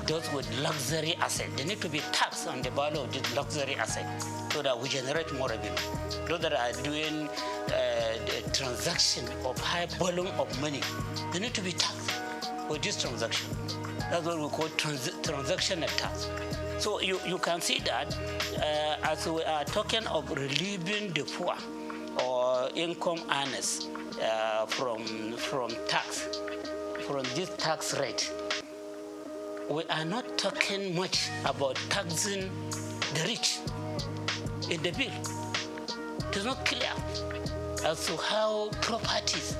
Those with luxury asset, they need to be taxed on the value of this luxury asset so that we generate more revenue. Those that are doing the transaction of high volume of money, they need to be taxed for this transaction. That's what we call transactional tax. So you can see that as we are talking of relieving the poor or income earners from tax, from this tax rate, we are not talking much about taxing the rich in the bill. It is not clear as to how properties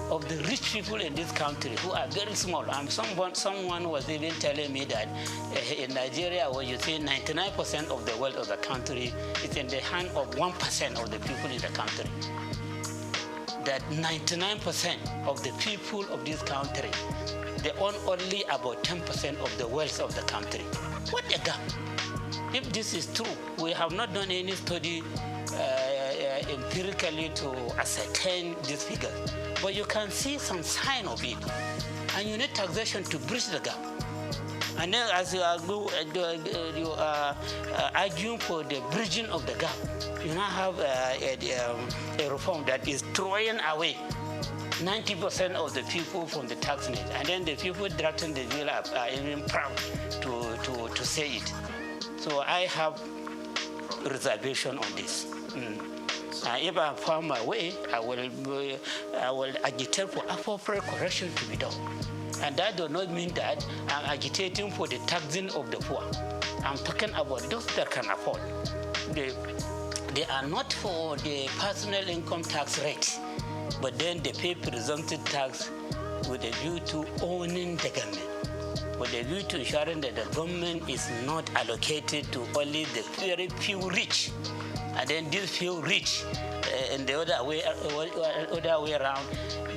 of the rich people in this country who are very small. Someone was even telling me that in Nigeria, where you see 99% of the wealth of the country is in the hand of 1% of the people in the country. That 99% of the people of this country, they own only about 10% of the wealth of the country. What a gap! If this is true, we have not done any study empirically to ascertain this figure, but you can see some sign of it, and you need taxation to bridge the gap. And then as you are arguing for the bridging of the gap, you now have a reform that is throwing away 90% of the people from the tax net, and then the people drafting the bill are even proud to say it. So I have reservation on this. If I found my way, I will agitate for appropriate correction to be done. And that does not mean that I'm agitating for the taxing of the poor. I'm talking about those that can afford. They are not for the personal income tax rate, but then they pay presumptive tax with a view to owning the government, with a view to ensuring that the government is not allocated to only the very few rich. And then these few rich, in the other way around,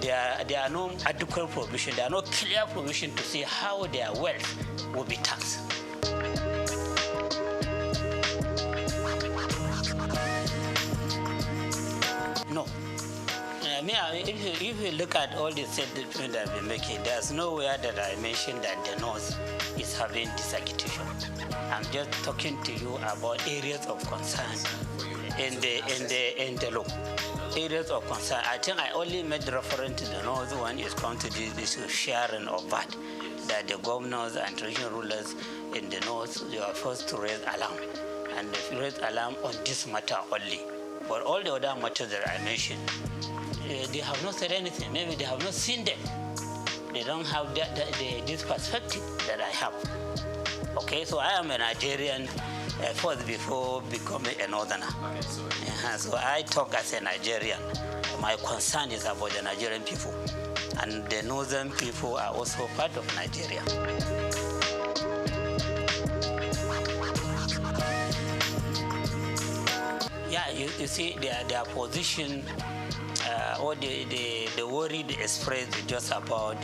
there are no adequate provision, there are no clear provision to see how their wealth will be taxed. No. If you look at all the statements that I've been making, there's nowhere that I mentioned that the North is having this agitation. I'm just talking to you about areas of concern in the law. Areas of concern. I think I only made reference to the North when it comes to this issue sharing of VAT, that the governors and traditional rulers in the North, they are forced to raise alarm. And they raise alarm on this matter only. But all the other matters that I mentioned, they have not said anything. Maybe they have not seen them. They don't have this perspective that I have. Okay, so I am a Nigerian first before becoming a Northerner. Okay, so I talk as a Nigerian. My concern is about the Nigerian people. And the Northern people are also part of Nigeria. Yeah, you see their position, or the worry they express is just about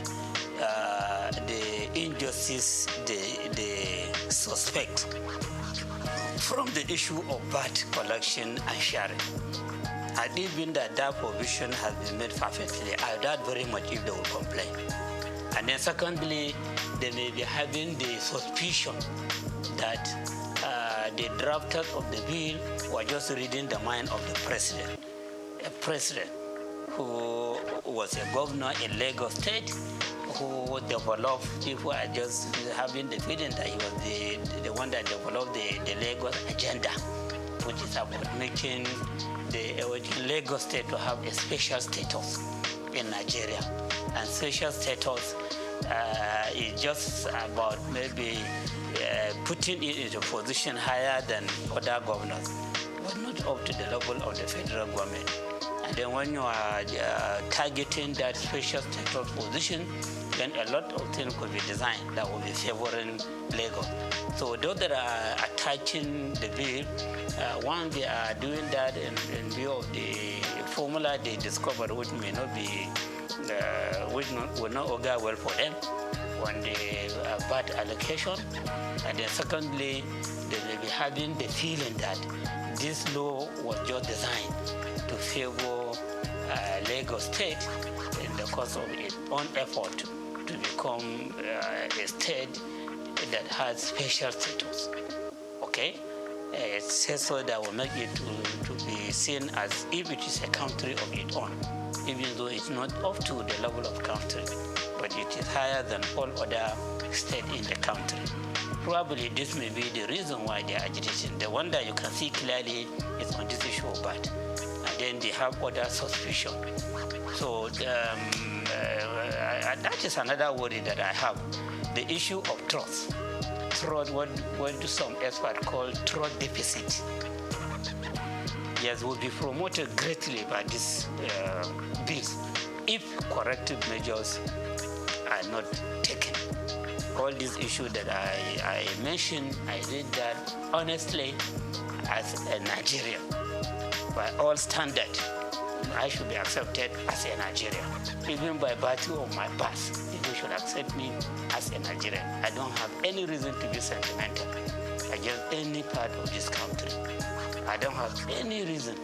the injustice they suspect from the issue of VAT collection and sharing. And even that provision has been made perfectly, I doubt very much if they will complain. And then secondly, they may be having the suspicion that the drafters of the bill were just reading the mind of the president. A president who was a governor in Lagos State, who developed, people are just having the feeling that he was the one that developed the Lagos agenda, which is about making the Lagos State to have a special status in Nigeria. And special status is just about maybe putting it into a position higher than other governors, but not up to the level of the federal government. And then when you are targeting that special status position, then a lot of things could be designed that will be favoring Lagos. So those that are attaching the bill, one, they are doing that in view of the formula they discovered, which may not be, will not augur well for them on the VAT allocation. And then secondly, they may be having the feeling that this law was just designed to favor Lagos State in the course of its own effort to become a state that has special status. Okay? It says so that will make it to be seen as if it is a country of its own, even though it's not up to the level of country, but it is higher than all other states in the country. Probably this may be the reason why they are agitating. The one that you can see clearly is on this issue of VAT. And then they have other suspicion. So that is another worry that I have. The issue of trust. Trust, what some experts call trust deficit. Yes, will be promoted greatly by this bills if corrective measures are not taken. All these issues that I mentioned, I did that honestly as a Nigerian. By all standards, I should be accepted as a Nigerian. Even by virtue of my past, people should accept me as a Nigerian. I don't have any reason to be sentimental against any part of this country. I don't have any reason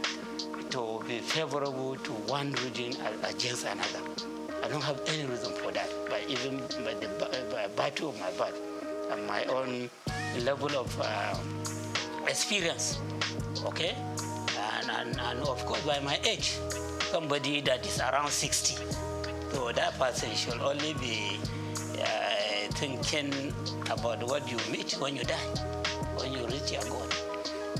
to be favorable to one region against another. I don't have any reason for that. But even by virtue of my birth, my own level of experience, okay? And of course, by my age, somebody that is around 60. So that person should only be thinking about what you meet when you die, when you reach your goal.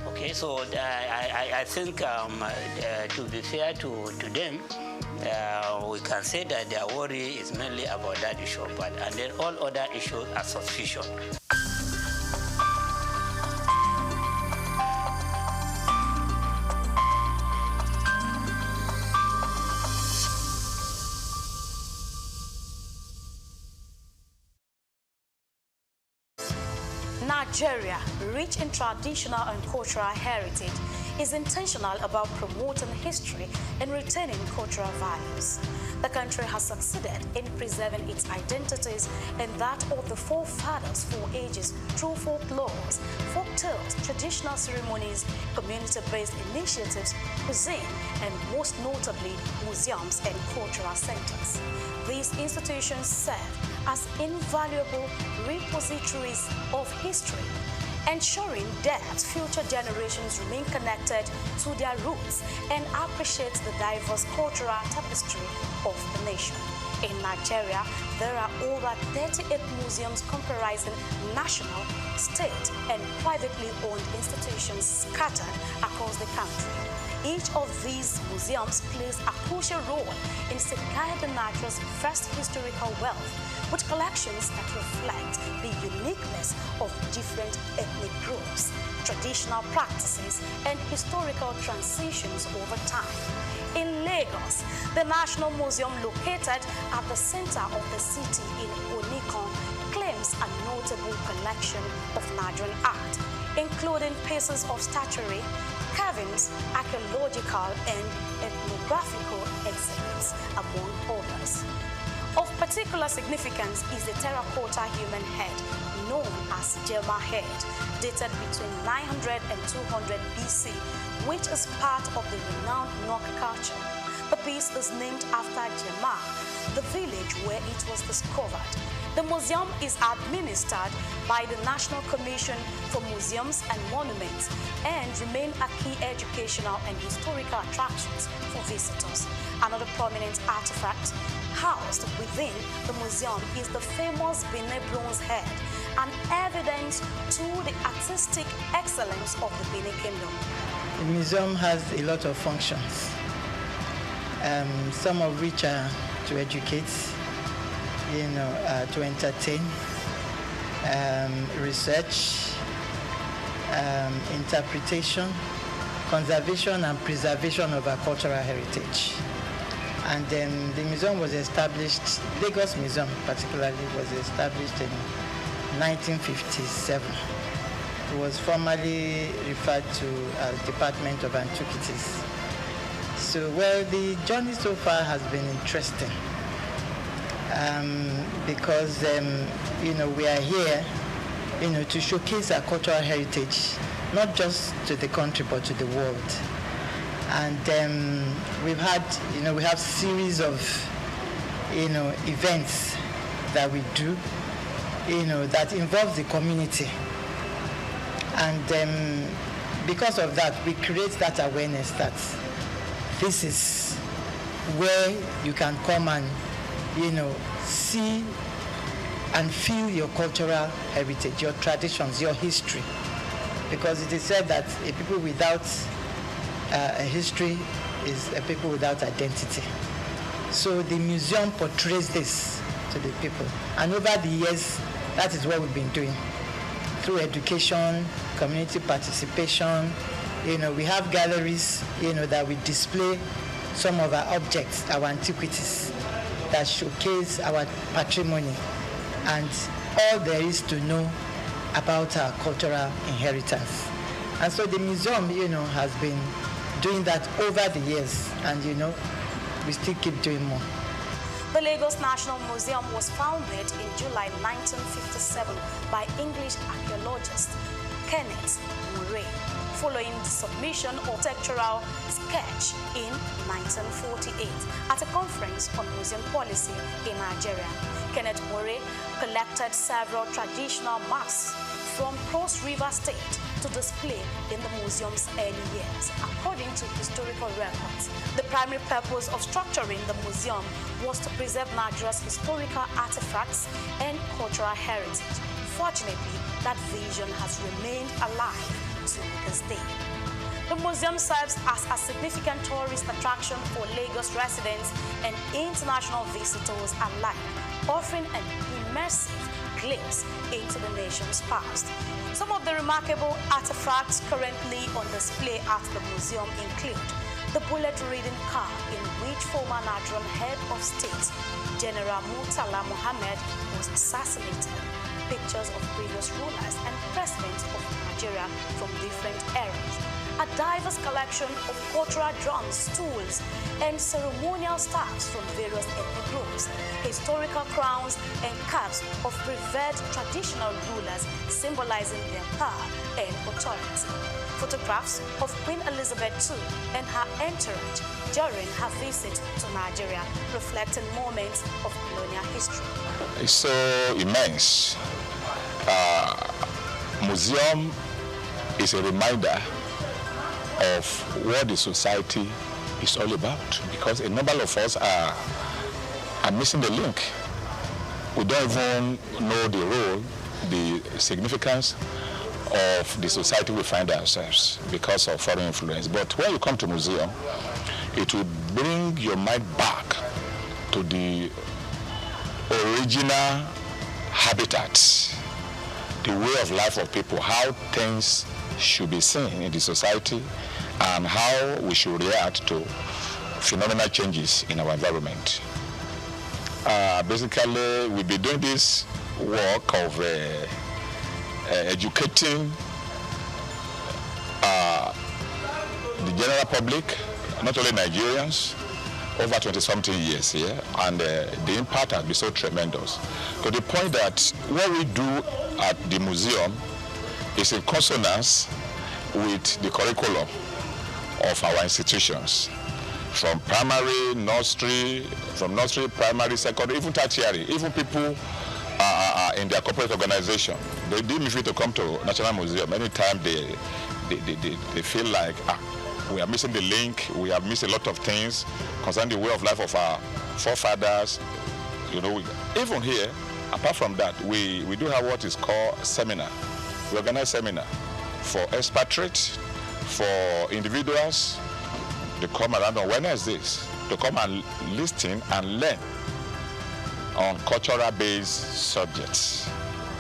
Okay, so I think to be fair to them, we can say that their worry is mainly about that issue, and then all other issues are suspicion. Nigeria, rich in traditional and cultural heritage, is intentional about promoting history and retaining cultural values. The country has succeeded in preserving its identities and that of the forefathers for ages through folklores, folk tales, traditional ceremonies, community-based initiatives, cuisine, and most notably, museums and cultural centers. These institutions serve as invaluable repositories of history, ensuring that future generations remain connected to their roots and appreciate the diverse cultural tapestry of the nation. In Nigeria, there are over 38 museums comprising national, state, and privately owned institutions scattered across the country. Each of these museums plays a crucial role in safeguarding Nigeria's vast historical wealth, with collections that reflect the uniqueness of different ethnic groups, traditional practices, and historical transitions over time. In Lagos, the National Museum, located at the center of the city in Onikon, claims a notable collection of Nigerian art, including pieces of statuary, carvings, archaeological and ethnographical exhibits, among others. Of particular significance is the terracotta human head, known as Jema head, dated between 900 and 200 BC, which is part of the renowned Nok culture. The piece is named after Jema, the village where it was discovered. The museum is administered by the National Commission for Museums and Monuments and remain a key educational and historical attractions for visitors. Another prominent artifact housed within the museum is the famous Benin bronze head, an evidence to the artistic excellence of the Benin Kingdom. The museum has a lot of functions, some of which are to educate, to entertain, research, interpretation, conservation and preservation of our cultural heritage. And then the museum was established, Lagos Museum particularly, was established in 1957. It was formerly referred to as Department of Antiquities. So, well, the journey so far has been interesting because, we are here, to showcase our cultural heritage, not just to the country, but to the world. And we've had, we have series of, events that we do, that involve the community. And because of that, we create that awareness that this is where you can come and, see and feel your cultural heritage, your traditions, your history. Because it is said that a people without a history is a people without identity. So the museum portrays this to the people. And over the years, that is what we've been doing. Through education, community participation, we have galleries, that we display some of our objects, our antiquities, that showcase our patrimony and all there is to know about our cultural inheritance. And so the museum, has been doing that over the years, and we still keep doing more. The Lagos National Museum was founded in July 1957 by English archaeologist Kenneth Murray, following the submission of textural sketch in 1948 at a conference on museum policy in Nigeria. Kenneth Murray collected several traditional masks from Cross River State to display in the museum's early years. According to historical records, the primary purpose of structuring the museum was to preserve Nigeria's historical artifacts and cultural heritage. Fortunately, that vision has remained alive to this day. The museum serves as a significant tourist attraction for Lagos residents and international visitors alike, offering an immersive glimpse into the nation's past. Some of the remarkable artifacts currently on display at the museum include the bullet-ridden car in which former Nigerian head of state, General Murtala Muhammad, was assassinated, pictures of previous rulers and presidents of Nigeria from different eras, a diverse collection of cultural drums, tools, and ceremonial staffs from various ethnic groups, historical crowns and caps of revered traditional rulers symbolizing their power and authority, photographs of Queen Elizabeth II and her entourage during her visit to Nigeria, reflecting moments of colonial history. It's so immense. Museum is a reminder of what the society is all about, because a number of us are missing the link. We don't even know the role, the significance of the society we find ourselves because of foreign influence. But when you come to museum, it will bring your mind back to the original habitat, the way of life of people, how things should be seen in the society, and how we should react to phenomenal changes in our environment. Basically, we'll be doing this work of educating the general public, not only Nigerians, over 20-something years here, and the impact has been so tremendous, to the point that what we do at the museum is in consonance with the curriculum of our institutions, from primary, nursery, primary, secondary, even tertiary, even people in their corporate organization. They deem me free to come to National Museum anytime they feel like we are missing the link, we have missed a lot of things concerning the way of life of our forefathers. You know, even here, apart from that, we do have what is called seminar. We organize seminar for expatriates, for individuals. They come around on Wednesdays to come and listen and learn on cultural-based subjects.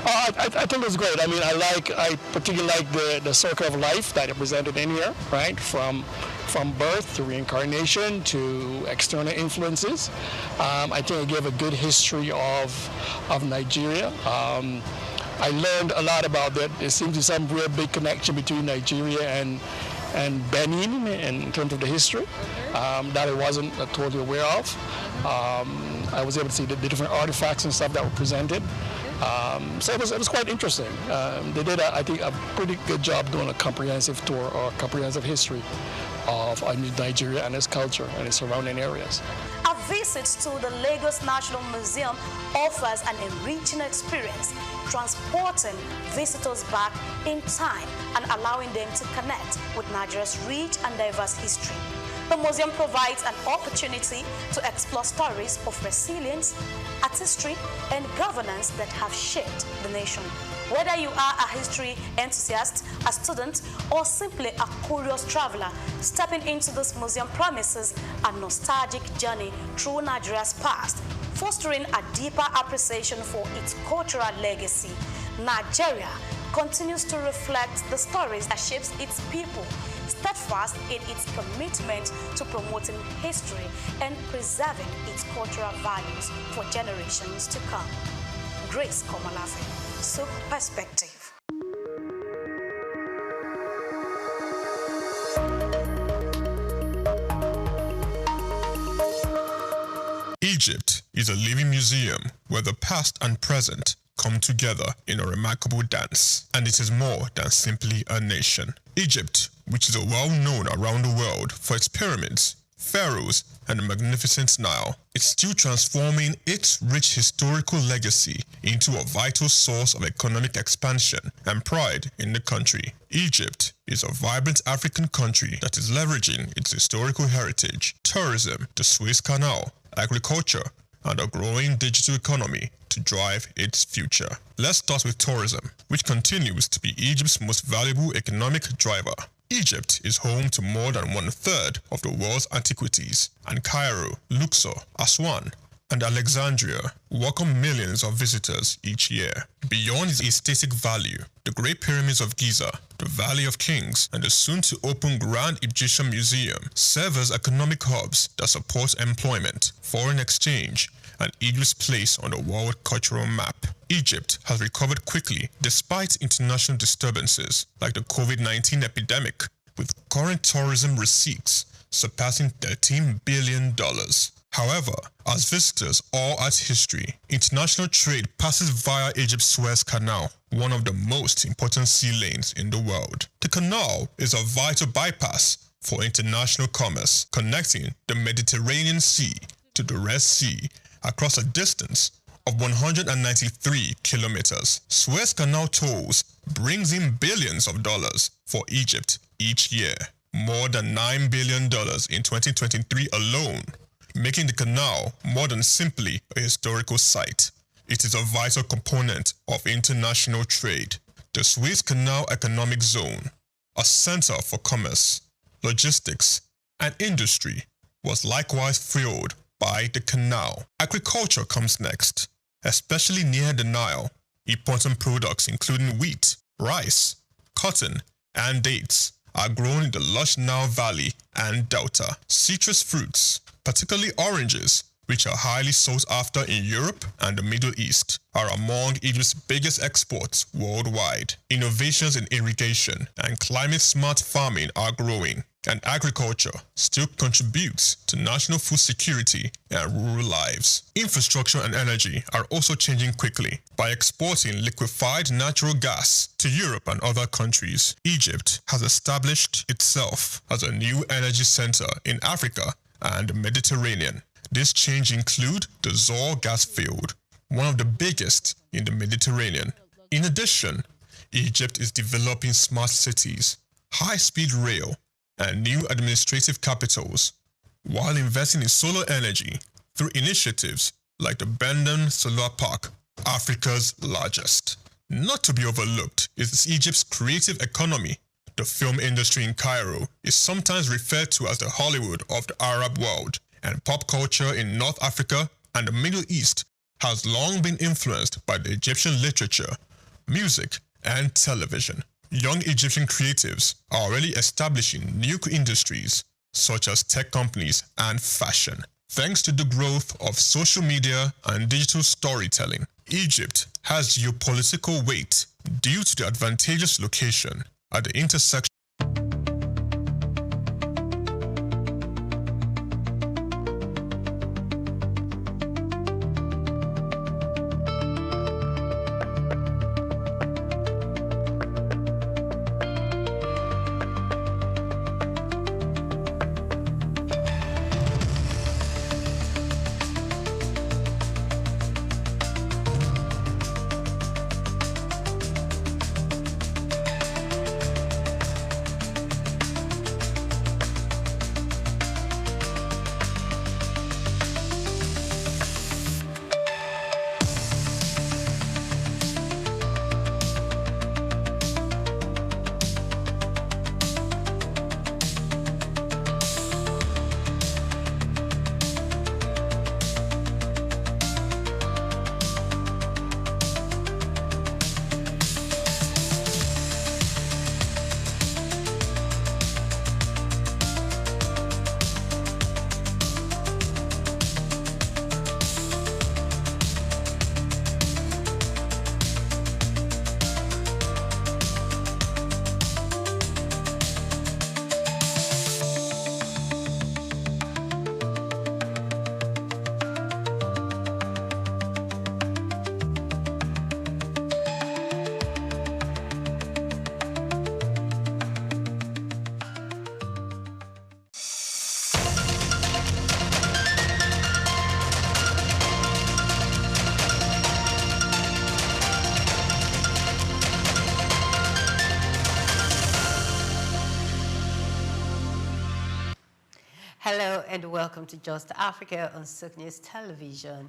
I think it's great. I mean, I particularly like the circle of life that is presented in here, right? From birth to reincarnation to external influences. I think it gave a good history of Nigeria. I learned a lot about that. There seems to be some real big connection between Nigeria and Benin in terms of the history that I wasn't totally aware of. I was able to see the different artifacts and stuff that were presented. So it was quite interesting. They did, I think, a pretty good job doing a comprehensive tour or comprehensive history of Nigeria and its culture and its surrounding areas. A visit to the Lagos National Museum offers an enriching experience, transporting visitors back in time and allowing them to connect with Nigeria's rich and diverse history. The museum provides an opportunity to explore stories of resilience, artistry, and governance that have shaped the nation. Whether you are a history enthusiast, a student, or simply a curious traveler, stepping into this museum promises a nostalgic journey through Nigeria's past, fostering a deeper appreciation for its cultural legacy. Nigeria continues to reflect the stories that shapes its people, steadfast in its commitment to promoting history and preserving its cultural values for generations to come. Grace Komolafe, SOUQ Perspective. Egypt is a living museum where the past and present come together in a remarkable dance. And it is more than simply a nation. Egypt, which is well known around the world for its pyramids, pharaohs, and the magnificent Nile, is still transforming its rich historical legacy into a vital source of economic expansion and pride in the country. Egypt is a vibrant African country that is leveraging its historical heritage, tourism, the Suez Canal, agriculture, and a growing digital economy to drive its future. Let's start with tourism, which continues to be Egypt's most valuable economic driver. Egypt is home to more than 1/3 of the world's antiquities, and Cairo, Luxor, Aswan, and Alexandria welcome millions of visitors each year. Beyond its aesthetic value, the Great Pyramids of Giza, the Valley of Kings, and the soon-to-open Grand Egyptian Museum serve as economic hubs that support employment, foreign exchange, and Egypt's place on the world cultural map. Egypt has recovered quickly despite international disturbances like the COVID-19 epidemic, with current tourism receipts surpassing $13 billion. However, as visitors awe at history, international trade passes via Egypt's Suez Canal, one of the most important sea lanes in the world. The canal is a vital bypass for international commerce, connecting the Mediterranean Sea to the Red Sea across a distance of 193 kilometers. Suez Canal tolls brings in billions of dollars for Egypt each year, more than $9 billion in 2023 alone, making the canal more than simply a historical site. It is a vital component of international trade. The Suez Canal Economic Zone, a center for commerce, logistics, and industry, was likewise fueled by the canal. Agriculture comes next, especially near the Nile. Important products including wheat, rice, cotton, and dates are grown in the lush Nile Valley and Delta. Citrus fruits, particularly oranges, which are highly sought after in Europe and the Middle East, are among Egypt's biggest exports worldwide. Innovations in irrigation and climate-smart farming are growing, and agriculture still contributes to national food security and rural lives. Infrastructure and energy are also changing quickly. By exporting liquefied natural gas to Europe and other countries, Egypt has established itself as a new energy center in Africa and the Mediterranean. This change includes the Zohr gas field, one of the biggest in the Mediterranean. In addition, Egypt is developing smart cities, high-speed rail, and new administrative capitals, while investing in solar energy through initiatives like the Benden Solar Park, Africa's largest. Not to be overlooked is Egypt's creative economy. The film industry in Cairo is sometimes referred to as the Hollywood of the Arab world, and pop culture in North Africa and the Middle East has long been influenced by the Egyptian literature, music, and television. Young Egyptian creatives are already establishing new industries such as tech companies and fashion. Thanks to the growth of social media and digital storytelling, Egypt has geopolitical weight due to the advantageous location at the intersection Hello and welcome to Just Africa on SOUQ News Television.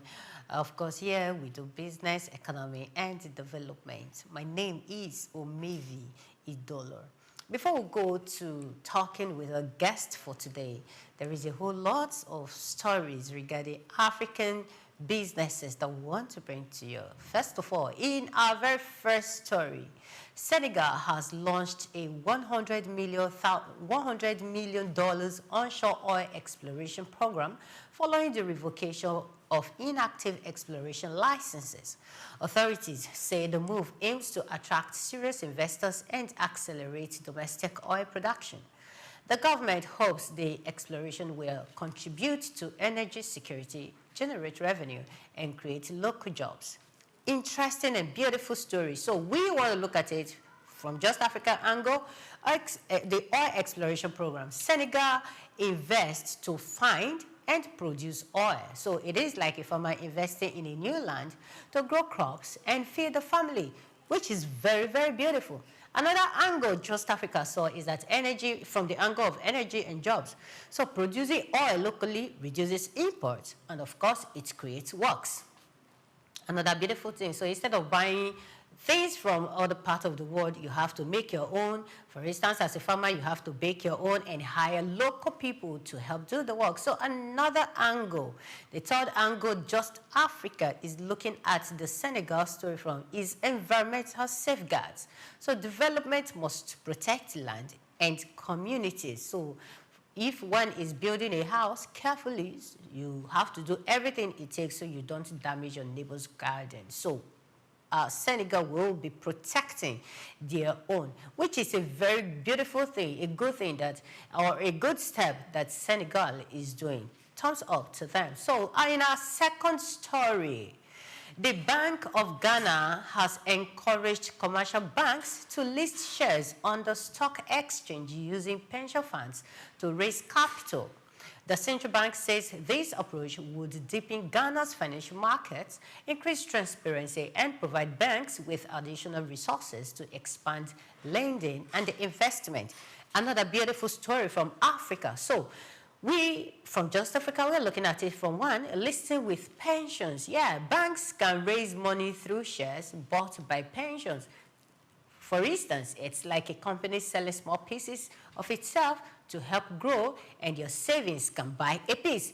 Of course, here we do business, economy, and development. My name is Omevi Idolo. Before we go to talking with our guest for today, there is a whole lot of stories regarding African businesses that we want to bring to you. First of all, in our very first story, Senegal has launched a $100 million onshore oil exploration program following the revocation of inactive exploration licenses. Authorities say the move aims to attract serious investors and accelerate domestic oil production. The government hopes the exploration will contribute to energy security, generate revenue, and create local jobs. Interesting and beautiful story. So we want to look at it from Just Africa angle. The oil exploration program. Senegal invests to find and produce oil. So it is like a farmer investing in a new land to grow crops and feed the family, which is very, very beautiful. Another angle Just Africa saw is that energy, from the angle of energy and jobs. So producing oil locally reduces imports, and of course, it creates works. Another beautiful thing, so instead of buying things from other parts of the world, you have to make your own. For instance, as a farmer, you have to bake your own and hire local people to help do the work. So another angle, the third angle, Just Africa is looking at the Senegal story from is environmental safeguards. So development must protect land and communities. So if one is building a house carefully, you have to do everything it takes so you don't damage your neighbor's garden. So Senegal will be protecting their own, which is a very beautiful thing, a good thing that, or a good step that Senegal is doing. Thumbs up to them. So in our second story, the Bank of Ghana has encouraged commercial banks to list shares on the stock exchange using pension funds to raise capital. The central bank says this approach would deepen Ghana's financial markets, increase transparency, and provide banks with additional resources to expand lending and investment. Another beautiful story from Africa. So we, from Just Africa, we're looking at it from one, listing with pensions. Yeah, banks can raise money through shares bought by pensions. For instance, it's like a company selling small pieces of itself to help grow, and your savings can buy a piece.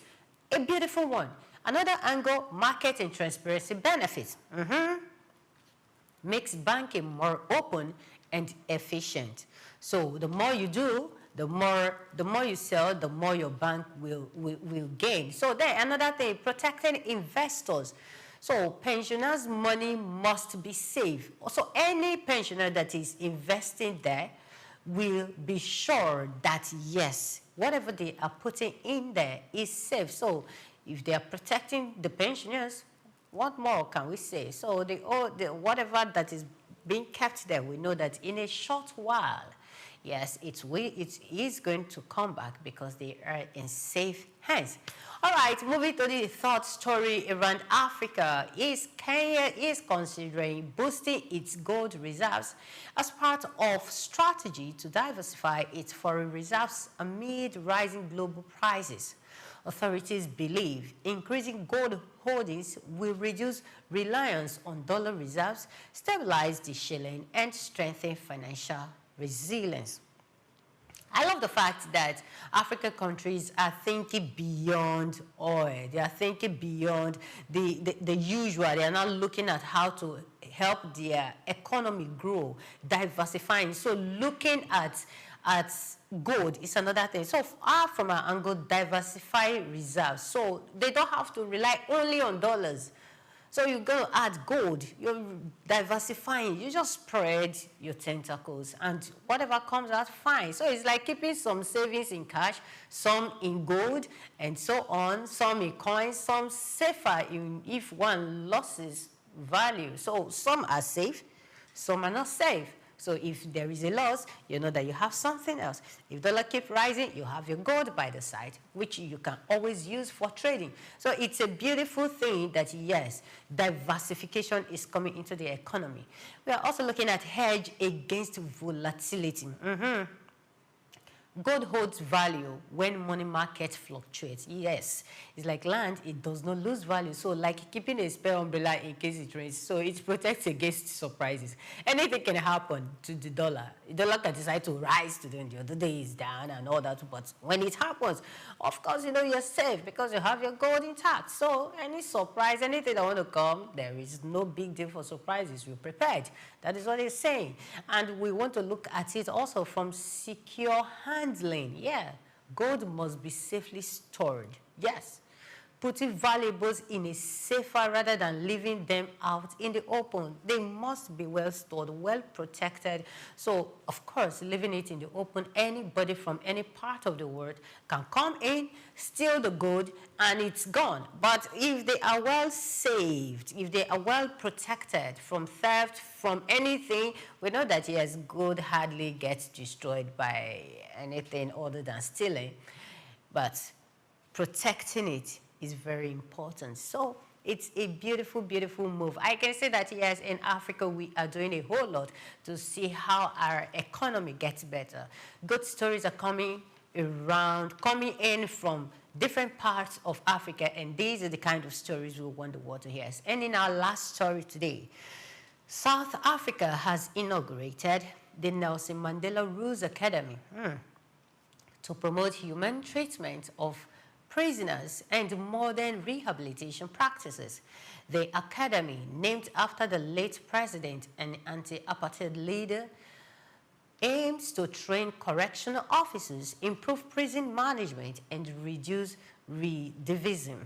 A beautiful one. Another angle, market and transparency benefits. Makes banking more open and efficient. So the more you do, the more you sell, the more your bank will gain. So then another thing, protecting investors. So pensioners' money must be safe. So any pensioner that is investing there will be sure that, yes, whatever they are putting in there is safe. So if they are protecting the pensioners, what more can we say? So whatever that is being kept there, we know that in a short while, yes, it is going to come back because they are in safe hands. All right, moving to the third story around Africa, Kenya is considering boosting its gold reserves as part of strategy to diversify its foreign reserves amid rising global prices. Authorities believe increasing gold holdings will reduce reliance on dollar reserves, stabilize the shilling, and strengthen financial resilience. I love the fact that African countries are thinking beyond oil. They are thinking beyond the usual. They are now looking at how to help their economy grow, diversifying. So looking at gold is another thing. So from our angle, diversify reserves. So they don't have to rely only on dollars. So you're going to add gold, you're diversifying, you just spread your tentacles, and whatever comes out, fine. So it's like keeping some savings in cash, some in gold, and so on, some in coins, some safer if one loses value. So some are safe, some are not safe. So if there is a loss, you know that you have something else. If dollar keeps rising, you have your gold by the side, which you can always use for trading. So it's a beautiful thing that, yes, diversification is coming into the economy. We are also looking at hedge against volatility. Gold holds value when money market fluctuates. Yes, it's like land, it does not lose value. So like keeping a spare umbrella in case it rains. So it protects against surprises. Anything can happen to the dollar. The dollar can decide to rise today and the other day is down and all that. But when it happens, of course, you know you're safe because you have your gold intact. So any surprise, anything that want to come, there is no big deal for surprises. You're prepared. That is what he's saying. And we want to look at it also from secure handling. Yeah, gold must be safely stored. Yes, putting valuables in a safer rather than leaving them out in the open. They must be well stored, well protected. So, of course, leaving it in the open, anybody from any part of the world can come in, steal the gold, and it's gone. But if they are well saved, if they are well protected from theft, from anything, we know that, yes, gold hardly gets destroyed by anything other than stealing. But protecting it is very important. So it's a beautiful, beautiful move. I can say that, yes, in Africa, we are doing a whole lot to see how our economy gets better. Good stories are coming in from different parts of Africa, and these are the kind of stories we want the world to hear. And in our last story today, South Africa has inaugurated the Nelson Mandela Rules Academy to promote human treatment of prisoners and modern rehabilitation practices. The academy, named after the late president and anti-apartheid leader, aims to train correctional officers, improve prison management, and reduce recidivism.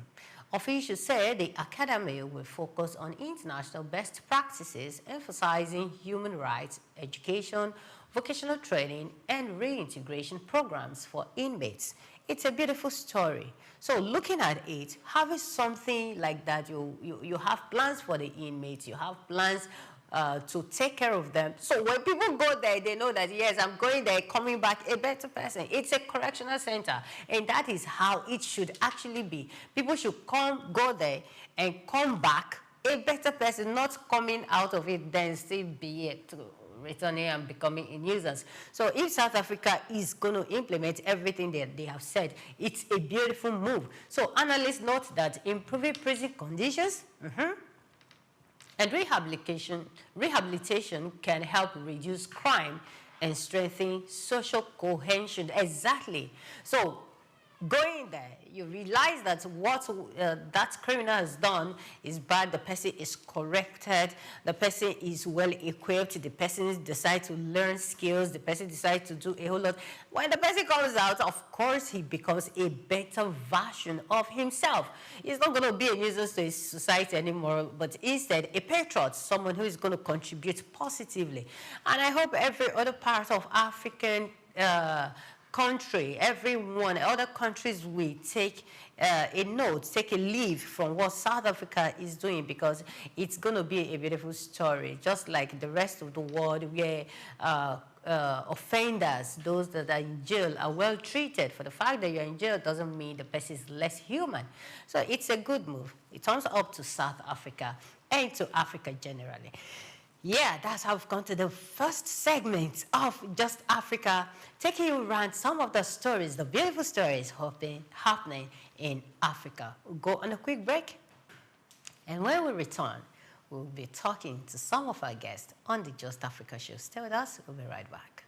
Officials say the academy will focus on international best practices, emphasizing human rights, education, vocational training, and reintegration programs for inmates. It's a beautiful story. So looking at it, having something like that, you have plans for the inmates, you have plans to take care of them. So when people go there, they know that, yes, I'm going there, coming back a better person. It's a correctional center, and that is how it should actually be. People should go there and come back a better person, not coming out of it then still be returning and becoming a nuisance. So if South Africa is going to implement everything that they have said, it's a beautiful move. So analysts note that improving prison conditions and rehabilitation can help reduce crime and strengthen social cohesion. Exactly. So going there, you realize that what that criminal has done is bad. The person is corrected. The person is well equipped. The person decides to learn skills. The person decides to do a whole lot. When the person comes out, of course, he becomes a better version of himself. He's not going to be a nuisance to his society anymore, but instead a patriot, someone who is going to contribute positively. And I hope every other part of African country, other countries will take a note, take a leaf from what South Africa is doing, because it's going to be a beautiful story, just like the rest of the world where offenders, those that are in jail, are well treated. For the fact that you're in jail doesn't mean the person is less human. So it's a good move. It turns up to South Africa and to Africa generally. Yeah, that's how we've come to the first segment of Just Africa, taking you around some of the stories, the beautiful stories happening in Africa. We'll go on a quick break, and when we return, we'll be talking to some of our guests on the Just Africa show. Stay with us, we'll be right back.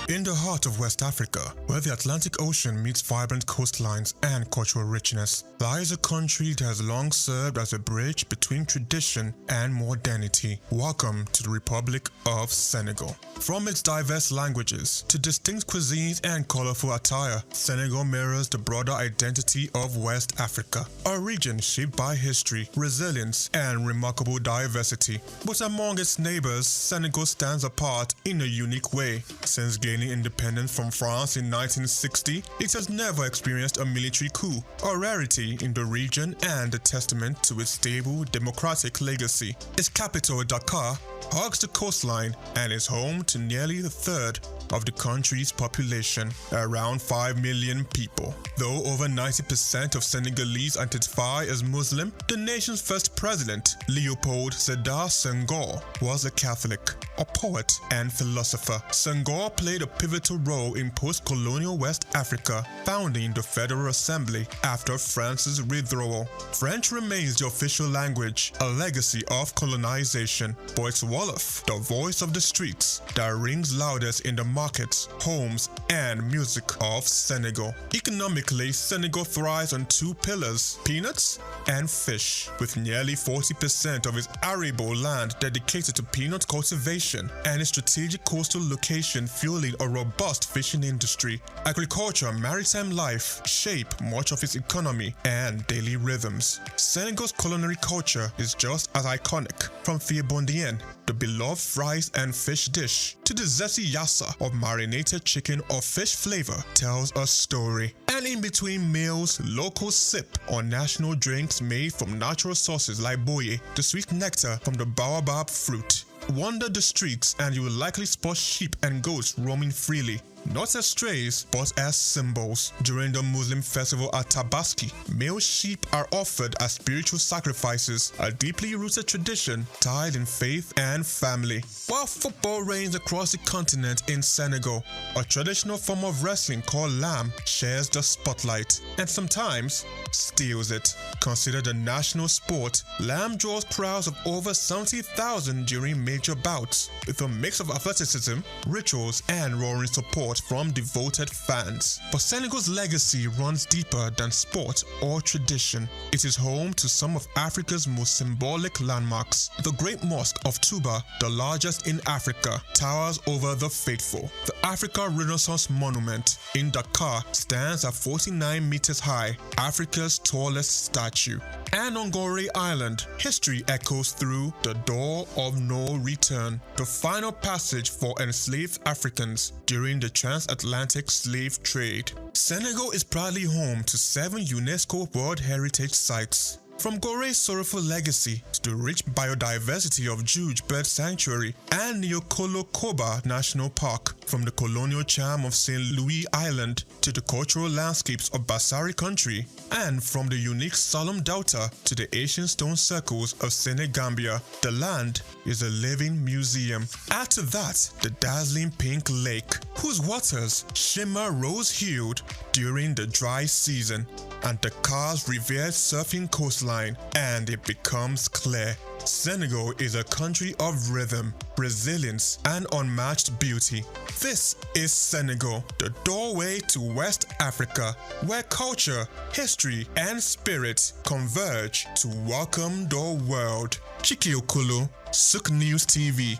In the heart of West Africa, where the Atlantic Ocean meets vibrant coastlines and cultural richness, lies a country that has long served as a bridge between tradition and modernity. Welcome to the Republic of Senegal. From its diverse languages to distinct cuisines and colorful attire, Senegal mirrors the broader identity of West Africa, a region shaped by history, resilience, and remarkable diversity. But among its neighbors, Senegal stands apart in a unique way. Since gaining gaining independence from France in 1960, it has never experienced a military coup, a rarity in the region and a testament to its stable democratic legacy. Its capital, Dakar, hugs the coastline and is home to nearly a third of the country's population, around 5 million people. Though over 90% of Senegalese identify as Muslim, the nation's first president, Léopold Sédar Senghor, was a Catholic, a poet and philosopher. Senghor played a pivotal role in post-colonial West Africa, founding the Federal Assembly after France's withdrawal. French remains the official language, a legacy of colonization, but it's Wolof, the voice of the streets, that rings loudest in the markets, homes, and music of Senegal. Economically, Senegal thrives on two pillars: peanuts and fish, with nearly 40% of its arable land dedicated to peanut cultivation and a strategic coastal location fueling a robust fishing industry. Agriculture and maritime life shape much of its economy and daily rhythms. Senegal's culinary culture is just as iconic, from fiebondien, the beloved rice and fish dish, to the zesty yassa of marinated chicken or fish flavor tells a story. And in between meals, locals sip on national drinks made from natural sources like boye, the sweet nectar from the baobab fruit. Wander the streets and you will likely spot sheep and goats roaming freely, not as strays, but as symbols. During the Muslim festival at Tabaski, male sheep are offered as spiritual sacrifices, a deeply rooted tradition tied in faith and family. While football reigns across the continent in Senegal, a traditional form of wrestling called lamb shares the spotlight and sometimes steals it. Considered a national sport, lamb draws crowds of over 70,000 during major bouts, with a mix of athleticism, rituals, and roaring support from devoted fans. But Senegal's legacy runs deeper than sport or tradition. It is home to some of Africa's most symbolic landmarks. The Great Mosque of Touba, the largest in Africa, towers over the faithful. The Africa Renaissance Monument in Dakar stands at 49 meters high, Africa's tallest statue. And on Gorée Island, history echoes through the door of no return, the final passage for enslaved Africans during the transatlantic slave trade. Senegal is proudly home to 7 UNESCO World Heritage Sites. From Goré's sorrowful legacy to the rich biodiversity of Djoudj Bird Sanctuary and Niokolo Koba National Park, from the colonial charm of St. Louis Island to the cultural landscapes of Bassari Country, and from the unique Salom Delta to the ancient stone circles of Senegambia, the land is a living museum. Add to that the dazzling pink lake, whose waters shimmer rose-hued during the dry season, and the Dakar's revered surfing coastline, and it becomes clear. Senegal is a country of rhythm, resilience, and unmatched beauty. This is Senegal, the doorway to West Africa, where culture, history, and spirit converge to welcome the world. Chiki Okulu, SOUQ News TV.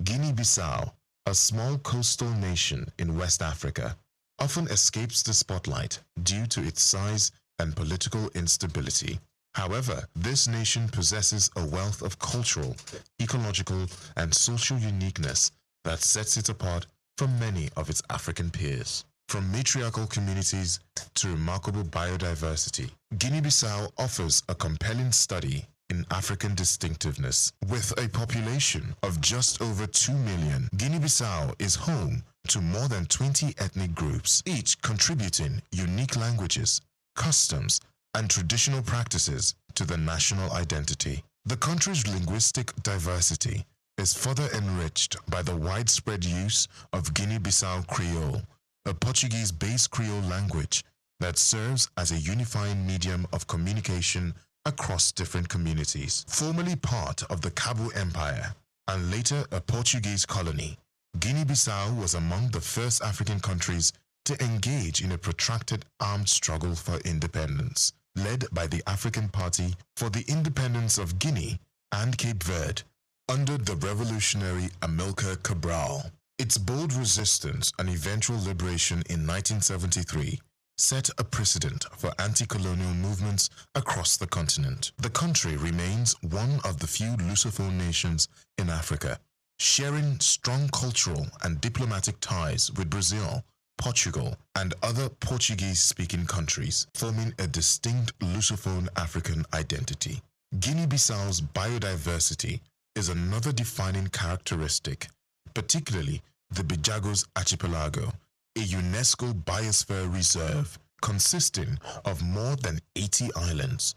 Guinea-Bissau, a small coastal nation in West Africa, often escapes the spotlight due to its size and political instability. However, this nation possesses a wealth of cultural, ecological, and social uniqueness that sets it apart from many of its African peers. From matriarchal communities to remarkable biodiversity, Guinea-Bissau offers a compelling study in African distinctiveness. With a population of just over 2 million, Guinea-Bissau is home to more than 20 ethnic groups, each contributing unique languages, customs, and traditional practices to the national identity. The country's linguistic diversity is further enriched by the widespread use of Guinea-Bissau Creole, a Portuguese-based Creole language that serves as a unifying medium of communication across different communities. Formerly part of the Cabo Empire and later a Portuguese colony, Guinea-Bissau was among the first African countries to engage in a protracted armed struggle for independence, led by the African Party for the Independence of Guinea and Cape Verde under the revolutionary Amilcar Cabral. Its bold resistance and eventual liberation in 1973 set a precedent for anti-colonial movements across the continent. The country remains one of the few Lusophone nations in Africa, sharing strong cultural and diplomatic ties with Brazil, Portugal, and other Portuguese-speaking countries, forming a distinct Lusophone African identity. Guinea-Bissau's biodiversity is another defining characteristic, particularly the Bijagos Archipelago, a UNESCO Biosphere Reserve consisting of more than 80 islands.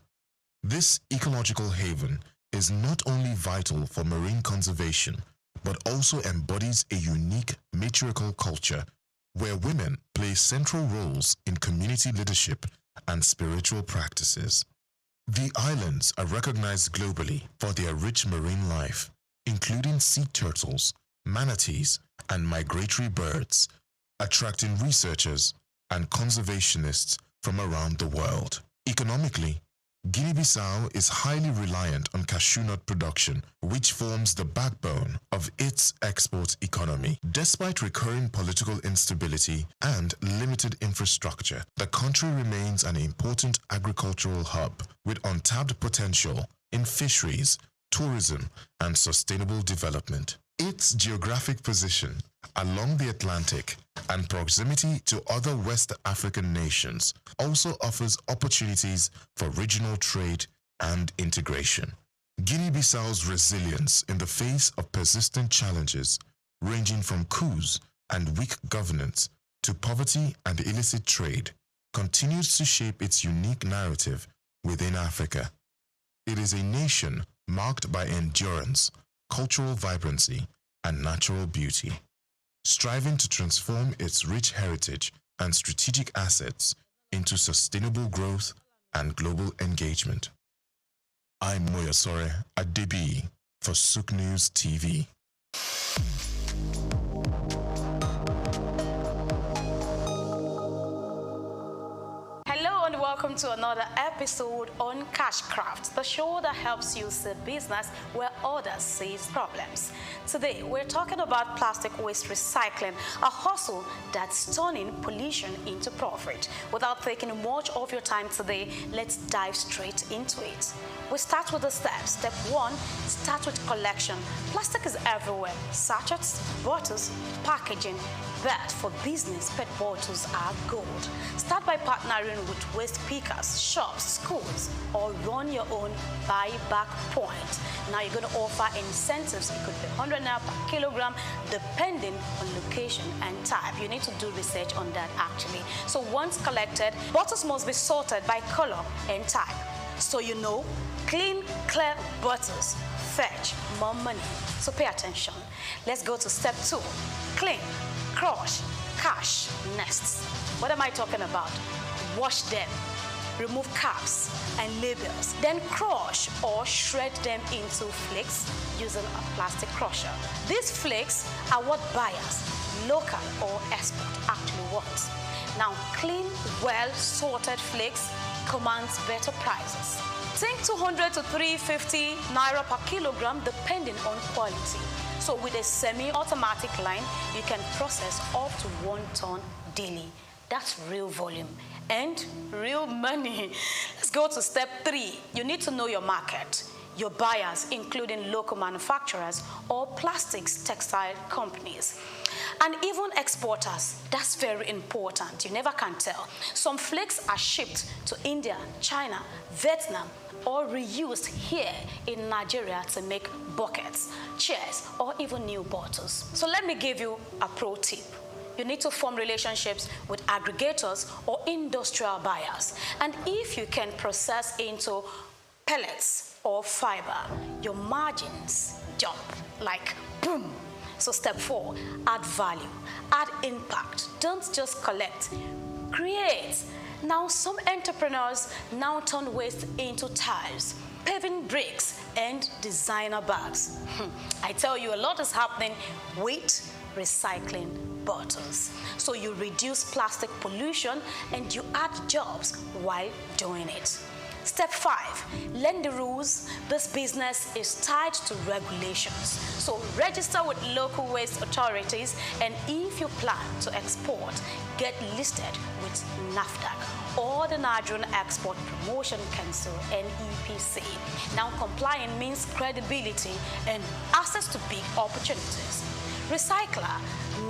This ecological haven is not only vital for marine conservation, but also embodies a unique matriarchal culture where women play central roles in community leadership and spiritual practices. The islands are recognized globally for their rich marine life, including sea turtles, manatees, and migratory birds, attracting researchers and conservationists from around the world. Economically, Guinea-Bissau is highly reliant on cashew nut production, which forms the backbone of its export economy. Despite recurring political instability and limited infrastructure, the country remains an important agricultural hub with untapped potential in fisheries, tourism, and sustainable development. Its geographic position along the Atlantic and proximity to other West African nations also offers opportunities for regional trade and integration. Guinea-Bissau's resilience in the face of persistent challenges, ranging from coups and weak governance to poverty and illicit trade, continues to shape its unique narrative within Africa. It is a nation marked by endurance, cultural vibrancy, and natural beauty, striving to transform its rich heritage and strategic assets into sustainable growth and global engagement. I'm Moyosore Adebi for SOUQ News TV. Welcome to another episode on Cashcraft, the show that helps you see business where others see problems. Today, we're talking about plastic waste recycling, a hustle that's turning pollution into profit. Without taking much of your time today, let's dive straight into it. We start with the steps. Step 1, start with collection. Plastic is everywhere. Sachets, bottles, packaging. But for business, PET bottles are gold. Start by partnering with waste pickers, shops, schools, or run your own buyback point. Now you're going to offer incentives. It could be 100 naira per kilogram, depending on location and type. You need to do research on that actually. So once collected, bottles must be sorted by color and type. So you know, clean, clear bottles fetch more money. So pay attention. Let's go to step 2. Clean, crush, cash, nests. What am I talking about? Wash them, remove caps and labels, then crush or shred them into flakes using a plastic crusher. These flakes are what buyers, local or export, actually want. Now, clean, well-sorted flakes commands better prices. Think 200 to 350 naira per kilogram depending on quality. So with a semi-automatic line, you can process up to 1 ton daily. That's real volume and real money. Let's go to step 3. You need to know your market, your buyers, including local manufacturers or plastics textile companies. And even exporters, that's very important. You never can tell. Some flakes are shipped to India, China, Vietnam, or reused here in Nigeria to make buckets, chairs, or even new bottles. So let me give you a pro tip. You need to form relationships with aggregators or industrial buyers. And if you can process into pellets or fiber, your margins jump like boom. So step 4, add value, add impact. Don't just collect, create. Now some entrepreneurs now turn waste into tiles, paving bricks, and designer bags. I tell you, a lot is happening with recycling bottles. So you reduce plastic pollution and you add jobs while doing it. Step 5, learn the rules. This business is tied to regulations. So register with local waste authorities, and if you plan to export, get listed with NAFDAC or the Nigerian Export Promotion Council, NEPC. Now, complying means credibility and access to big opportunities. Recycler,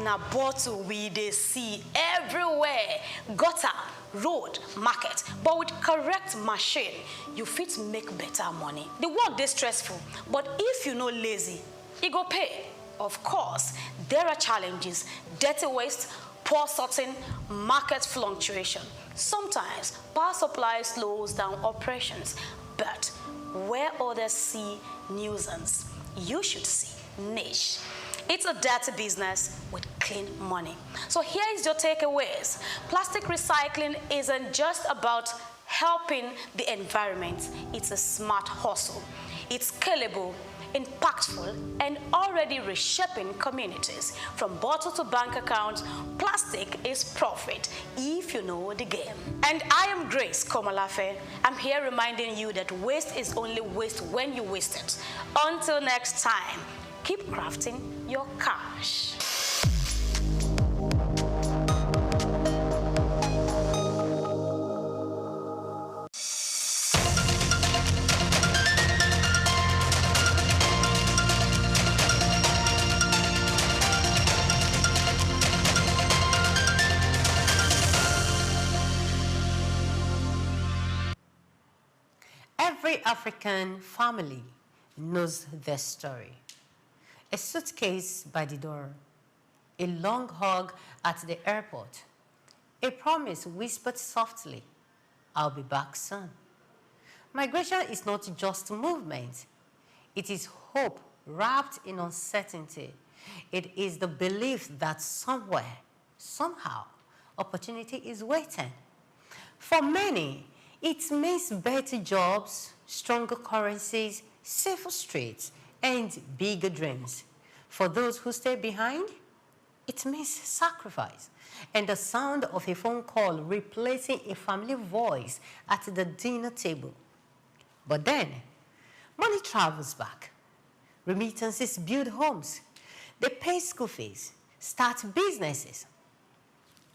na bottle we dey see everywhere, gutter, road, market, but with correct machine, you fit make better money. The work dey stressful, but if you no lazy, e go pay. Of course, there are challenges: dirty waste, poor sorting, market fluctuation. Sometimes power supply slows down operations, but where others see nuisance, you should see niche. It's a dirty business with clean money. So here is your takeaways. Plastic recycling isn't just about helping the environment. It's a smart hustle. It's scalable, impactful, and already reshaping communities. From bottle to bank account, plastic is profit if you know the game. And I am Grace Komalafe. I'm here reminding you that waste is only waste when you waste it. Until next time, keep crafting your cash. Every African family knows their story. A suitcase by the door, a long hug at the airport, a promise whispered softly, "I'll be back soon." Migration is not just movement. It is hope wrapped in uncertainty. It is the belief that somewhere, somehow, opportunity is waiting. For many, it means better jobs, stronger currencies, safer streets, and bigger dreams. For those who stay behind, it means sacrifice and the sound of a phone call replacing a family voice at the dinner table. But then, money travels back. Remittances build homes. They pay school fees, start businesses.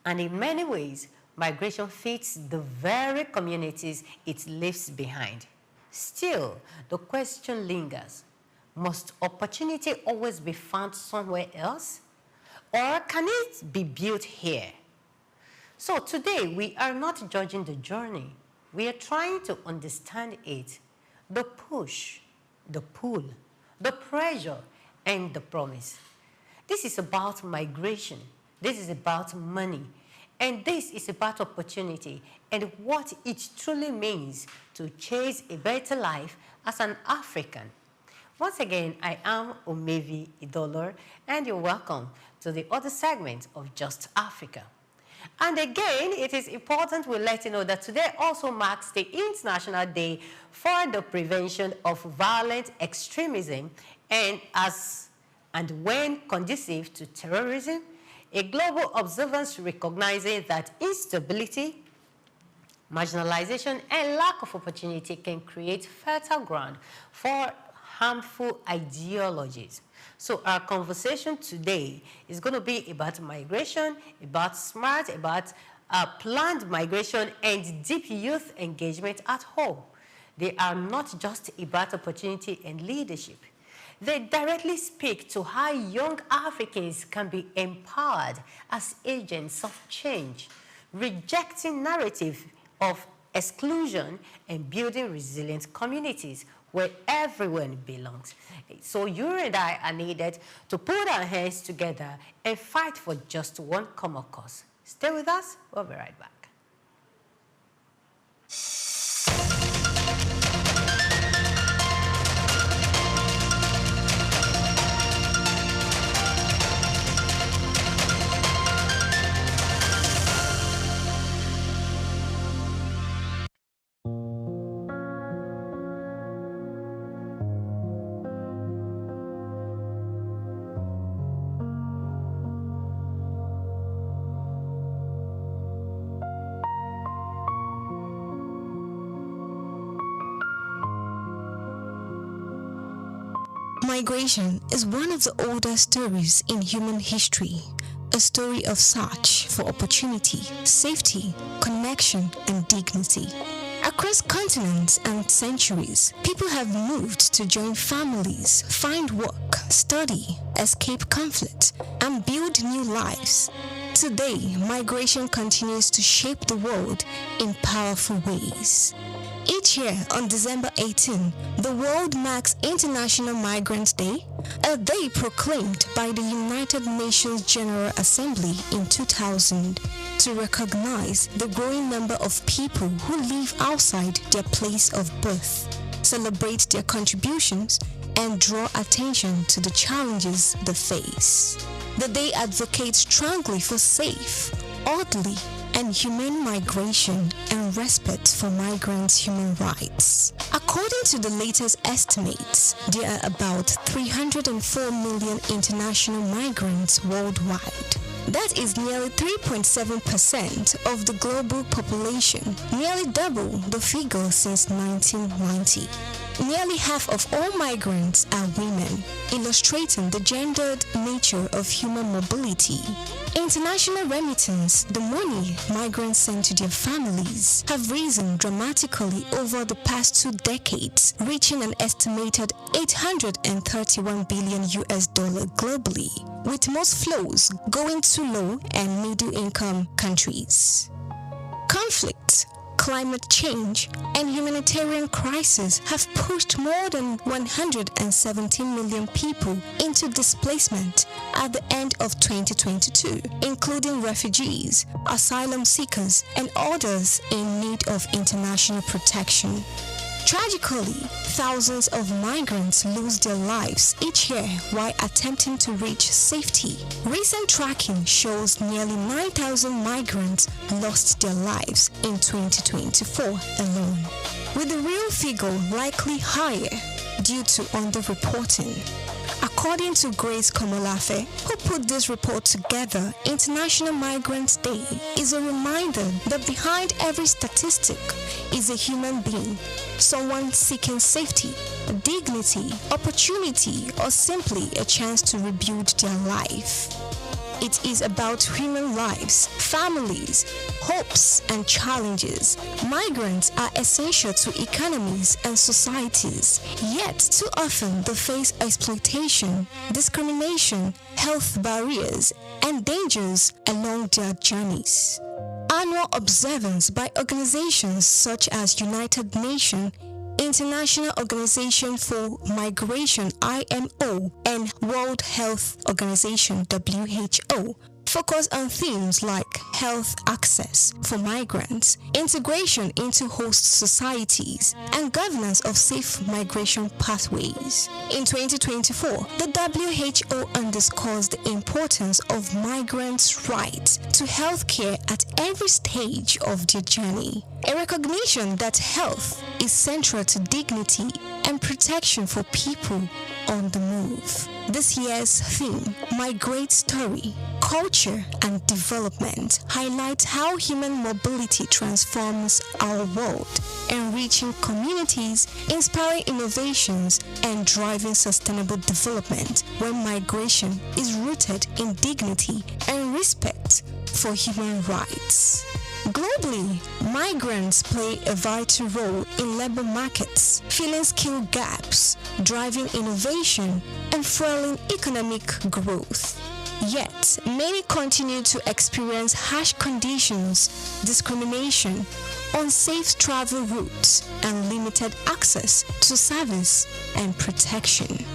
And in many ways, migration fits the very communities it leaves behind. Still, the question lingers: must opportunity always be found somewhere else? Or can it be built here? So today, we are not judging the journey. We are trying to understand it. The push, the pull, the pressure, and the promise. This is about migration. This is about money. And this is about opportunity and what it truly means to chase a better life as an African. Once again, I am Omevi Idolor, and you're welcome to the other segment of Just Africa. And again, it is important we let you know that today also marks the International Day for the Prevention of Violent Extremism and when conducive to terrorism, a global observance recognizing that instability, marginalization, and lack of opportunity can create fertile ground for harmful ideologies. So our conversation today is going to be about migration, about smart, about planned migration, and deep youth engagement at home. They are not just about opportunity and leadership. They directly speak to how young Africans can be empowered as agents of change, rejecting narrative of exclusion and building resilient communities where everyone belongs. So you and I are needed to put our hands together and fight for just one common cause. Stay with us, we'll be right back. Migration is one of the oldest stories in human history, a story of search for opportunity, safety, connection, and dignity. Across continents and centuries, people have moved to join families, find work, study, escape conflict, and build new lives. Today, migration continues to shape the world in powerful ways. Each year on December 18, the world marks International Migrant Day, a day proclaimed by the United Nations General Assembly in 2000 to recognize the growing number of people who live outside their place of birth, celebrate their contributions, and draw attention to the challenges they face. The day advocates strongly for safe, orderly, and humane migration and respect for migrants' human rights. According to the latest estimates, there are about 304 million international migrants worldwide. That is nearly 3.7% of the global population, nearly double the figure since 1990. Nearly half of all migrants are women, illustrating the gendered nature of human mobility. International remittance, the money migrants send to their families, have risen dramatically over the past 2 decades, reaching an estimated $831 billion globally, with most flows going to low and middle-income countries. Conflict, climate change, and humanitarian crisis have pushed more than 117 million people into displacement at the end of 2022, including refugees, asylum seekers, and others in need of international protection. Tragically, thousands of migrants lose their lives each year while attempting to reach safety. Recent tracking shows nearly 9,000 migrants lost their lives in 2024 alone, with the real figure likely higher due to underreporting. According to Grace Komolafe, who put this report together, International Migrants Day is a reminder that behind every statistic is a human being, someone seeking safety, dignity, opportunity, or simply a chance to rebuild their life. It is about human lives, families, hopes, and challenges. Migrants are essential to economies and societies, yet too often they face exploitation, discrimination, health barriers, and dangers along their journeys. Annual observance by organizations such as United Nations, International Organization for Migration (IMO) and World Health Organization (WHO) focus on themes like health access for migrants, integration into host societies, and governance of safe migration pathways. In 2024, the WHO underscores the importance of migrants' rights to health care at every stage of their journey, a recognition that health is central to dignity and protection for people on the move. This year's theme, My Great Story, Culture and Development, highlights how human mobility transforms our world, enriching communities, inspiring innovations, and driving sustainable development when migration is rooted in dignity and respect for human rights. Globally, migrants play a vital role in labor markets, filling skill gaps, driving innovation, and fueling economic growth. Yet, many continue to experience harsh conditions, discrimination, unsafe travel routes, and limited access to service and protection.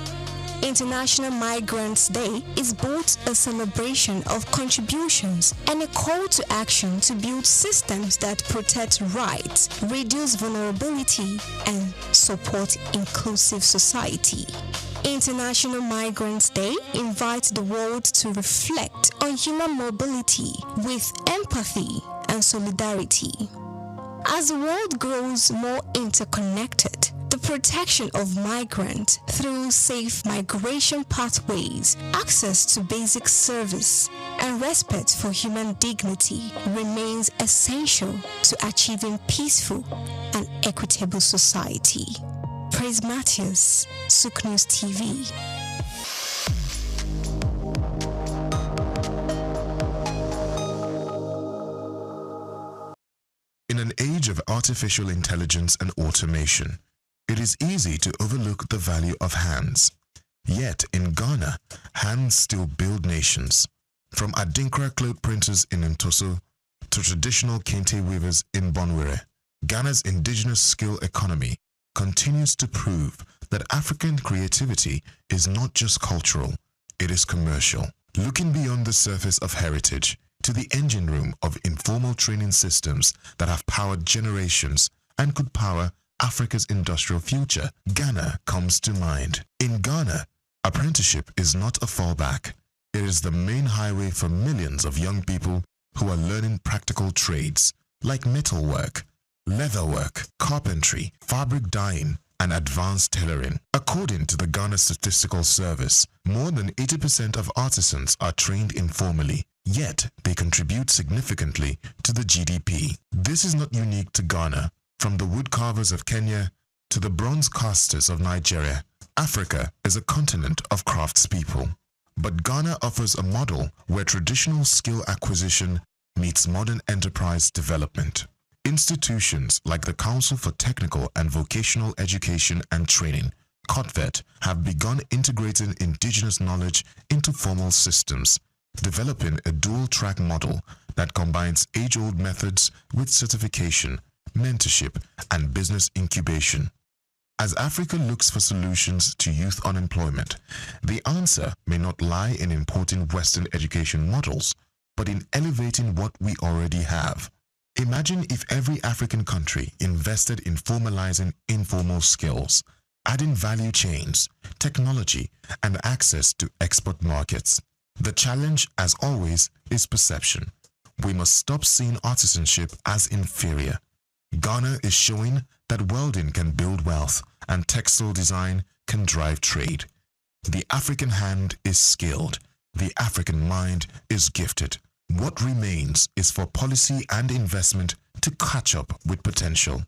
International Migrants Day is both a celebration of contributions and a call to action to build systems that protect rights, reduce vulnerability, and support inclusive society. International Migrants Day invites the world to reflect on human mobility with empathy and solidarity. As the world grows more interconnected, the protection of migrants through safe migration pathways, access to basic service, and respect for human dignity remains essential to achieving peaceful and equitable society. Praise Matthews, SOUQ News TV. In an age of artificial intelligence and automation, it is easy to overlook the value of hands. Yet in Ghana, hands still build nations. From Adinkra cloth printers in Ntoso to traditional kente weavers in Bonwere, Ghana's indigenous skill economy continues to prove that African creativity is not just cultural, it is commercial. Looking beyond the surface of heritage to the engine room of informal training systems that have powered generations and could power Africa's industrial future, Ghana comes to mind. In Ghana, apprenticeship is not a fallback. It is the main highway for millions of young people who are learning practical trades like metalwork, leatherwork, carpentry, fabric dyeing, and advanced tailoring. According to the Ghana Statistical Service, more than 80% of artisans are trained informally, yet they contribute significantly to the GDP. This is not unique to Ghana. From the woodcarvers of Kenya to the bronze casters of Nigeria, Africa is a continent of craftspeople. But Ghana offers a model where traditional skill acquisition meets modern enterprise development. Institutions like the Council for Technical and Vocational Education and Training, COTVET, have begun integrating indigenous knowledge into formal systems, developing a dual-track model that combines age-old methods with certification, mentorship, and business incubation. As Africa looks for solutions to youth unemployment, the answer may not lie in importing Western education models, but in elevating what we already have. Imagine if every African country invested in formalizing informal skills, adding value chains, technology, and access to export markets. The challenge, as always, is perception. We must stop seeing artisanship as inferior. Ghana is showing that welding can build wealth and textile design can drive trade. The African hand is skilled. The African mind is gifted. What remains is for policy and investment to catch up with potential.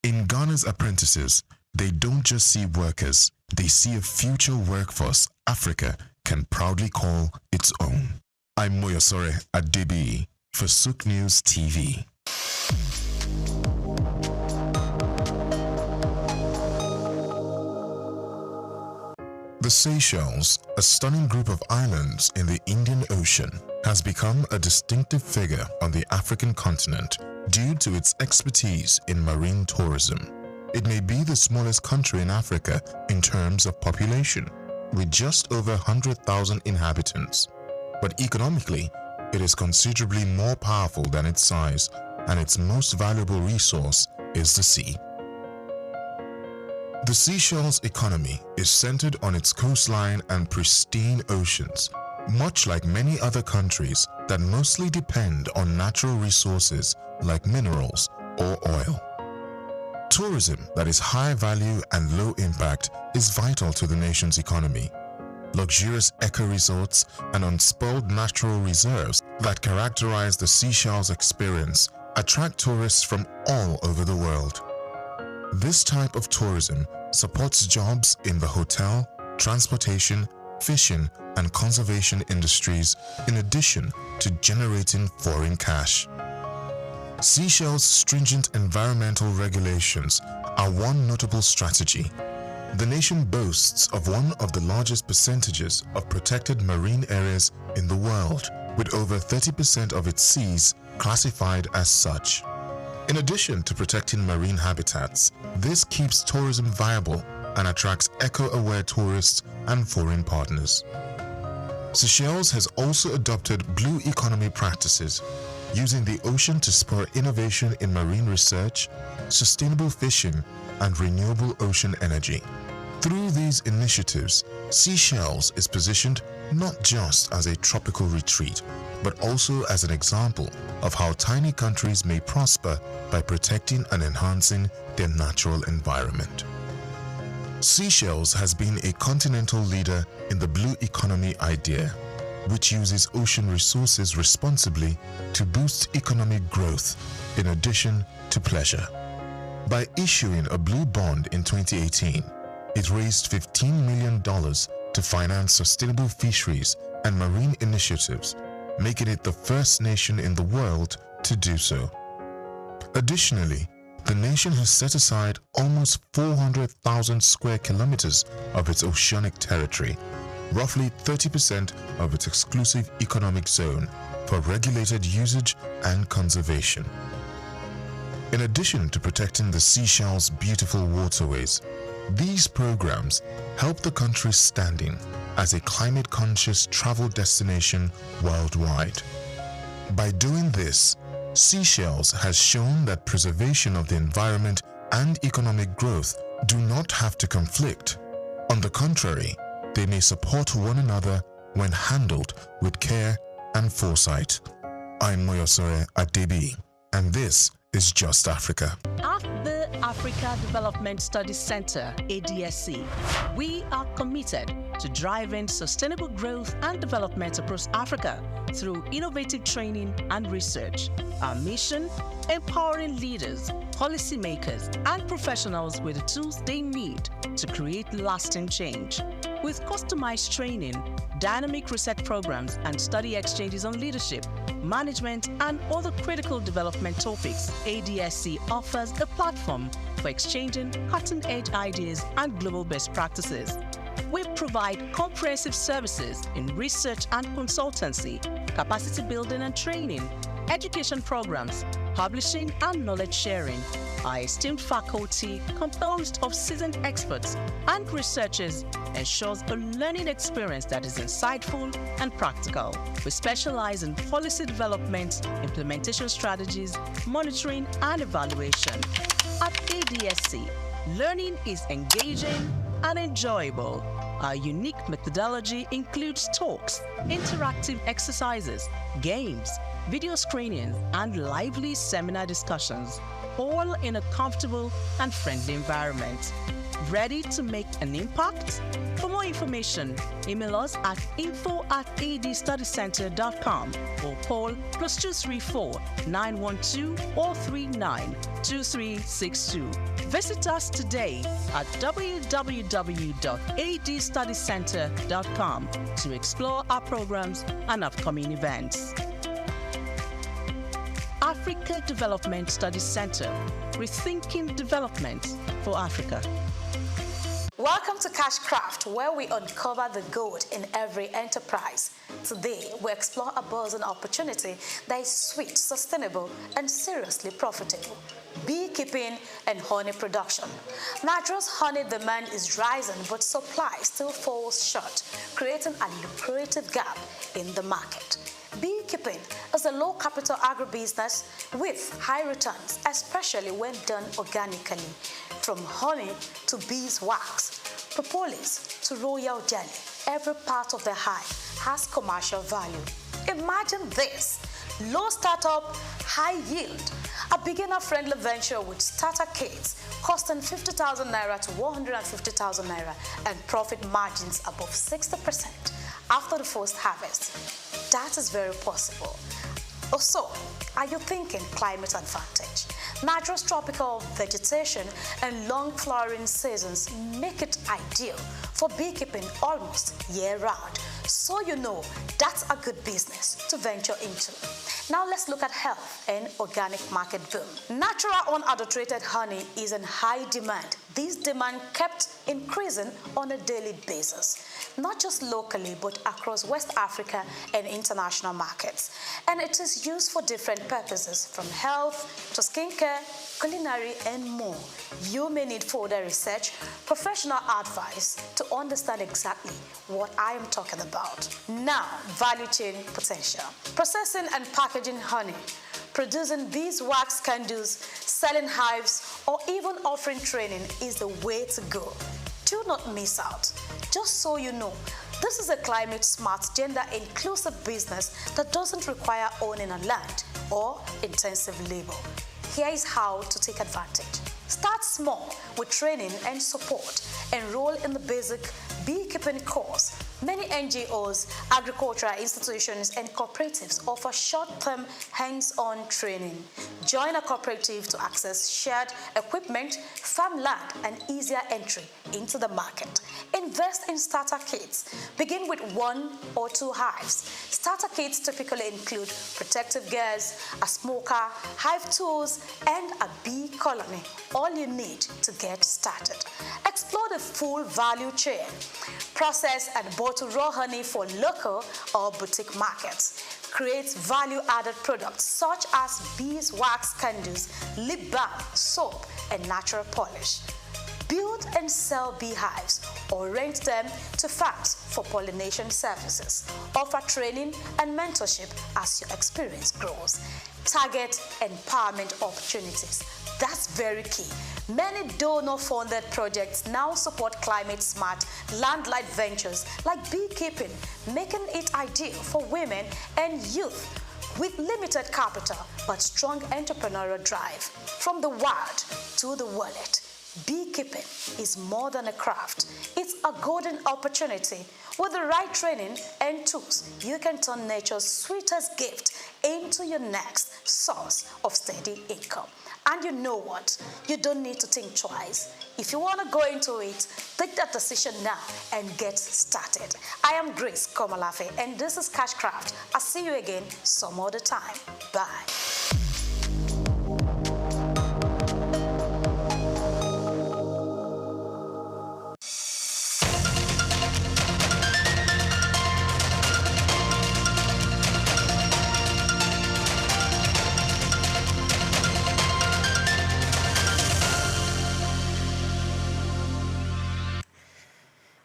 In Ghana's apprentices, they don't just see workers, they see a future workforce Africa can proudly call its own. I'm Moyosore Adebi for SOUQ News TV. The Seychelles, a stunning group of islands in the Indian Ocean, has become a distinctive figure on the African continent due to its expertise in marine tourism. It may be the smallest country in Africa in terms of population, with just over 100,000 inhabitants. But economically, it is considerably more powerful than its size, and its most valuable resource is the sea. The Seychelles' economy is centered on its coastline and pristine oceans, much like many other countries that mostly depend on natural resources like minerals or oil. Tourism that is high value and low impact is vital to the nation's economy. Luxurious eco-resorts and unspoiled natural reserves that characterize the Seychelles experience attract tourists from all over the world. This type of tourism supports jobs in the hotel, transportation, fishing, and conservation industries in addition to generating foreign cash. Seychelles' stringent environmental regulations are one notable strategy. The nation boasts of one of the largest percentages of protected marine areas in the world, with over 30% of its seas classified as such. In addition to protecting marine habitats, this keeps tourism viable and attracts eco-aware tourists and foreign partners. Seychelles has also adopted blue economy practices, using the ocean to spur innovation in marine research, sustainable fishing, and renewable ocean energy. Through these initiatives, Seychelles is positioned not just as a tropical retreat, but also as an example of how tiny countries may prosper by protecting and enhancing their natural environment. Seychelles has been a continental leader in the blue economy idea, which uses ocean resources responsibly to boost economic growth in addition to pleasure. By issuing a blue bond in 2018, it raised $15 million to finance sustainable fisheries and marine initiatives, making it the first nation in the world to do so. Additionally, the nation has set aside almost 400,000 square kilometers of its oceanic territory, roughly 30% of its exclusive economic zone, for regulated usage and conservation. In addition to protecting the Seychelles' beautiful waterways, these programs help the country's standing as a climate-conscious travel destination worldwide. By doing this, Seychelles has shown that preservation of the environment and economic growth do not have to conflict. On the contrary, they may support one another when handled with care and foresight. I'm Moyosore Adebi, and this is Just Africa. At the Africa Development Studies Center, ADSC, we are committed to driving sustainable growth and development across Africa through innovative training and research. Our mission: empowering leaders, policymakers, and professionals with the tools they need to create lasting change. With customized training, dynamic research programs, and study exchanges on leadership, management, and other critical development topics, ADSC offers a platform for exchanging cutting-edge ideas and global best practices. We provide comprehensive services in research and consultancy, capacity building and training, education programs, publishing, and knowledge sharing. Our esteemed faculty, composed of seasoned experts and researchers, ensures a learning experience that is insightful and practical. We specialize in policy development, implementation strategies, monitoring, and evaluation. At ADSC, learning is engaging and enjoyable. Our unique methodology includes talks, interactive exercises, games, video screenings, and lively seminar discussions, all in a comfortable and friendly environment. Ready to make an impact? For more information, email us at info@adstudycenter.com or call +234 912 439 2362. Visit us today at www.adstudycenter.com to explore our programs and upcoming events. Africa Development Studies Center, rethinking development for Africa. Welcome to Cashcraft, where we uncover the gold in every enterprise. Today, we explore a buzzing opportunity that is sweet, sustainable, and seriously profitable: beekeeping and honey production. Nigeria's honey demand is rising, but supply still falls short, creating a lucrative gap in the market. Beekeeping is a low-capital agribusiness with high returns, especially when done organically. From honey to beeswax, propolis to royal jelly, every part of the hive has commercial value. Imagine this: low startup, high yield. A beginner-friendly venture with starter kits costing 50,000 naira to 150,000 naira and profit margins above 60% after the first harvest. That is very possible. Also, are you thinking climate advantage? Nigeria's tropical vegetation and long flowering seasons make it ideal for beekeeping almost year-round. So you know that's a good business to venture into. Now let's look at health and organic market boom. Natural unadulterated honey is in high demand. This demand kept increasing on a daily basis, not just locally but across West Africa and international markets. And it is used for different purposes, from health to skincare, culinary, and more. You may need further research, professional advice to understand exactly what I am talking about. Now, value chain potential. Processing and packaging honey, producing beeswax candles, selling hives, or even offering training is the way to go. Do not miss out. Just so you know, this is a climate-smart, gender-inclusive business that doesn't require owning a land or intensive labor. Here is how to take advantage. Start small with training and support. Enroll in the basic beekeeping course Many NGOs, agricultural institutions, and cooperatives offer short-term hands-on training. Join a cooperative to access shared equipment, farmland, and easier entry into the market. Invest in starter kits. Begin with 1 or 2 hives. Starter kits typically include protective gears, a smoker, hive tools, and a bee colony. All you need to get started. Explore the full value chain. Process and bottle raw honey for local or boutique markets. Create value-added products such as beeswax candles, lip balm, soap, and natural polish. Build and sell beehives or rent them to farms for pollination services. Offer training and mentorship as your experience grows. Target empowerment opportunities. That's very key. Many donor-funded projects now support climate-smart land-light ventures like beekeeping, making it ideal for women and youth with limited capital but strong entrepreneurial drive. From the wild to the wallet, beekeeping is more than a craft. It's a golden opportunity. With the right training and tools, you can turn nature's sweetest gift into your next source of steady income. And you know what? You don't need to think twice. If you want to go into it, take that decision now and get started. I am Grace Komalafe, and this is Cashcraft. I'll see you again some other time. Bye.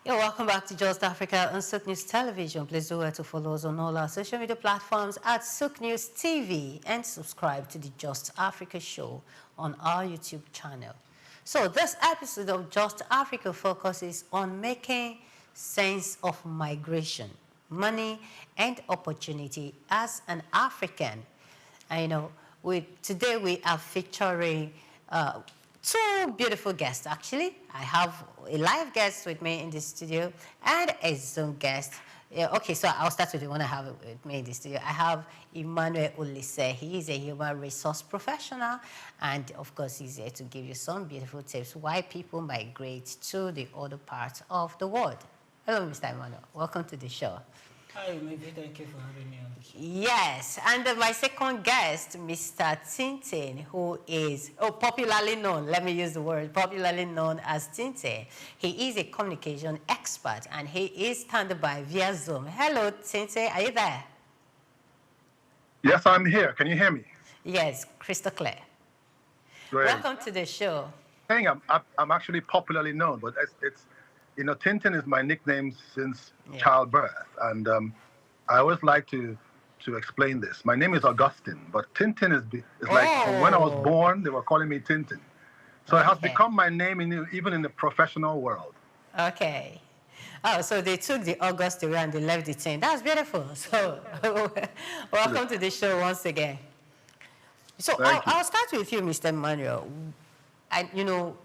Welcome back to Just Africa on SOUQ News Television. Please do well to follow us on all our social media platforms at SOUQ News TV and subscribe to the Just Africa show on our YouTube channel. So this episode of Just Africa focuses on making sense of migration, money, and opportunity as an African. And, today we are featuring 2 beautiful guests, actually. I have a live guest with me in the studio and a Zoom guest. Okay, so I'll start with the one I have with me in the studio. I have Emmanuel Olise. He is a human resource professional, and of course, he's here to give you some beautiful tips why people migrate to the other parts of the world. Hello, Mr. Emmanuel. Welcome to the show. Hi, maybe thank you for having me on the show. Yes, and my second guest, Mr. Tintin, who is popularly known, let me use the word, popularly known as Tintin. He is a communication expert, and he is standing by via Zoom. Hello, Tintin, are you there? Yes, I'm here. Can you hear me? Yes, crystal clear. Great. Welcome to the show. I'm actually popularly known, but it's Tintin is my nickname since childbirth, and I always like to explain this. My name is Augustine, but Tintin is like from when I was born, they were calling me Tintin. So it has become my name even in the professional world. Okay. Oh, so they took the August away and they left the Tin. That's beautiful. So welcome to the show once again. So I'll start with you, Mr. Emmanuel.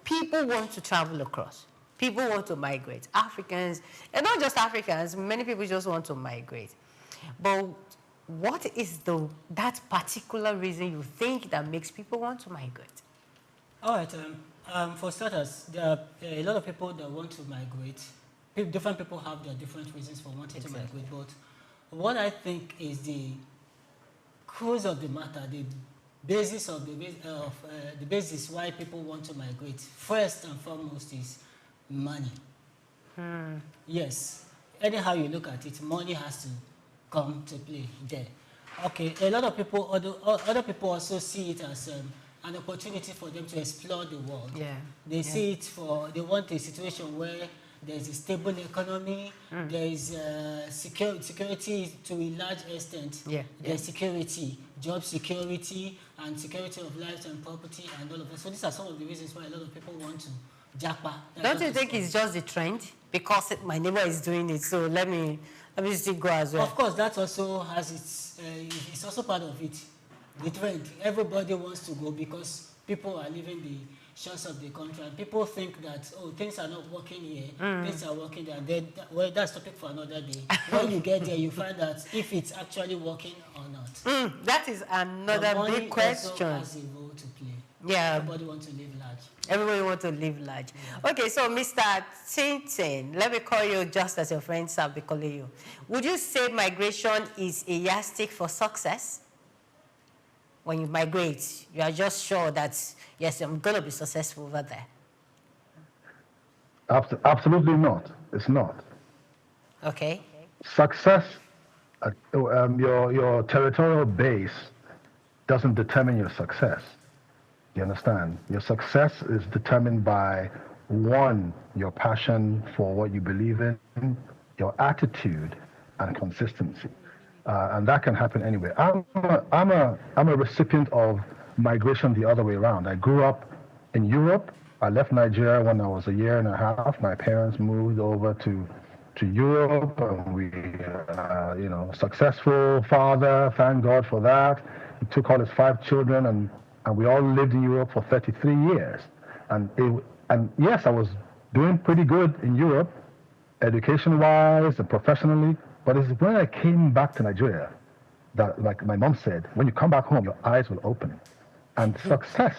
People want to travel across. People want to migrate. Africans, and not just Africans, many people just want to migrate. But what is that particular reason you think that makes people want to migrate? All right. For starters, there are a lot of people that want to migrate. Different people have their different reasons for wanting to migrate. But what I think is the cause of the matter, the basis of the basis why people want to migrate, first and foremost, is money. Yes. Anyhow you look at it, money has to come to play there. Okay. A lot of people, other people also see it as an opportunity for them to explore the world. Yeah. They see it they want a situation where there's a stable economy, there is security to a large extent. There's security, job security, and security of lives and property and all of that. So these are some of the reasons why a lot of people want to japa. Don't you think it's just the trend? Because my neighbor is doing it, so let me still go as well. Of course, that also has it's also part of it. The trend. Everybody wants to go because people are leaving the shots of the country, and people think that, oh, things are not working here, things are working there. Then, well, that's topic for another day. When you get there, you find that if it's actually working or not. That is another big question. Has a role to play. Yeah. Everybody wants to live large. Everybody wants to live large. Okay, so Mr. Tintin, let me call you just as your friend Sabi calling you. Would you say migration is a yardstick for success? When you migrate, you are just sure that, yes, I'm going to be successful over there. Absolutely not. It's not. Okay. Success, your territorial base doesn't determine your success. You understand? Your success is determined by, one, your passion for what you believe in, your attitude, and consistency. And that can happen anywhere. I'm a recipient of migration the other way around. I grew up in Europe. I left Nigeria when I was a year and a half. My parents moved over to Europe, and we, successful father, thank God for that. He took all his 5 children, and we all lived in Europe for 33 years. And yes, I was doing pretty good in Europe, education-wise and professionally. But it's when I came back to Nigeria that, like my mom said, when you come back home, your eyes will open. And success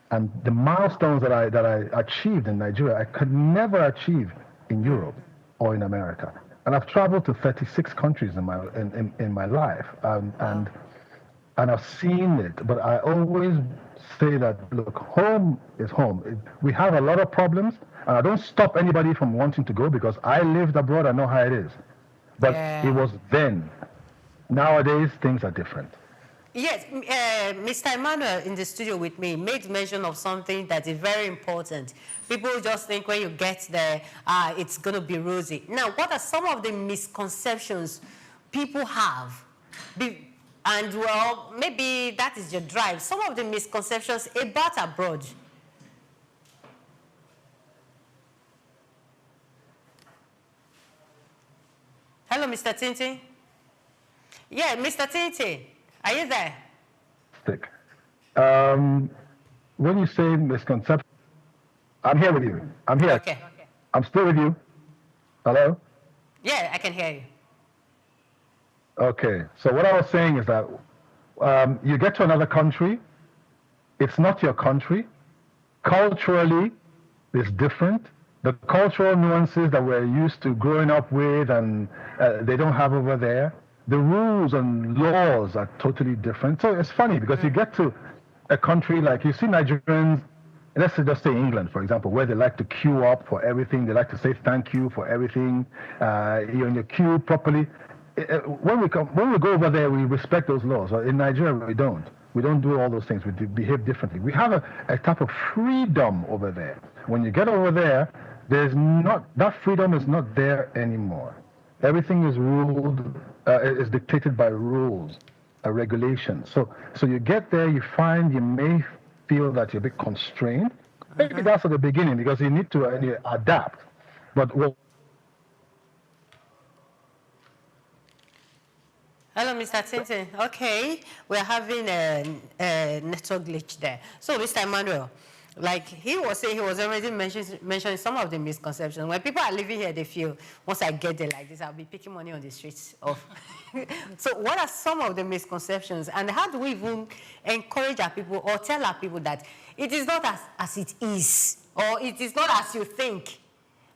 and the milestones that I achieved in Nigeria, I could never achieve in Europe or in America. And I've traveled to 36 countries in my life, and I've seen it. But I always say that, look, home is home. We have a lot of problems, and I don't stop anybody from wanting to go because I lived abroad. I know how it is. But it was then. Nowadays, things are different. Yes, Mr. Emmanuel in the studio with me made mention of something that is very important. People just think when you get there, it's going to be rosy. Now, what are some of the misconceptions people have? And, well, maybe that is your drive. Some of the misconceptions about abroad. Hello, Mr. Tintin. Yeah, Mr. Tintin, are you there? When you say misconception, I'm here with you. I'm here. Okay. I'm still with you. Hello? Yeah, I can hear you. Okay. So what I was saying is that you get to another country, it's not your country. Culturally, it's different. The cultural nuances that we're used to growing up with and they don't have over there. The rules and laws are totally different. So it's funny because you get to a country like, you see Nigerians, let's just say England, for example, where they like to queue up for everything. They like to say thank you for everything. You're in your queue properly. When we go over there, we respect those laws. In Nigeria, we don't. We don't do all those things. We behave differently. We have a type of freedom over there. When you get over there, that freedom is not there anymore. Everything is ruled, is dictated by rules, regulations. So you get there, you may feel that you're a bit constrained. Maybe that's at the beginning because you need to adapt. But Hello, Mr. Tintin. Okay, we're having a network glitch there. So, Mr. Emmanuel, like he was saying, he was already mentioning some of the misconceptions. When people are living here, they feel, once I get there like this, I'll be picking money on the streets. So what are some of the misconceptions? And how do we even encourage our people or tell our people that it is not as it is, or it is not as you think?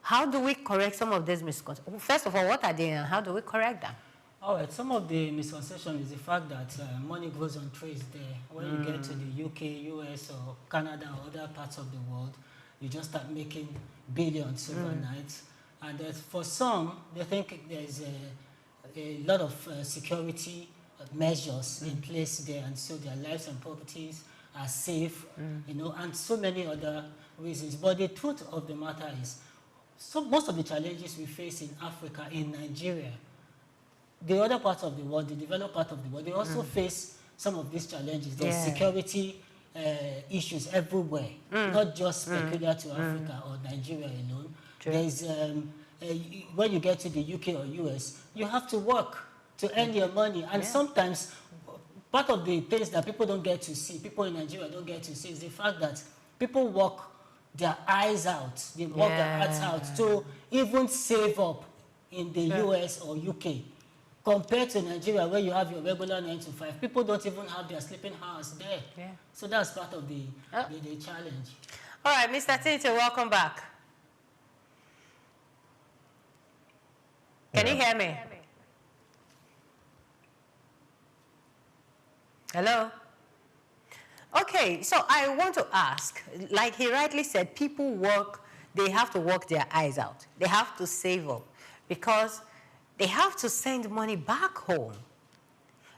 How do we correct some of these misconceptions? First of all, what are they and how do we correct them? All right, some of the misconception is the fact that money grows on trees there. When you get to the UK, US, or Canada, or other parts of the world, you just start making billions overnight. And for some, they think there's a lot of security measures in place there, and so their lives and properties are safe, and so many other reasons. But the truth of the matter is, most of the challenges we face in Africa, in Nigeria, the other parts of the world, the developed part of the world, they also face some of these challenges. There's security issues everywhere, not just peculiar to Africa or Nigeria alone. There's when you get to the UK or US, you have to work to earn your money, and sometimes part of the things that people don't get to see, people in Nigeria don't get to see, is the fact that people work their eyes out. They work their hearts out to even save up in the US or UK. Compared to Nigeria, where you have your regular 9 to 5, people don't even have their sleeping hours there. Yeah. So that's part of the challenge. All right, Mr. Tinte, welcome back. Can you hear me? Hello? Okay, so I want to ask, like he rightly said, people work, they have to work their eyes out. They have to save up because they have to send money back home.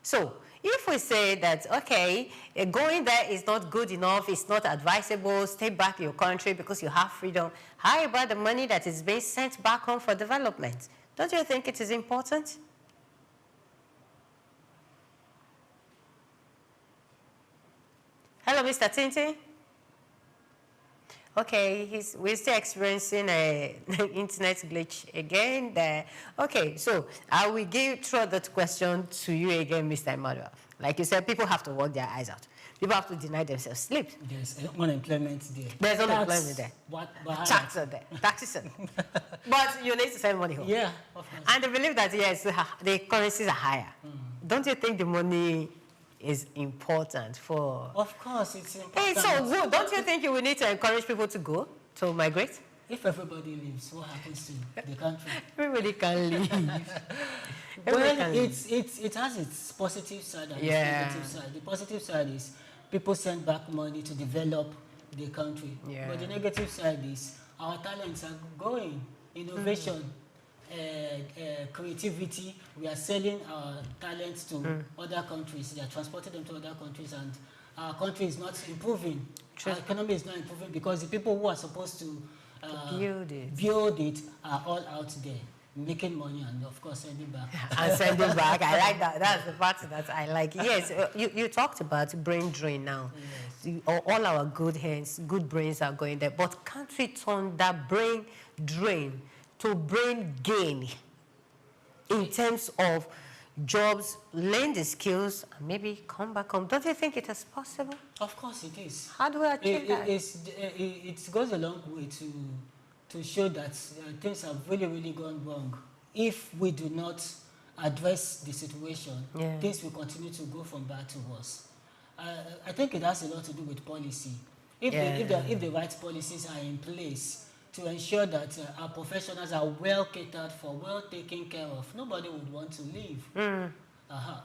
So if we say that, okay, going there is not good enough, it's not advisable, stay back in your country because you have freedom, how about the money that is being sent back home for development? Don't you think it is important? Hello, Mr. Tinte. Okay, we're still experiencing an internet glitch again there. Okay, so I will throw that question to you again, Mr. Emmanuel. Like you said, people have to work their eyes out. People have to deny themselves sleep. There's unemployment there. There's unemployment there. Taxes are there. Taxes are there. But you need to send money home. Yeah, of course. And they believe that, yes, the currencies are higher. Don't you think the money is important for... Of course, it's important. It's so good. Don't you think you will need to encourage people to go, to migrate? If everybody leaves, what happens to the country? Everybody can leave. Well, it has its positive side and its negative side. The positive side is people send back money to develop the country. Yeah. But the negative side is our talents are going. Innovation, creativity, we are selling our talents to other countries. They are transporting them to other countries, and our country is not improving. Our economy is not improving because the people who are supposed to build it are all out there making money and, of course, sending back. And sending back. I like that. That's the part that I like. Yes, you talked about brain drain now. Yes. All our good hands, good brains are going there. But can't we turn that brain drain to brain gain in terms of jobs, learn the skills, and maybe come back home? Don't you think it is possible? Of course it is. How do we achieve that? It goes a long way to show that things have really, really gone wrong. If we do not address the situation, things will continue to go from bad to worse. I think it has a lot to do with policy. If the right policies are in place to ensure that our professionals are well catered for, well taken care of, nobody would want to leave.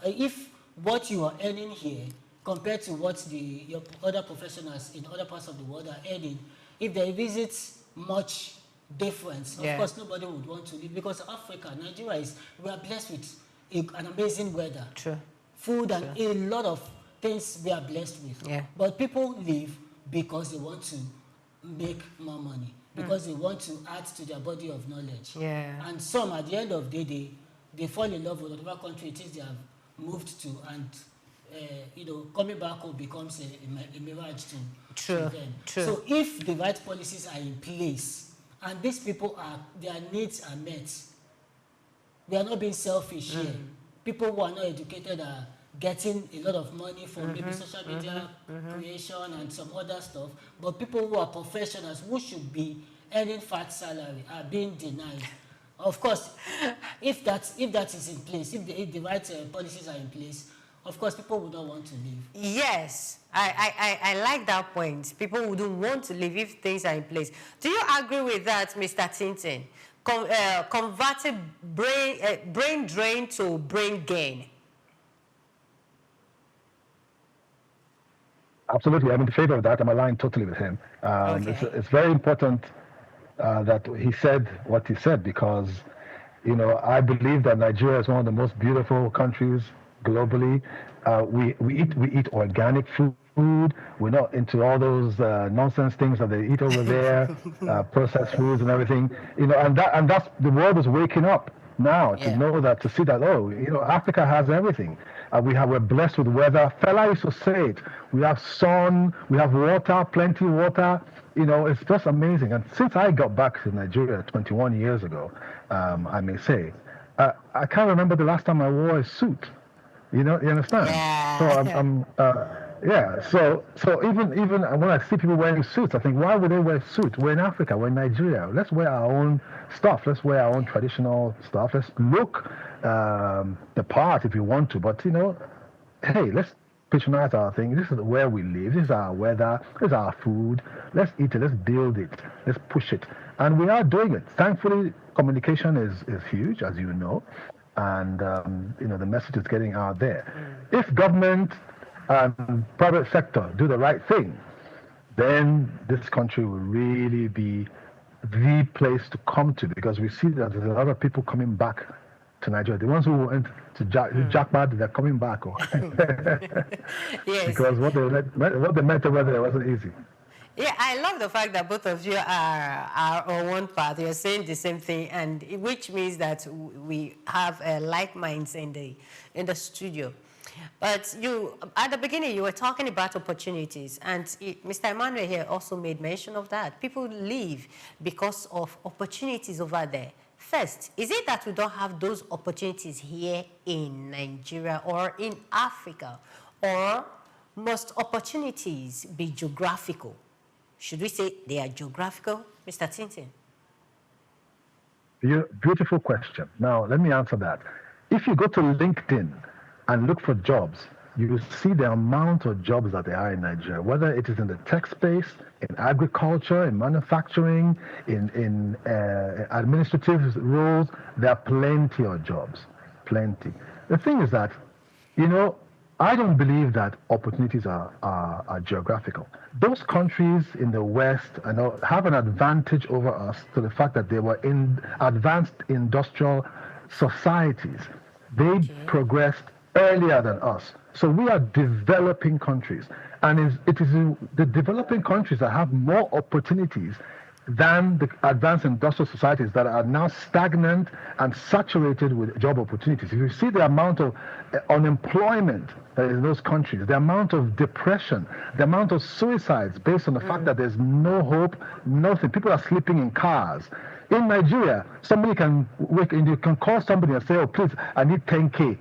If what you are earning here compared to what your other professionals in other parts of the world are earning, if there isn't much difference, of course nobody would want to leave, because Africa, Nigeria, we are blessed with an amazing weather, food, and a lot of things we are blessed with. But people leave because they want to make more money, because they want to add to their body of knowledge. And some, at the end of the day, they fall in love with whatever country it is they have moved to, and coming back home becomes a mirage to them. So if the right policies are in place and these people their needs are met, we are not being selfish here. People who are not educated are getting a lot of money from maybe social media creation and some other stuff, but people who are professionals who should be earning fat salary are being denied. Of course, if that is in place, if the right policies are in place, of course, people would not want to leave. Yes, I like that point. People wouldn't want to leave if things are in place. Do you agree with that, Mr. Tintin? Converting brain drain to brain gain. Absolutely, I'm in favor of that. I'm aligned totally with him. It's very important that he said what he said, because, I believe that Nigeria is one of the most beautiful countries globally. We eat organic food. We're not into all those nonsense things that they eat over there, processed foods and everything. And that's, the world is waking up now to know that, to see that, Africa has everything. We're blessed with weather. Fela used to say it. We have sun, we have water, plenty of water. It's just amazing. And since I got back to Nigeria 21 years ago, I may say, I can't remember the last time I wore a suit. You understand? Yeah. So Yeah, so even when I see people wearing suits, I think, why would they wear suits? We're in Africa, we're in Nigeria. Let's wear our own stuff. Let's wear our own traditional stuff. Let's look the part if you want to. But hey, let's patronize our thing. This is where we live. This is our weather. This is our food. Let's eat it. Let's build it. Let's push it. And we are doing it. Thankfully, communication is huge, as you know, and the message is getting out there. If government and private sector do the right thing, then this country will really be the place to come to, because we see that there's a lot of people coming back to Nigeria. The ones who went to Jackpot, they're coming back. Yes. Because what they met over there wasn't easy. Yeah, I love the fact that both of you are on one path. You're saying the same thing, and which means that we have like minds in the studio. But at the beginning, you were talking about opportunities, and Mr. Emmanuel here also made mention of that. People leave because of opportunities over there. First, is it that we don't have those opportunities here in Nigeria or in Africa? Or must opportunities be geographical? Should we say they are geographical? Mr. Tintin. Beautiful question. Now, let me answer that. If you go to LinkedIn and look for jobs, you will see the amount of jobs that there are in Nigeria, whether it is in the tech space, in agriculture, in manufacturing, in administrative roles. There are plenty of jobs, plenty. The thing is that, I don't believe that opportunities are geographical. Those countries in the West have an advantage over us to the fact that they were in advanced industrial societies. They progressed earlier than us. So we are developing countries. And it is the developing countries that have more opportunities than the advanced industrial societies that are now stagnant and saturated with job opportunities. If you see the amount of unemployment that is in those countries, the amount of depression, the amount of suicides based on the fact that there's no hope, nothing. People are sleeping in cars. In Nigeria, somebody can wake and you can call somebody and say, oh, please, I need 10K.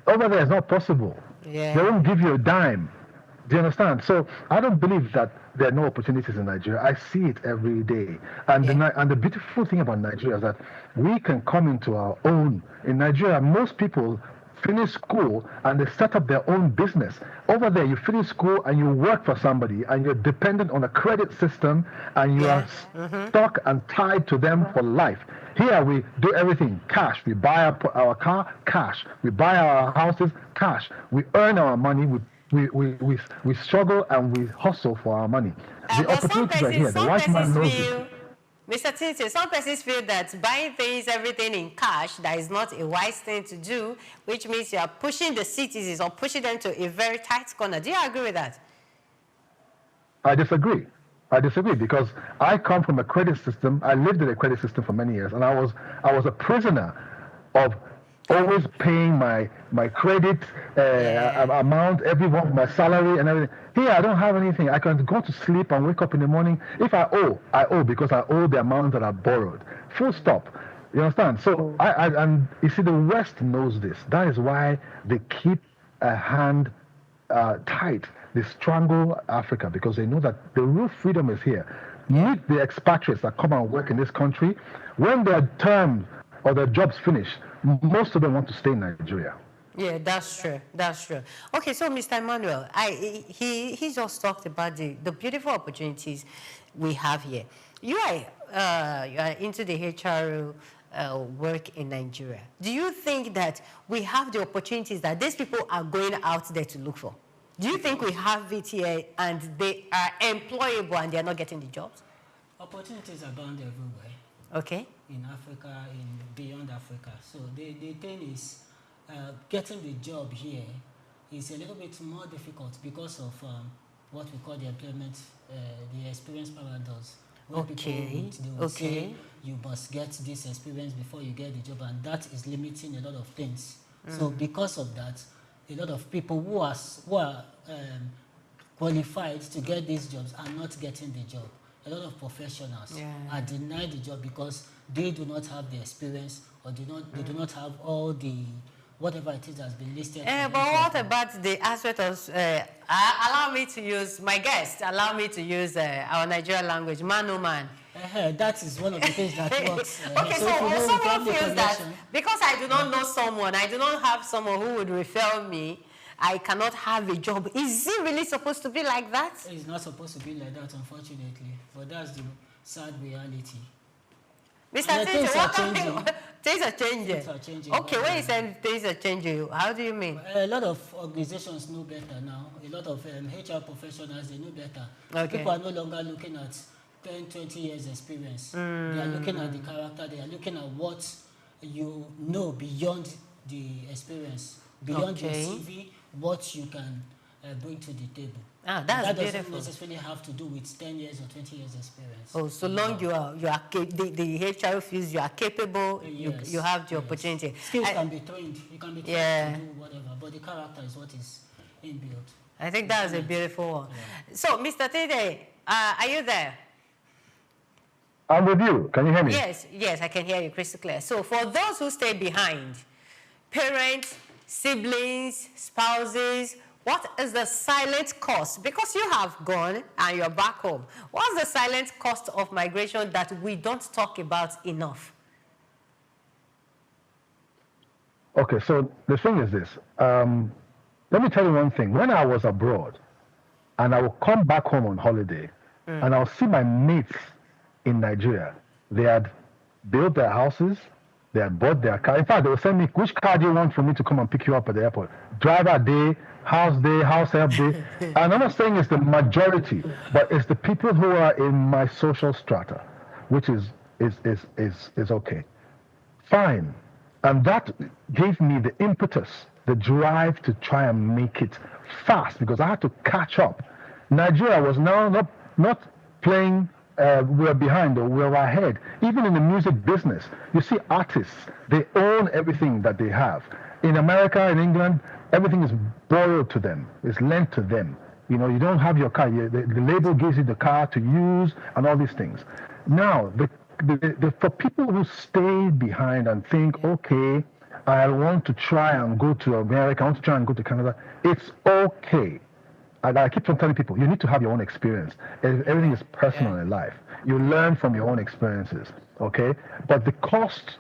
Over there, it's not possible. Yeah. They won't give you a dime. Do you understand? So I don't believe that there are no opportunities in Nigeria. I see it every day. And, the beautiful thing about Nigeria is that we can come into our own. In Nigeria, most people finish school and they set up their own business. Over there, you finish school and you work for somebody and you're dependent on a credit system and you are stuck and tied to them for life. Here we do everything cash. We buy our car, cash. We buy our houses, cash. We earn our money. We struggle and we hustle for our money. The opportunities are here. The white man knows it. Mr. Tintin, some persons feel that buying things, everything in cash, that is not a wise thing to do, which means you are pushing the citizens or pushing them to a very tight corner. Do you agree with that? I disagree because I come from a credit system. I lived in a credit system for many years, and I was a prisoner of always paying my credit amount every month, my salary and everything. Here, I don't have anything. I can go to sleep and wake up in the morning. If I owe because I owe the amount that I borrowed. Full stop. You understand? So, and you see, the West knows this. That is why they keep a hand tight. They strangle Africa because they know that the real freedom is here. Meet the expatriates that come and work in this country. When their term or their jobs finish, most of them want to stay in Nigeria. Yeah, that's true. That's true. Okay, so Mr. Emmanuel, he just talked about the beautiful opportunities we have here. You are into the HRO work in Nigeria. Do you think that we have the opportunities that these people are going out there to look for? Do you think we have it here and they are employable and they are not getting the jobs? Opportunities are bound everywhere. Okay. In Africa, beyond Africa. So the thing is, getting the job here is a little bit more difficult because of what we call the employment, the experience paradox. When people will say you must get this experience before you get the job, and that is limiting a lot of things. So because of that, a lot of people who are qualified to get these jobs are not getting the job. A lot of professionals are denied the job because they do not have the experience or they do not have all the whatever it is has been listed. But what about the aspect of, allow me to use, my guest, allow me to use our Nigerian language, man oh man. That is one of the things that works. Okay, so someone feels that, because I do not know someone, I do not have someone who would refer me, I cannot have a job. Is it really supposed to be like that? It's not supposed to be like that, unfortunately. But that's the sad reality. Mr. Things are changing. Things are changing. Things are changing. Okay, when you say things are changing, how do you mean? A lot of organizations know better now. A lot of HR professionals, they know better. Okay. People are no longer looking at 10, 20 years experience. They are looking at the character. They are looking at what you know beyond the experience, beyond your CV, what you can bring to the table. That's that beautiful. doesn't necessarily have to do with 10 years or 20 years experience. Oh, so long you are the HR feels you are capable, you have the opportunity. Skills can be trained. You can be trained to do whatever, but the character is what is inbuilt. I think that's a beautiful one. Yeah. So, Mr. Tede, are you there? I'm with you. Can you hear me? Yes, I can hear you crystal clear. So, for those who stay behind, parents, siblings, spouses, what is the silent cost? Because you have gone and you're back home. What's the silent cost of migration that we don't talk about enough? Okay, so the thing is this. Let me tell you one thing. When I was abroad, and I would come back home on holiday, and I'll see my mates in Nigeria. They had built their houses, they had bought their car. In fact, they would send me, which car do you want for me to come and pick you up at the airport? Driver day, house help day. And I'm not saying it's the majority, but it's the people who are in my social strata, which is okay. Fine. And that gave me the impetus, the drive to try and make it fast, because I had to catch up. Nigeria was now not playing we're behind or we're ahead. Even in the music business, you see artists, they own everything that they have. In America, in England, everything is borrowed to them, it's lent to them. You know, you don't have your car, the label gives you the car to use and all these things. Now, for people who stay behind and think, okay, I want to try and go to America, I want to try and go to Canada, it's okay. And I keep on telling people, you need to have your own experience. Everything is personal in life. You learn from your own experiences, okay? But the cost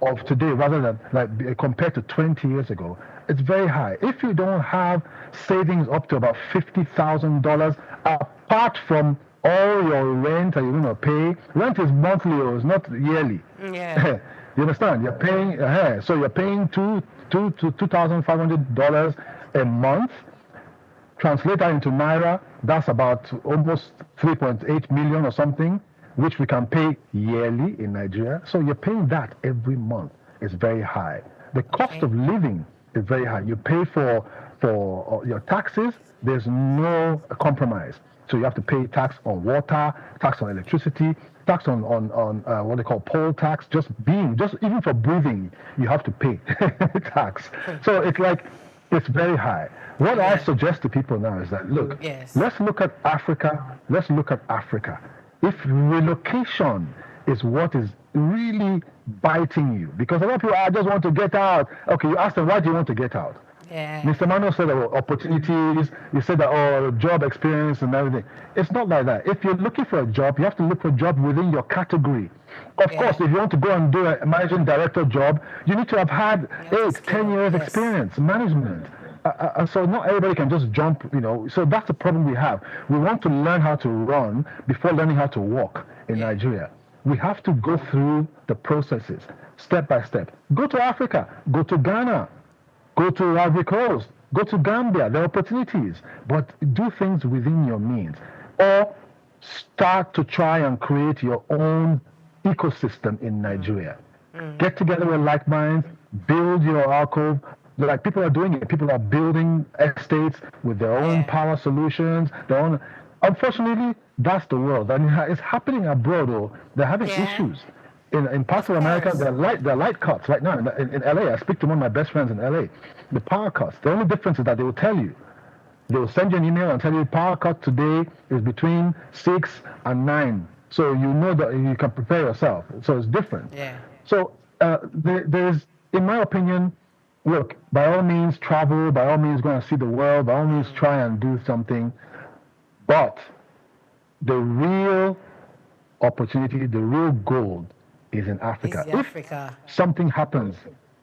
of today, rather than compared to 20 years ago, it's very high. If you don't have savings up to about $50,000, apart from all your rent that you're going to pay, rent is monthly or it's not yearly. Yeah. You understand? You're paying, so you're paying $2,500 a month. Translate that into Naira, that's about almost 3.8 million or something, which we can pay yearly in Nigeria. So you're paying that every month. It's very high. The cost of living is very high. You pay for your taxes, there's no compromise. So you have to pay tax on water, tax on electricity, tax on what they call poll tax, just even for breathing, you have to pay tax. So it's very high. What I suggest to people now is that, look, let's look at Africa. Let's look at Africa. If relocation is what is really biting you, because a lot of people, I just want to get out. Okay, you ask them, why do you want to get out? Yeah. Mr. Manuel said there were opportunities. You said that, job experience and everything. It's not like that. If you're looking for a job, you have to look for a job within your category. Of course, if you want to go and do a managing director job, you need to have had 8-10 years experience, management. So not everybody can just jump, So that's the problem we have. We want to learn how to run before learning how to walk in Nigeria. We have to go through the processes, step by step. Go to Africa, go to Ghana, go to Ivory Coast, go to Gambia. There are opportunities, but do things within your means. Or start to try and create your own ecosystem in Nigeria. Get together with like minds, build your alcove. Like people are doing it. People are building estates with their own power solutions. Unfortunately, that's the world. And it's happening abroad, though. They're having issues. In parts of America, there are light cuts right now. In LA, I speak to one of my best friends in LA. The power cuts. The only difference is that they will tell you. They will send you an email and tell you power cut today is between 6 and 9. So you know that you can prepare yourself. So it's different. Yeah. So there's, in my opinion, look, by all means travel, by all means go and see the world, by all means try and do something. But the real opportunity, the real gold is in Africa. If something happens,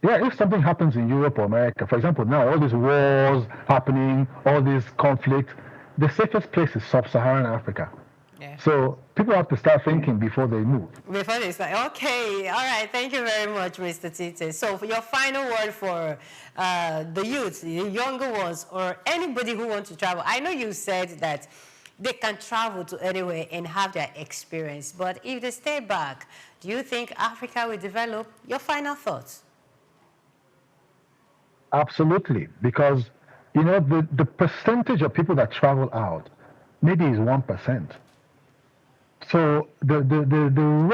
if something happens in Europe or America, for example, now all these wars happening, all this conflict, the safest place is sub-Saharan Africa. Yeah. So people have to start thinking before they move. Before they start, okay, all right. Thank you very much, Mr. Tite. So for your final word for the youth, the younger ones, or anybody who wants to travel. I know you said that they can travel to anywhere and have their experience, but if they stay back, do you think Africa will develop? Your final thoughts? Absolutely, because the percentage of people that travel out maybe is 1%. So the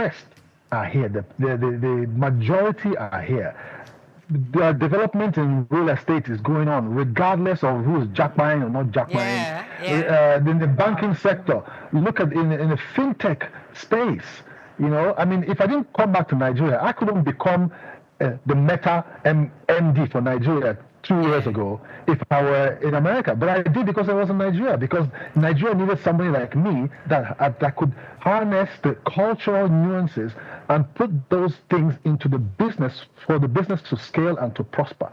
rest are here. The majority are here. The development in real estate is going on, regardless of who is jackbuying or not jackbuying. In the banking sector, look at in the fintech space. I mean, if I didn't come back to Nigeria, I couldn't become the Meta MD for Nigeria 2 years ago if I were in America. But I did because I was in Nigeria, because Nigeria needed somebody like me that could harness the cultural nuances and put those things into the business for the business to scale and to prosper.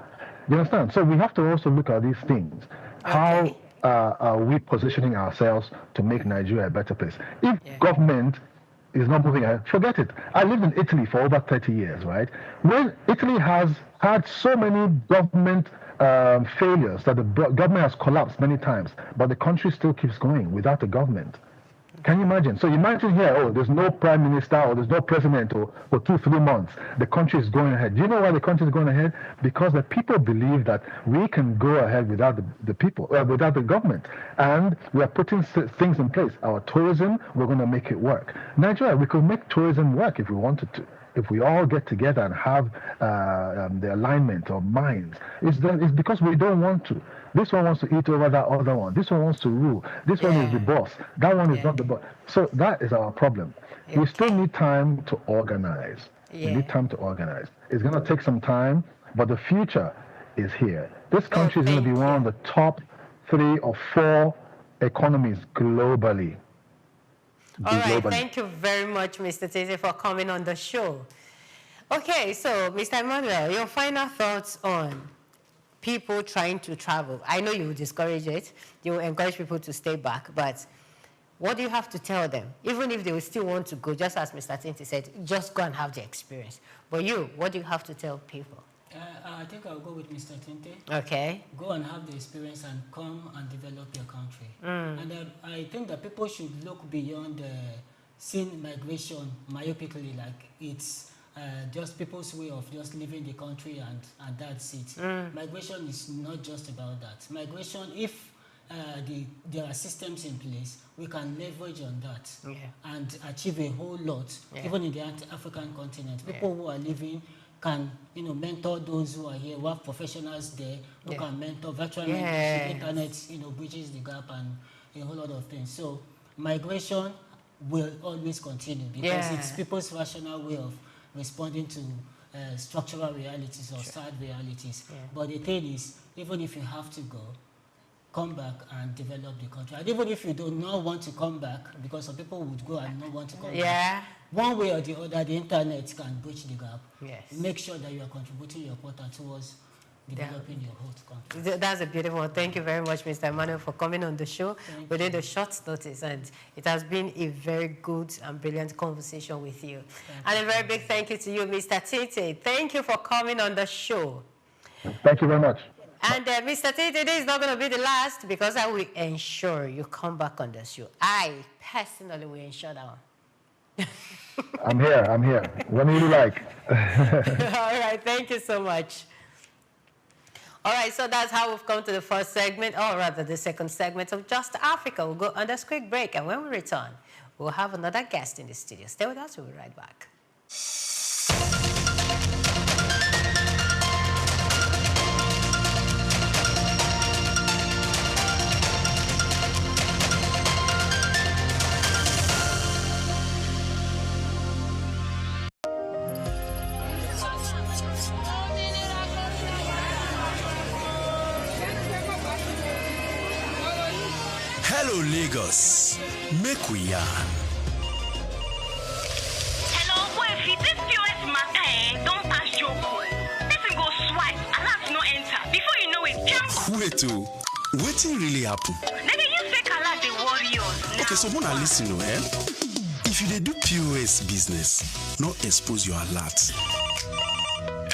You understand? So we have to also look at these things. How are we positioning ourselves to make Nigeria a better place? If government is not moving ahead, forget it. I lived in Italy for over 30 years, right? When Italy has had so many government failures that the government has collapsed many times, but the country still keeps going without a government. Can you imagine? So imagine here, there's no prime minister or there's no president for 2-3 months. The country is going ahead. Do you know why the country is going ahead? Because the people believe that we can go ahead without the people, without the government. And we are putting things in place. Our tourism, we're going to make it work. Nigeria, we could make tourism work if we wanted to. If we all get together and have the alignment of minds. It's because we don't want to. This one wants to eat over that other one. This one wants to rule. This one is the boss. That one is not the boss. So that is our problem. We still need time to organize. We need time to organize. It's going to take some time, but the future is here. This country is going to be one of the top 3 or 4 economies globally. All right, thank you very much, Mr. Tete, for coming on the show. Okay, so Mr. Emmanuel, your final thoughts on people trying to travel. I know you will discourage it. You will encourage people to stay back, but what do you have to tell them? Even if they will still want to go, just as Mr. Tete said, just go and have the experience. But you, what do you have to tell people? I think I'll go with Mr. Tinte. Okay. Go and have the experience and come and develop your country. And I think that people should look beyond seeing migration myopically, like it's just people's way of just leaving the country and that's it. Migration is not just about that. Migration, if there are systems in place, we can leverage on that and achieve a whole lot, even in the African continent. People who are living can mentor those who are here, who have professionals there, who can mentor virtually. The internet bridges the gap and a whole lot of things. So migration will always continue because it's people's rational way of responding to structural realities or sad realities. But the thing is, even if you have to go, come back and develop the country. And even if you do not want to come back, because some people would go and not want to come back, one way or the other, the internet can bridge the gap. Make sure that you are contributing your quota towards developing your whole country. That's a beautiful one. Thank you very much, Mr. Emmanuel, for coming on the show within the short notice. And it has been a very good and brilliant conversation with you. And a very big thank you to you, Mr. Tite. Thank you for coming on the show. Thank you very much. And Mr. Tite, today is not going to be the last because I will ensure you come back on the show. I personally will ensure that one. I'm here. When you like. All right, thank you so much. All right, so that's how we've come to the first segment, or rather the second segment of Just Africa. We'll go on this quick break, and when we return, we'll have another guest in the studio. Stay with us, we'll be right back. Hello Lagos, make we yarn. Hello, boy, if this POS matter, don't pass your call. Person go swipe, alert no enter. Before you know it, jump. Wait, wetin really happen? Maybe you fake alert the warriors. Okay, so wanna listen, If you dey do POS business, no expose your alert.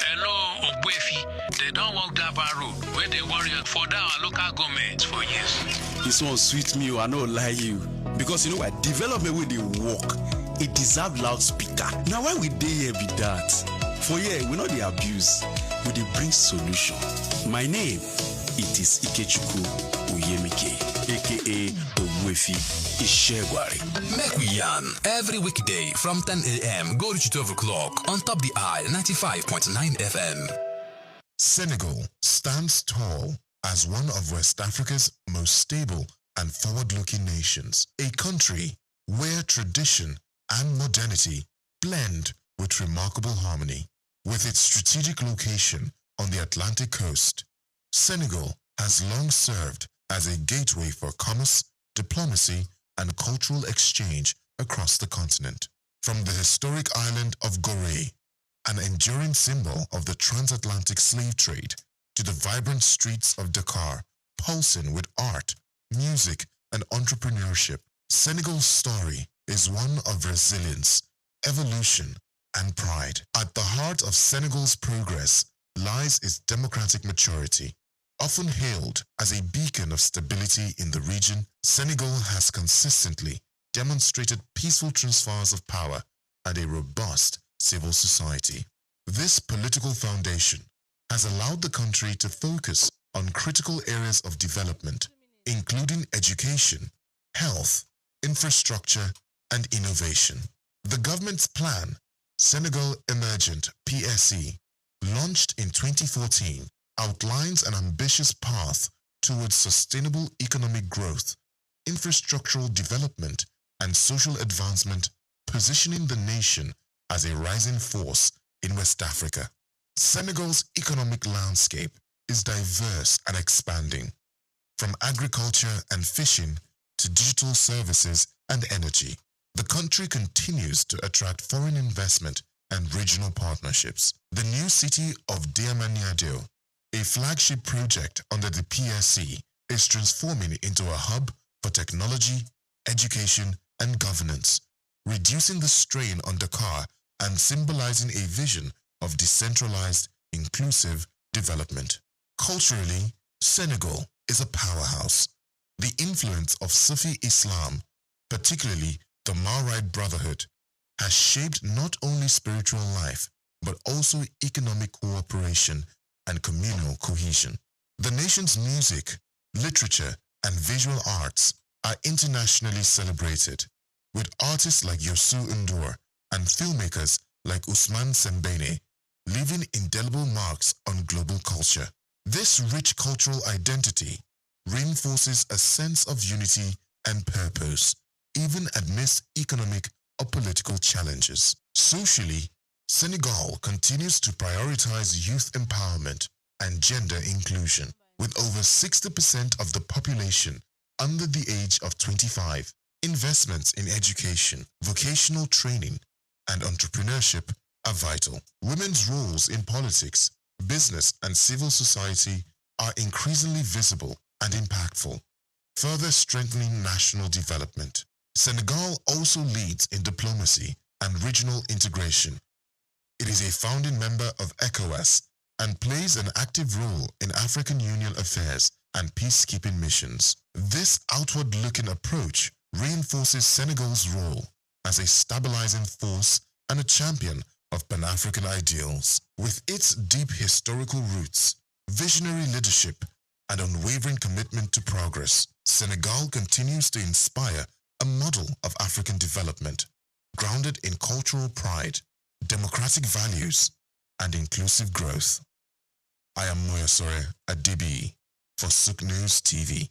Hello, Ogbuefi. They don't walk that bar road where they warrior for our local government for years. This one sweet me, I no lie you. Because you know why? Development where they work, it deserve loudspeaker. Now why we dey here be that? For here, we know the abuse, we dey bring solution. My name, it is Ikechukwu Uyemike, aka Ogbuefi Ishegwari. Make we yarn every weekday from 10 a.m. go to 12 o'clock on Top the Eye 95.9 FM. Senegal stands tall as one of West Africa's most stable and forward-looking nations, a country where tradition and modernity blend with remarkable harmony. With its strategic location on the Atlantic coast, Senegal has long served as a gateway for commerce, diplomacy, and cultural exchange across the continent. From the historic island of Gorée, an enduring symbol of the transatlantic slave trade, to the vibrant streets of Dakar, pulsing with art, music, and entrepreneurship, Senegal's story is one of resilience, evolution, and pride. At the heart of Senegal's progress lies its democratic maturity. Often hailed as a beacon of stability in the region, Senegal has consistently demonstrated peaceful transfers of power and a robust civil society. This political foundation has allowed the country to focus on critical areas of development, including education, health, infrastructure, and innovation. The government's plan, Senegal Emergent PSE, launched in 2014, outlines an ambitious path towards sustainable economic growth, infrastructural development, and social advancement, positioning the nation as a rising force in West Africa. Senegal's economic landscape is diverse and expanding, from agriculture and fishing to digital services and energy. The country continues to attract foreign investment and regional partnerships. The new city of Diamaniadio, a flagship project under the PSC, is transforming into a hub for technology, education, and governance, reducing the strain on Dakar and symbolizing a vision of decentralized, inclusive development. Culturally, Senegal is a powerhouse. The influence of Sufi Islam, particularly the Maurite Brotherhood, has shaped not only spiritual life, but also economic cooperation and communal cohesion. The nation's music, literature, and visual arts are internationally celebrated, with artists like Youssou N'Dour and filmmakers like Ousmane Sembene leaving indelible marks on global culture. This rich cultural identity reinforces a sense of unity and purpose, even amidst economic or political challenges. Socially, Senegal continues to prioritize youth empowerment and gender inclusion, with over 60% of the population under the age of 25. Investments in education, vocational training, and entrepreneurship are vital. Women's roles in politics, business, and civil society are increasingly visible and impactful, further strengthening national development. Senegal also leads in diplomacy and regional integration. It is a founding member of ECOWAS and plays an active role in African Union affairs and peacekeeping missions. This outward-looking approach reinforces Senegal's role as a stabilizing force and a champion of Pan-African ideals. With its deep historical roots, visionary leadership, and unwavering commitment to progress, Senegal continues to inspire a model of African development, grounded in cultural pride, democratic values, and inclusive growth. I am Moyosore Adibi for SOUQ News TV.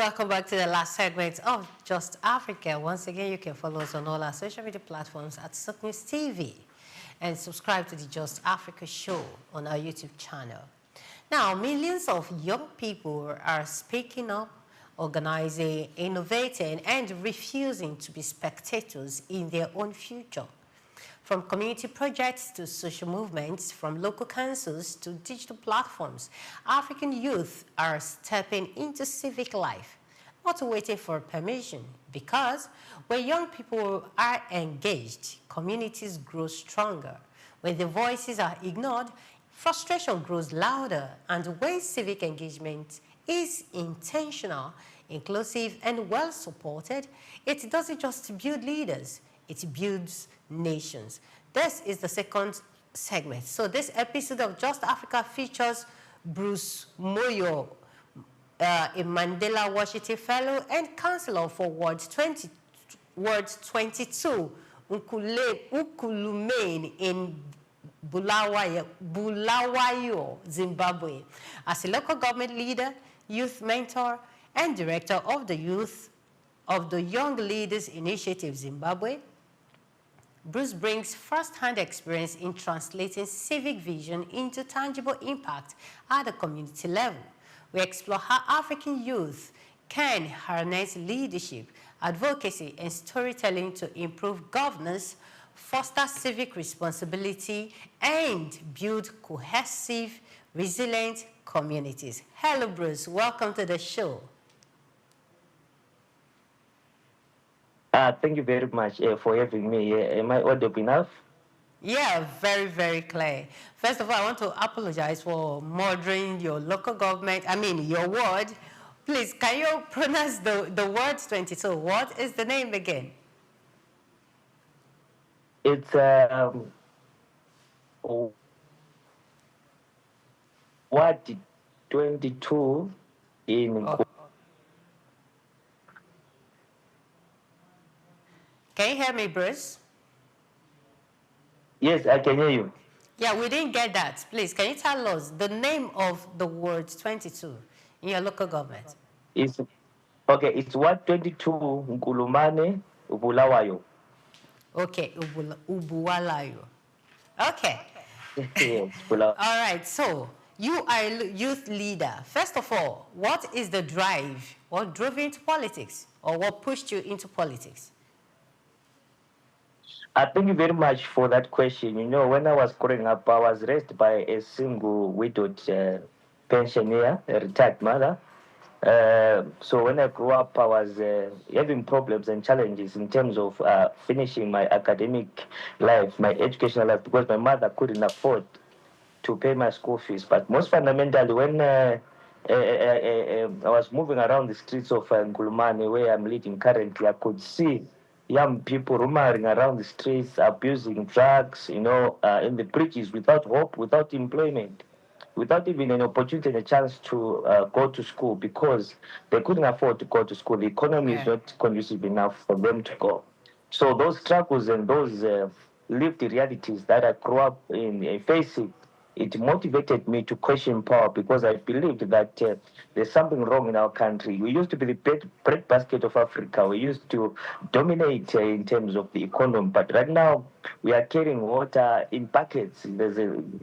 welcome back to the last segment of Just Africa. Once again, you can follow us on all our social media platforms at SOUQ News TV and subscribe to the Just Africa show on our YouTube channel. Now, millions of young people are speaking up, organizing, innovating, and refusing to be spectators in their own future. From community projects to social movements, from local councils to digital platforms, African youth are stepping into civic life, not waiting for permission, because when young people are engaged, communities grow stronger. When their voices are ignored, frustration grows louder, and when civic engagement is intentional, inclusive, and well-supported, it doesn't just build leaders, it builds nations. This is the second segment. So this episode of Just Africa features Bruce Moyo, a Mandela Washington Fellow and Counselor for Ward 22, Ukulumane in Bulawayo, Zimbabwe. As a local government leader, youth mentor, and director of the Young Leaders Initiative Zimbabwe, Bruce brings first-hand experience in translating civic vision into tangible impact at the community level. We explore how African youth can harness leadership, advocacy, and storytelling to improve governance, foster civic responsibility, and build cohesive, resilient communities. Hello, Bruce. Welcome to the show. Thank you very much for having me. Am I audible enough? Yeah, very, very clear. First of all, I want to apologize for murdering your local government, your ward. Please, can you pronounce the word 22? What is the name again? It's Ward 22 in... Oh. Can you hear me, Bruce? Yes, I can hear you. Yeah, we didn't get that. Please, can you tell us the name of the word 22 in your local government? It's Ward 22, Nkulumane, Ubulawayo. Okay, Ubuwalayo. Okay. Yes, all right, so you are a youth leader. First of all, what is the drive? What drove you into politics? Or what pushed you into politics? Thank you very much for that question. You know, when I was growing up, I was raised by a single widowed pensioner, a retired mother. So when I grew up, I was having problems and challenges in terms of finishing my academic life, my educational life, because my mother couldn't afford to pay my school fees. But most fundamentally, when I was moving around the streets of Nkulumane, where I'm living currently, I could see young people roaming around the streets, abusing drugs, in the bridges, without hope, without employment, without even an opportunity and a chance to go to school because they couldn't afford to go to school. The economy is not conducive enough for them to go. So those struggles and those lived realities that I grew up in facing, it motivated me to question power because I believed that there's something wrong in our country. We used to be the breadbasket of Africa. We used to dominate in terms of the economy. But right now, we are carrying water in buckets,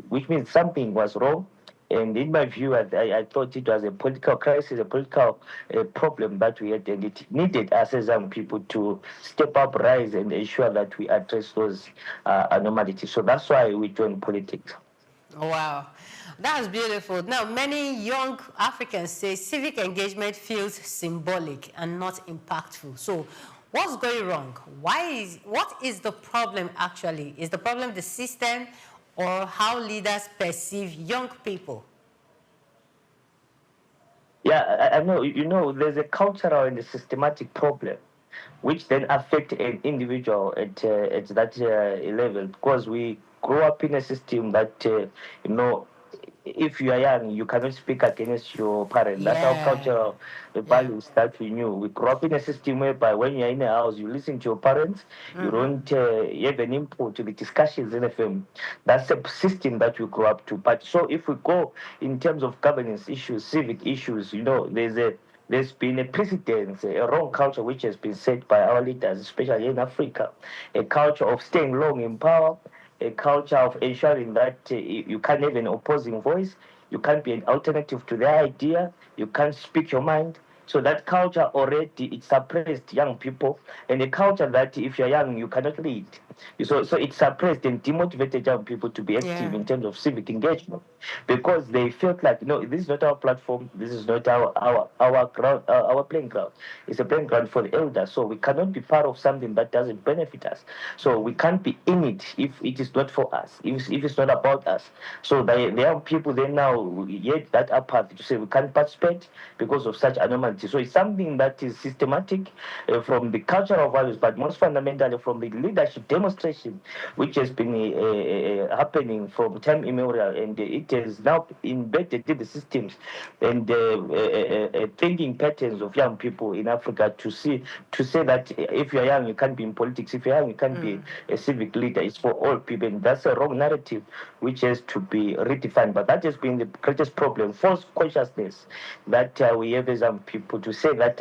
which means something was wrong. And in my view, I thought it was a political crisis, a political problem that we had, and it needed us as young people to step up, rise, and ensure that we address those anomalies. So that's why we joined politics. Wow, that's beautiful. Now, many young Africans say civic engagement feels symbolic and not impactful. So, what's going wrong? What is the problem actually? Is the problem the system or how leaders perceive young people? Yeah, I know. You know, there's a cultural and a systematic problem, which then affect an individual at that level, because we grow up in a system that, if you are young, you cannot speak against your parents. That's our cultural values that we knew. We grew up in a system whereby when you're in a house, you listen to your parents. You don't have an input to the discussions in the family. That's a system that we grew up to. But so if we go in terms of governance issues, civic issues, there's a there's been a precedence, a wrong culture which has been set by our leaders, especially in Africa, a culture of staying long in power, a culture of ensuring that you can't have an opposing voice, you can't be an alternative to their idea, you can't speak your mind. So that culture already, it suppressed young people, and a culture that if you're young, you cannot lead. So it suppressed and demotivated young people to be active in terms of civic engagement, because they felt like, no, this is not our platform, this is not our ground, our playing ground. It's a playing ground for the elders, so we cannot be part of something that doesn't benefit us. So we can't be in it if it is not for us, if it's not about us. So the young people, they now get that apathy to say we can't participate because of such anomalies. So it's something that is systematic from the cultural values, but most fundamentally from the leadership demonstration, which has been happening from time immemorial, and it is now embedded in the systems and thinking patterns of young people in Africa to say that if you're young, you can't be in politics. If you're young, you can't be a civic leader. It's for all people, and that's a wrong narrative which has to be redefined. But that has been the greatest problem, false consciousness that we have as young people, to say that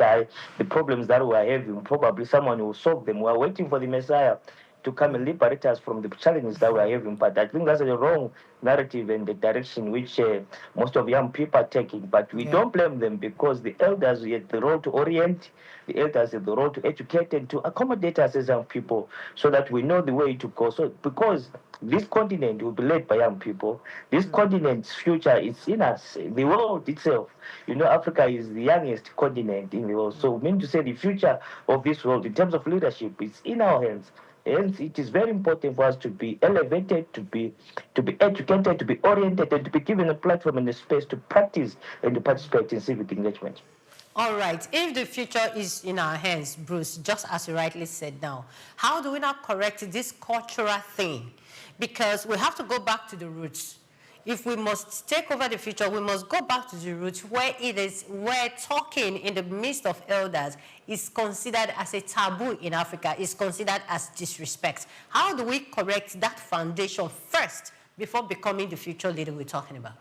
the problems that we are having, probably someone will solve them. We are waiting for the Messiah to come and liberate us from the challenges that we are having. But I think that's the wrong narrative and the direction which most of young people are taking. But we don't blame them, because the elders had the role to orient, the elders have the role to educate and to accommodate us as young people so that we know the way to go. So because this continent will be led by young people, this continent's future is in us, the world itself. Africa is the youngest continent in the world. So we mean to say the future of this world in terms of leadership is in our hands. Hence, it is very important for us to be elevated, to be educated, to be oriented, and to be given a platform and a space to practice and to participate in civic engagement. All right. If the future is in our hands, Bruce, just as you rightly said now, how do we now correct this cultural thing? Because we have to go back to the roots. If we must take over the future, we must go back to the roots where talking in the midst of elders is considered as a taboo in Africa, is considered as disrespect. How do we correct that foundation first before becoming the future leader we're talking about?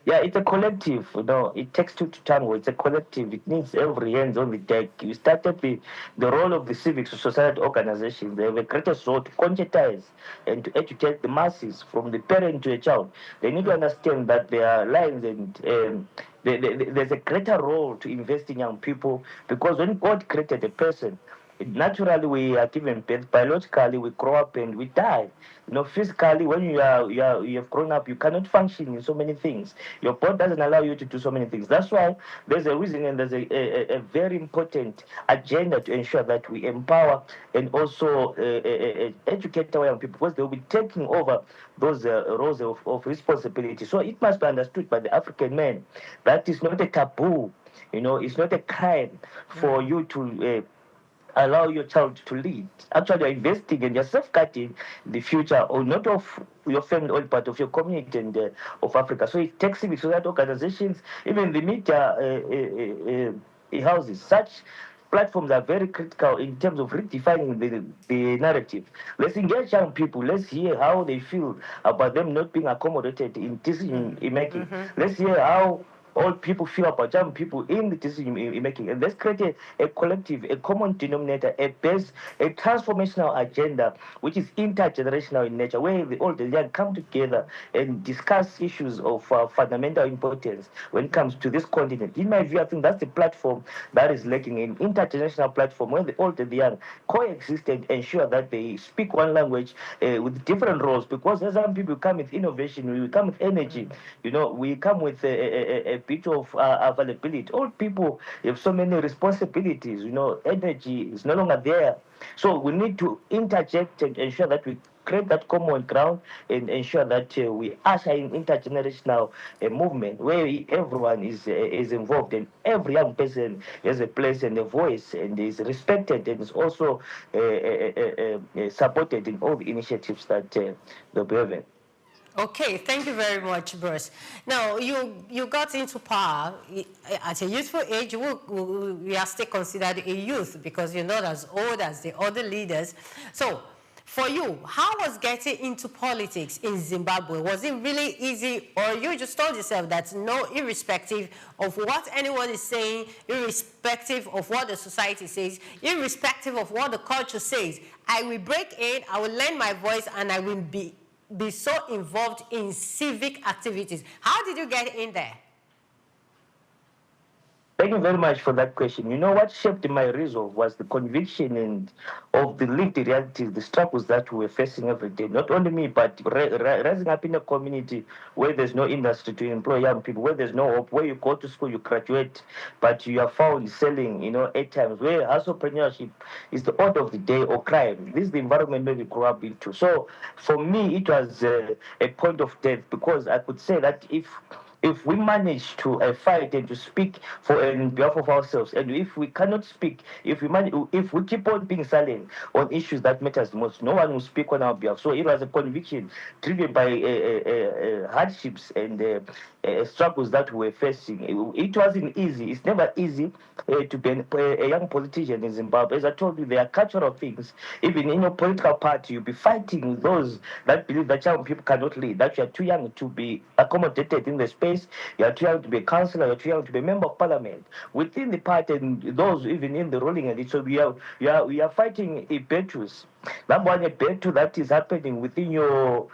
Yeah, it's a collective. It takes two to tango. It's a collective. It needs every hands on the deck. You started the role of the civic society organizations. They have a greatest role to conscientize and to educate the masses, from the parent to a child. They need to understand that there are lines and there's a greater role to invest in young people, because when God created a person, naturally we are given birth. Biologically, we grow up and we die. Physically, when you have grown up, you cannot function in so many things. Your body doesn't allow you to do so many things. That's why there's a reason and there's a very important agenda to ensure that we empower and also educate our young people, because they'll be taking over those roles of responsibility. So it must be understood by the African man that it's not a taboo. It's not a crime for you to allow your child to lead. Actually, you're investing and you're safeguarding the future, or not of your family, or part of your community and of Africa. So it takes civic society organizations, even the media houses. Such platforms are very critical in terms of redefining the narrative. Let's engage young people. Let's hear how they feel about them not being accommodated in decision making. Let's hear how all people feel about young people in the decision making, and let's create a collective, a common denominator, a base, a transformational agenda which is intergenerational in nature, where the old and young come together and discuss issues of fundamental importance when it comes to this continent. In my view, I think that's the platform that is lacking, an intergenerational platform where the old and the young coexist and ensure that they speak one language with different roles. Because as young people come with innovation, we come with energy, we come with a bit of availability. All people have so many responsibilities, energy is no longer there. So we need to interject and ensure that we create that common ground and ensure that we usher in intergenerational movement where everyone is involved, and every young person has a place and a voice and is respected and is also supported in all the initiatives that they'll be having. Okay, thank you very much, Bruce. Now, you got into power at a youthful age. We are still considered a youth because you're not as old as the other leaders. So, For you, how was getting into politics in Zimbabwe? Was it really easy, or you just told yourself that no, irrespective of what anyone is saying, irrespective of what the society says, irrespective of what the culture says, I will break in, I will lend my voice, and I will be so involved in civic activities? How did you get in there? Thank you very much for that question. You know, what shaped my resolve was the conviction of the lived realities, the struggles that we were facing every day. Not only me, but rising up in a community where there's no industry to employ young people, where there's no hope, where you go to school, you graduate, but you are found selling, 8 times, where entrepreneurship is the order of the day, or crime. This is the environment where we grew up into. So for me, it was a point of death, because I could say that if we manage to fight and to speak in behalf of ourselves, and if we cannot speak, if we keep on being silent on issues that matters the most, no one will speak on our behalf. So it was a conviction driven by hardships and struggles that we were facing. It wasn't easy. It's never easy to be a young politician in Zimbabwe. As I told you, there are cultural things. Even in your political party, you'll be fighting with those that believe that young people cannot lead, that you are too young to be accommodated in the space. You are too young to be a councillor, you are too young to be a member of parliament. Within the party, and those even in the ruling elite, so we are fighting a battles. Number one, a battle that is happening within your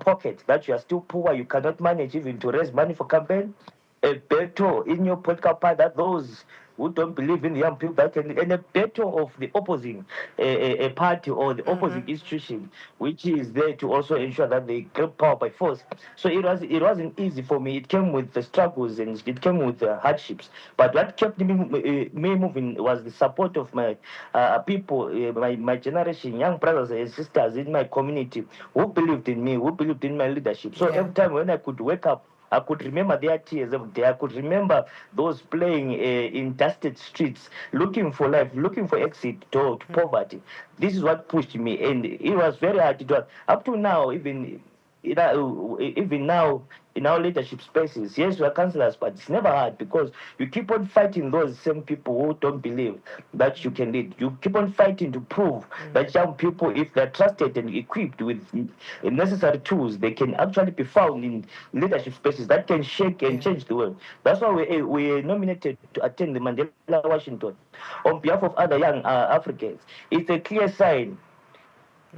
pocket, that you are still poor, you cannot manage even to raise money for campaign. A battle in your political party that those who don't believe in the young people, and a battle of the opposing a party or the opposing institution, which is there to also ensure that they grab power by force. So it wasn't easy for me. It came with the struggles and it came with the hardships. But what kept me moving was the support of my people, my generation, young brothers and sisters in my community who believed in me, who believed in my leadership. So every time when I could wake up, I could remember their tears every day. I could remember those playing in dusted streets, looking for life, looking for exit to poverty. This is what pushed me, and it was very hard to do. Up to now, even now, in our leadership spaces, yes, we are councillors, but it's never hard, because you keep on fighting those same people who don't believe that you can lead. You keep on fighting to prove that young people, if they're trusted and equipped with necessary tools, they can actually be found in leadership spaces that can shake and change the world. That's why we were nominated to attend the Mandela Washington on behalf of other young Africans. It's a clear sign.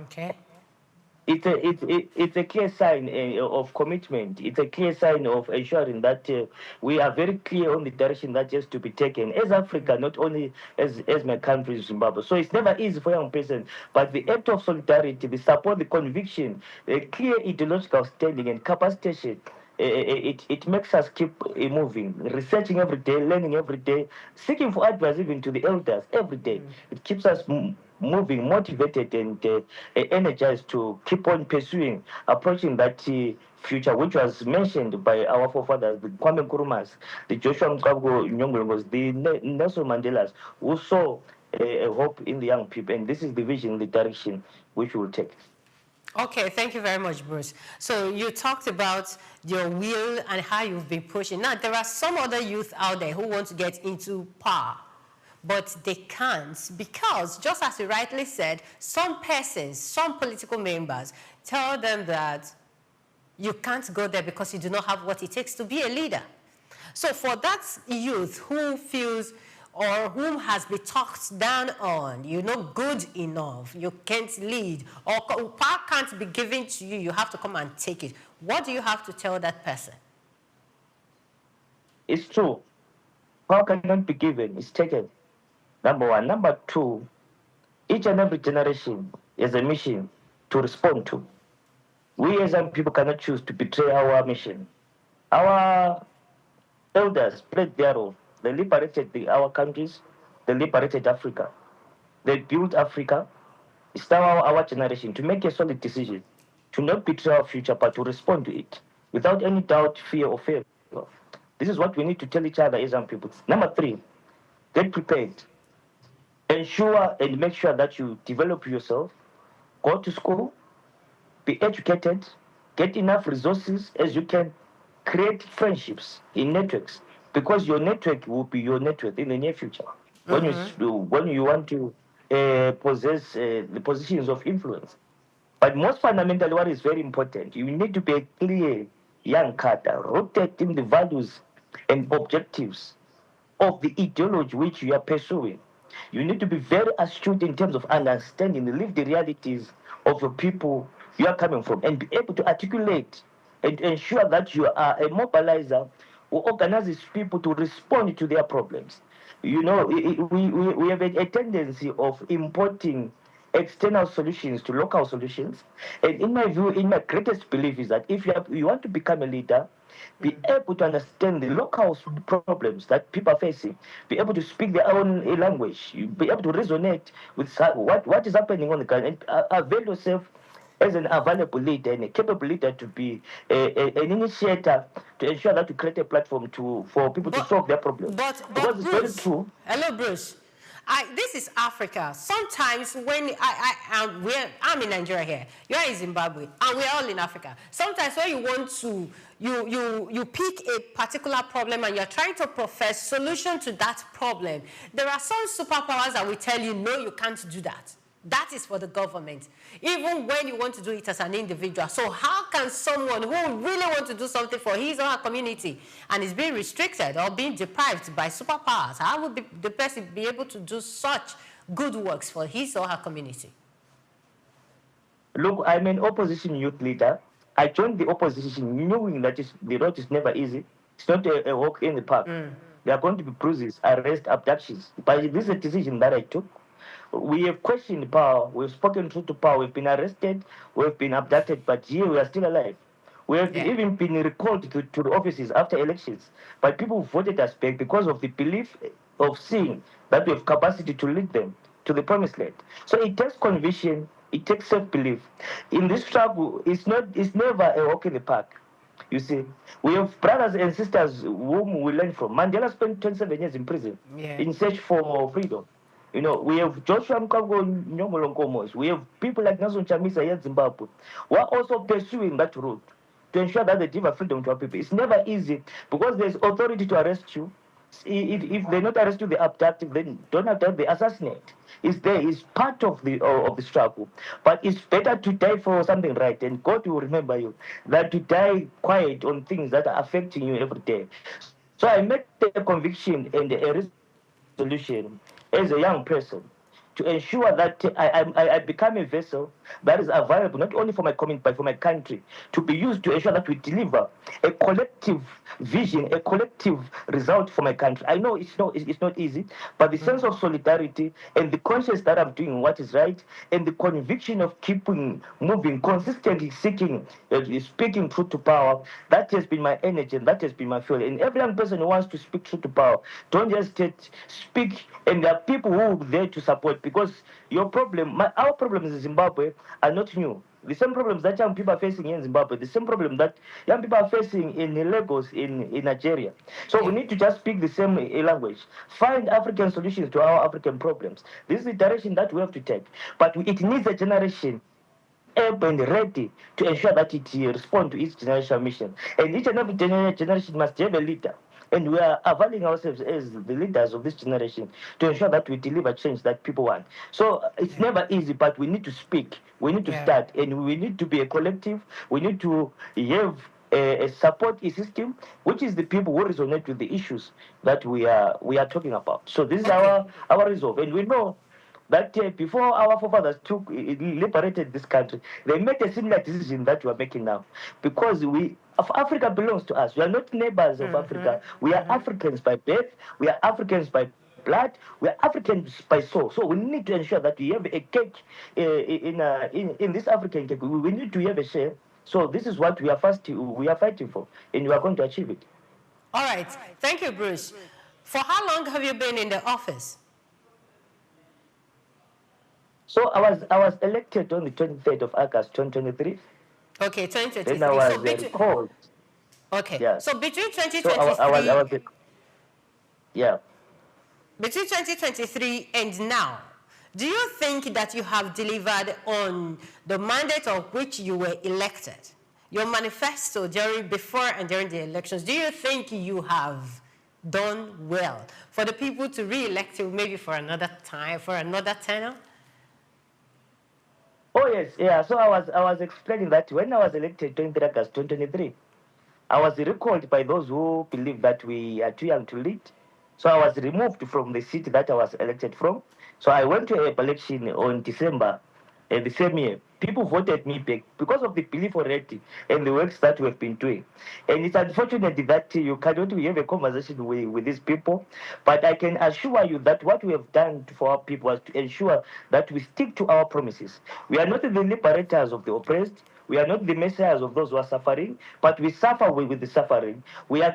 Okay. It's a clear sign of commitment. It's a clear sign of ensuring that we are very clear on the direction that has to be taken as Africa, not only as my country, Zimbabwe. So it's never easy for young person, but the act of solidarity, the support, the conviction, the clear ideological standing and capacitation, it makes us keep moving, researching every day, learning every day, seeking for advice even to the elders every day. It keeps us moving, motivated and energized to keep on pursuing, approaching that future, which was mentioned by our forefathers, the Kwame Nkrumahs, the Joshua Mqabgo Nyongolongos, the Nelson Mandelas, who saw a hope in the young people. And this is the vision, the direction which we will take. Okay, thank you very much, Bruce. So you talked about your will and how you've been pushing. Now, there are some other youth out there who want to get into power, but they can't because, just as you rightly said, some persons, some political members tell them that you can't go there because you do not have what it takes to be a leader. So for that youth who feels or whom has been talked down on, you're not good enough, you can't lead, or power can't be given to you, you have to come and take it. What do you have to tell that person? It's true. Power cannot be given, it's taken. Number one. Number two, each and every generation has a mission to respond to. We as young people cannot choose to betray our mission. Our elders played their role. They liberated our countries. They liberated Africa. They built Africa. It's now our generation to make a solid decision, to not betray our future, but to respond to it without any doubt, fear, or favor. This is what we need to tell each other as young people. Number three, get prepared. Ensure and make sure that you develop yourself, go to school, be educated, get enough resources as you can, create friendships in networks, because your network will be your network in the near future. When you want to possess the positions of influence, But most fundamentally, what is very important, you need to be a clear young cadre, rooted in the values and objectives of the ideology which you are pursuing. You need to be very astute in terms of understanding the lived realities of the people you are coming from and be able to articulate and ensure that you are a mobilizer who organizes people to respond to their problems. You know, we have a tendency of importing external solutions to local solutions. And in my view, in my greatest belief is that if you want to become a leader, be able to understand the local problems that people are facing, be able to speak their own language, be able to resonate with what is happening on the ground, and avail yourself as an available leader and a capable leader to be an initiator to ensure that you create a platform for people to solve their problems. Because it's very true. Hello, Bruce. This is Africa. Sometimes when I'm in Nigeria here, you're in Zimbabwe, and we're all in Africa. Sometimes when you want to, you pick a particular problem and you're trying to profess solution to that problem, there are some superpowers that will tell you, no, you can't do that. That is for the government, even when you want to do it as an individual. So how can someone who really wants to do something for his or her community and is being restricted or being deprived by superpowers, how would the person be able to do such good works for his or her community? Look, I'm an opposition youth leader. I joined the opposition knowing that the road is never easy. It's not a walk in the park. There are going to be bruises, arrests, abductions. But this is a decision that I took. We have questioned power, we've spoken truth to power, we've been arrested, we've been abducted, but here we are still alive. We have even been recalled to the offices after elections, but people voted us back because of the belief of seeing that we have capacity to lead them to the promised land. So it takes conviction, it takes self-belief. In this struggle, it's never a walk in the park. You see, we have brothers and sisters whom we learn from. Mandela spent 27 years in prison in search for freedom. You know, we have Joshua Mkango Nyomolongomos. We have people like Nelson Chamisa here in Zimbabwe who are also pursuing that route to ensure that they give freedom to our people. It's never easy because there's authority to arrest you. If they not arrest you, they abduct you, then don't abduct, they assassinate. It's there, it's part of the struggle. But it's better to die for something right, and God will remember you, than to die quiet on things that are affecting you every day. So I made a conviction and a resolution as a young person to ensure that I become a vessel that is available not only for my community but for my country, to be used to ensure that we deliver a collective vision, a collective result for my country. I know it's not easy, but the sense of solidarity and the conscience that I'm doing what is right and the conviction of keeping moving, consistently seeking, speaking truth to power, that has been my energy and that has been my fuel. And every young person who wants to speak truth to power, don't just speak, and there are people who are there to support. Because our problems in Zimbabwe are not new. The same problems that young people are facing in Zimbabwe, the same problem that young people are facing in Lagos, in Nigeria. So we need to just speak the same language. Find African solutions to our African problems. This is the direction that we have to take. But it needs a generation able and ready to ensure that it responds to its generational mission. And each and every generation must have a leader. And we are availing ourselves as the leaders of this generation to ensure that we deliver change that people want. So it's never easy, but we need to speak. We need to start, and we need to be a collective. We need to have a support system, which is the people who resonate with the issues that we are talking about. So this is our resolve, and we know that before our forefathers liberated this country, they made a similar decision that we are making now, because Africa belongs to us. We are not neighbors of Africa. We are Africans by birth. We are Africans by blood. We are Africans by soul. So we need to ensure that we have a cake in this African cake. We need to have a share. So this is what we are fighting for, and we are going to achieve it. All right. Thank you, Bruce. For how long have you been in the office? So I was elected on the 23rd of August, 2023. Okay, 2023. Then I was recalled. Okay. Yeah. So between 2023... Between 2023 and now, do you think that you have delivered on the mandate of which you were elected? Your manifesto before and during the elections, do you think you have done well for the people to re-elect you maybe for another time, for another tenure? Oh yes, yeah. So I was explaining that when I was elected 20 August 2023, I was recalled by those who believe that we are too young to lead. So I was removed from the seat that I was elected from. So I went to a election on December the same year. People voted me back because of the belief already and the works that we have been doing. And it's unfortunate that you cannot have a conversation with these people. But I can assure you that what we have done for our people was to ensure that we stick to our promises. We are not the liberators of the oppressed. We are not the messiahs of those who are suffering, but we suffer with the suffering. We are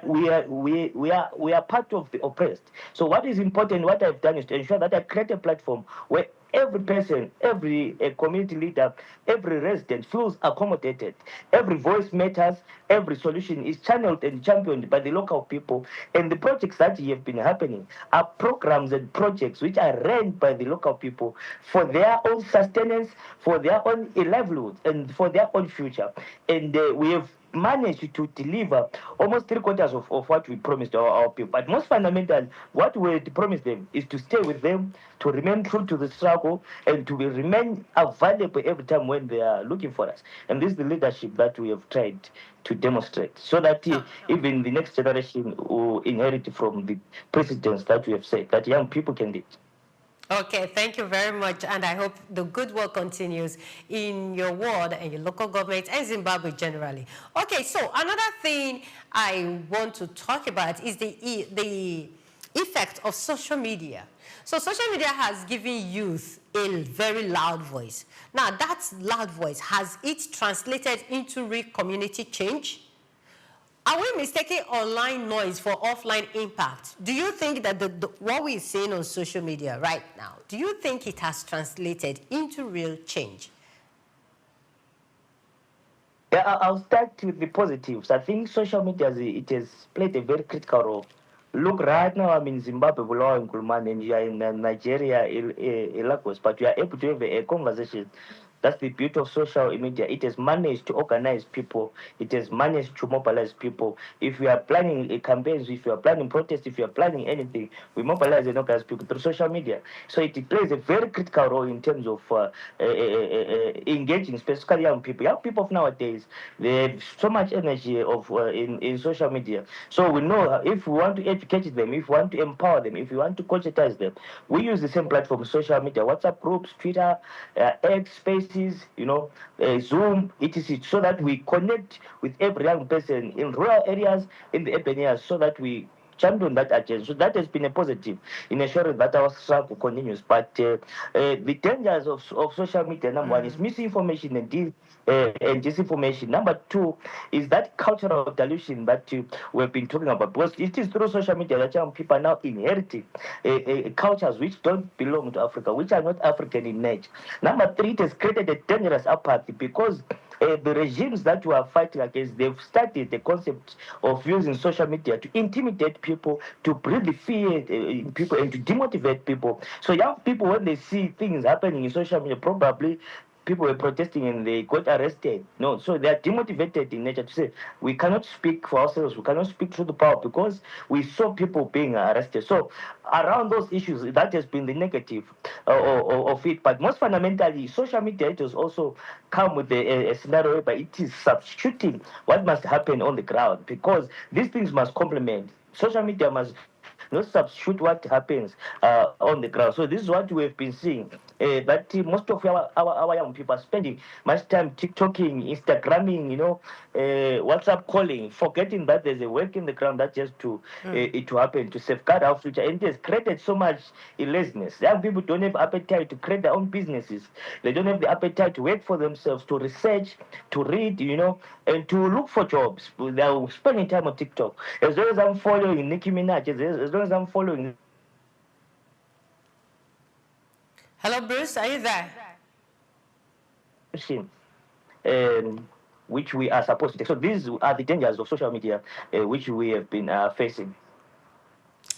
part of the oppressed. So what is important, what I've done is to ensure that I create a platform where every person, every community leader, every resident feels accommodated. Every voice matters. Every solution is channeled and championed by the local people. And the projects that have been happening are programs and projects which are run by the local people for their own sustenance, for their own livelihood, and for their own future. And we have managed to deliver almost 3/4 of what we promised our people. But most fundamental, what we promised them is to stay with them, to remain true to the struggle, and to remain available every time when they are looking for us. And this is the leadership that we have tried to demonstrate, so that even the next generation will inherit from the precedents that we have said, that young people can lead. Okay, thank you very much, and I hope the good work continues in your ward and your local government and Zimbabwe generally. Okay, so another thing I want to talk about is the effect of social media. So social media has given youth a very loud voice. Now, that loud voice, has it translated into real community change? Are we mistaking online noise for offline impact? Do you think that what we're seeing on social media right now, do you think it has translated into real change? Yeah, I'll start with the positives. I think social media, it has played a very critical role. Look, right now I'm in Zimbabwe, Bulawayo, and Kulman, and you are in Nigeria, Lagos, but we are able to have a conversation. That's the beauty of social media. It has managed to organize people. It has managed to mobilize people. If we are planning campaigns, if you are planning protests, if you are planning anything, we mobilize and organize people through social media. So it plays a very critical role in terms of engaging, specifically young people. Young people of nowadays, they have so much energy in social media. So we know if we want to educate them, if we want to empower them, if we want to conscientize them, we use the same platform, social media, WhatsApp groups, Twitter, X, Space, Zoom, etc., so that we connect with every young person in rural areas, in the urban areas, so that we champion that agenda. So that has been a positive in ensuring that our struggle continues. But the dangers of social media, number one, is misinformation and disinformation. Number two is that cultural dilution that we've been talking about, because it is through social media that young people are now inheriting cultures which don't belong to Africa, which are not African in nature. Number three, it has created a dangerous apathy, because the regimes that we are fighting against, they've started the concept of using social media to intimidate people, to breed fear in people, and to demotivate people. So young people, when they see things happening in social media, probably people were protesting and they got arrested. No, so they are demotivated in nature to say, we cannot speak for ourselves, we cannot speak through the power, because we saw people being arrested. So around those issues, that has been the negative of it. But most fundamentally, social media, it has also come with a scenario whereby it is substituting what must happen on the ground, because these things must complement. Social media must not substitute what happens on the ground. So this is what we have been seeing, that most of our young people are spending much time TikToking, Instagramming, WhatsApp calling, forgetting that there's a work in the ground that just to happen, to safeguard our future. And it has created so much laziness. Young people don't have appetite to create their own businesses. They don't have the appetite to work for themselves, to research, to read, and to look for jobs. They are spending time on TikTok. As long as I'm following Nicki Minaj, as long as I'm following. Hello, Bruce, are you there? Which we are supposed to take. So these are the dangers of social media, which we have been facing.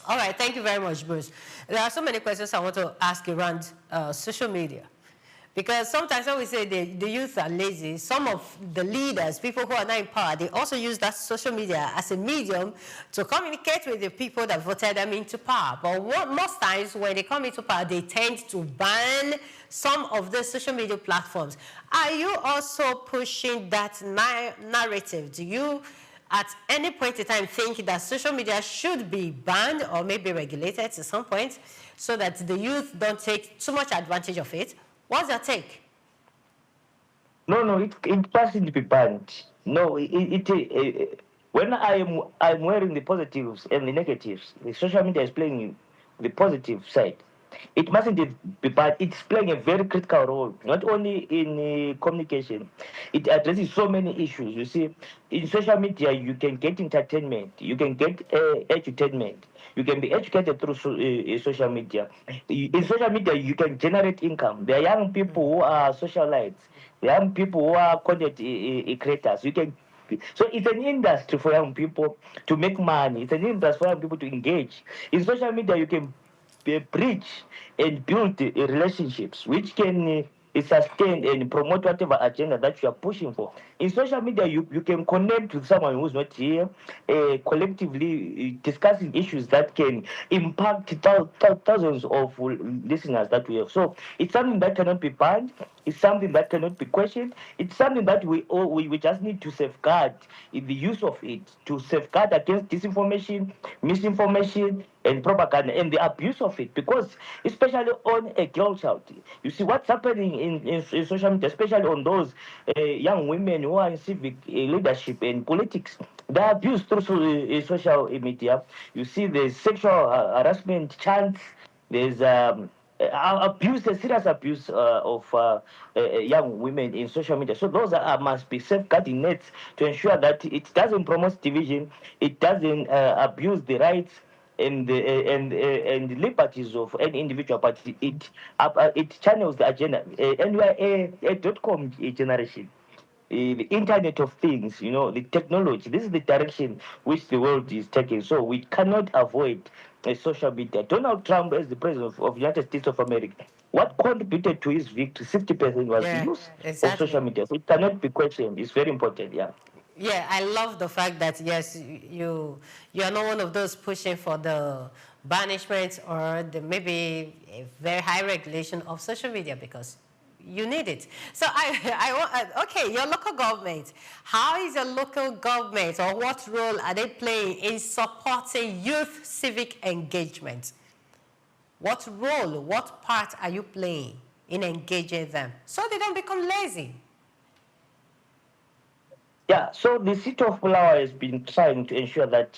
All right, thank you very much, Bruce. There are so many questions I want to ask around social media. Because sometimes when we say the youth are lazy, some of the leaders, people who are not in power, they also use that social media as a medium to communicate with the people that voted them into power. But most times when they come into power, they tend to ban some of the social media platforms. Are you also pushing that narrative? Do you at any point in time think that social media should be banned or maybe regulated to some point so that the youth don't take too much advantage of it? What's your take? No, it mustn't be banned. No, when I'm wearing the positives and the negatives, the social media is playing the positive side. It mustn't be bad. It's playing a very critical role, not only in communication. It addresses so many issues. You see, in social media, you can get entertainment, you can get edutainment, you can be educated through social media. In social media, you can generate income. There are young people who are socialites, young people who are content creators. So it's an industry for young people to make money. It's an industry for young people to engage. In social media, you can bridge and build relationships which can sustain and promote whatever agenda that you are pushing for. In social media, you can connect with someone who's not here, collectively discussing issues that can impact thousands of listeners that we have. So it's something that cannot be banned. It's something that cannot be questioned. It's something that we just need to safeguard in the use of it, to safeguard against disinformation, misinformation, and propaganda, and the abuse of it. Because especially on a girl child, you see what's happening in social media, especially on those young women who are in civic leadership and politics. They're abused through social media. You see the sexual harassment chants. There's abuse, a serious abuse of young women in social media. So those must be safeguarding nets to ensure that it doesn't promote division, it doesn't abuse the rights and the liberties of any individual, but it channels the agenda. And we are a .com generation. The Internet of Things, the technology. This is the direction which the world is taking. So we cannot avoid social media. Donald Trump, as the president of United States of America, what contributed to his victory? 60% was the use of social media. So it cannot be questioned. It's very important. Yeah. Yeah, I love the fact that yes, you are not one of those pushing for the banishment or maybe a very high regulation of social media because you need it. So okay, your local government. How is your local government, or what role are they playing in supporting youth civic engagement? What role, what part are you playing in engaging them so they don't become lazy? Yeah, so the city of Bulawayo has been trying to ensure that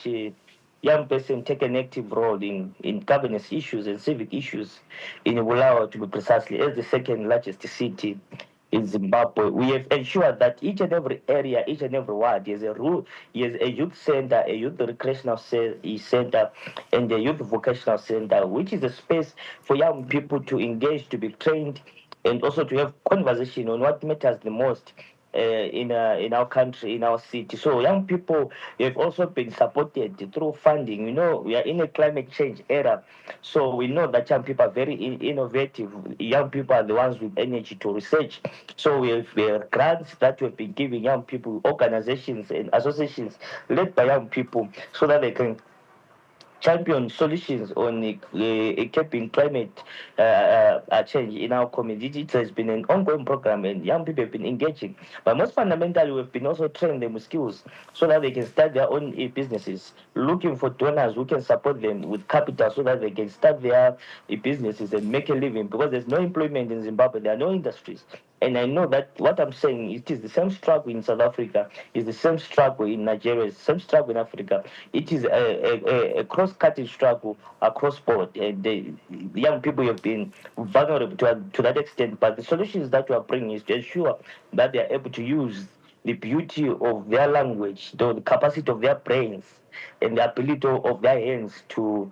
young person take an active role in governance issues and civic issues in Bulawayo, to be precisely, as the second largest city in Zimbabwe. We have ensured that each and every area, each and every ward has a youth center, a youth recreational center, and a youth vocational center, which is a space for young people to engage, to be trained, and also to have conversation on what matters the most in our country, in our city. So young people have also been supported through funding. We are in a climate change era, so we know that young people are very innovative. Young people are the ones with energy to research. So we have grants that we have been giving young people, organizations and associations led by young people, so that they can champion solutions on keeping climate change in our community. It has been an ongoing program, and young people have been engaging. But most fundamentally, we've been also training them with skills so that they can start their own businesses, looking for donors who can support them with capital so that they can start their businesses and make a living, because there's no employment in Zimbabwe. There are no industries. And I know that what I'm saying, it is the same struggle in South Africa, it's the same struggle in Nigeria, it's the same struggle in Africa. It is a cross-cutting struggle across board. And the young people have been vulnerable to that extent. But the solutions that we are bringing is to ensure that they are able to use the beauty of their language, the capacity of their brains, and the ability of their hands to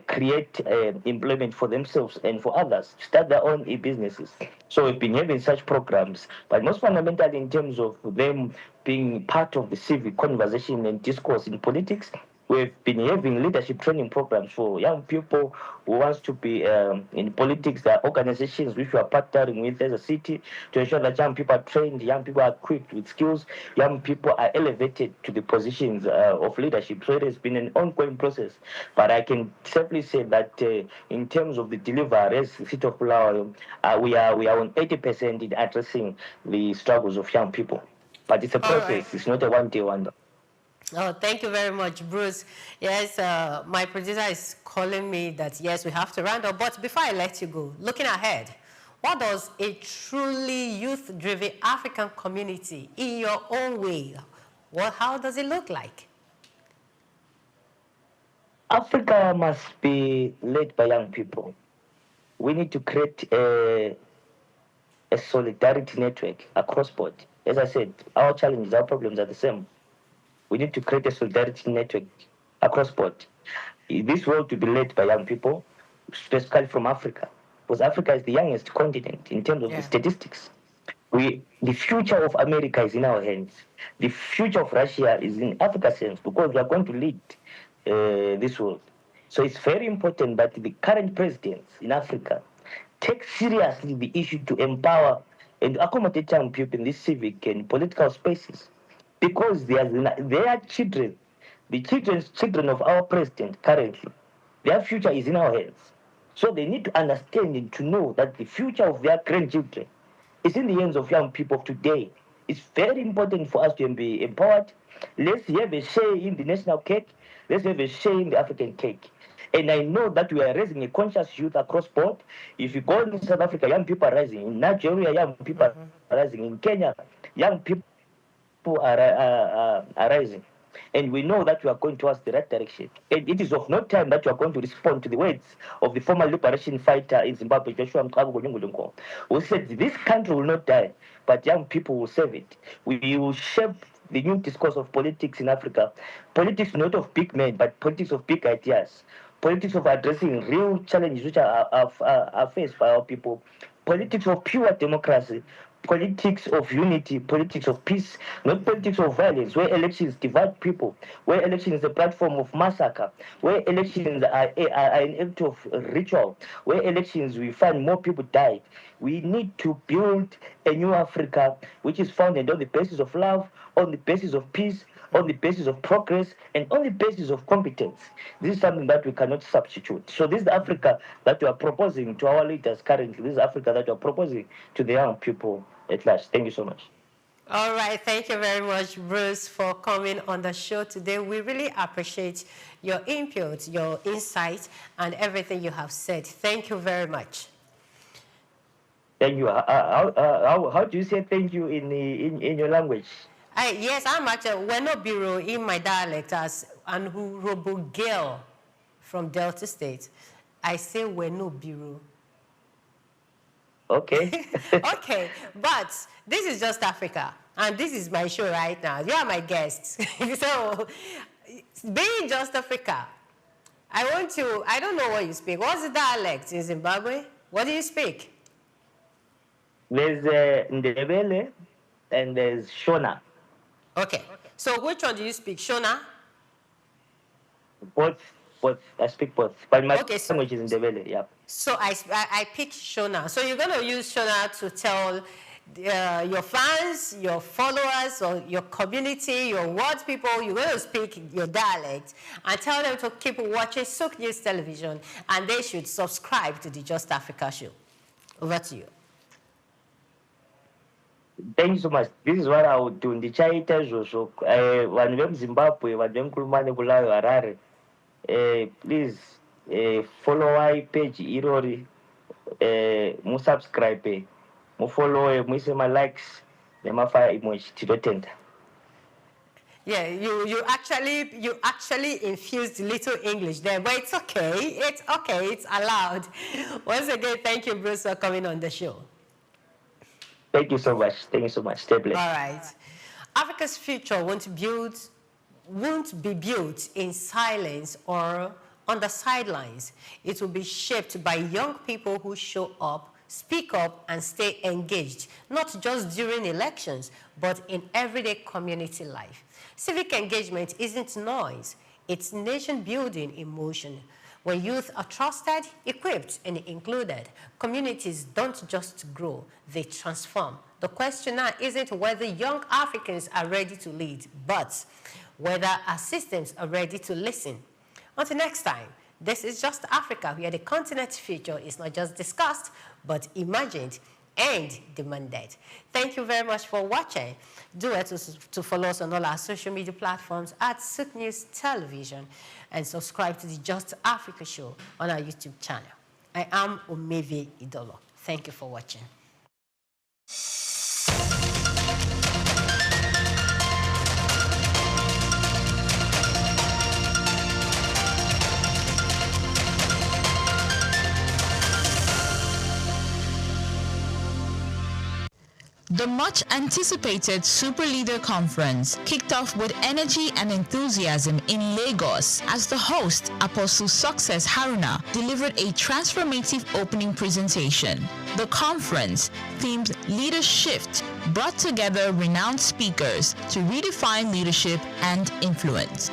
create employment for themselves and for others, start their own businesses. So we've been having such programs, but most fundamentally in terms of them being part of the civic conversation and discourse in politics, We've been having leadership training programs for young people who wants to be in politics. There are organizations which we are partnering with as a city to ensure that young people are trained, young people are equipped with skills, young people are elevated to the positions of leadership. So it has been an ongoing process. But I can safely say that in terms of the delivery as the city of Bulawayo, we are on 80% in addressing the struggles of young people. But it's a process. Right. It's not a one-day wonder. Oh, thank you very much, Bruce. Yes, my producer is calling me that, yes, we have to round up. But before I let you go, looking ahead, what does a truly youth-driven African community, in your own way, how does it look like? Africa must be led by young people. We need to create a solidarity network across board. As I said, our challenges, our problems are the same. We need to create a solidarity network across board. This world to be led by young people, specifically from Africa, because Africa is the youngest continent in terms of the statistics. The future of America is in our hands. The future of Russia is in Africa's hands because we are going to lead this world. So it's very important that the current presidents in Africa take seriously the issue to empower and accommodate young people in these civic and political spaces. Because they are children, the children of our president currently, their future is in our hands. So they need to understand and to know that the future of their grandchildren is in the hands of young people of today. It's very important for us to be empowered. Let's have a share in the national cake. Let's have a share in the African cake. And I know that we are raising a conscious youth across board. If you go in South Africa, young people are rising. In Nigeria, young people are rising. In Kenya, young people are rising. And we know that we are going towards the right direction. And it is of no time that we are going to respond to the words of the former liberation fighter in Zimbabwe, Joshua Mkago, who said, this country will not die, but young people will save it. We will shape the new discourse of politics in Africa. Politics not of big men, but politics of big ideas. Politics of addressing real challenges which are faced by our people. Politics of pure democracy. Politics of unity, politics of peace, not politics of violence, where elections divide people, where elections is a platform of massacre, where elections are an act of ritual, where elections we find more people died. We need to build a new Africa which is founded on the basis of love, on the basis of peace, on the basis of progress, and on the basis of competence. This is something that we cannot substitute. So this is the Africa that we are proposing to our leaders currently. This is Africa that we are proposing to the young people at large. Thank you so much. All right. Thank you very much, Bruce, for coming on the show today. We really appreciate your input, your insight, and everything you have said. Thank you very much. Thank you. How do you say thank you in your language? Yes, I'm actually Weno Biro in my dialect as an Urobo girl from Delta State. I say Weno Biro. Okay. Okay, but this is Just Africa, and this is my show right now. You are my guests. So, being Just Africa, I don't know what you speak. What's the dialect in Zimbabwe? What do you speak? There's Ndebele and there's Shona. Okay. So which one do you speak? Shona? Both. I speak both. But my language is Ndebele, yeah. So I pick Shona. So you're going to use Shona to tell your fans, your followers, or your community, your world people, you're going to speak your dialect and tell them to keep watching SOUQ News Television, and they should subscribe to the Just Africa show. Over to you. Thank you so much. This is what I would do. Ndichaita zvozvo vanhu vemuzimbabwe vanhu vemukurumane Bulawayo Harare, please follow my page irori, musubscribe, mufollow, muise my likes, nemafire emoji titotenda. Yeah, you actually infused little English there, but it's okay. It's okay. It's allowed. Once again, thank you, Bruce, for coming on the show. Thank you so much. Thank you so much. Stay blessed. All right. Africa's future won't be built in silence or on the sidelines. It will be shaped by young people who show up, speak up, and stay engaged, not just during elections, but in everyday community life. Civic engagement isn't noise. It's nation building in motion. When youth are trusted, equipped, and included, communities don't just grow, they transform. The question now isn't whether young Africans are ready to lead, but whether our systems are ready to listen. Until next time, this is Just Africa, where the continent's future is not just discussed, but imagined and demanded. Thank you very much for watching. Do it to follow us on all our social media platforms at SOUQ News Television and subscribe to the Just Africa show on our YouTube channel. I am Omeve Idolo. Thank you for watching. The much-anticipated Super Leader Conference kicked off with energy and enthusiasm in Lagos as the host, Apostle Success Haruna, delivered a transformative opening presentation. The conference, themed Leader Shift, brought together renowned speakers to redefine leadership and influence.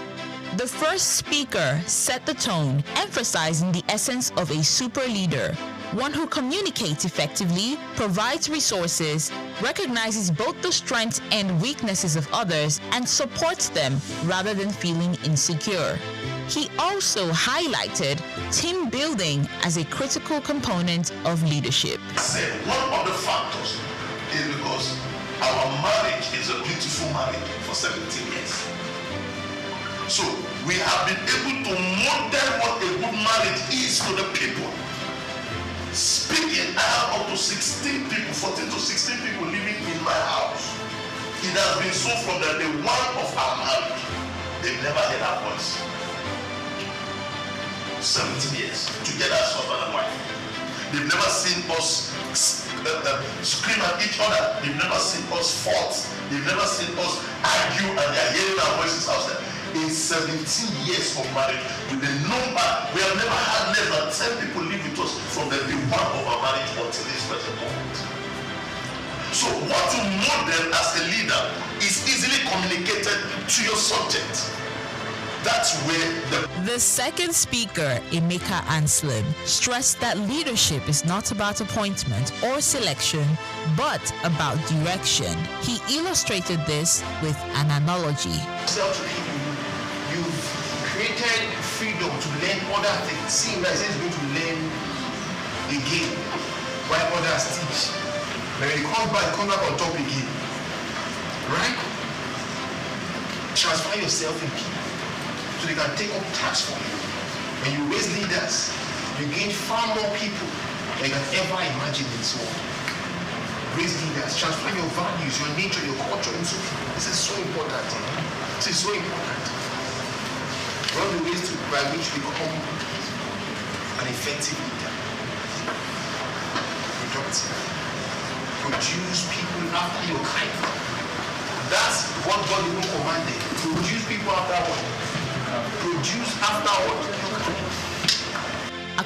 The first speaker set the tone, emphasizing the essence of a super leader, one who communicates effectively, provides resources, recognizes both the strengths and weaknesses of others, and supports them rather than feeling insecure. He also highlighted team building as a critical component of leadership. One of the factors is because our marriage is a beautiful marriage for 17 years. So we have been able to model what a good marriage is to the people. Speaking, I have up to 16 people, 14 to 16 people living in my house. It has been so from the day one of our marriage. They've never heard our voice. 17 years together as husband and wife. They've never seen us scream at each other. They've never seen us fight. They've never seen us argue, and they're hearing our voices outside. In 17 years of marriage, with the number, we have never had less than 10 people live with us from the day one of our marriage until this present moment. So what you model as a leader is easily communicated to your subject. That's where the second speaker, Emeka Anselm, stressed that leadership is not about appointment or selection, but about direction. He illustrated this with an analogy. You've created freedom to learn other things. See, my son is going to learn again while others teach. When he comes back on top again. Right? Transfer yourself in people so they can take up tasks for you. When you raise leaders, you gain far more people than you can ever imagine in this world. Raise leaders, transfer your values, your nature, your culture into people. This is so important. This is so important. One of the ways by which we become an effective leader. Productive. Produce people after your kind. That's what God even commanded. Produce people after what? Produce after what?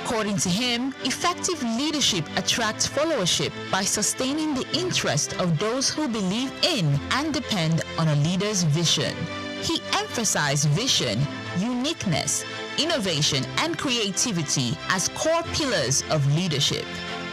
According to him, effective leadership attracts followership by sustaining the interest of those who believe in and depend on a leader's vision. He emphasized vision, uniqueness, innovation, and creativity as core pillars of leadership.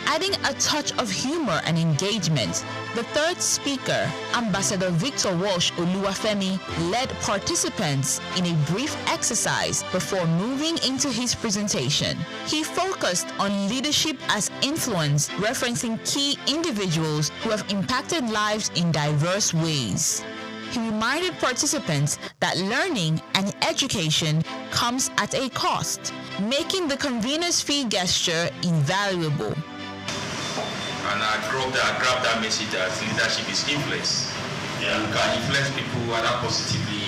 Adding a touch of humor and engagement, the third speaker, Ambassador Victor Walsh Oluwafemi, led participants in a brief exercise before moving into his presentation. He focused on leadership as influence, referencing key individuals who have impacted lives in diverse ways. He reminded participants that learning and education comes at a cost, making the convener's fee gesture invaluable. And I grabbed that message that leadership is influence. Yeah. You can influence people either positively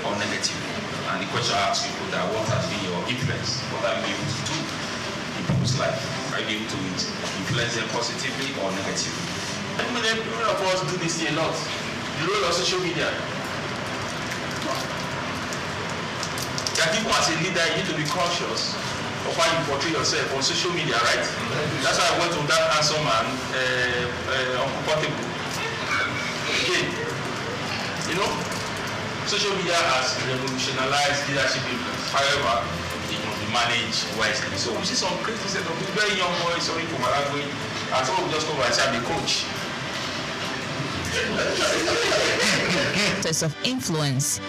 or negatively. And the question I ask people that what has been your influence? What have you been able to do in people's life? Are you able to influence them positively or negatively? I mean, many of us do this a lot. The role of social media. That people as a leader, you need to be conscious of how you portray yourself on social media, right? That's why I went to that handsome man, uncomfortable. Again, you know, social media has revolutionized leadership influence. However, it must be managed wisely. So we see some crazy set of very young boys coming from Malawi, and some of just come and say, I'm a coach. Of influence.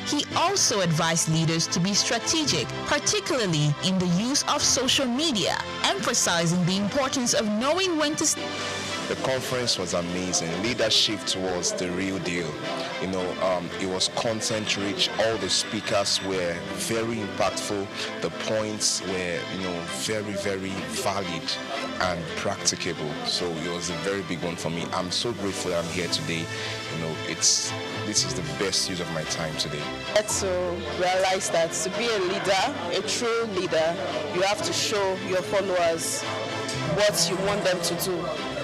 He also advised leaders to be strategic, particularly in the use of social media, emphasizing the importance of knowing when to. The conference was amazing. Leadership was the real deal. It was content rich. All the speakers were very impactful. The points were, very, very valid and practicable. So it was a very big one for me. I'm so grateful I'm here today. This is the best use of my time today. Let's realize that to be a leader, a true leader, you have to show your followers what you want them to do.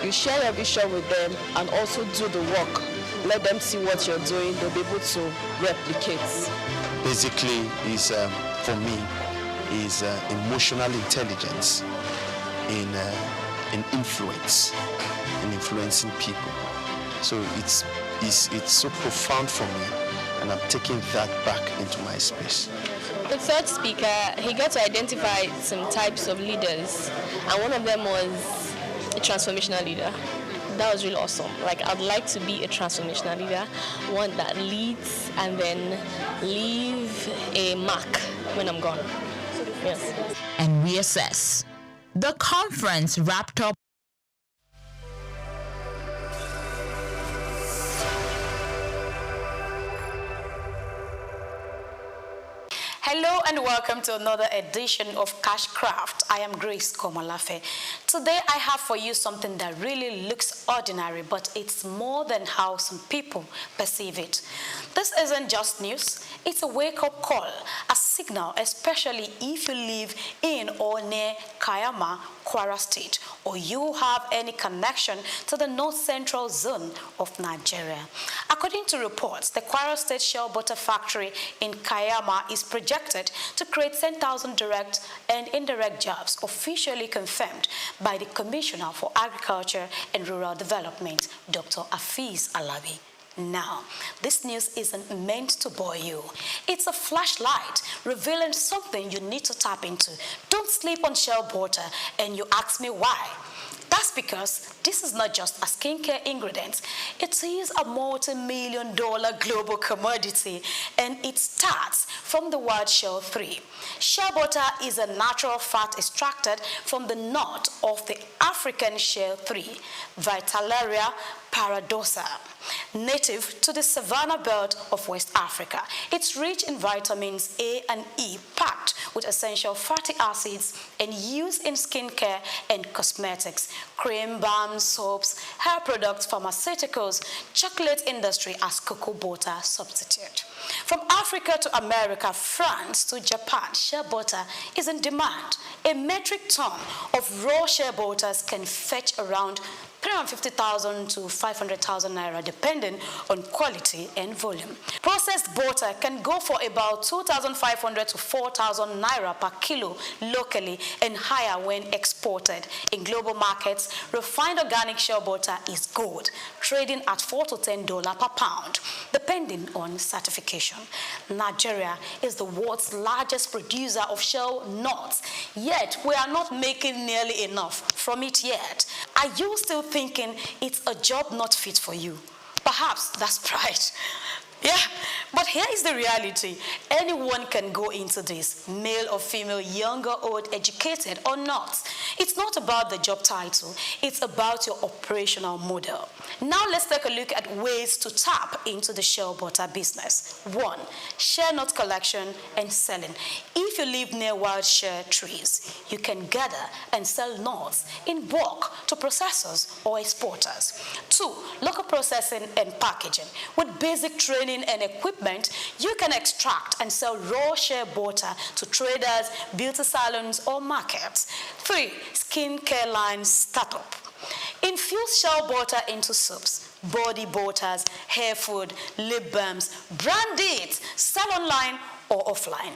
You share your vision with them and also do the work. Let them see what you're doing. They'll be able to replicate. Basically, for me, is emotional intelligence in influence, in influencing people. So it's so profound for me, and I'm taking that back into my space. The third speaker, he got to identify some types of leaders, and one of them was a transformational leader. That was really awesome. I'd like to be a transformational leader, one that leads and then leave a mark when I'm gone. Yes. And reassess. The conference wrapped up. Hello and welcome to another edition of Cashcraft. I am Grace Komolafe. Today I have for you something that really looks ordinary, but it's more than how some people perceive it. This isn't just news, it's a wake-up call, a signal, especially if you live in or near Kayama, Kwara State, or you have any connection to the north-central zone of Nigeria. According to reports, the Kwara State Shell Butter Factory in Kayama is projected to create 10,000 direct and indirect jobs, officially confirmed by the Commissioner for Agriculture and Rural Development, Dr. Afiz Alabi. Now, this news isn't meant to bore you. It's a flashlight revealing something you need to tap into. Don't sleep on Shell butter, and you ask me why. That's because this is not just a skincare ingredient. It is a multi-million-dollar global commodity, and it starts from the word shell 3. Shell butter is a natural fat extracted from the nut of the African shell 3, Vitellaria paradoxa, native to the savanna belt of West Africa. It's rich in vitamins A and E, packed with essential fatty acids, and used in skincare and cosmetics, cream, balms, soaps, hair products, pharmaceuticals, chocolate industry as cocoa butter substitute. From Africa to America, France to Japan, shea butter is in demand. A metric ton of raw shea butters can fetch around 350,000 to 500,000 naira, depending on quality and volume. Processed butter can go for about 2,500 to 4,000 naira per kilo locally, and higher when exported. In global markets, refined organic shea butter is gold, trading at $4 to $10 per pound, depending on certification. Nigeria is the world's largest producer of shea nuts, yet we are not making nearly enough from it yet. Are you still thinking it's a job not fit for you? Perhaps that's pride. Yeah, but here is the reality. Anyone can go into this, male or female, young or old, educated or not. It's not about the job title, it's about your operational model. Now let's take a look at ways to tap into the shea butter business. 1. Shea nut collection and selling. If you live near wild shea trees, you can gather and sell nuts in bulk to processors or exporters. 2. Local processing and packaging. With basic training and equipment, you can extract and sell raw shea butter to traders, beauty salons, or markets. 3. Skincare line startup. Infuse shea butter into soaps, body butters, hair food, lip balms. Brand it, sell online or offline.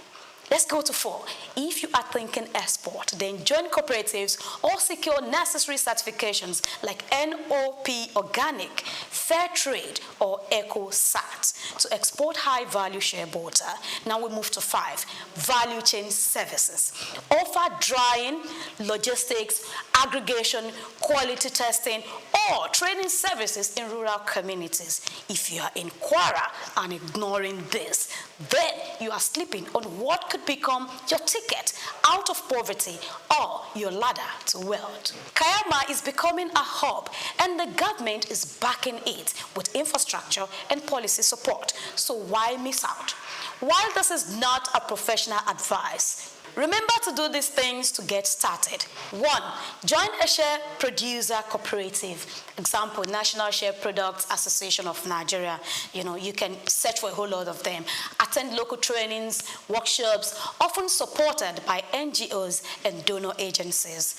Let's go to 4. If you are thinking export, then join cooperatives or secure necessary certifications like NOP Organic, fair trade or ECO-SAT to export high-value shea butter. Now we move to 5, value chain services. Offer drying, logistics, aggregation, quality testing, or training services in rural communities. If you are in Kwara and ignoring this, then you are sleeping on what could become your ticket out of poverty or your ladder to wealth. Kayama is becoming a hub, and the government is backing it with infrastructure and policy support. So why miss out? While this is not a professional advice, remember to do these things to get started. 1, join a shea producer cooperative. Example, National Shea Products Association of Nigeria. You can search for a whole lot of them. Attend local trainings, workshops, often supported by NGOs and donor agencies.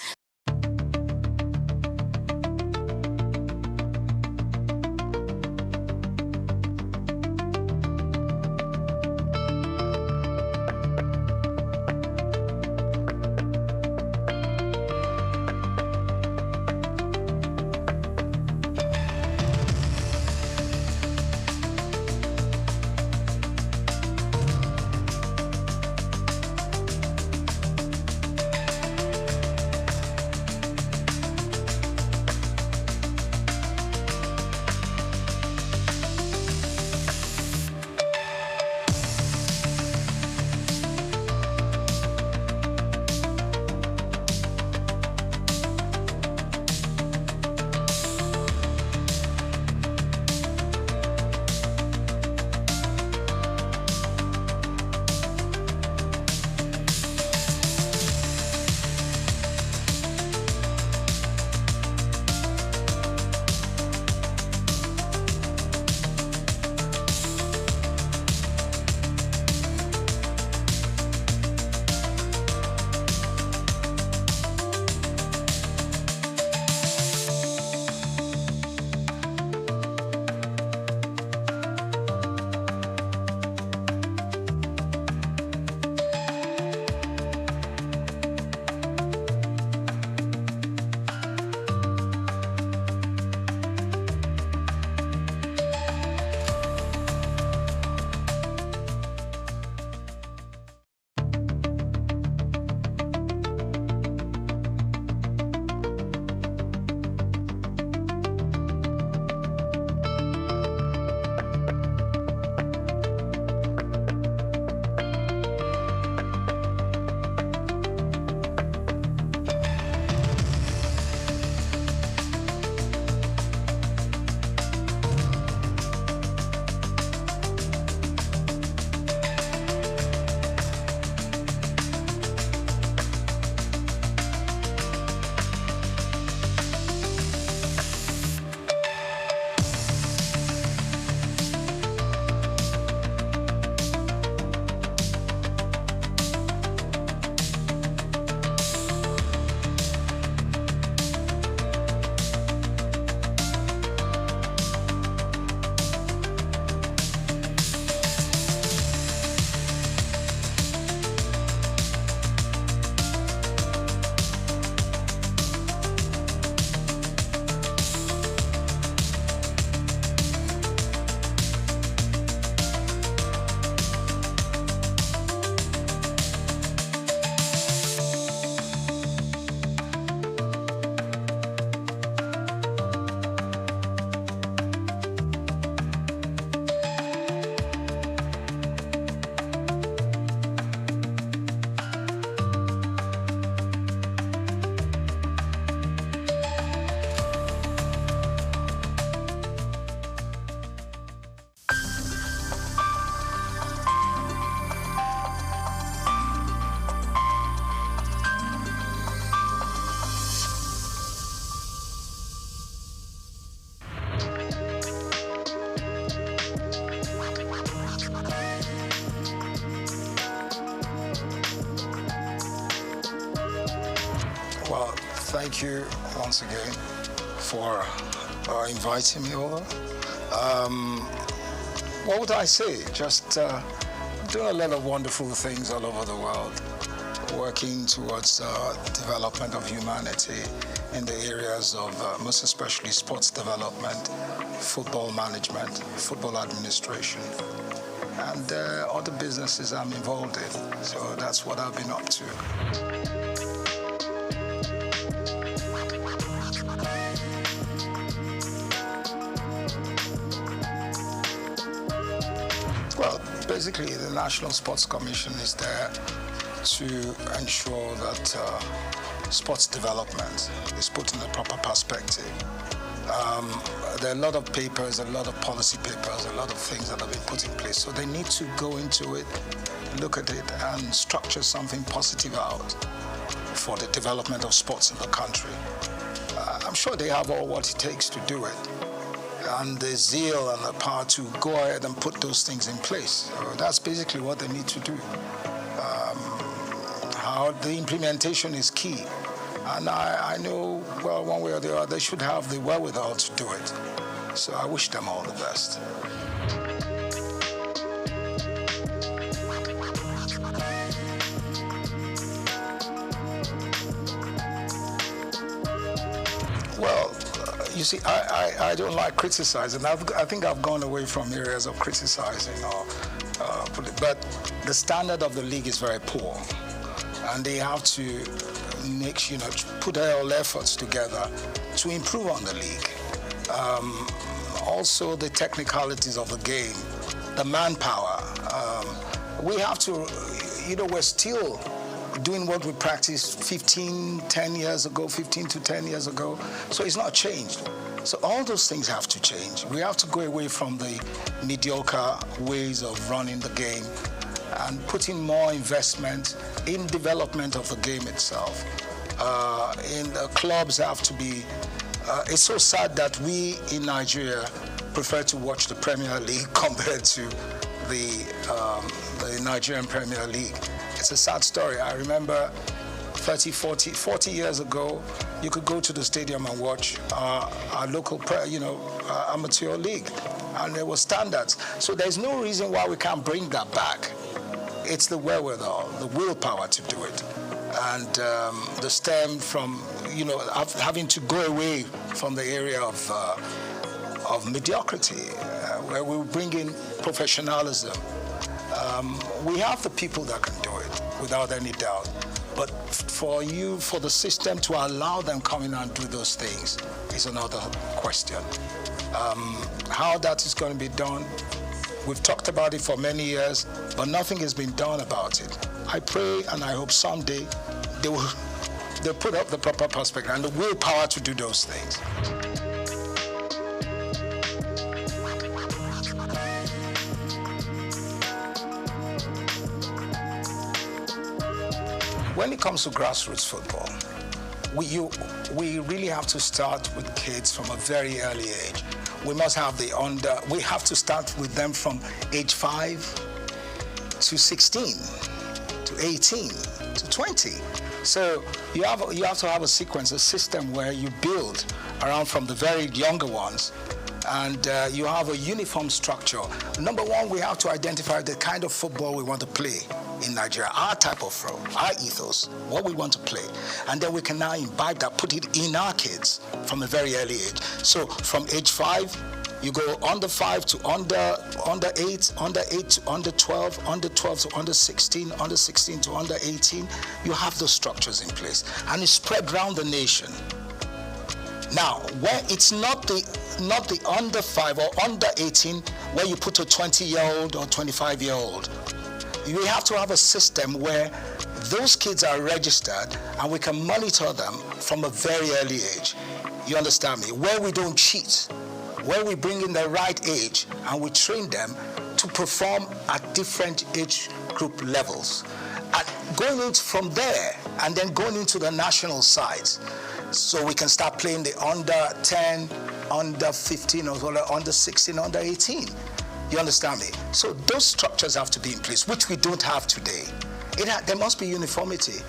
thank you once again for inviting me over. What would I say? Just doing a lot of wonderful things all over the world, working towards development of humanity in the areas of most especially sports development, football management, football administration, and other businesses I'm involved in. So that's what I've been up to. Well, basically the National Sports Commission is there to ensure that sports development is put in the proper perspective. There are a lot of papers, a lot of policy papers, a lot of things that have been put in place. So they need to go into it, look at it, and structure something positive out for the development of sports in the country. I'm sure they have all what it takes to do it, and the zeal and the power to go ahead and put those things in place. So that's basically what they need to do. How the implementation is key. And I know, well, one way or the other, they should have the wherewithal to do it. So I wish them all the best. Well, you see, I don't like criticizing. I think I've gone away from areas of criticizing, but the standard of the league is very poor. And they have to put all efforts together to improve on the league. Also the technicalities of the game, the manpower. We have to, we're still doing what we practiced 15 to 10 years ago. So it's not changed. So all those things have to change. We have to go away from the mediocre ways of running the game and putting more investment in development of the game itself. And the clubs have to be, it's so sad that we in Nigeria prefer to watch the Premier League compared to the Nigerian Premier League. It's a sad story. I remember 40 years ago, you could go to the stadium and watch our local, amateur league, and there were standards. So there's no reason why we can't bring that back. It's the wherewithal, the willpower to do it, and the stem from, having to go away from the area of mediocrity, where we bring in professionalism. We have the people that can do it, without any doubt. But for the system to allow them come in and do those things is another question. How that is going to be done, we've talked about it for many years, but nothing has been done about it. I pray and I hope someday they'll put up the proper perspective and the willpower to do those things. When it comes to grassroots football, we really have to start with kids from a very early age. We must have we have to start with them from age 5 to 16, to 18, to 20. So you have to have a sequence, a system where you build around from the very younger ones, and you have a uniform structure. Number one, we have to identify the kind of football we want to play in Nigeria, our type of football, our ethos, what we want to play. And then we can now imbibe that, put it in our kids from a very early age. So from age 5, you go under 5 to under 8, under 8 to under 12, under 12 to under 16, under 16 to under 18. You have those structures in place. And it's spread around the nation. Now, where it's not the under 5 or under 18 where you put a 20-year-old or 25-year-old. We have to have a system where those kids are registered and we can monitor them from a very early age. You understand me? Where we don't cheat, where we bring in the right age and we train them to perform at different age group levels. And going into from there and then going into the national sides, so we can start playing the under 10, under 15, or under 16, under 18. You understand me? So those structures have to be in place, which we don't have today. There must be uniformity.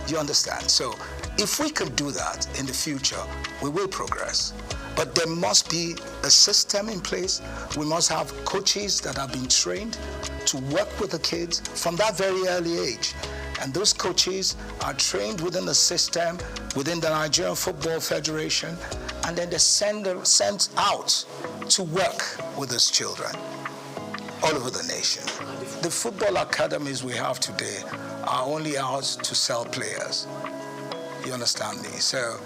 You understand? So if we can do that in the future, we will progress. But there must be a system in place. We must have coaches that have been trained to work with the kids from that very early age. And those coaches are trained within the system, within the Nigerian Football Federation, and then they're sent out to work with those children all over the nation. The football academies we have today are only out to sell players. You understand me? So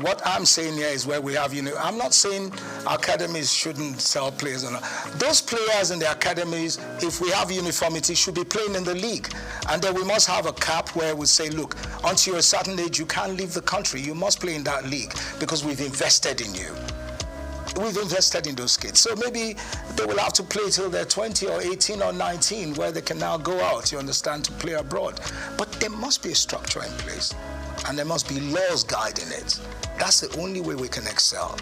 what I'm saying here is where we have, I'm not saying academies shouldn't sell players or not. Those players in the academies, if we have uniformity, should be playing in the league. And then we must have a cap where we say, look, until you're a certain age, you can't leave the country. You must play in that league because we've invested in you. We've invested in those kids. So maybe they will have to play till they're 20 or 18 or 19 where they can now go out, you understand, to play abroad. But there must be a structure in place. And there must be laws guiding it. That's the only way we can excel.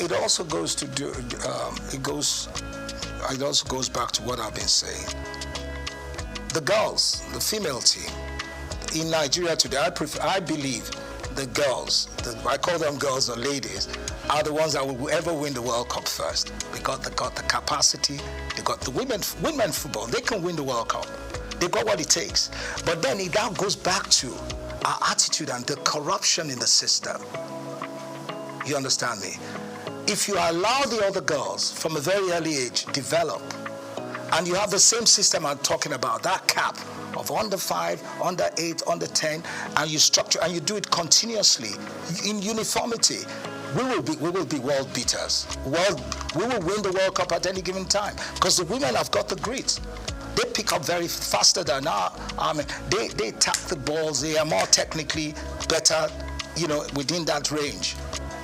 It also goes to it also goes back to what I've been saying. The girls, the female team in Nigeria today, I believe the girls, I call them girls or ladies, are the ones that will ever win the World Cup first. They got the capacity, they got the women football, they can win the World Cup. They've got what it takes. But then it now goes back to our attitude and the corruption in the system. You understand me? If you allow the other girls from a very early age develop, and you have the same system I'm talking about, that cap of under 5, under 8, under 10, and you structure and you do it continuously in uniformity, we will be world beaters. We will win the World Cup at any given time because the women have got the grit. They pick up very faster than our men. They tap the balls. They are more technically better, within that range.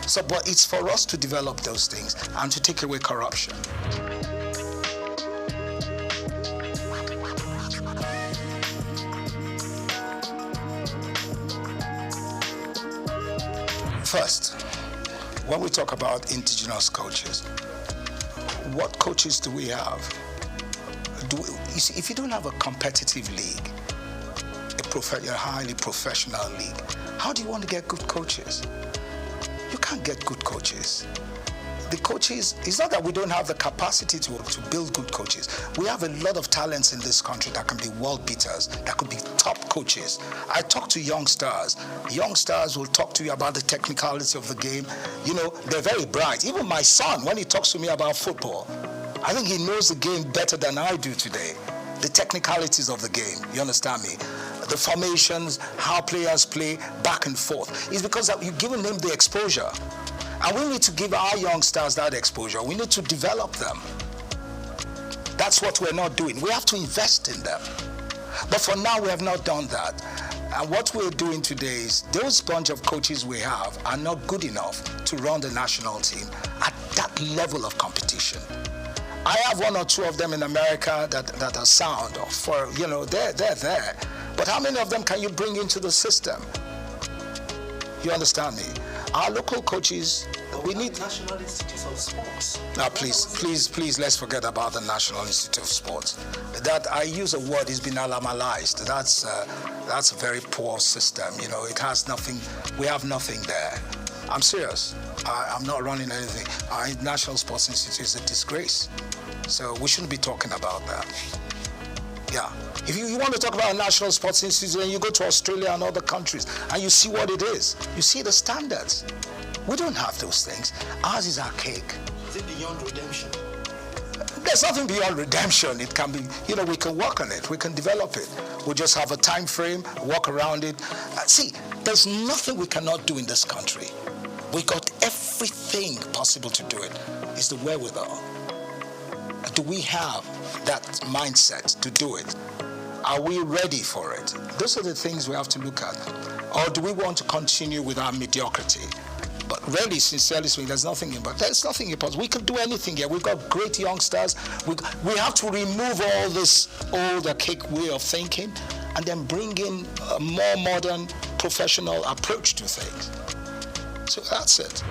So, but it's for us to develop those things and to take away corruption. First, when we talk about indigenous coaches, what coaches do we have? You see, if you don't have a competitive league, a highly professional league, how do you want to get good coaches? You can't get good coaches. The coaches, it's not that we don't have the capacity to build good coaches. We have a lot of talents in this country that can be world beaters, that could be top coaches. I talk to young stars. Young stars will talk to you about the technicality of the game. They're very bright. Even my son, when he talks to me about football, I think he knows the game better than I do today. The technicalities of the game, you understand me? The formations, how players play back and forth. It's because you've given them the exposure. And we need to give our young stars that exposure. We need to develop them. That's what we're not doing. We have to invest in them. But for now, we have not done that. And what we're doing today is those bunch of coaches we have are not good enough to run the national team at that level of competition. I have one or two of them in America that are sound, they're there. But how many of them can you bring into the system? You understand me? Our local coaches, we need National Institute of Sports. Now, please, let's forget about the National Institute of Sports. That I use a word has been alamalized. That's a very poor system. It has nothing. We have nothing there. I'm serious. I'm not running anything. Our National Sports Institute is a disgrace. So we shouldn't be talking about that. Yeah. If you want to talk about a National Sports Institute, and you go to Australia and other countries, and you see what it is. You see the standards. We don't have those things. Ours is archaic. Is it beyond redemption? There's nothing beyond redemption. It can be, we can work on it. We can develop it. We just have a time frame, work around it. See, there's nothing we cannot do in this country. We got everything possible to do it. It's the wherewithal. Do we have that mindset to do it? Are we ready for it? Those are the things we have to look at. Or do we want to continue with our mediocrity? But really, sincerely speaking, there's nothing impossible. We can do anything here. We've got great youngsters. We have to remove all this old, archaic way of thinking and then bring in a more modern, professional approach to things. So that's it.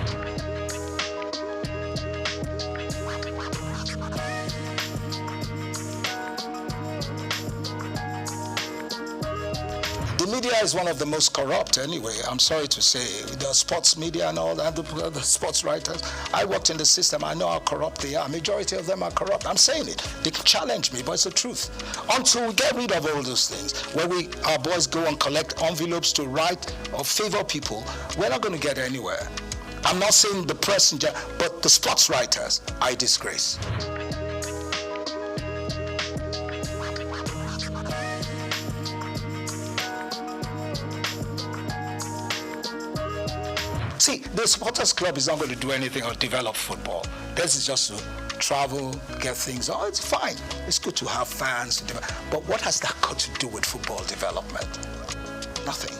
The media is one of the most corrupt anyway, I'm sorry to say. The sports media and all that, the sports writers. I worked in the system, I know how corrupt they are. Majority of them are corrupt. I'm saying it. They can challenge me, but it's the truth. Until we get rid of all those things, where our boys go and collect envelopes to write or favor people, we're not going to get anywhere. I'm not saying the press, but the sports writers, I disgrace. See, the supporters club is not going to do anything or develop football. This is just to travel, get things. Oh, it's fine. It's good to have fans. But what has that got to do with football development? Nothing.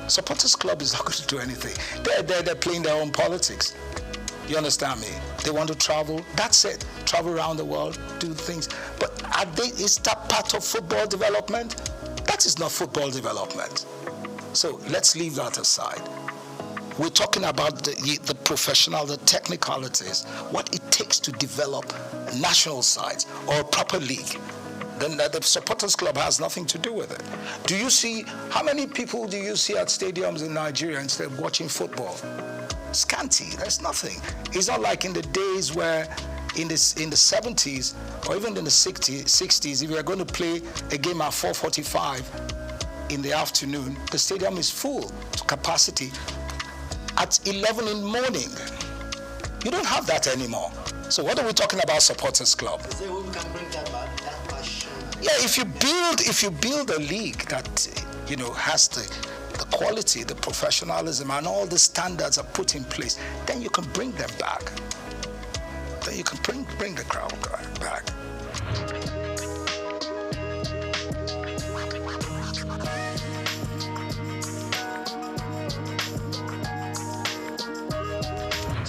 Supporters club is not going to do anything. They're playing their own politics. You understand me? They want to travel. That's it. Travel around the world, do things. But is that part of football development? That is not football development. So let's leave that aside. We're talking about the professional, the technicalities, what it takes to develop national sides or a proper league. Then the supporters club has nothing to do with it. Do you see, how many people do you see at stadiums in Nigeria instead of watching football? Scanty, there's nothing. It's not like in the days where in the 70s or even in the 60s, if you're going to play a game at 4:45 in the afternoon, the stadium is full to capacity. At 11 in the morning. You don't have that anymore. So what are we talking about supporters club? Yeah, if you build a league that has the quality, the professionalism, and all the standards are put in place, then you can bring them back. Then you can bring the crowd back.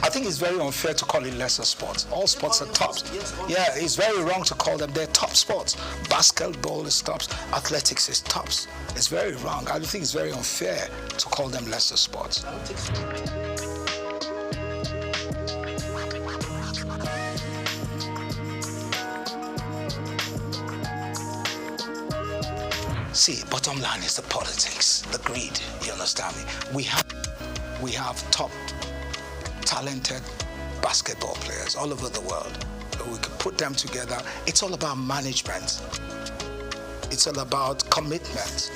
I think it's very unfair to call it lesser sports. All sports are tops. Yeah, it's very wrong to call them. They're top sports. Basketball is tops. Athletics is tops. It's very wrong. I think it's very unfair to call them lesser sports. See, bottom line is the politics, the greed. You understand me? We have top talented basketball players all over the world. We could put them together. It's all about management. It's all about commitment.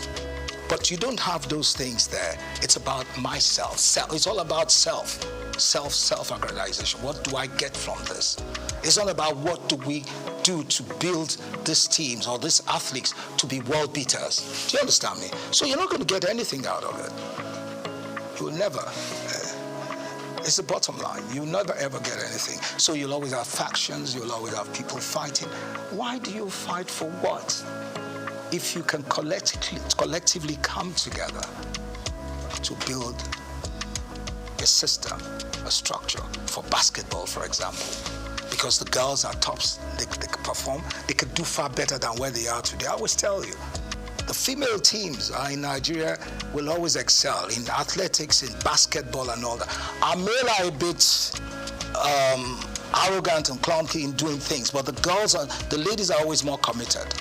But you don't have those things there. It's about myself. It's all about self-aggrandization. What do I get from this? It's all about what do we do to build these teams or these athletes to be world beaters. Do you understand me? So you're not going to get anything out of it. You will never. It's the bottom line. You'll never ever get anything. So you'll always have factions, you'll always have people fighting. Why do you fight for what? If you can collectively come together to build a system, a structure for basketball, for example, because the girls are tops, they can perform, they can do far better than where they are today. I always tell you, the female teams in Nigeria will always excel in athletics, in basketball and all that. Our male are a bit arrogant and clunky in doing things, but the ladies are always more committed.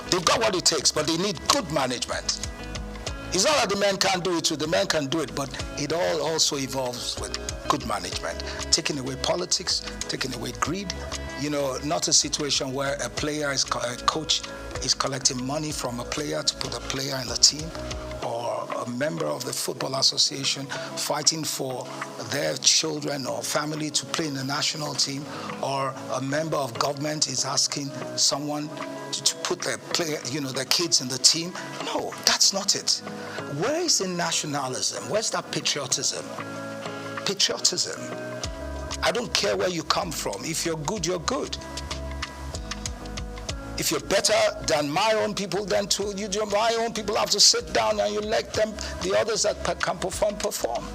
They've got what it takes, but they need good management. It's not that the men can't do it too, the men can do it, but it all also evolves with good management. Taking away politics, taking away greed, not a situation where a coach is collecting money from a player to put a player in the team, or a member of the football association fighting for their children or family to play in the national team, or a member of government is asking someone to put their kids in the team. No, that's not it. Where is the nationalism? Where's that patriotism? Patriotism. I don't care where you come from. If you're good, you're good. If you're better than my own people, then my own people have to sit down and you let them, the others that can perform.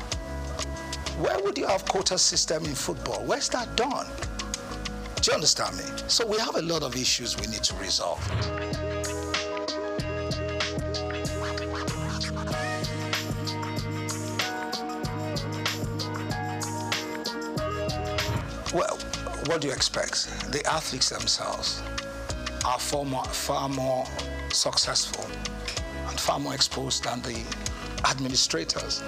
Where would you have quota system in football? Where's that done? Do you understand me? So we have a lot of issues we need to resolve. Well, what do you expect? The athletes themselves are far more successful and far more exposed than the administrators.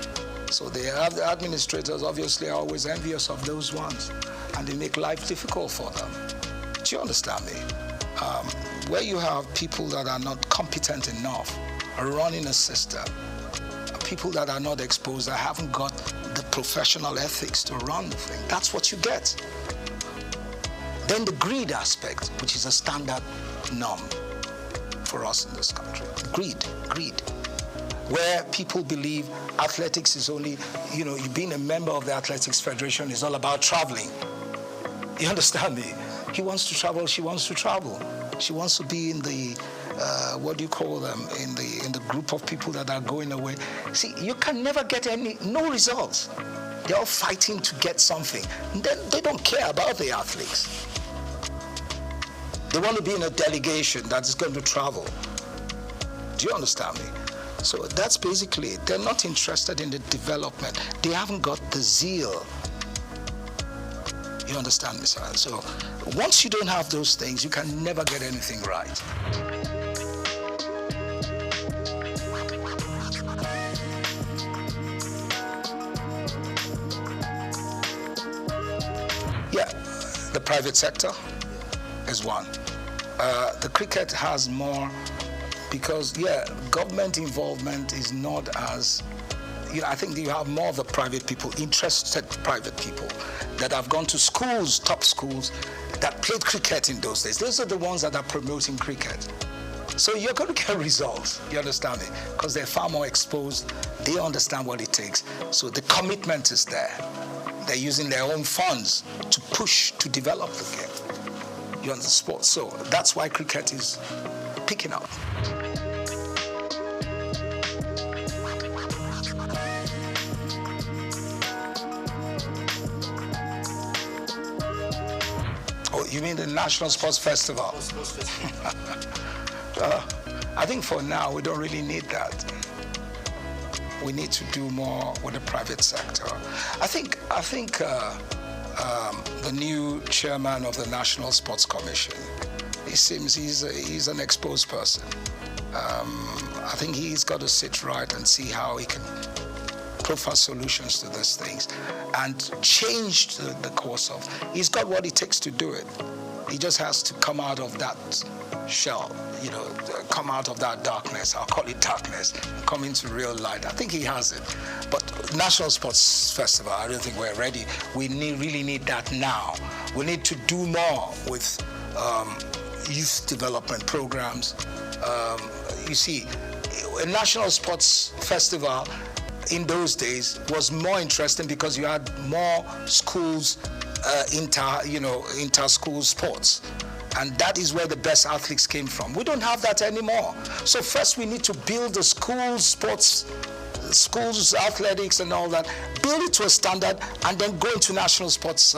So the administrators obviously are always envious of those ones, and they make life difficult for them. Do you understand me? Where you have people that are not competent enough running a system, people that are not exposed, that haven't got the professional ethics to run the thing, that's what you get. Then the greed aspect, which is a standard norm for us in this country. Greed. Where people believe athletics is only, you being a member of the Athletics Federation is all about traveling. You understand me? He wants to travel, she wants to travel. She wants to be in the, what do you call them, in the group of people that are going away. See, you can never get no results. They're all fighting to get something. And then they don't care about the athletes. They want to be in a delegation that is going to travel. Do you understand me? So that's basically it. They're not interested in the development. They haven't got the zeal. You understand me, sir? So once you don't have those things, you can never get anything right. Yeah, the private sector is one. The cricket has more because, government involvement is not as, I think you have more of the private people, interested private people that have gone to schools, top schools, that played cricket in those days. Those are the ones that are promoting cricket. So you're going to get results, you understand me? Because they're far more exposed, they understand what it takes. So the commitment is there. They're using their own funds to push, to develop the game. You understand sports. So that's why cricket is picking up. Oh, you mean the National Sports Festival? I think for now we don't really need that. We need to do more with the private sector. I think the new chairman of the National Sports Commission, he seems he's an exposed person. I think he's got to sit right and see how he can profile solutions to these things and change the course of. He's got what it takes to do it. He just has to come out of that shell, come out of that darkness. I'll call it darkness, and come into real light. I think he has it. But National Sports Festival, I don't think we're ready. We really need that now. We need to do more with youth development programs. You see, a National Sports Festival in those days was more interesting because you had more schools, inter-school sports. And that is where the best athletes came from. We don't have that anymore. So first we need to build the school sports, schools, athletics and all that, build it to a standard and then go into national sports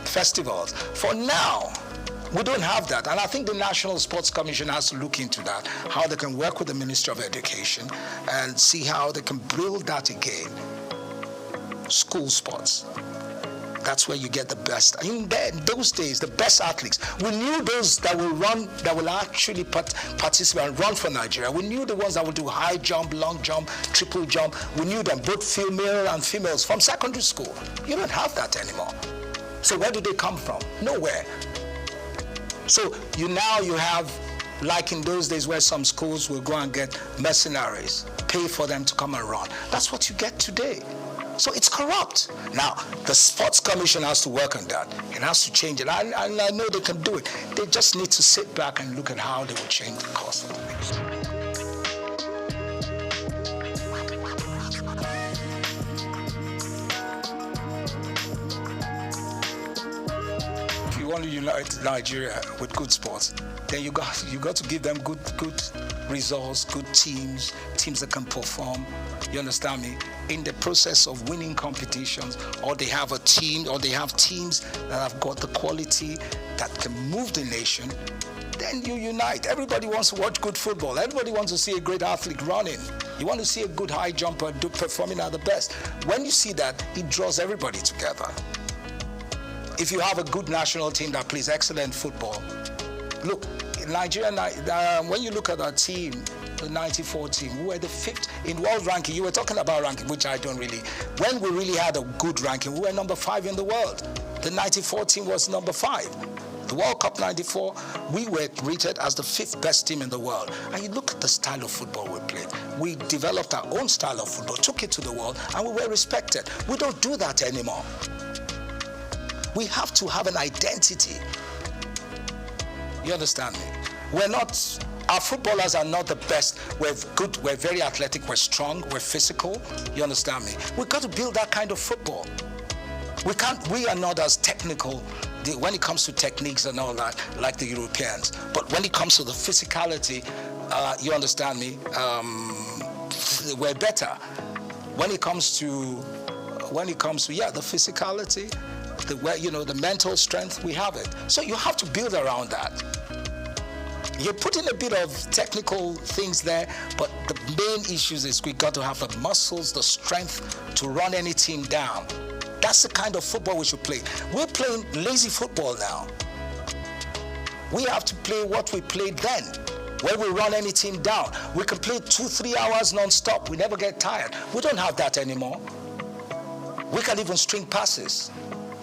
festivals. For now, we don't have that. And I think the National Sports Commission has to look into that, how they can work with the Ministry of Education and see how they can build that again. School sports. That's where you get the best. In those days, the best athletes. We knew those that will run, that will actually participate and run for Nigeria. We knew the ones that will do high jump, long jump, triple jump. We knew them, both female and females, from secondary school. You don't have that anymore. So where do they come from? Nowhere. So you have, like in those days where some schools will go and get mercenaries, pay for them to come and run. That's what you get today. So it's corrupt. Now, the Sports Commission has to work on that. It has to change it. I know they can do it. They just need to sit back and look at how they will change the course of things. If you want to unite Nigeria with good sports, then you got to give them good results, good teams that can perform. You understand me? In the process of winning competitions, or they have a team, or they have teams that have got the quality that can move the nation, then you unite. Everybody wants to watch good football. Everybody wants to see a great athlete running. You want to see a good high jumper performing at the best. When you see that, it draws everybody together. If you have a good national team that plays excellent football, Look, Nigeria, when you look at our team, the 94 team, we were the 5th in world ranking. You were talking about ranking, which I don't really. When we really had a good ranking, we were number 5 in the world. The 94 team was number 5. The World Cup 94, we were rated as the 5th best team in the world. And you look at the style of football we played. We developed our own style of football, took it to the world, and we were respected. We don't do that anymore. We have to have an identity. You understand me? Our footballers are not the best. We're good, we're very athletic, we're strong, we're physical. You understand me? We've got to build that kind of football. We are not as technical when it comes to techniques and all that, like the Europeans. But when it comes to the physicality, you understand me, we're better. When it comes to the physicality, the mental strength, we have it. So you have to build around that. You're putting a bit of technical things there, but the main issues is we got to have the muscles, the strength to run any team down. That's the kind of football we should play. We're playing lazy football now. We have to play what we played then, where we run any team down. We can play 2-3 hours non-stop. We never get tired. We don't have that anymore. We can even string passes.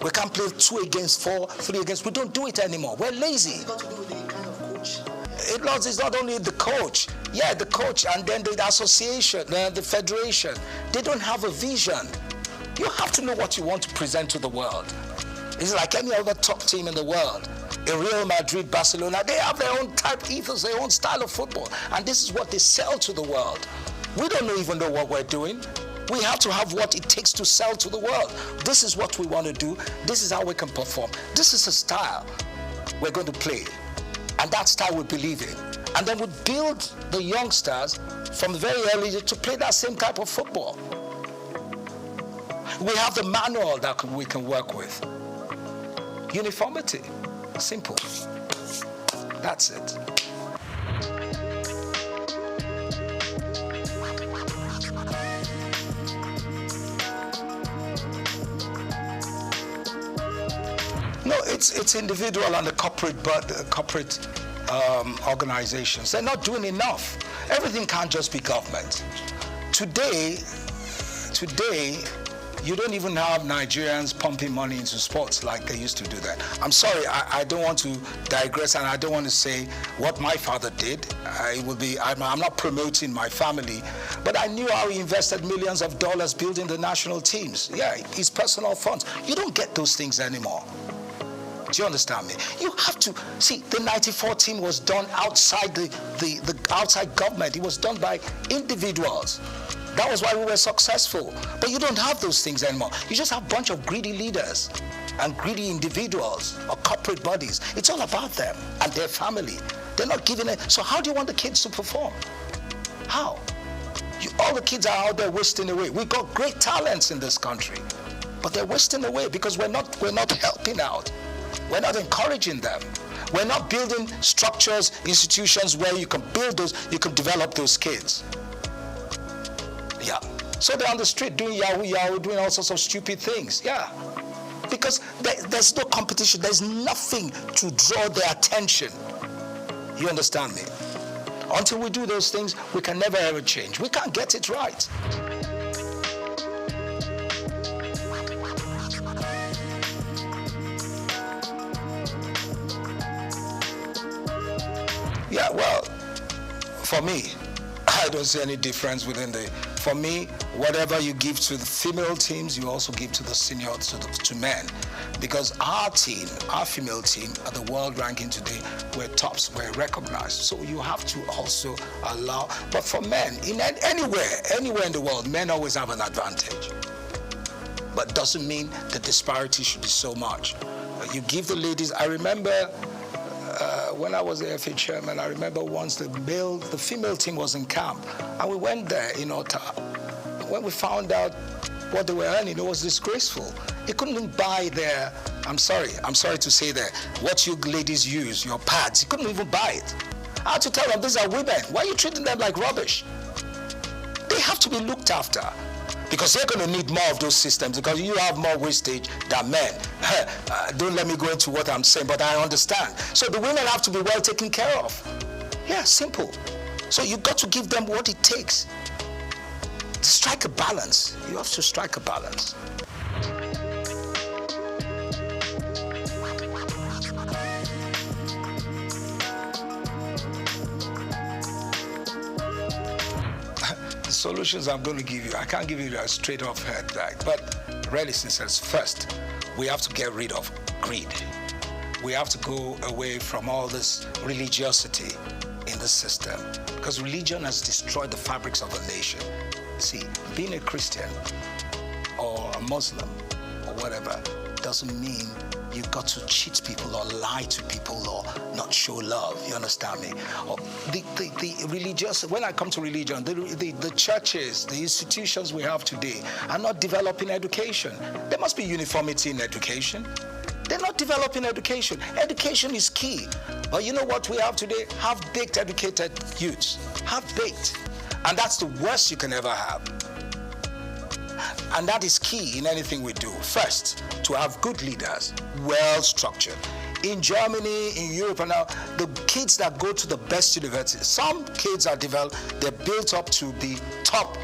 We can't play 2 against 4, 3 against. We don't do it anymore. We're lazy. It's not only the coach. Yeah, the coach and then the association, the federation. They don't have a vision. You have to know what you want to present to the world. It's like any other top team in the world. In Real Madrid, Barcelona, they have their own type ethos, their own style of football. And this is what they sell to the world. We don't even know what we're doing. We have to have what it takes to sell to the world. This is what we want to do. This is how we can perform. This is a style we're going to play. And that style we believe in. And then we build the youngsters from very early to play that same type of football. We have the manual that we can work with. Uniformity. Simple. That's it. No, it's individual and the corporate organizations. They're not doing enough. Everything can't just be government. Today, you don't even have Nigerians pumping money into sports like they used to do that. I'm sorry, I don't want to digress, and I don't want to say what my father did. I'm not promoting my family, but I knew how he invested millions of dollars building the national teams. Yeah, his personal funds. You don't get those things anymore. Do you understand me? You have to see, the 94 team was done outside the outside government. It was done by individuals. That was why we were successful. But you don't have those things anymore. You just have a bunch of greedy leaders and greedy individuals or corporate bodies. It's all about them and their family. They're not giving it. So how do you want the kids to perform? How? All the kids are out there wasting away. We've got great talents in this country, but they're wasting away because we're not helping out. We're not encouraging them. We're not building structures, institutions where you can build those, you can develop those kids. Yeah. So they're on the street doing yahoo, doing all sorts of stupid things. Yeah. Because there's no competition. There's nothing to draw their attention. You understand me? Until we do those things, we can never ever change. We can't get it right. Yeah, well, for me, I don't see any difference for me, whatever you give to the female teams, you also give to the seniors, to men. Because our team, our female team, at the world ranking today, we're tops, we're recognized. So you have to also allow, but for men, anywhere in the world, men always have an advantage. But doesn't mean the disparity should be so much. You give the ladies, I remember, when I was the FA chairman, I remember once the female team was in camp, and we went there in Ota. When we found out what they were earning, it was disgraceful. It couldn't even buy their, I'm sorry to say that, what you ladies use, your pads, you couldn't even buy it. I had to tell them, these are women. Why are you treating them like rubbish? They have to be looked after. Because they're going to need more of those systems because you have more wastage than men. Don't let me go into what I'm saying, but I understand. So the women have to be well taken care of. Yeah, simple. So you've got to give them what it takes. Strike a balance. You have to strike a balance. The solutions I'm going to give you, I can't give you a straight off head, right? But really, since first, we have to get rid of greed. We have to go away from all this religiosity in the system because religion has destroyed the fabrics of a nation. See, being a Christian or a Muslim or whatever doesn't mean you've got to cheat people or lie to people or not show love. You understand me? Or the religious, when I come to religion, the churches, the institutions we have today are not developing education. There must be uniformity in education. They're not developing education. Education is key. But you know what we have today? Half-baked educated youths. Half-baked. And that's the worst you can ever have. And that is key in anything we do. First, to have good leaders, well-structured. In Germany, in Europe, and now, the kids that go to the best universities, some kids are developed, they're built up to be top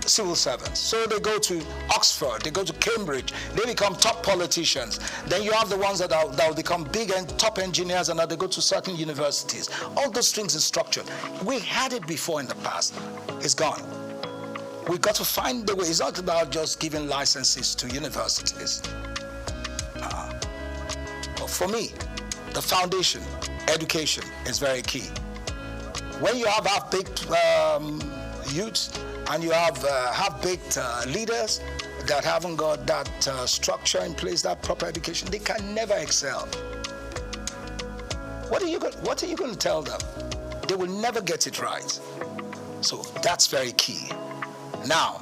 civil servants. So they go to Oxford, they go to Cambridge, they become top politicians. Then you have the ones that will become big and top engineers and they go to certain universities. All those things are structured. We had it before in the past. It's gone. We've got to find the way. It's not about just giving licenses to universities. But for me, the foundation, education, is very key. When you have half-baked youths, and you have half-baked leaders that haven't got that structure in place, that proper education, they can never excel. What are you going to tell them? They will never get it right. So that's very key. Now,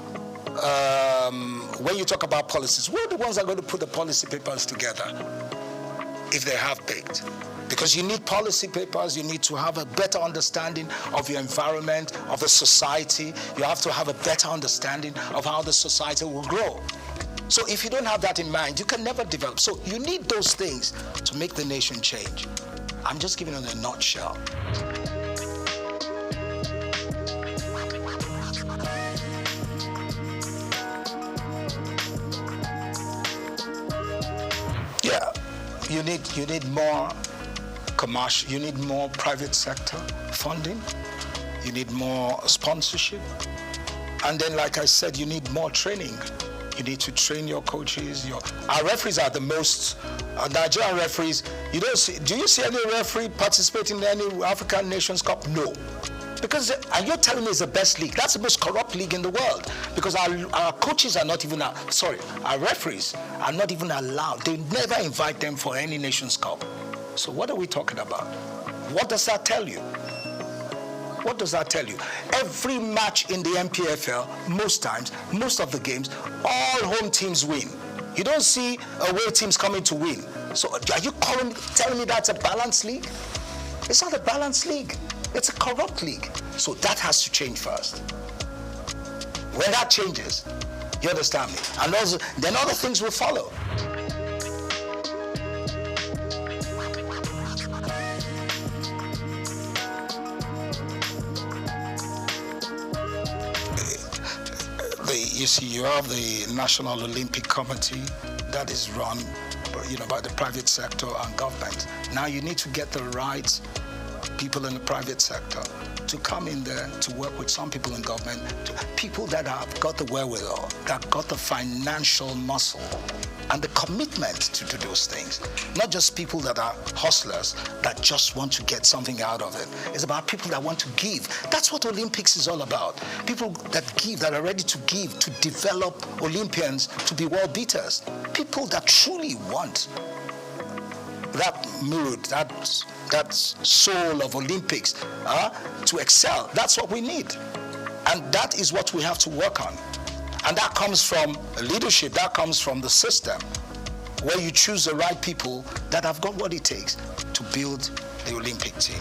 when you talk about policies, who are the ones that are going to put the policy papers together if they're half-baked? Because you need policy papers, you need to have a better understanding of your environment, of the society. You have to have a better understanding of how the society will grow. So if you don't have that in mind, you can never develop. So you need those things to make the nation change. I'm just giving it in a nutshell. Yeah, you need more commercial, you need more private sector funding, you need more sponsorship, and then, like I said, you need more training. You need to train your coaches. Our referees are the most Nigerian referees. Do you see any referee participating in any African Nations Cup? No. Because, and you're telling me it's the best league. That's the most corrupt league in the world. Because our coaches are not even, our referees are not even allowed. They never invite them for any Nations Cup. So what are we talking about? What does that tell you? What does that tell you? Every match in the MPFL, most times, most of the games, all home teams win. You don't see away teams coming to win. So are you telling me that's a balanced league? It's not a balanced league. It's a corrupt league. So that has to change first. When that changes, you understand me? And also, then other things will follow. You see, you have the National Olympic Committee that is run, by the private sector and government. Now you need to get the right people in the private sector to come in there to work with some people in government, people that have got the wherewithal, that got the financial muscle and the commitment to do those things. Not just people that are hustlers that just want to get something out of it. It's about people that want to give. That's what Olympics is all about. People that give, that are ready to give, to develop Olympians to be world beaters. People that truly want that mood, that soul of Olympics to excel. That's what we need. And that is what we have to work on. And that comes from leadership, that comes from the system, where you choose the right people that have got what it takes to build the Olympic team.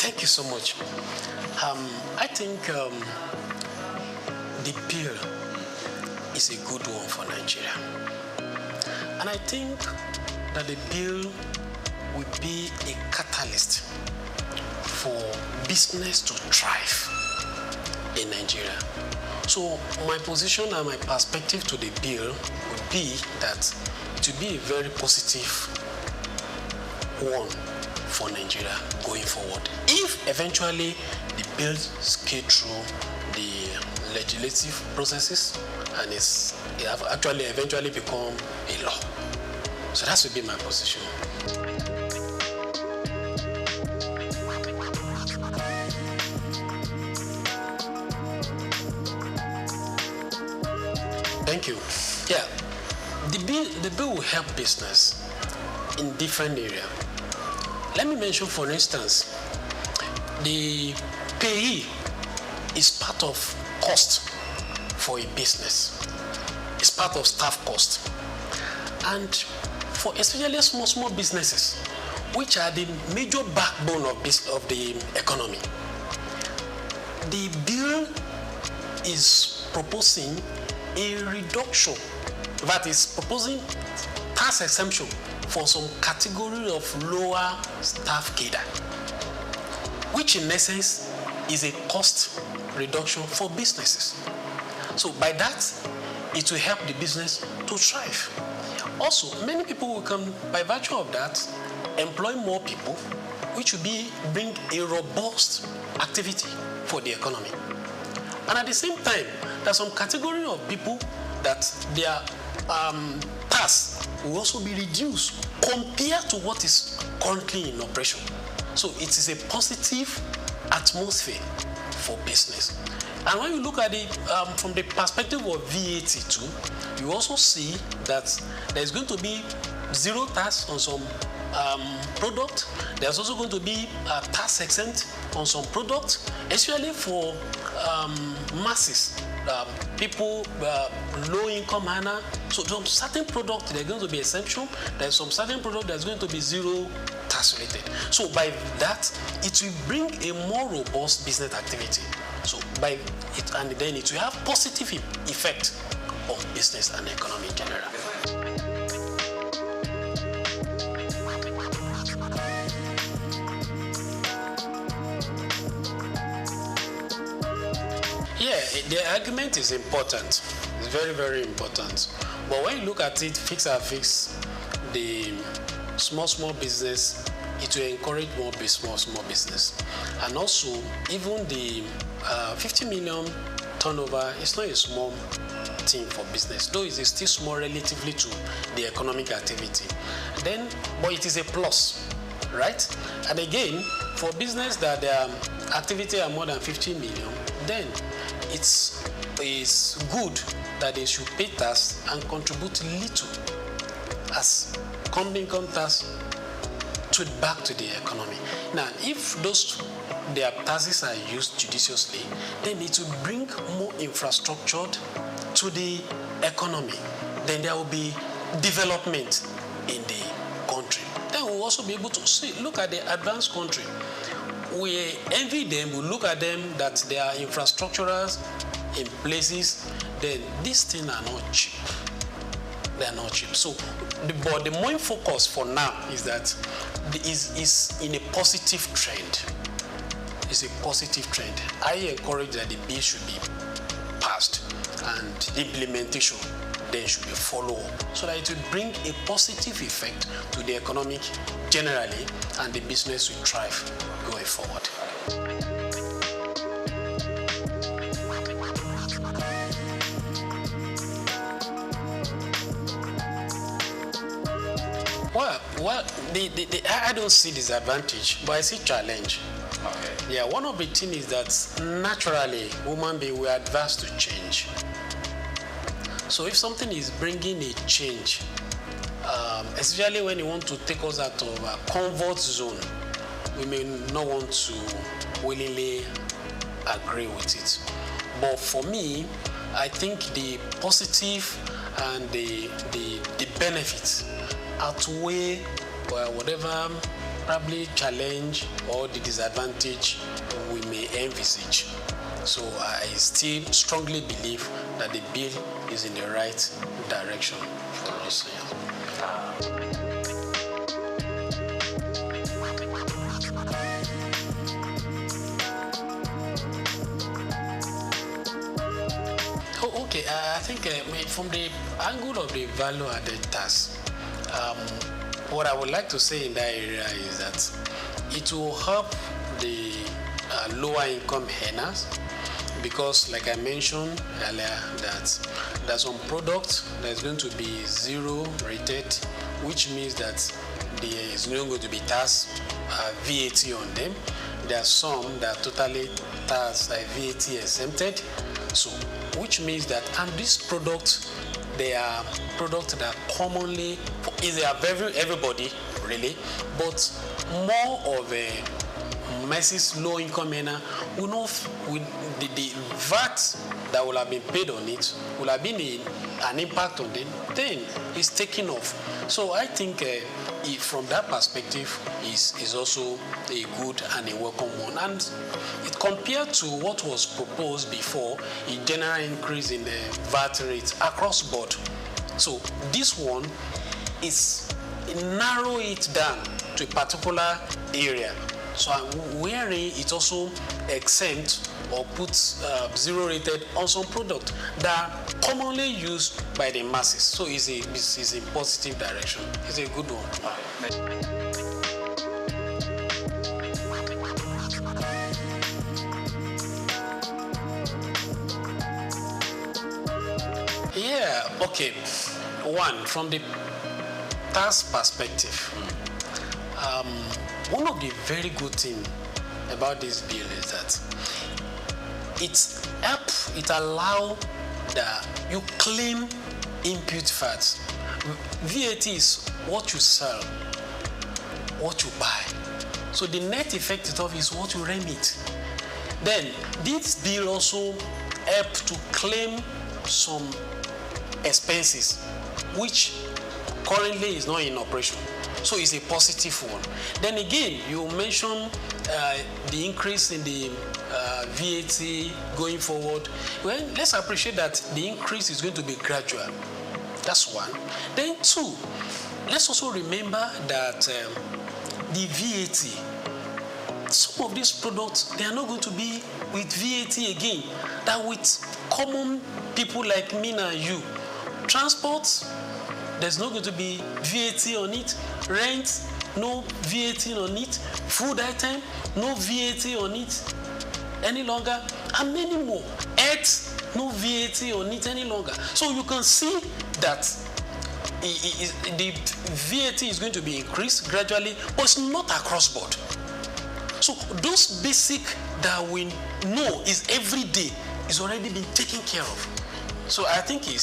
Thank you so much. I think the bill is a good one for Nigeria. And I think that the bill will be a catalyst for business to thrive in Nigeria. So my position and my perspective to the bill would be that to be a very positive one for Nigeria going forward. If eventually the bill scales through the legislative processes and it have actually eventually become a law. So that would be my position. Thank you. Yeah, the bill will help business in different areas. Let me mention, for instance, the payee is part of cost for a business. It's part of staff cost. And for especially small businesses, which are the major backbone of the economy, the bill is proposing a reduction, that is proposing tax exemption for some category of lower staff cadre, which in essence is a cost reduction for businesses. So by that, it will help the business to thrive. Also, many people will come, by virtue of that, employ more people, which will bring a robust activity for the economy. And at the same time, there's some category of people that their tax will also be reduced compared to what is currently in operation. So it is a positive atmosphere for business. And when you look at it from the perspective of VAT too, you also see that there's going to be zero tax on some product. There's also going to be a tax exempt on some products, especially for masses, people, low income earner. So some certain products, they're going to be exemption. There's some certain product that's going to be zero tax related. So by that, it will bring a more robust business activity. So by it, and then it will have positive effect on business and economy in general. Yeah, the argument is important. It's very, very important. But when you look at it, fix the small business, it will encourage more small business. And also, even the 50 million turnover is not a small thing for business, though it is still small relatively to the economic activity. But it is a plus, right? And again, for business that their activity are more than 50 million, then it's good that they should pay tax and contribute little as company income tax back to the economy. Now, if their taxes are used judiciously, then it will bring more infrastructure to the economy. Then there will be development in the country. Then we'll also be able to look at the advanced country. We envy them, we look at them that there are infrastructures in places, then these things are not cheap. They are not cheap. So, but the main focus for now is that is in a positive trend. It's a positive trend. I encourage that the bill should be passed and the implementation then should be followed so that it will bring a positive effect to the economic generally and the business will thrive going forward. Well, I don't see disadvantage, but I see challenge. Okay. Yeah, one of the things is that naturally, human beings were adverse to change. So if something is bringing a change, especially when you want to take us out of a comfort zone, we may not want to willingly agree with it. But for me, I think the positive and the benefits outweigh whatever probably challenge or the disadvantage we may envisage. So I still strongly believe that the bill is in the right direction for us. Okay, I think from the angle of the value-added tax, what I would like to say in that area is that it will help the lower-income earners, because, like I mentioned earlier, that there's some products that's going to be zero rated, which means that there is not going to be tax VAT on them. There are some that are totally tax VAT exempted. So, which means that, and these products, they are products that are commonly, they are everybody really, but more of a masses low-income earner will not, with the VAT that will have been paid on it will have been an impact on them, then it's taking off. So I think from that perspective is also a good and a welcome one. And it compared to what was proposed before, a general increase in the VAT rate across board. So this one is narrow it down to a particular area. So wherein it also exempt or puts zero rated on some product that are commonly used by the masses. So it's a positive direction. It's a good one. Yeah, okay. One, from the tax perspective, one of the very good things about this bill is that it allows that you claim input fats. VAT is what you sell, what you buy. So the net effect of it is what you remit. Then this bill also helps to claim some expenses which currently is not in operation. So it's a positive one. Then again, you mentioned the increase in the VAT going forward. Well, let's appreciate that the increase is going to be gradual. That's one. Then two, let's also remember that the VAT, some of these products, they are not going to be with VAT again. That with common people like me and you, transport, there's not going to be VAT on it. Rent, no VAT on it. Food item, no VAT on it any longer. And many more. Health, no VAT on it any longer. So you can see that the VAT is going to be increased gradually, but it's not across board. So those basic that we know is every day is already been taken care of. So I think it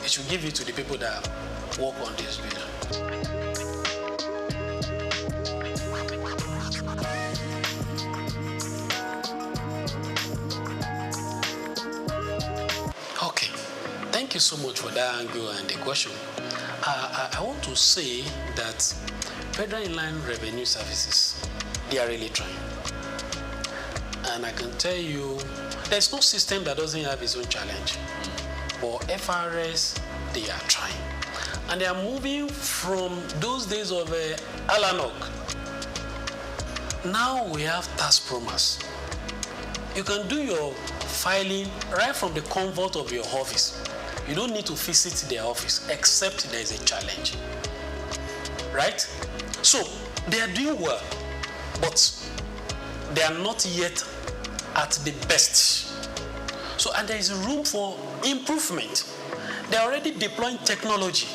should give it to the people that work on this bill. Okay, thank you so much for that angle and the question. I want to say that Federal Inland Revenue Services, they are really trying. And I can tell you, there's no system that doesn't have its own challenge. But FRS, they are trying. And they are moving from those days of Alanok. Now we have tax promise. You can do your filing right from the comfort of your office. You don't need to visit their office except there is a challenge. Right? So they are doing well, but they are not yet at the best. So, and there is room for improvement. They are already deploying technology.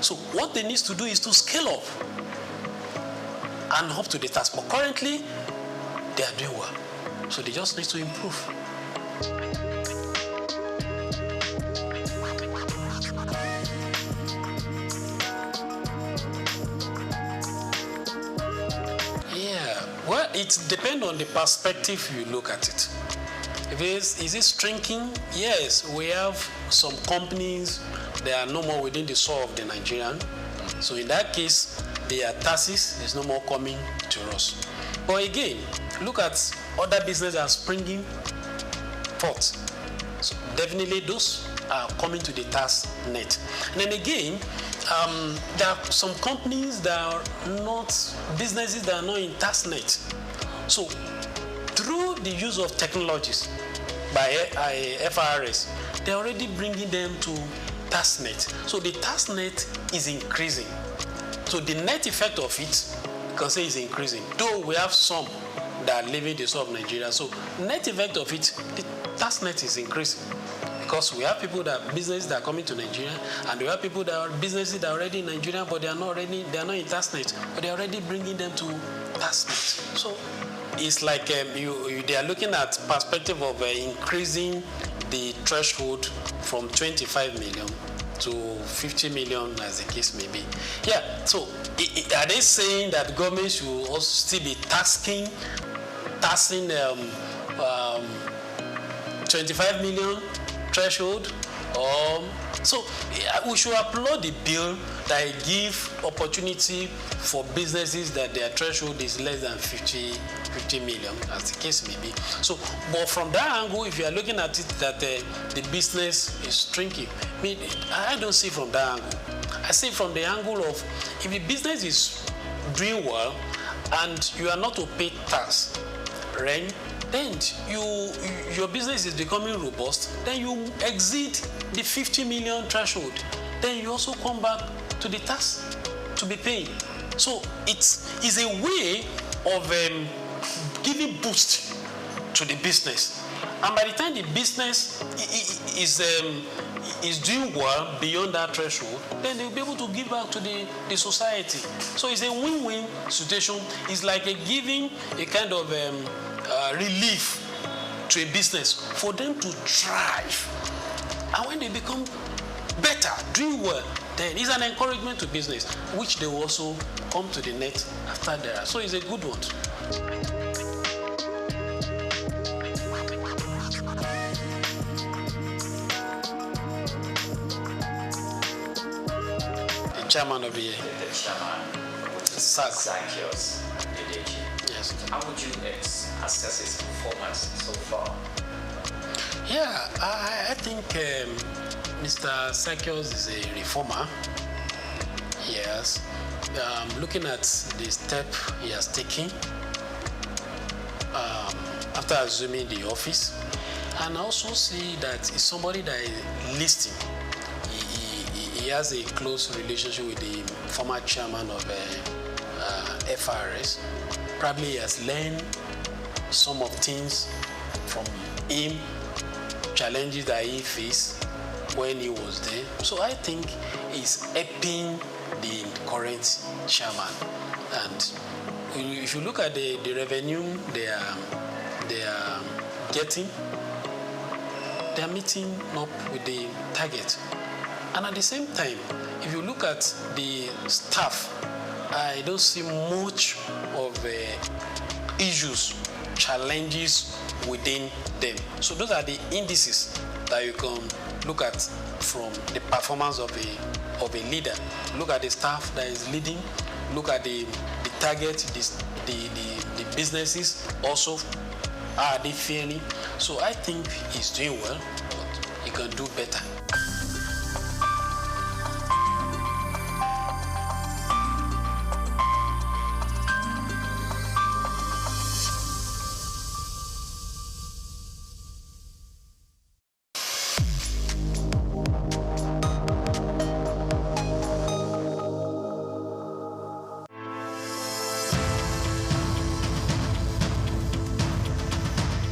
So what they need to do is to scale up and up to the task. But currently, they are doing well. So they just need to improve. Yeah, well, it depends on the perspective you look at it. Is it shrinking? Yes, we have some companies, they are no more within the soul of the Nigerian. So in that case, their taxes is no more coming to us. But again, look at other businesses that are springing forth. So definitely those are coming to the tax net. And then again, there are some companies that are not, businesses that are not in tax net. So through the use of technologies by FRS, they're already bringing them to tax net. So the tax net is increasing. So the net effect of it, you can say, is increasing. Though we have some that are leaving the south of Nigeria. So net effect of it, the tax net is increasing. Because we have people that businesses that are coming to Nigeria, and we have people that are businesses that are already in Nigeria, but they are not in tax net, but they are already bringing them to tax net. So it's like they are looking at perspective of increasing the threshold from 25 million to 50 million, as the case may be. Yeah. So are they saying that government should also still be taxing 25 million threshold? So we should applaud the bill that give opportunity for businesses that their threshold is less than 50 million, as the case may be. So, but from that angle, if you are looking at it that the business is shrinking, I don't see from that angle. I see from the angle of if the business is doing well and you are not to pay tax, right? Then your business is becoming robust, then you exceed the 50 million threshold, then you also come back to the tax to be paid. So it's a way of giving boost to the business. And by the time the business is doing well beyond that threshold, then they'll be able to give back to the society. So it's a win-win situation. It's like giving a kind of relief to a business for them to thrive. And when they become better, doing well, then it's an encouragement to business, which they will also come to the net after that. So it's a good one. The chairman of the chairman, SOUQ. Yes. How would you assess his performance so far? Yeah, I think Mr. SOUQ is a reformer. Yes. Looking at the step he has taken after assuming the office, and I also see that he's somebody that is listening. He has a close relationship with the former chairman of FRS. Probably he has learned some of things from him, challenges that he faced when he was there. So I think he's helping the current chairman. And if you look at the revenue they are getting, they are meeting up with the target. And at the same time, if you look at the staff, I don't see much of issues, challenges within them. So those are the indices that you can look at from the performance of a leader. Look at the staff that is leading. Look at the target, the businesses also. Are they failing? So I think he's doing well, but he can do better.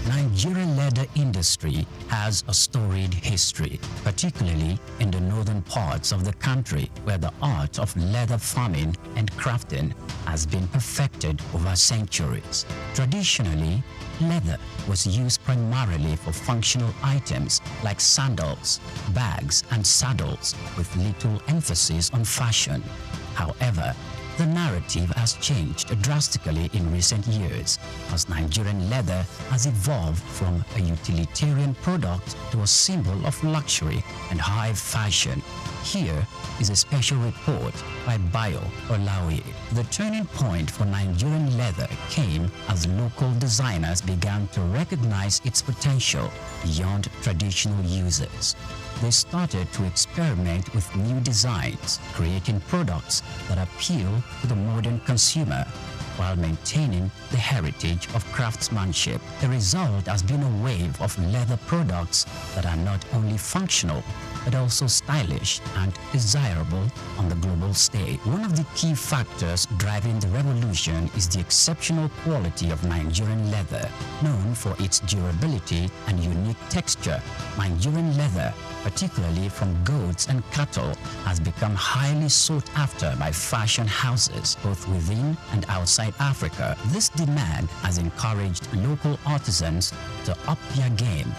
Nigerian leather industry has a storied history, particularly in the northern parts of the country, where the art of leather farming and crafting has been perfected over centuries. Traditionally, leather was used primarily for functional items like sandals, bags, and saddles, with little emphasis on fashion. However, the narrative has changed drastically in recent years, as Nigerian leather has evolved from a utilitarian product to a symbol of luxury and high fashion. Here is a special report by Bayo Olaoye. The turning point for Nigerian leather came as local designers began to recognize its potential beyond traditional uses. They started to experiment with new designs, creating products that appeal to the modern consumer while maintaining the heritage of craftsmanship. The result has been a wave of leather products that are not only functional, but also stylish and desirable on the global stage. One of the key factors driving the revolution is the exceptional quality of Nigerian leather. Known for its durability and unique texture, Nigerian leather, particularly from goats and cattle, has become highly sought after by fashion houses both within and outside Africa. This demand has encouraged local artisans to up their game,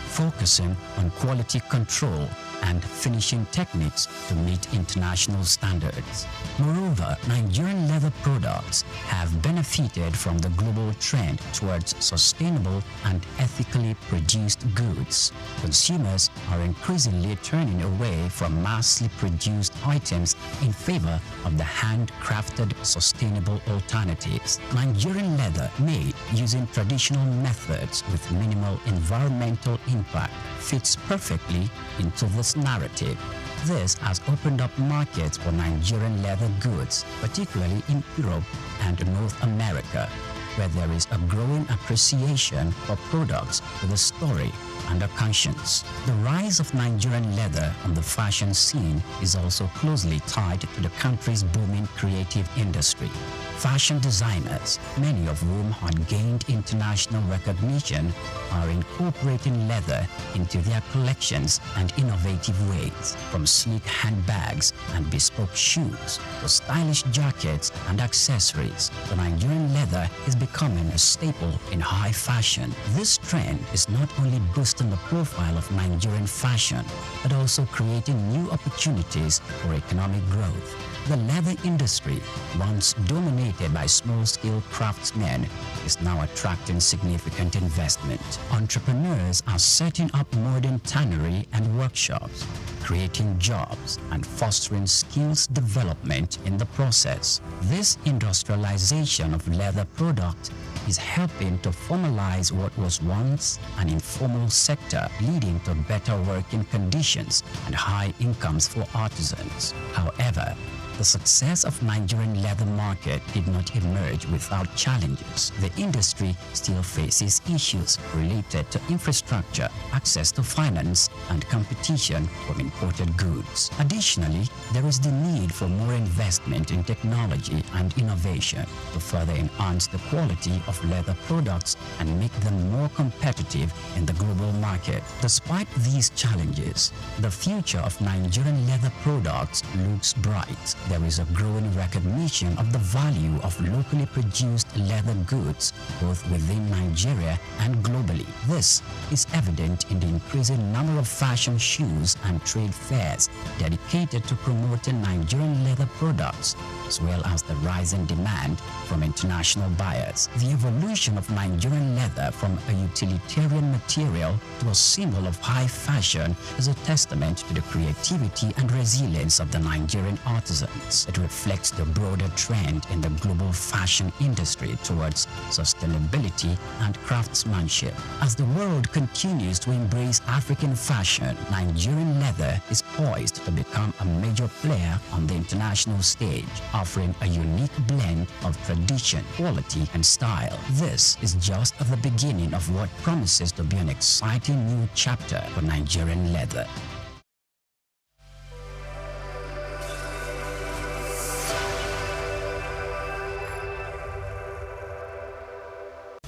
focusing on quality control and finishing techniques to meet international standards. Moreover, Nigerian leather products have benefited from the global trend towards sustainable and ethically produced goods. Consumers are increasingly turning away from massively produced items in favor of the handcrafted sustainable alternatives. Nigerian leather made using traditional methods with minimal environmental impact fits perfectly into this narrative. This has opened up markets for Nigerian leather goods, particularly in Europe and North America, where there is a growing appreciation for products with a story and a conscience. The rise of Nigerian leather on the fashion scene is also closely tied to the country's booming creative industry. Fashion designers, many of whom had gained international recognition, are incorporating leather into their collections and innovative ways. From sleek handbags and bespoke shoes to stylish jackets and accessories, the Nigerian leather is becoming a staple in high fashion. This trend is not only boosting the profile of Nigerian fashion, but also creating new opportunities for economic growth. The leather industry, once dominated by small-scale craftsmen, is now attracting significant investment. Entrepreneurs are setting up modern tannery and workshops, creating jobs and fostering skills development in the process. This industrialization of leather products is helping to formalize what was once an informal sector, leading to better working conditions and high incomes for artisans. However, the success of Nigerian leather market did not emerge without challenges. The industry still faces issues related to infrastructure, access to finance, and competition from imported goods. Additionally, there is the need for more investment in technology and innovation to further enhance the quality of leather products and make them more competitive in the global market. Despite these challenges, the future of Nigerian leather products looks bright. There is a growing recognition of the value of locally produced leather goods, both within Nigeria and globally. This is evident in the increasing number of fashion shows and trade fairs dedicated to promoting Nigerian leather products, as well as the rising demand from international buyers. The evolution of Nigerian leather from a utilitarian material to a symbol of high fashion is a testament to the creativity and resilience of the Nigerian artisans. It reflects the broader trend in the global fashion industry towards sustainability and craftsmanship. As the world continues to embrace African fashion, Nigerian leather is poised to become a major player on the international stage, offering a unique blend of tradition, quality, and style. This is just the beginning of what promises to be an exciting new chapter for Nigerian leather.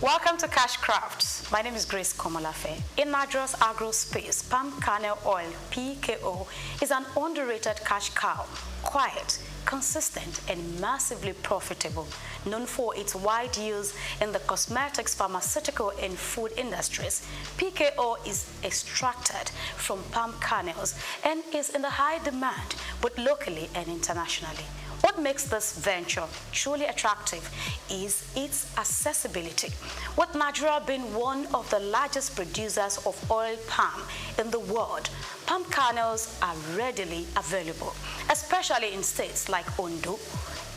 Welcome to Cash Crafts. My name is Grace Komolafe. In Nidra's agro space, palm kernel oil, PKO, is an underrated cash cow. Quiet, consistent, and massively profitable. Known for its wide use in the cosmetics, pharmaceutical, and food industries, PKO is extracted from palm kernels and is in the high demand, both locally and internationally. What What makes this venture truly attractive is its accessibility. With Nigeria being one of the largest producers of oil palm in the world, palm kernels are readily available, especially in states like Ondo,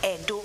Edo,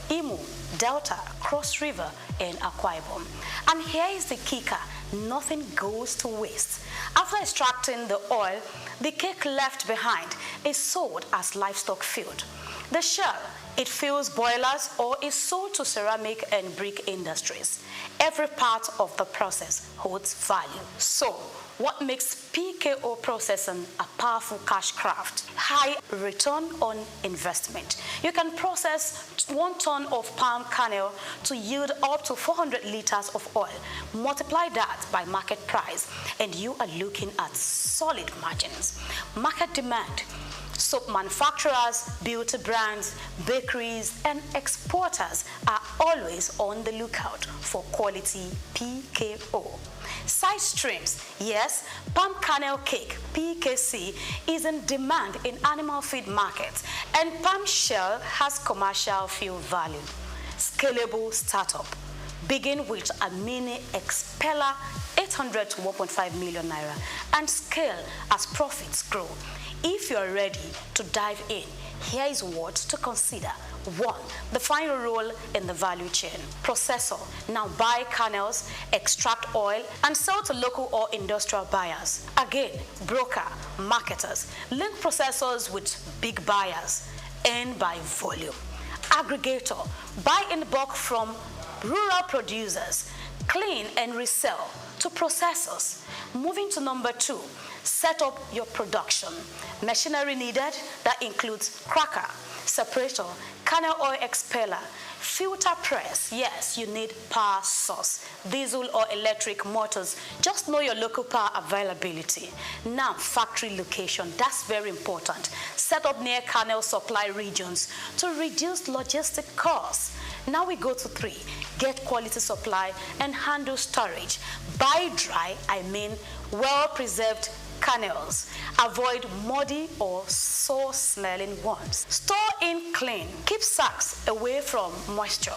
Imo, Delta, Cross River, and Akwa Ibom. And here is the kicker: nothing goes to waste. After extracting the oil, the cake left behind is sold as livestock feed. The shell, it fuels boilers or is sold to ceramic and brick industries. Every part of the process holds value. So, what makes PKO processing a powerful cash craft? High return on investment. You can process 1 ton of palm kernel to yield up to 400 liters of oil. Multiply that by market price, and you are looking at solid margins. Market demand. Soap manufacturers, beauty brands, bakeries, and exporters are always on the lookout for quality PKO. Side streams. Yes, palm kernel cake, PKC, is in demand in animal feed markets, and palm shell has commercial fuel value. Scalable startup. Begin with a mini expeller, 800 to 1.5 million naira, and scale as profits grow. If you're ready to dive in, here is what to consider. 1. The final role in the value chain. Processor. Now buy kernels, extract oil, and sell to local or industrial buyers. Again, broker, marketers. Link processors with big buyers. Earn by volume. Aggregator. Buy in bulk from rural producers. Clean and resell to processors. Moving to number 2. Set up your production. Machinery needed, that includes cracker, separator, kernel oil expeller, filter press. Yes, you need power source, diesel or electric motors. Just know your local power availability. Now, factory location, that's very important. Set up near kernel supply regions to reduce logistic costs. Now we go to 3, get quality supply and handle storage. Buy dry, well-preserved kernels. Avoid muddy or sour-smelling ones. Store in clean. Keep sacks away from moisture.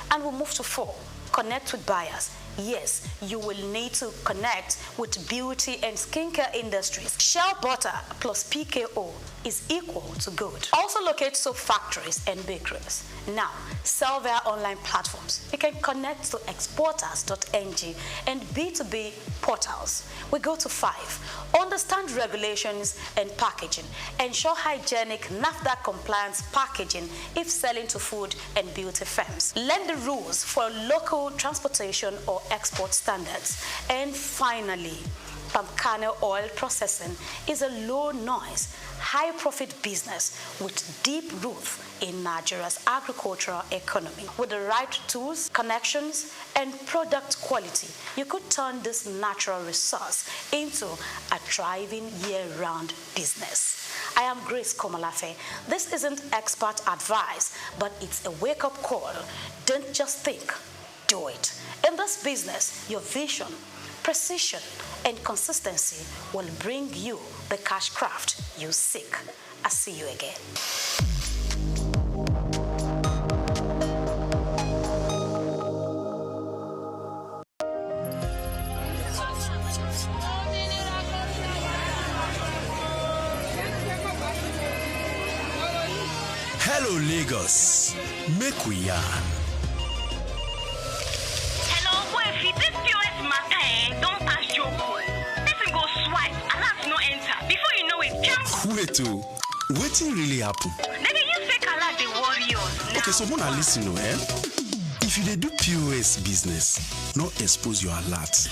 And we'll move to 4, connect with buyers. Yes, you will need to connect with beauty and skincare industries. Shell butter plus PKO is equal to good. Also locate soap factories and bakeries. Now, sell via online platforms. You can connect to exporters.ng and B2B portals. We go to 5. Understand regulations and packaging. Ensure hygienic NAFDAC compliance packaging if selling to food and beauty firms. Learn the rules for local transportation or export standards. And finally, palm kernel oil processing is a low noise, high profit business with deep roots in Nigeria's agricultural economy. With the right tools, connections, and product quality, you could turn this natural resource into a thriving year-round business. I am Grace Komalafe. This isn't expert advice, but it's a wake-up call. Don't just think, do it. In this business, your vision, precision, and consistency will bring you the cash craft you seek. I'll see you again. Hello, Lagos. Make we yarn. Hello, boy, if this POS matter, don't pass your call. Person go swipe, alert no enter. Before you know it, jump. Wait, wetin really happen? Maybe you fake alert the warriors. Okay, so wanna listen, If you dey do POS business, no expose your alert.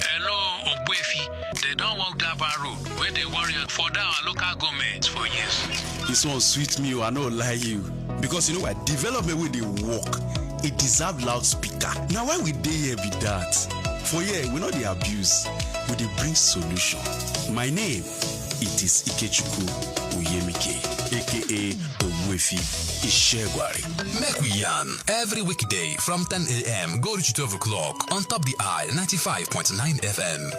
Hello, Ogbefi. They don't walk that bar road where they worry for our local government for years. This one sweet me, I no lie you. Because you know what? Development with the work, it deserve loudspeaker. Now why we dey here be that? For here, we know the abuse, we dey bring solution. My name, it is Ikechukwu Oyemike, aka Ogbefi Ishegwari. Make we yarn every weekday from 10 a.m. go reach 12 o'clock on Top the Eye 95.9 FM.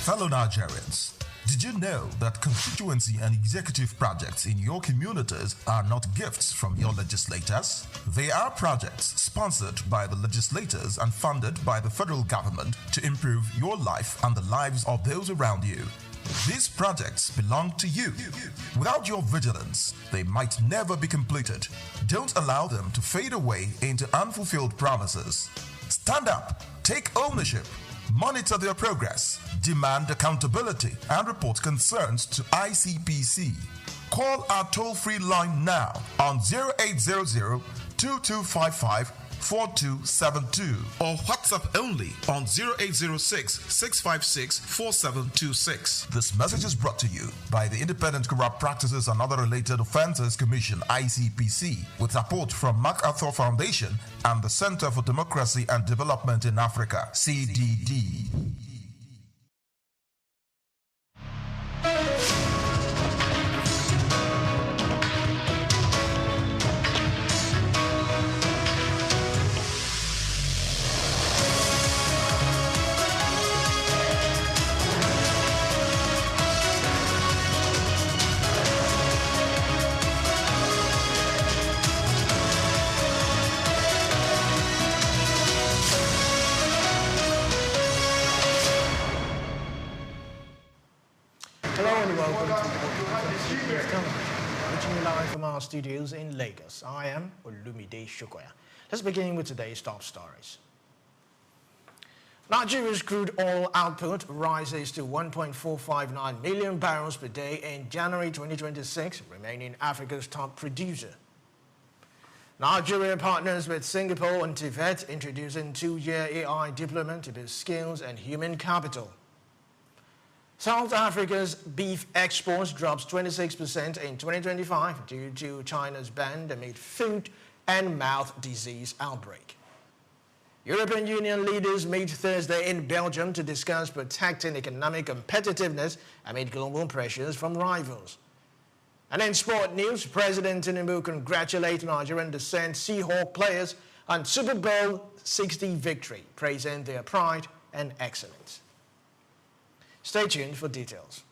Fellow Nigerians, Did you know that constituency and executive projects in your communities are not gifts from your legislators? They are projects sponsored by the legislators and funded by the federal government to improve your life and the lives of those around you. These projects belong to you. Without your vigilance, they might never be completed. Don't allow them to fade away into unfulfilled promises. Stand up, take ownership, monitor their progress, demand accountability, and report concerns to ICPC. Call our toll-free line now on 0800-2255-4272 or WhatsApp only on 0806-656-4726. This message is brought to you by the Independent Corrupt Practices and Other Related Offences Commission, ICPC, with support from MacArthur Foundation and the Center for Democracy and Development in Africa, CDD. From our studios in Lagos. I am Olumide Shokoya. Let's begin with today's top stories. Nigeria's crude oil output rises to 1.459 million barrels per day in January 2026, remaining Africa's top producer. Nigeria partners with Singapore and Tibet introducing 2-year AI deployment to boost skills and human capital. South Africa's beef exports drops 26% in 2025 due to China's ban amid foot and mouth disease outbreak. European Union leaders meet Thursday in Belgium to discuss protecting economic competitiveness amid global pressures from rivals. And in sport news, President Tinubu congratulated Nigerian descent SOUQ players on Super Bowl 60 victory, praising their pride and excellence. Stay tuned for details.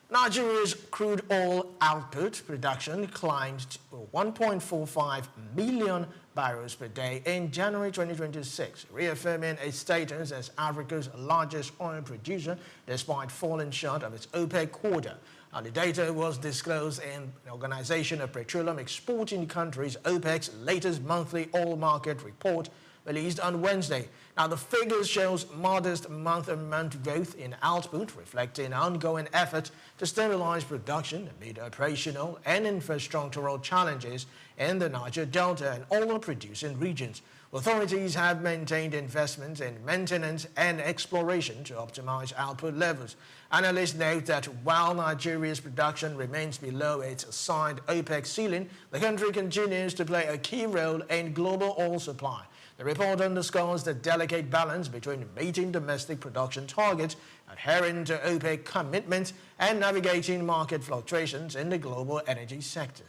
Nigeria's crude oil output production climbed to 1.45 million barrels per day in January 2026, reaffirming its status as Africa's largest oil producer despite falling short of its OPEC quota. Now, the data was disclosed in the Organization of Petroleum Exporting Countries, OPEC's latest monthly oil market report released on Wednesday. Now, the figures shows modest month-on-month growth in output, reflecting ongoing efforts to stabilize production amid operational and infrastructural challenges in the Niger Delta and oil-producing regions. Authorities have maintained investments in maintenance and exploration to optimize output levels. Analysts note that while Nigeria's production remains below its assigned OPEC ceiling, the country continues to play a key role in global oil supply. The report underscores the delicate balance between meeting domestic production targets, adhering to OPEC commitments, and navigating market fluctuations in the global energy sector.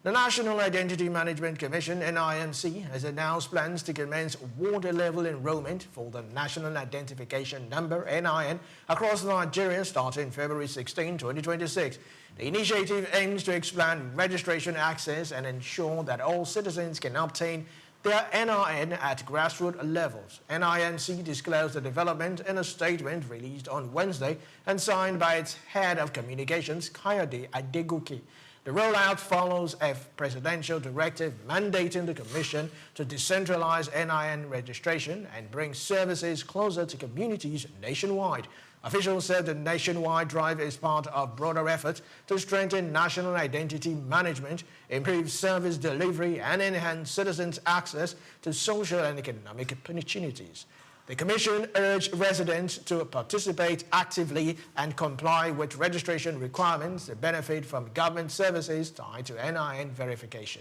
The National Identity Management Commission, NIMC, has announced plans to commence water-level enrollment for the National Identification Number, NIN, across Nigeria starting February 16, 2026. The initiative aims to expand registration access and ensure that all citizens can obtain their NIN at grassroots levels. NIMC disclosed the development in a statement released on Wednesday and signed by its head of communications, Kayode Adegoke. The rollout follows a presidential directive mandating the Commission to decentralize NIN registration and bring services closer to communities nationwide. Officials said the nationwide drive is part of broader efforts to strengthen national identity management, improve service delivery, and enhance citizens' access to social and economic opportunities. The Commission urged residents to participate actively and comply with registration requirements to benefit from government services tied to NIN verification.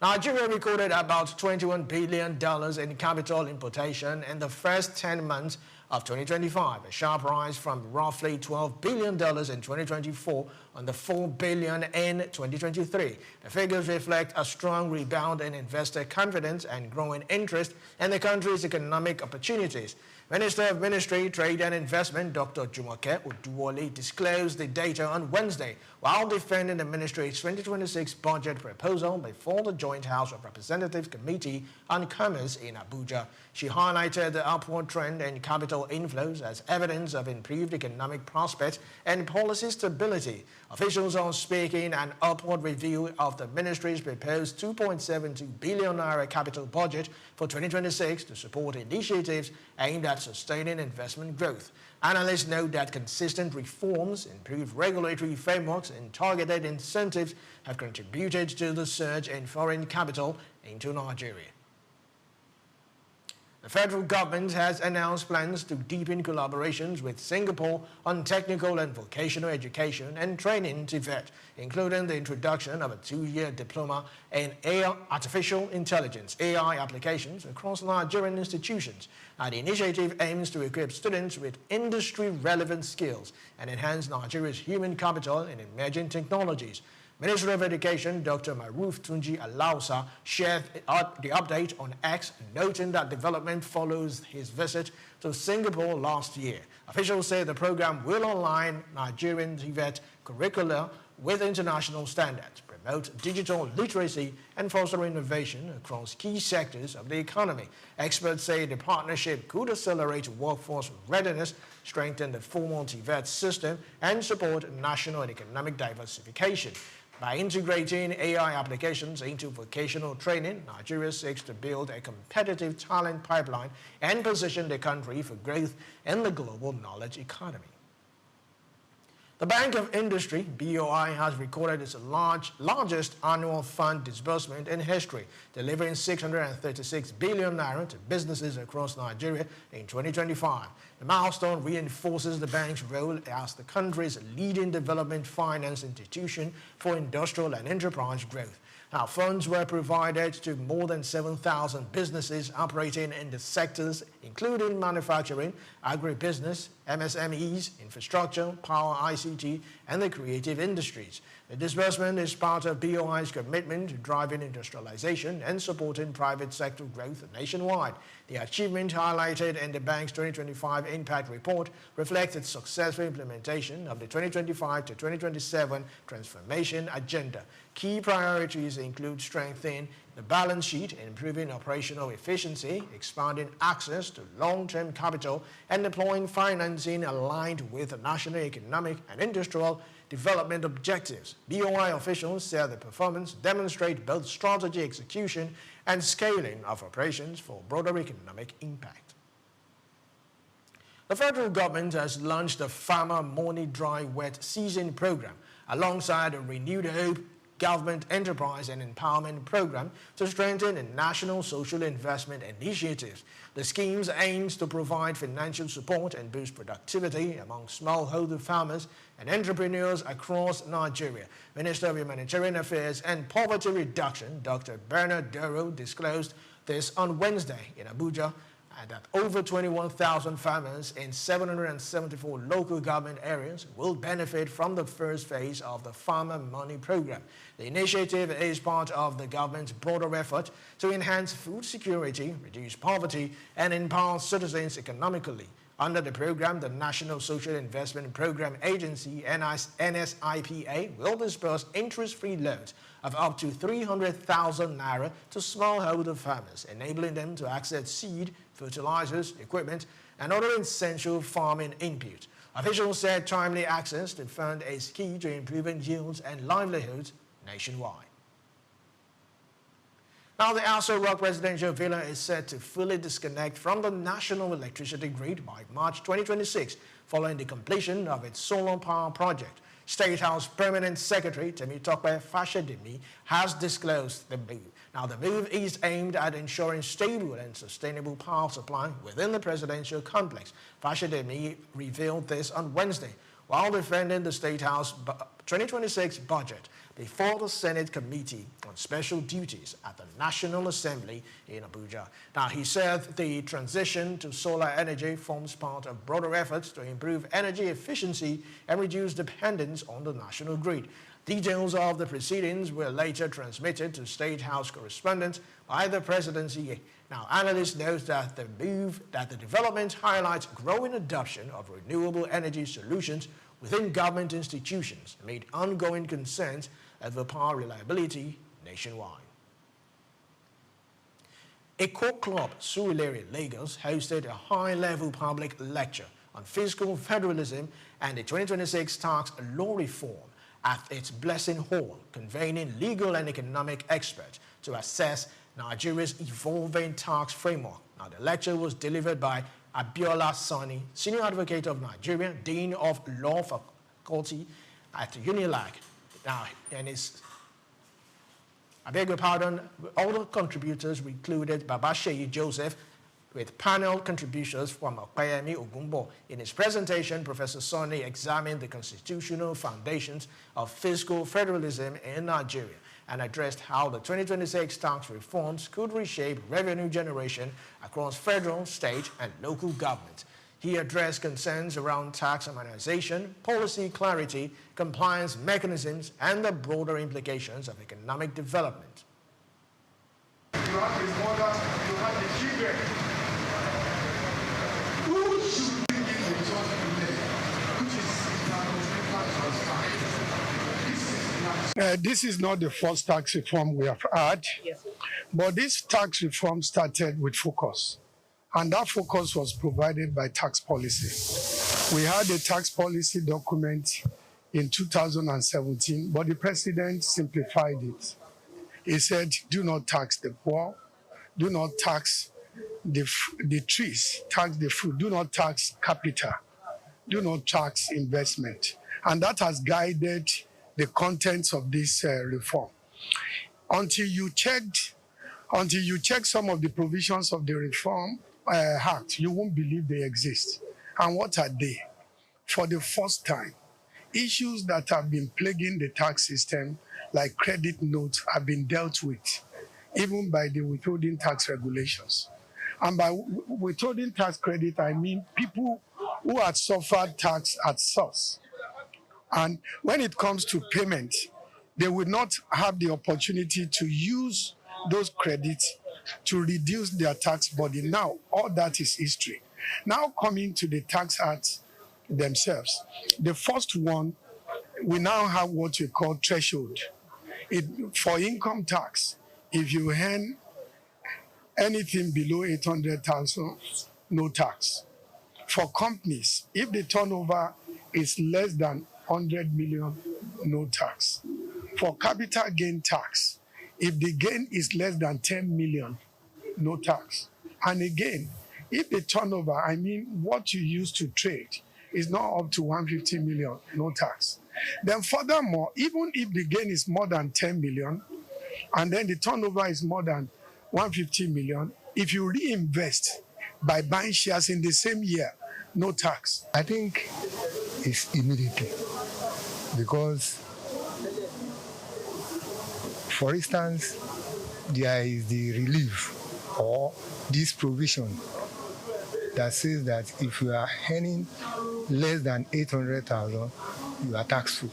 Nigeria recorded about $21 billion in capital importation in the first 10 months of 2025, a sharp rise from roughly $12 billion in 2024 on the $4 billion in 2023. The figures reflect a strong rebound in investor confidence and growing interest in the country's economic opportunities. Minister of Ministry, Trade and Investment, Dr. Jumoke Oduwole, disclosed the data on Wednesday while defending the ministry's 2026 budget proposal before the Joint House of Representatives Committee on Commerce in Abuja. She highlighted the upward trend in capital inflows as evidence of improved economic prospects and policy stability. Officials are speaking an upward review of the ministry's proposed 2.72 billion naira capital budget for 2026 to support initiatives aimed at sustaining investment growth. Analysts note that consistent reforms, improved regulatory frameworks, and targeted incentives have contributed to the surge in foreign capital into Nigeria. The federal government has announced plans to deepen collaborations with Singapore on technical and vocational education and training to vet, including the introduction of a 2-year diploma in artificial intelligence (AI) applications across Nigerian institutions. The initiative aims to equip students with industry-relevant skills and enhance Nigeria's human capital in emerging technologies. Minister of Education Dr. Maruf Tunji Alausa shared the update on X, noting that development follows his visit to Singapore last year. Officials say the program will align Nigerian TVET curricula with international standards, promote digital literacy, and foster innovation across key sectors of the economy. Experts say the partnership could accelerate workforce readiness, strengthen the formal TVET system, and support national and economic diversification. By integrating AI applications into vocational training, Nigeria seeks to build a competitive talent pipeline and position the country for growth in the global knowledge economy. The Bank of Industry, BOI, has recorded its largest annual fund disbursement in history, delivering 636 billion naira to businesses across Nigeria in 2025. The milestone reinforces the bank's role as the country's leading development finance institution for industrial and enterprise growth. Now, funds were provided to more than 7,000 businesses operating in the sectors including manufacturing, agribusiness, MSMEs, infrastructure, power, ICT, and the creative industries. The disbursement is part of BOI's commitment to driving industrialization and supporting private sector growth nationwide. The achievement highlighted in the bank's 2025 Impact Report reflects its successful implementation of the 2025 to 2027 Transformation Agenda. Key priorities include strengthening the balance sheet, improving operational efficiency, expanding access to long-term capital, and deploying financing aligned with the national economic and industrial development objectives. BOI officials said the performance demonstrates both strategy execution and scaling of operations for broader economic impact. The federal government has launched the Farmer Money Dry Wet Season program alongside a Renewed Hope Government Enterprise and Empowerment Program to strengthen the national social investment initiatives. The schemes aims to provide financial support and boost productivity among smallholder farmers and entrepreneurs across Nigeria. Minister of Humanitarian Affairs and Poverty Reduction, Dr. Bernard Doro, disclosed this on Wednesday in Abuja, and that over 21,000 farmers in 774 local government areas will benefit from the first phase of the Farmer Money Program. The initiative is part of the government's broader effort to enhance food security, reduce poverty, and empower citizens economically. Under the program, the National Social Investment Program Agency, NSIPA, will disburse interest-free loans of up to 300,000 naira to smallholder farmers, enabling them to access seed, fertilizers, equipment, and other essential farming inputs. Officials said timely access to fund is key to improving yields and livelihoods nationwide. Now, the SOUQ residential villa is set to fully disconnect from the national electricity grid by March 2026, following the completion of its solar power project. State House Permanent Secretary Temitope Fashedemi has disclosed the move. Now, the move is aimed at ensuring stable and sustainable power supply within the presidential complex. Fashedemi revealed this on Wednesday while defending the State House 2026 budget before the Senate Committee on Special Duties at the National Assembly in Abuja. Now, he said the transition to solar energy forms part of broader efforts to improve energy efficiency and reduce dependence on the national grid. Details of the proceedings were later transmitted to State House correspondents by the presidency. Now, analysts note that the development highlights growing adoption of renewable energy solutions within government institutions amid ongoing concerns over power reliability nationwide. A core club, Surulere, Lagos, hosted a high-level public lecture on fiscal federalism and the 2026 tax law reform at its Blessing Hall, convening legal and economic experts to assess Nigeria's evolving tax framework. Now, the lecture was delivered by Abiola Sani, Senior Advocate of Nigeria, Dean of Law Faculty at UNILAG. Now, and I beg your pardon, all the contributors included Babasheyi Joseph, with panel contributions from Okpeyemi Ogumbo. In his presentation, Professor Sani examined the constitutional foundations of fiscal federalism in Nigeria and addressed how the 2026 tax reforms could reshape revenue generation across federal, state, and local governments. He addressed concerns around tax harmonization, policy clarity, compliance mechanisms, and the broader implications of economic development. You have the mother, you have the children. Who should bring in the church today? Which is this is not the first tax reform we have had, but this tax reform started with focus. And that focus was provided by tax policy. We had a tax policy document in 2017, but the president simplified it. He said, do not tax the poor, do not tax the trees, tax the fruit, do not tax capital, do not tax investment. And that has guided the contents of this reform. Until you check some of the provisions of the reform act, you won't believe they exist. And what are they? For the first time, issues that have been plaguing the tax system, like credit notes, have been dealt with, even by the withholding tax regulations. And by withholding tax credit, I mean people who had suffered tax at source. And when it comes to payment, they would not have the opportunity to use those credits to reduce their tax burden. Now, all that is history. Now coming to the tax acts themselves. The first one, we now have what we call threshold. For income tax, if you earn anything below 800,000, no tax. For companies, if the turnover is less than 100 million, no tax. For capital gain tax, if the gain is less than 10 million, no tax. And again, if the turnover, I mean what you use to trade, is not up to 150 million, no tax. Then furthermore, even if the gain is more than 10 million, and then the turnover is more than 150 million, if you reinvest by buying shares in the same year, no tax. I think it's immediately, because, for instance, there is the relief or this provision that says that if you are earning less than 800,000, you are tax-free.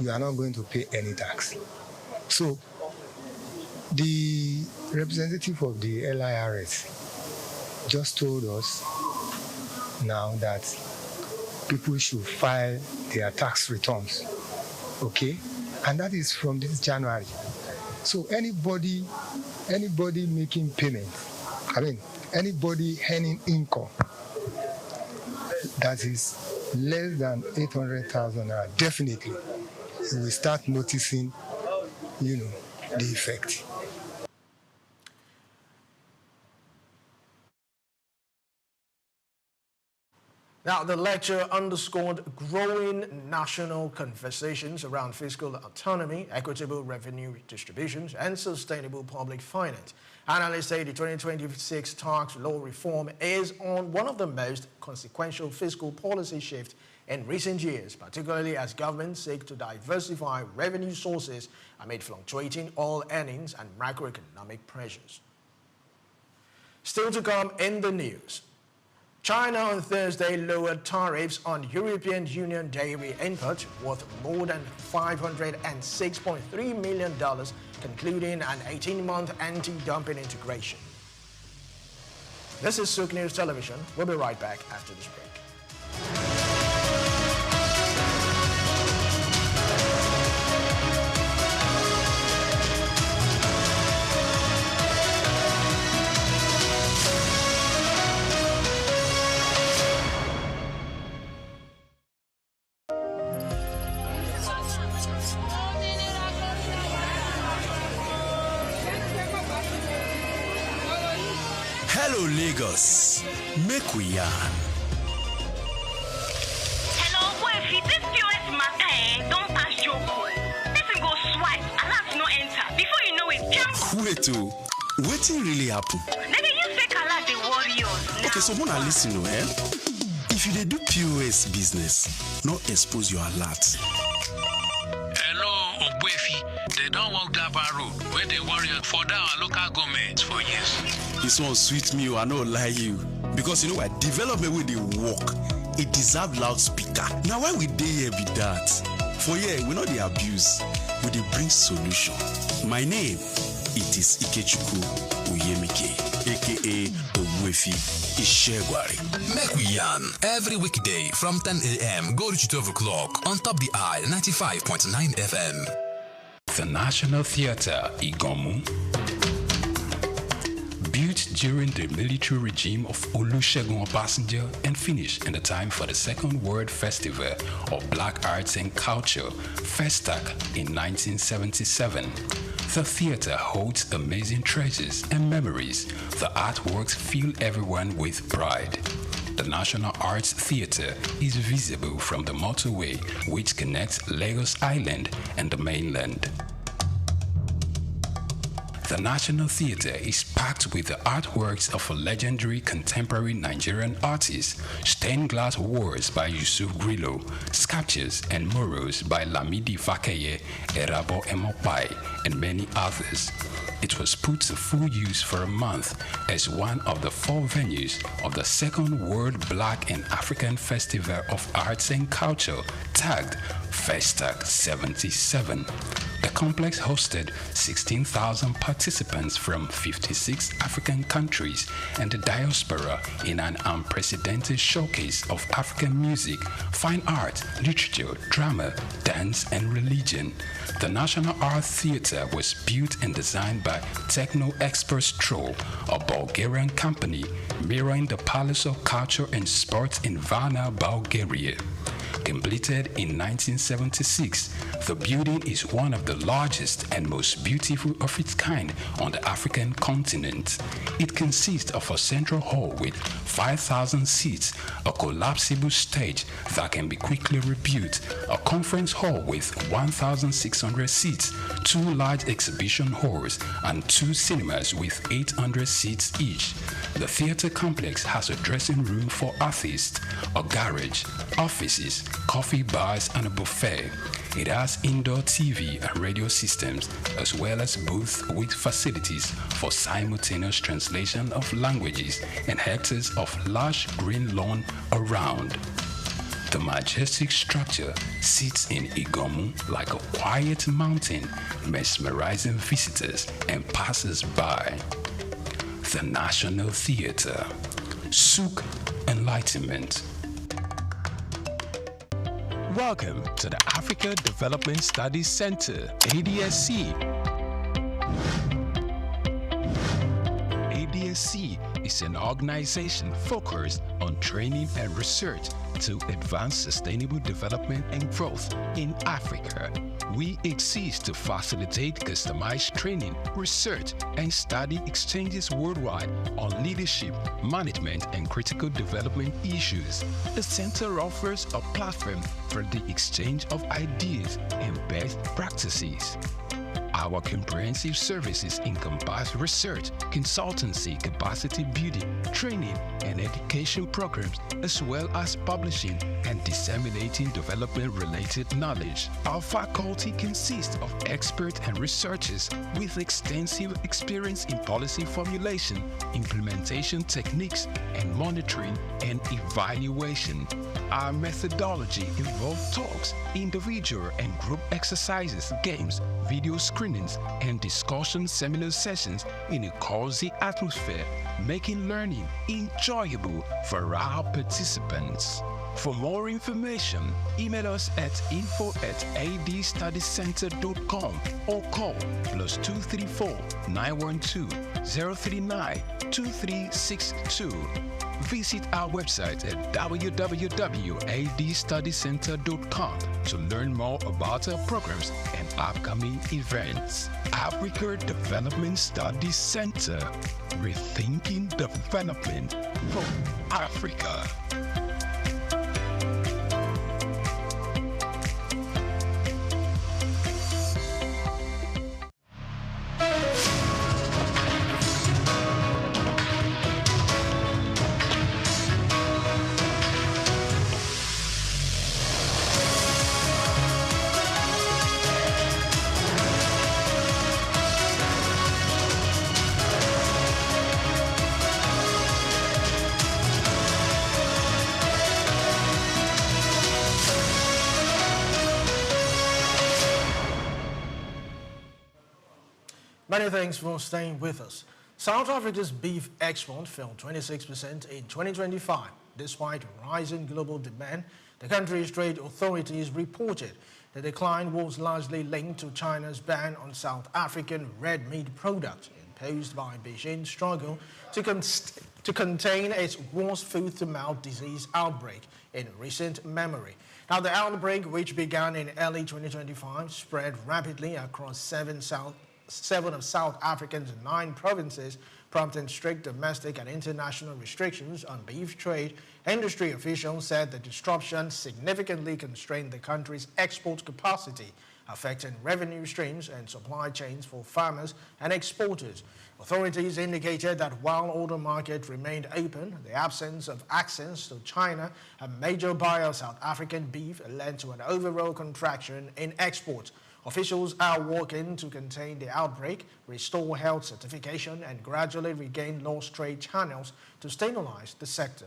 You are not going to pay any tax. So the representative of the LIRS just told us now that people should file their tax returns, okay? And that is from this January. So anybody making payment, anybody earning income that is less than 800,000, definitely you will start noticing, the effect. Now, the lecture underscored growing national conversations around fiscal autonomy, equitable revenue distributions, and sustainable public finance. Analysts say the 2026 tax law reform is on one of the most consequential fiscal policy shifts in recent years, particularly as governments seek to diversify revenue sources amid fluctuating oil earnings and macroeconomic pressures. Still to come in the news. China on Thursday lowered tariffs on European Union dairy inputs worth more than $506.3 million, concluding an 18-month anti-dumping integration. This is SOUQ News Television. We'll be right back after this break. Hello, Lagos. Make we yarn. Hello, boy, if this POS matter, don't pass your code. Person go swipe, alert no enter. Before you know it, jump. Wait, wetin really happen? Maybe you fake alert the warriors. Okay, so wanna listen, If you dey do POS business, no expose your alert. Hello, Ogbuefi. They don't walk that bar road where they warrior for our local government for years. This one sweet me, I no lie you. Because you know why? Development with the work, it deserve loudspeaker. Now why we dey here be that? For here, we know the abuse, we dey bring solution. My name, it is Ikechukwu Uyemike, aka Ogbuefi Ishegwari. Make we yarn every weekday from 10 a.m. go to 12 o'clock on Top the Eye 95.9 FM. The National Theatre Igomu, built during the military regime of Olusegun Obasanjo and finished in the time for the Second World Festival of Black Arts and Culture, FESTAC, in 1977. The theatre holds amazing treasures and memories. The artworks fill everyone with pride. The National Arts Theatre is visible from the motorway which connects Lagos Island and the mainland. The National Theatre is packed with the artworks of a legendary contemporary Nigerian artist, stained glass walls by Yusuf Grillo, sculptures and murals by Lamidi Fakeye, Erabo Emopai, and many others. It was put to full use for a month as one of the 4 venues of the Second World Black and African Festival of Arts and Culture, tagged FESTAC 77. The complex hosted 16,000 participants from 56 African countries and the diaspora in an unprecedented showcase of African music, fine art, literature, drama, dance, and religion. The National Art Theatre was built and designed by Techno Expert Stroll, a Bulgarian company mirroring the Palace of Culture and Sports in Varna, Bulgaria. Completed in 1976, the building is one of the largest and most beautiful of its kind on the African continent. It consists of a central hall with 5,000 seats, a collapsible stage that can be quickly rebuilt, a conference hall with 1,600 seats, 2 large exhibition halls, and 2 cinemas with 800 seats each. The theater complex has a dressing room for artists, a garage, offices, coffee bars, and a buffet. It has indoor TV and radio systems, as well as booths with facilities for simultaneous translation of languages and hectares of lush green lawn around. The majestic structure sits in Igomu like a quiet mountain, mesmerizing visitors and passers-by. The National Theatre, SOUQ Enlightenment. Welcome to the Africa Development Studies Center, ADSC. ADSC is an organization focused on training and research to advance sustainable development and growth in Africa. We exist to facilitate customized training, research, and study exchanges worldwide on leadership, management, and critical development issues. The center offers a platform for the exchange of ideas and best practices. Our comprehensive services encompass research, consultancy, capacity building, training, and education programs, as well as publishing and disseminating development-related knowledge. Our faculty consists of experts and researchers with extensive experience in policy formulation, implementation techniques, and monitoring and evaluation. Our methodology involves talks, individual and group exercises, games, video screenings, and discussion seminar sessions in a cozy atmosphere, making learning enjoyable for our participants. For more information, email us at info@adstudycenter.com or call +234 912 039 2362. Visit our website at www.adstudycenter.com to learn more about our programs and upcoming events. Africa Development Studies Center, rethinking development for Africa. Many thanks for staying with us. South Africa's beef export fell 26% in 2025. Despite rising global demand, the country's trade authorities reported the decline was largely linked to China's ban on South African red meat products imposed by Beijing's struggle to contain its worst foot-to-mouth disease outbreak in recent memory. Now, the outbreak, which began in early 2025, spread rapidly across seven of South Africa's 9 provinces, prompting strict domestic and international restrictions on beef trade. Industry officials said the disruption significantly constrained the country's export capacity, affecting revenue streams and supply chains for farmers and exporters. Authorities indicated that while all the markets remained open, the absence of access to China, a major buyer of South African beef, led to an overall contraction in exports. Officials are working to contain the outbreak, restore health certification, and gradually regain lost trade channels to stabilize the sector.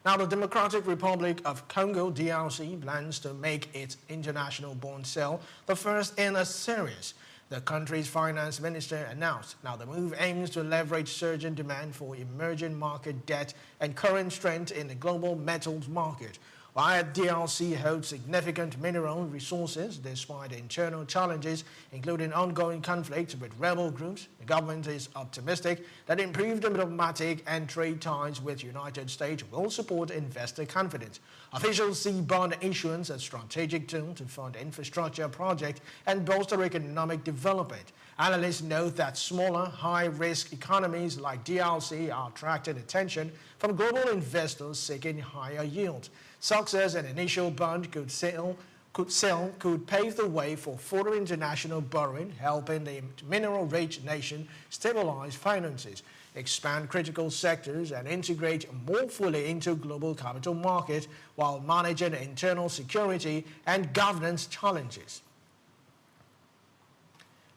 Now, the Democratic Republic of Congo, DRC, plans to make its international bond sale the first in a series, the country's finance minister announced. Now, the move aims to leverage surging demand for emerging market debt and current strength in the global metals market. While DRC holds significant mineral resources, despite internal challenges, including ongoing conflicts with rebel groups, the government is optimistic that improved diplomatic and trade ties with the United States will support investor confidence. Officials see bond issuance as a strategic tool to fund infrastructure projects and bolster economic development. Analysts note that smaller, high-risk economies like DRC are attracting attention from global investors seeking higher yield. Success an initial bond could pave the way for further international borrowing, helping the mineral-rich nation stabilize finances, expand critical sectors, and integrate more fully into global capital markets while managing internal security and governance challenges.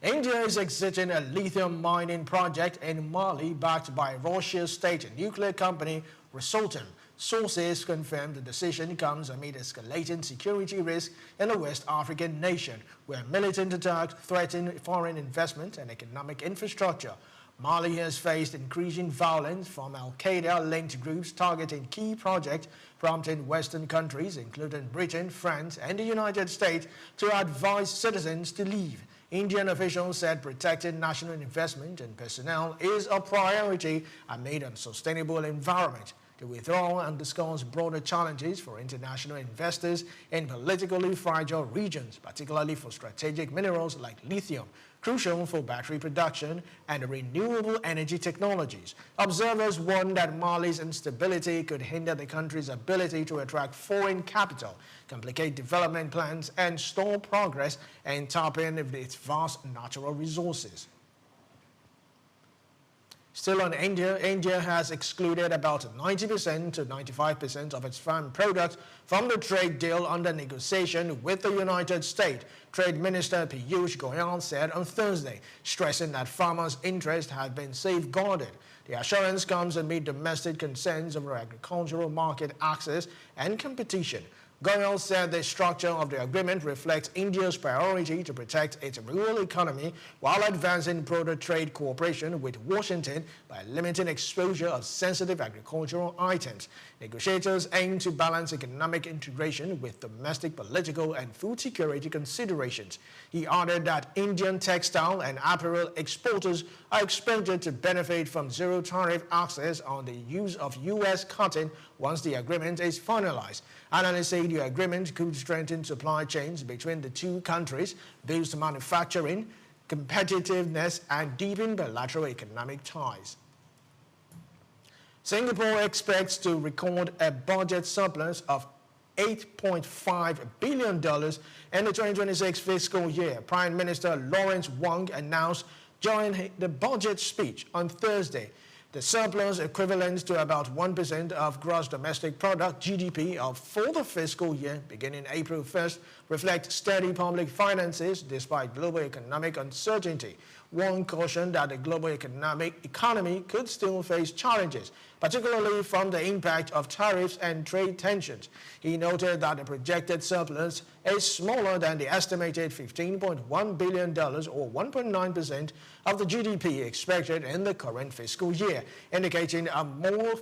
India is exiting a lithium mining project in Mali backed by Russia's state nuclear company Rosatom. Sources confirm the decision comes amid escalating security risks in the West African nation, where militant attacks threaten foreign investment and economic infrastructure. Mali has faced increasing violence from al-Qaeda-linked groups targeting key projects, prompting Western countries, including Britain, France, and the United States, to advise citizens to leave. Indian officials said protecting national investment and personnel is a priority amid a sustainable environment. The withdrawal underscores broader challenges for international investors in politically fragile regions, particularly for strategic minerals like lithium, crucial for battery production and renewable energy technologies. Observers warn that Mali's instability could hinder the country's ability to attract foreign capital, complicate development plans, and stall progress in tapping its vast natural resources. Still on India, India has excluded about 90% to 95% of its farm products from the trade deal under negotiation with the United States. Trade Minister Piyush Goyal said on Thursday, stressing that farmers' interests have been safeguarded. The assurance comes amid domestic concerns over agricultural market access and competition. Goyal said the structure of the agreement reflects India's priority to protect its rural economy while advancing broader trade cooperation with Washington by limiting exposure of sensitive agricultural items. Negotiators aim to balance economic integration with domestic political and food security considerations. He added that Indian textile and apparel exporters are expected to benefit from zero tariff access on the use of U.S. cotton once the agreement is finalized. Analysts say the agreement could strengthen supply chains between the two countries, boost manufacturing, competitiveness, and deepen bilateral economic ties. Singapore expects to record a budget surplus of $8.5 billion in the 2026 fiscal year, Prime Minister Lawrence Wong announced during the budget speech on Thursday. The surplus, equivalent to about 1% of gross domestic product (GDP) for the fiscal year beginning April 1st, reflects steady public finances despite global economic uncertainty. Wong cautioned that the global economy could still face challenges, particularly from the impact of tariffs and trade tensions. He noted that the projected surplus is smaller than the estimated $15.1 billion or 1.9% of the GDP expected in the current fiscal year, indicating a more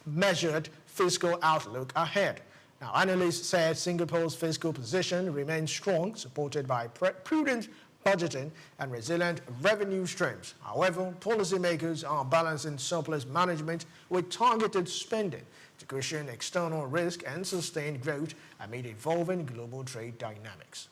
measured fiscal outlook ahead. Now, analysts said Singapore's fiscal position remains strong, supported by prudent budgeting and resilient revenue streams. However, policymakers are balancing surplus management with targeted spending to cushion external risk and sustain growth amid evolving global trade dynamics.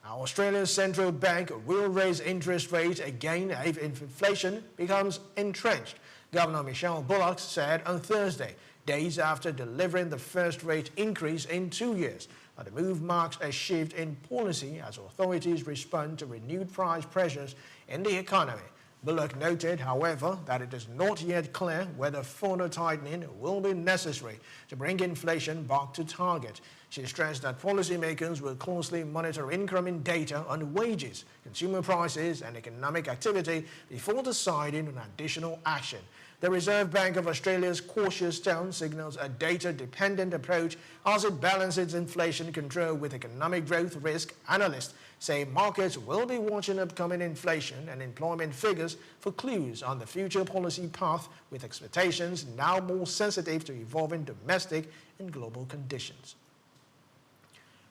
Now, Australia's central bank will raise interest rates again if inflation becomes entrenched, Governor Michelle Bullock said on Thursday, days after delivering the first rate increase in 2 years. The move marks a shift in policy as authorities respond to renewed price pressures in the economy. Bullock noted, however, that it is not yet clear whether further tightening will be necessary to bring inflation back to target. She stressed that policymakers will closely monitor incoming data on wages, consumer prices, and economic activity before deciding on additional action. The Reserve Bank of Australia's cautious tone signals a data-dependent approach as it balances inflation control with economic growth risk. Analysts say markets will be watching upcoming inflation and employment figures for clues on the future policy path, with expectations now more sensitive to evolving domestic and global conditions.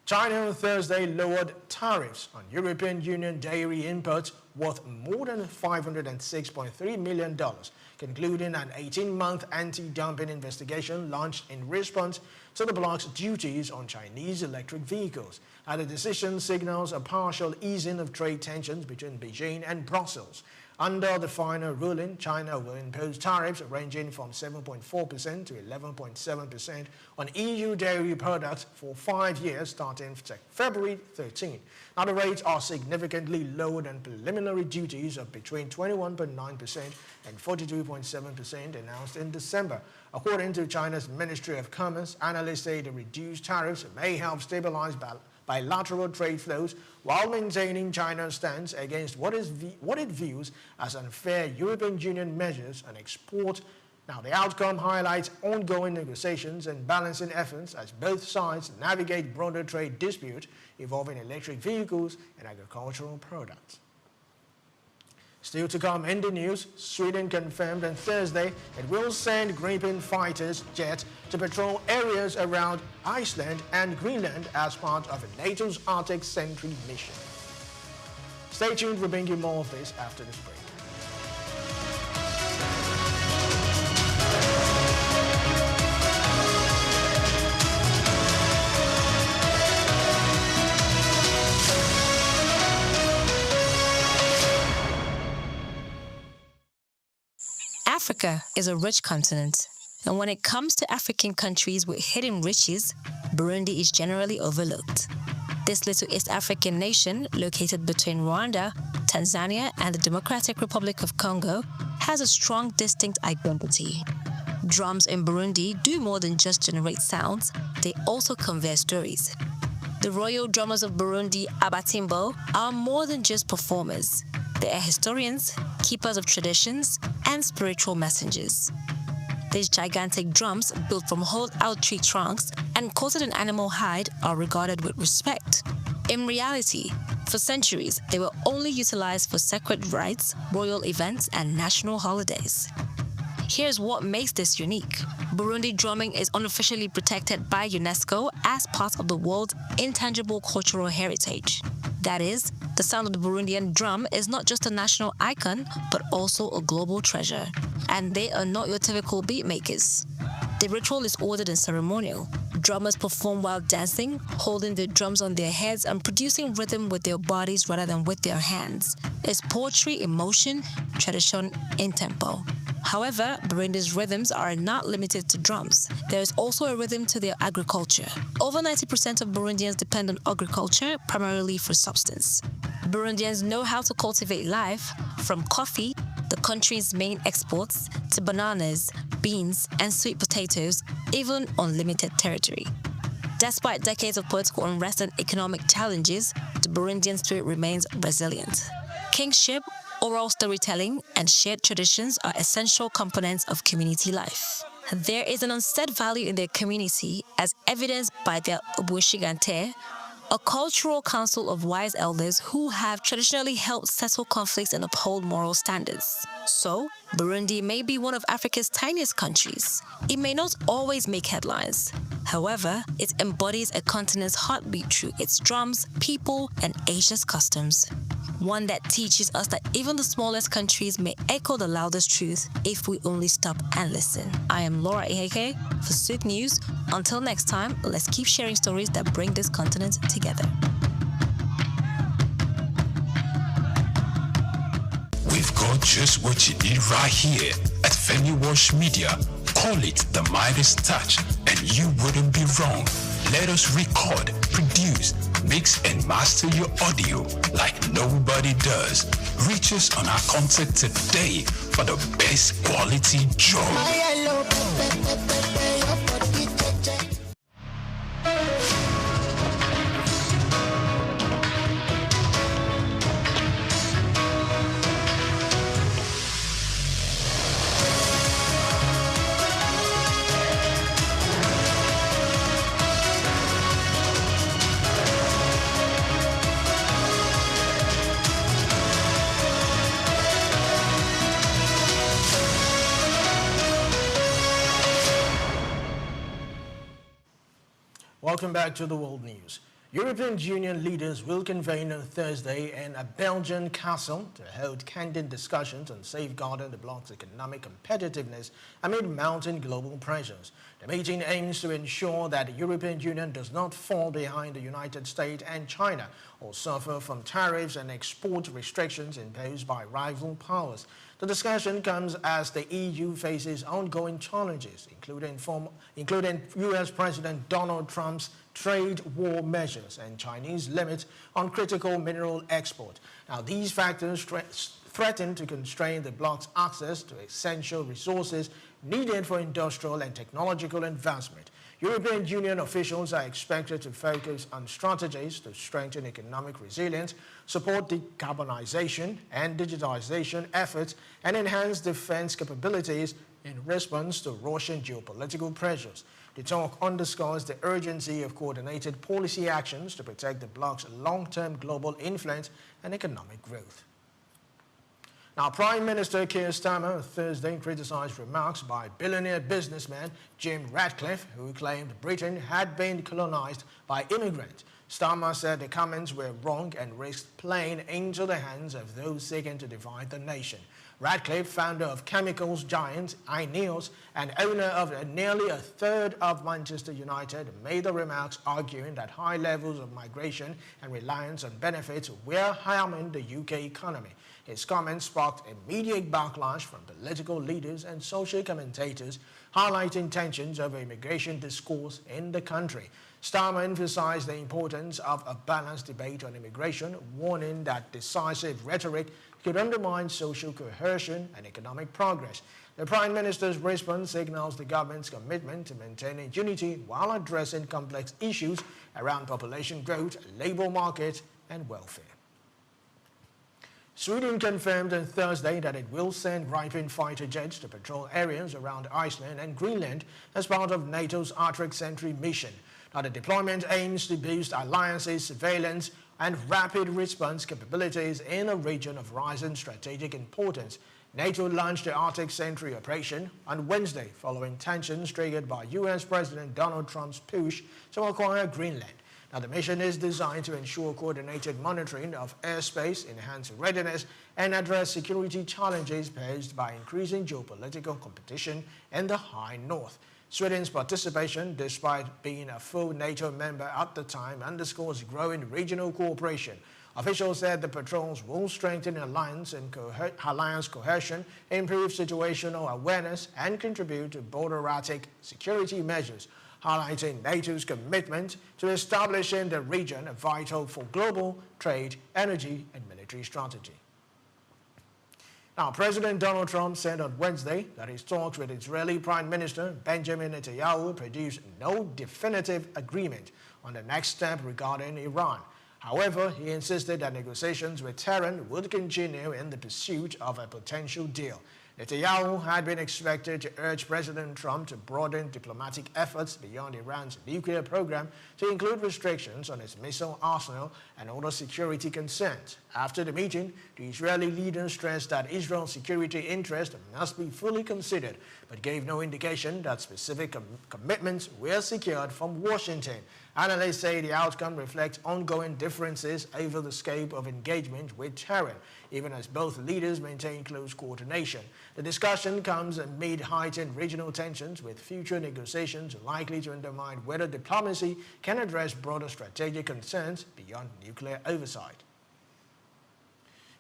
China on Thursday lowered tariffs on European Union dairy imports worth more than $506.3 million, concluding an 18-month anti-dumping investigation launched in response to the bloc's duties on Chinese electric vehicles. And the decision signals a partial easing of trade tensions between Beijing and Brussels. Under the final ruling, China will impose tariffs ranging from 7.4% to 11.7% on EU dairy products for 5 years starting February 13. Now, the rates are significantly lower than preliminary duties of between 21.9% and 42.7% announced in December. According to China's Ministry of Commerce, analysts say the reduced tariffs may help stabilize bilateral trade flows while maintaining China's stance against what it views as unfair European Union measures on export. Now, the outcome highlights ongoing negotiations and balancing efforts as both sides navigate broader trade dispute involving electric vehicles and agricultural products. Still to come in the news, Sweden confirmed on Thursday it will send Gripen fighters jet to patrol areas around Iceland and Greenland as part of NATO's Arctic Sentry mission. Stay tuned, we'll bring you more of this after this break. Africa is a rich continent, and when it comes to African countries with hidden riches, Burundi is generally overlooked. This little East African nation, located between Rwanda, Tanzania, and the Democratic Republic of Congo, has a strong, distinct identity. Drums in Burundi do more than just generate sounds, they also convey stories. The royal drummers of Burundi, Abatimbo, are more than just performers. They are historians, keepers of traditions, and spiritual messengers. These gigantic drums, built from hollowed-out tree trunks and coated in animal hide, are regarded with respect. In reality, for centuries, they were only utilized for sacred rites, royal events, and national holidays. Here's what makes this unique. Burundi drumming is unofficially protected by UNESCO as part of the world's intangible cultural heritage. That is, the sound of the Burundian drum is not just a national icon, but also a global treasure. And they are not your typical beat makers. The ritual is ordered and ceremonial. Drummers perform while dancing, holding the drums on their heads and producing rhythm with their bodies rather than with their hands. It's poetry in motion, tradition in tempo. However, Burundi's rhythms are not limited to drums. There is also a rhythm to their agriculture. Over 90% of Burundians depend on agriculture, primarily for substance. Burundians know how to cultivate life, from coffee, the country's main exports, to bananas, beans, and sweet potatoes, even on limited territory. Despite decades of political unrest and economic challenges, the Burundian spirit remains resilient. Kingship, oral storytelling, and shared traditions are essential components of community life. There is an unsaid value in their community, as evidenced by their Obushigante, a cultural council of wise elders who have traditionally helped settle conflicts and uphold moral standards. So, Burundi may be one of Africa's tiniest countries. It may not always make headlines. However, it embodies a continent's heartbeat through its drums, people, and ancient customs. One that teaches us that even the smallest countries may echo the loudest truth if we only stop and listen. I am Laura Iheke for SOUQ News. Until next time, let's keep sharing stories that bring this continent together. We've got just what you need right here at Femi Wash Media. Call it the Midas Touch, and you wouldn't be wrong. Let us record, produce, mix, and master your audio like nobody does. Reach us on our contact today for the best quality job. Welcome back to the World News. European Union leaders will convene on Thursday in a Belgian castle to hold candid discussions on safeguarding the bloc's economic competitiveness amid mounting global pressures. The meeting aims to ensure that the European Union does not fall behind the United States and China or suffer from tariffs and export restrictions imposed by rival powers. The discussion comes as the EU faces ongoing challenges, including U.S. President Donald Trump's trade war measures and Chinese limits on critical mineral export. Now, these factors threaten to constrain the bloc's access to essential resources needed for industrial and technological advancement. European Union officials are expected to focus on strategies to strengthen economic resilience, support decarbonization and digitization efforts, and enhance defense capabilities in response to Russian geopolitical pressures. The talk underscores the urgency of coordinated policy actions to protect the bloc's long-term global influence and economic growth. Now, Prime Minister Keir Starmer Thursday criticized remarks by billionaire businessman Jim Ratcliffe, who claimed Britain had been colonized by immigrants. Starmer said the comments were wrong and risked playing into the hands of those seeking to divide the nation. Radcliffe, founder of chemicals giant Ineos and owner of nearly a third of Manchester United, made the remarks arguing that high levels of migration and reliance on benefits were harming the UK economy. His comments sparked immediate backlash from political leaders and social commentators, highlighting tensions over immigration discourse in the country. Starmer emphasized the importance of a balanced debate on immigration, warning that decisive rhetoric could undermine social cohesion and economic progress. The Prime Minister's response signals the government's commitment to maintaining unity while addressing complex issues around population growth, labor market, and welfare. Sweden confirmed on Thursday that it will send Gripen fighter jets to patrol areas around Iceland and Greenland as part of NATO's Arctic Sentry mission. Now, the deployment aims to boost alliances, surveillance, and rapid response capabilities in a region of rising strategic importance. NATO launched the Arctic Sentry operation on Wednesday following tensions triggered by U.S. President Donald Trump's push to acquire Greenland. Now, the mission is designed to ensure coordinated monitoring of airspace, enhance readiness, and address security challenges posed by increasing geopolitical competition in the high north. Sweden's participation, despite being a full NATO member at the time, underscores growing regional cooperation. Officials said the patrols will strengthen alliance cohesion, improve situational awareness, and contribute to border Arctic security measures, highlighting NATO's commitment to establishing the region vital for global trade, energy, and military strategy. Now, President Donald Trump said on Wednesday that his talks with Israeli Prime Minister Benjamin Netanyahu produced no definitive agreement on the next step regarding Iran. However, he insisted that negotiations with Tehran would continue in the pursuit of a potential deal. Netanyahu had been expected to urge President Trump to broaden diplomatic efforts beyond Iran's nuclear program to include restrictions on its missile arsenal and other security concerns. After the meeting, the Israeli leader stressed that Israel's security interests must be fully considered, but gave no indication that specific commitments were secured from Washington. Analysts say the outcome reflects ongoing differences over the scope of engagement with Tehran, even as both leaders maintain close coordination. The discussion comes amid heightened regional tensions, with future negotiations likely to undermine whether diplomacy can address broader strategic concerns beyond nuclear oversight.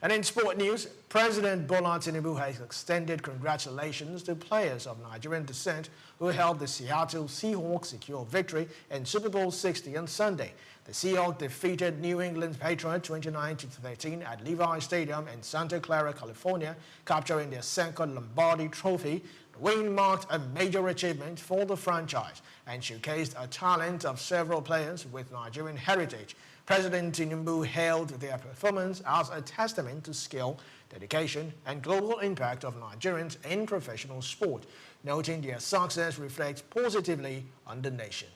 And in sport news, President Bola Tinubu has extended congratulations to players of Nigerian descent who helped the Seattle Seahawks secure victory in Super Bowl 60 on Sunday. The Seahawks defeated New England Patriots 29-13 at Levi Stadium in Santa Clara, California, capturing their second Lombardi Trophy. The win marked a major achievement for the franchise and showcased a talent of several players with Nigerian heritage. President Tinubu hailed their performance as a testament to skill, dedication, and global impact of Nigerians in professional sport, noting their success reflects positively on the nation.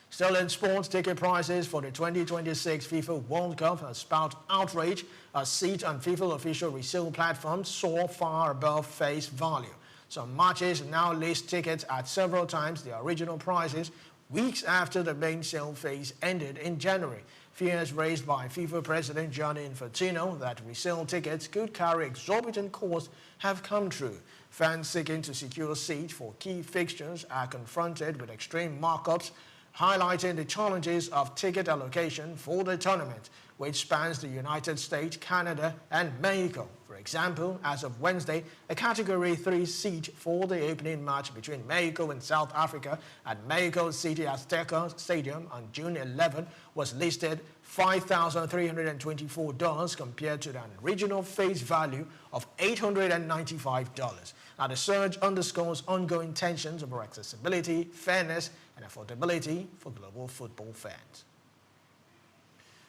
Still in sports, ticket prices for the 2026 FIFA World Cup have sparked outrage. A seat on FIFA official resale platforms soar far above face value. Some matches now list tickets at several times their original prices, weeks after the main sale phase ended in January. Fears raised by FIFA President Gianni Infantino that resale tickets could carry exorbitant costs have come true. Fans seeking to secure seats for key fixtures are confronted with extreme markups, highlighting the challenges of ticket allocation for the tournament, which spans the United States, Canada, and Mexico. For example, as of Wednesday, a Category 3 seat for the opening match between Mexico and South Africa at Mexico City Azteca Stadium on June 11 was listed $5,324 compared to the original face value of $895. Now, the surge underscores ongoing tensions over accessibility, fairness, and affordability for global football fans.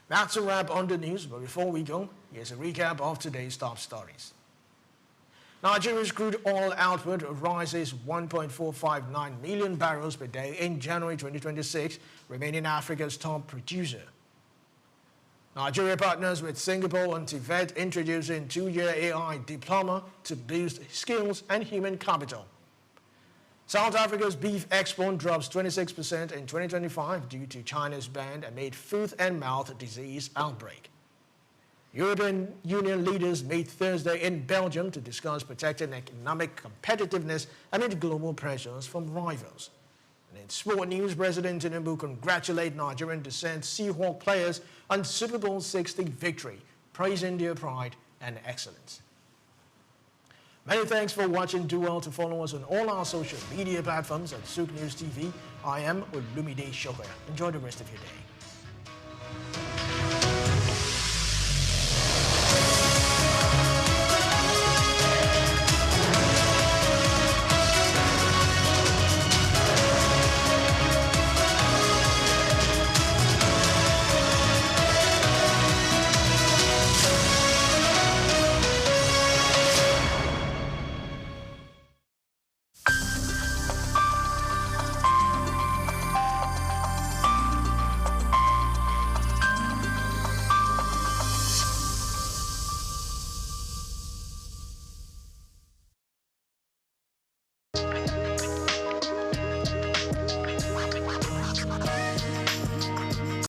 That's a wrap on the news, but before we go, here's a recap of today's top stories. Nigeria's crude oil output rises 1.459 million barrels per day in January 2026, remaining Africa's top producer. Nigeria partners with Singapore and Tibet introducing 2-year AI diploma to boost skills and human capital. South Africa's beef export drops 26% in 2025 due to China's ban amid foot and mouth disease outbreak. European Union leaders met Thursday in Belgium to discuss protecting economic competitiveness amid global pressures from rivals. And in sport news, President Tinubu congratulated Nigerian descent SOUQ players on Super Bowl 60 victory, praising their pride and excellence. Many thanks for watching. Do well to follow us on all our social media platforms at SOUQ News TV. I am Olumide Shokoya. Enjoy the rest of your day.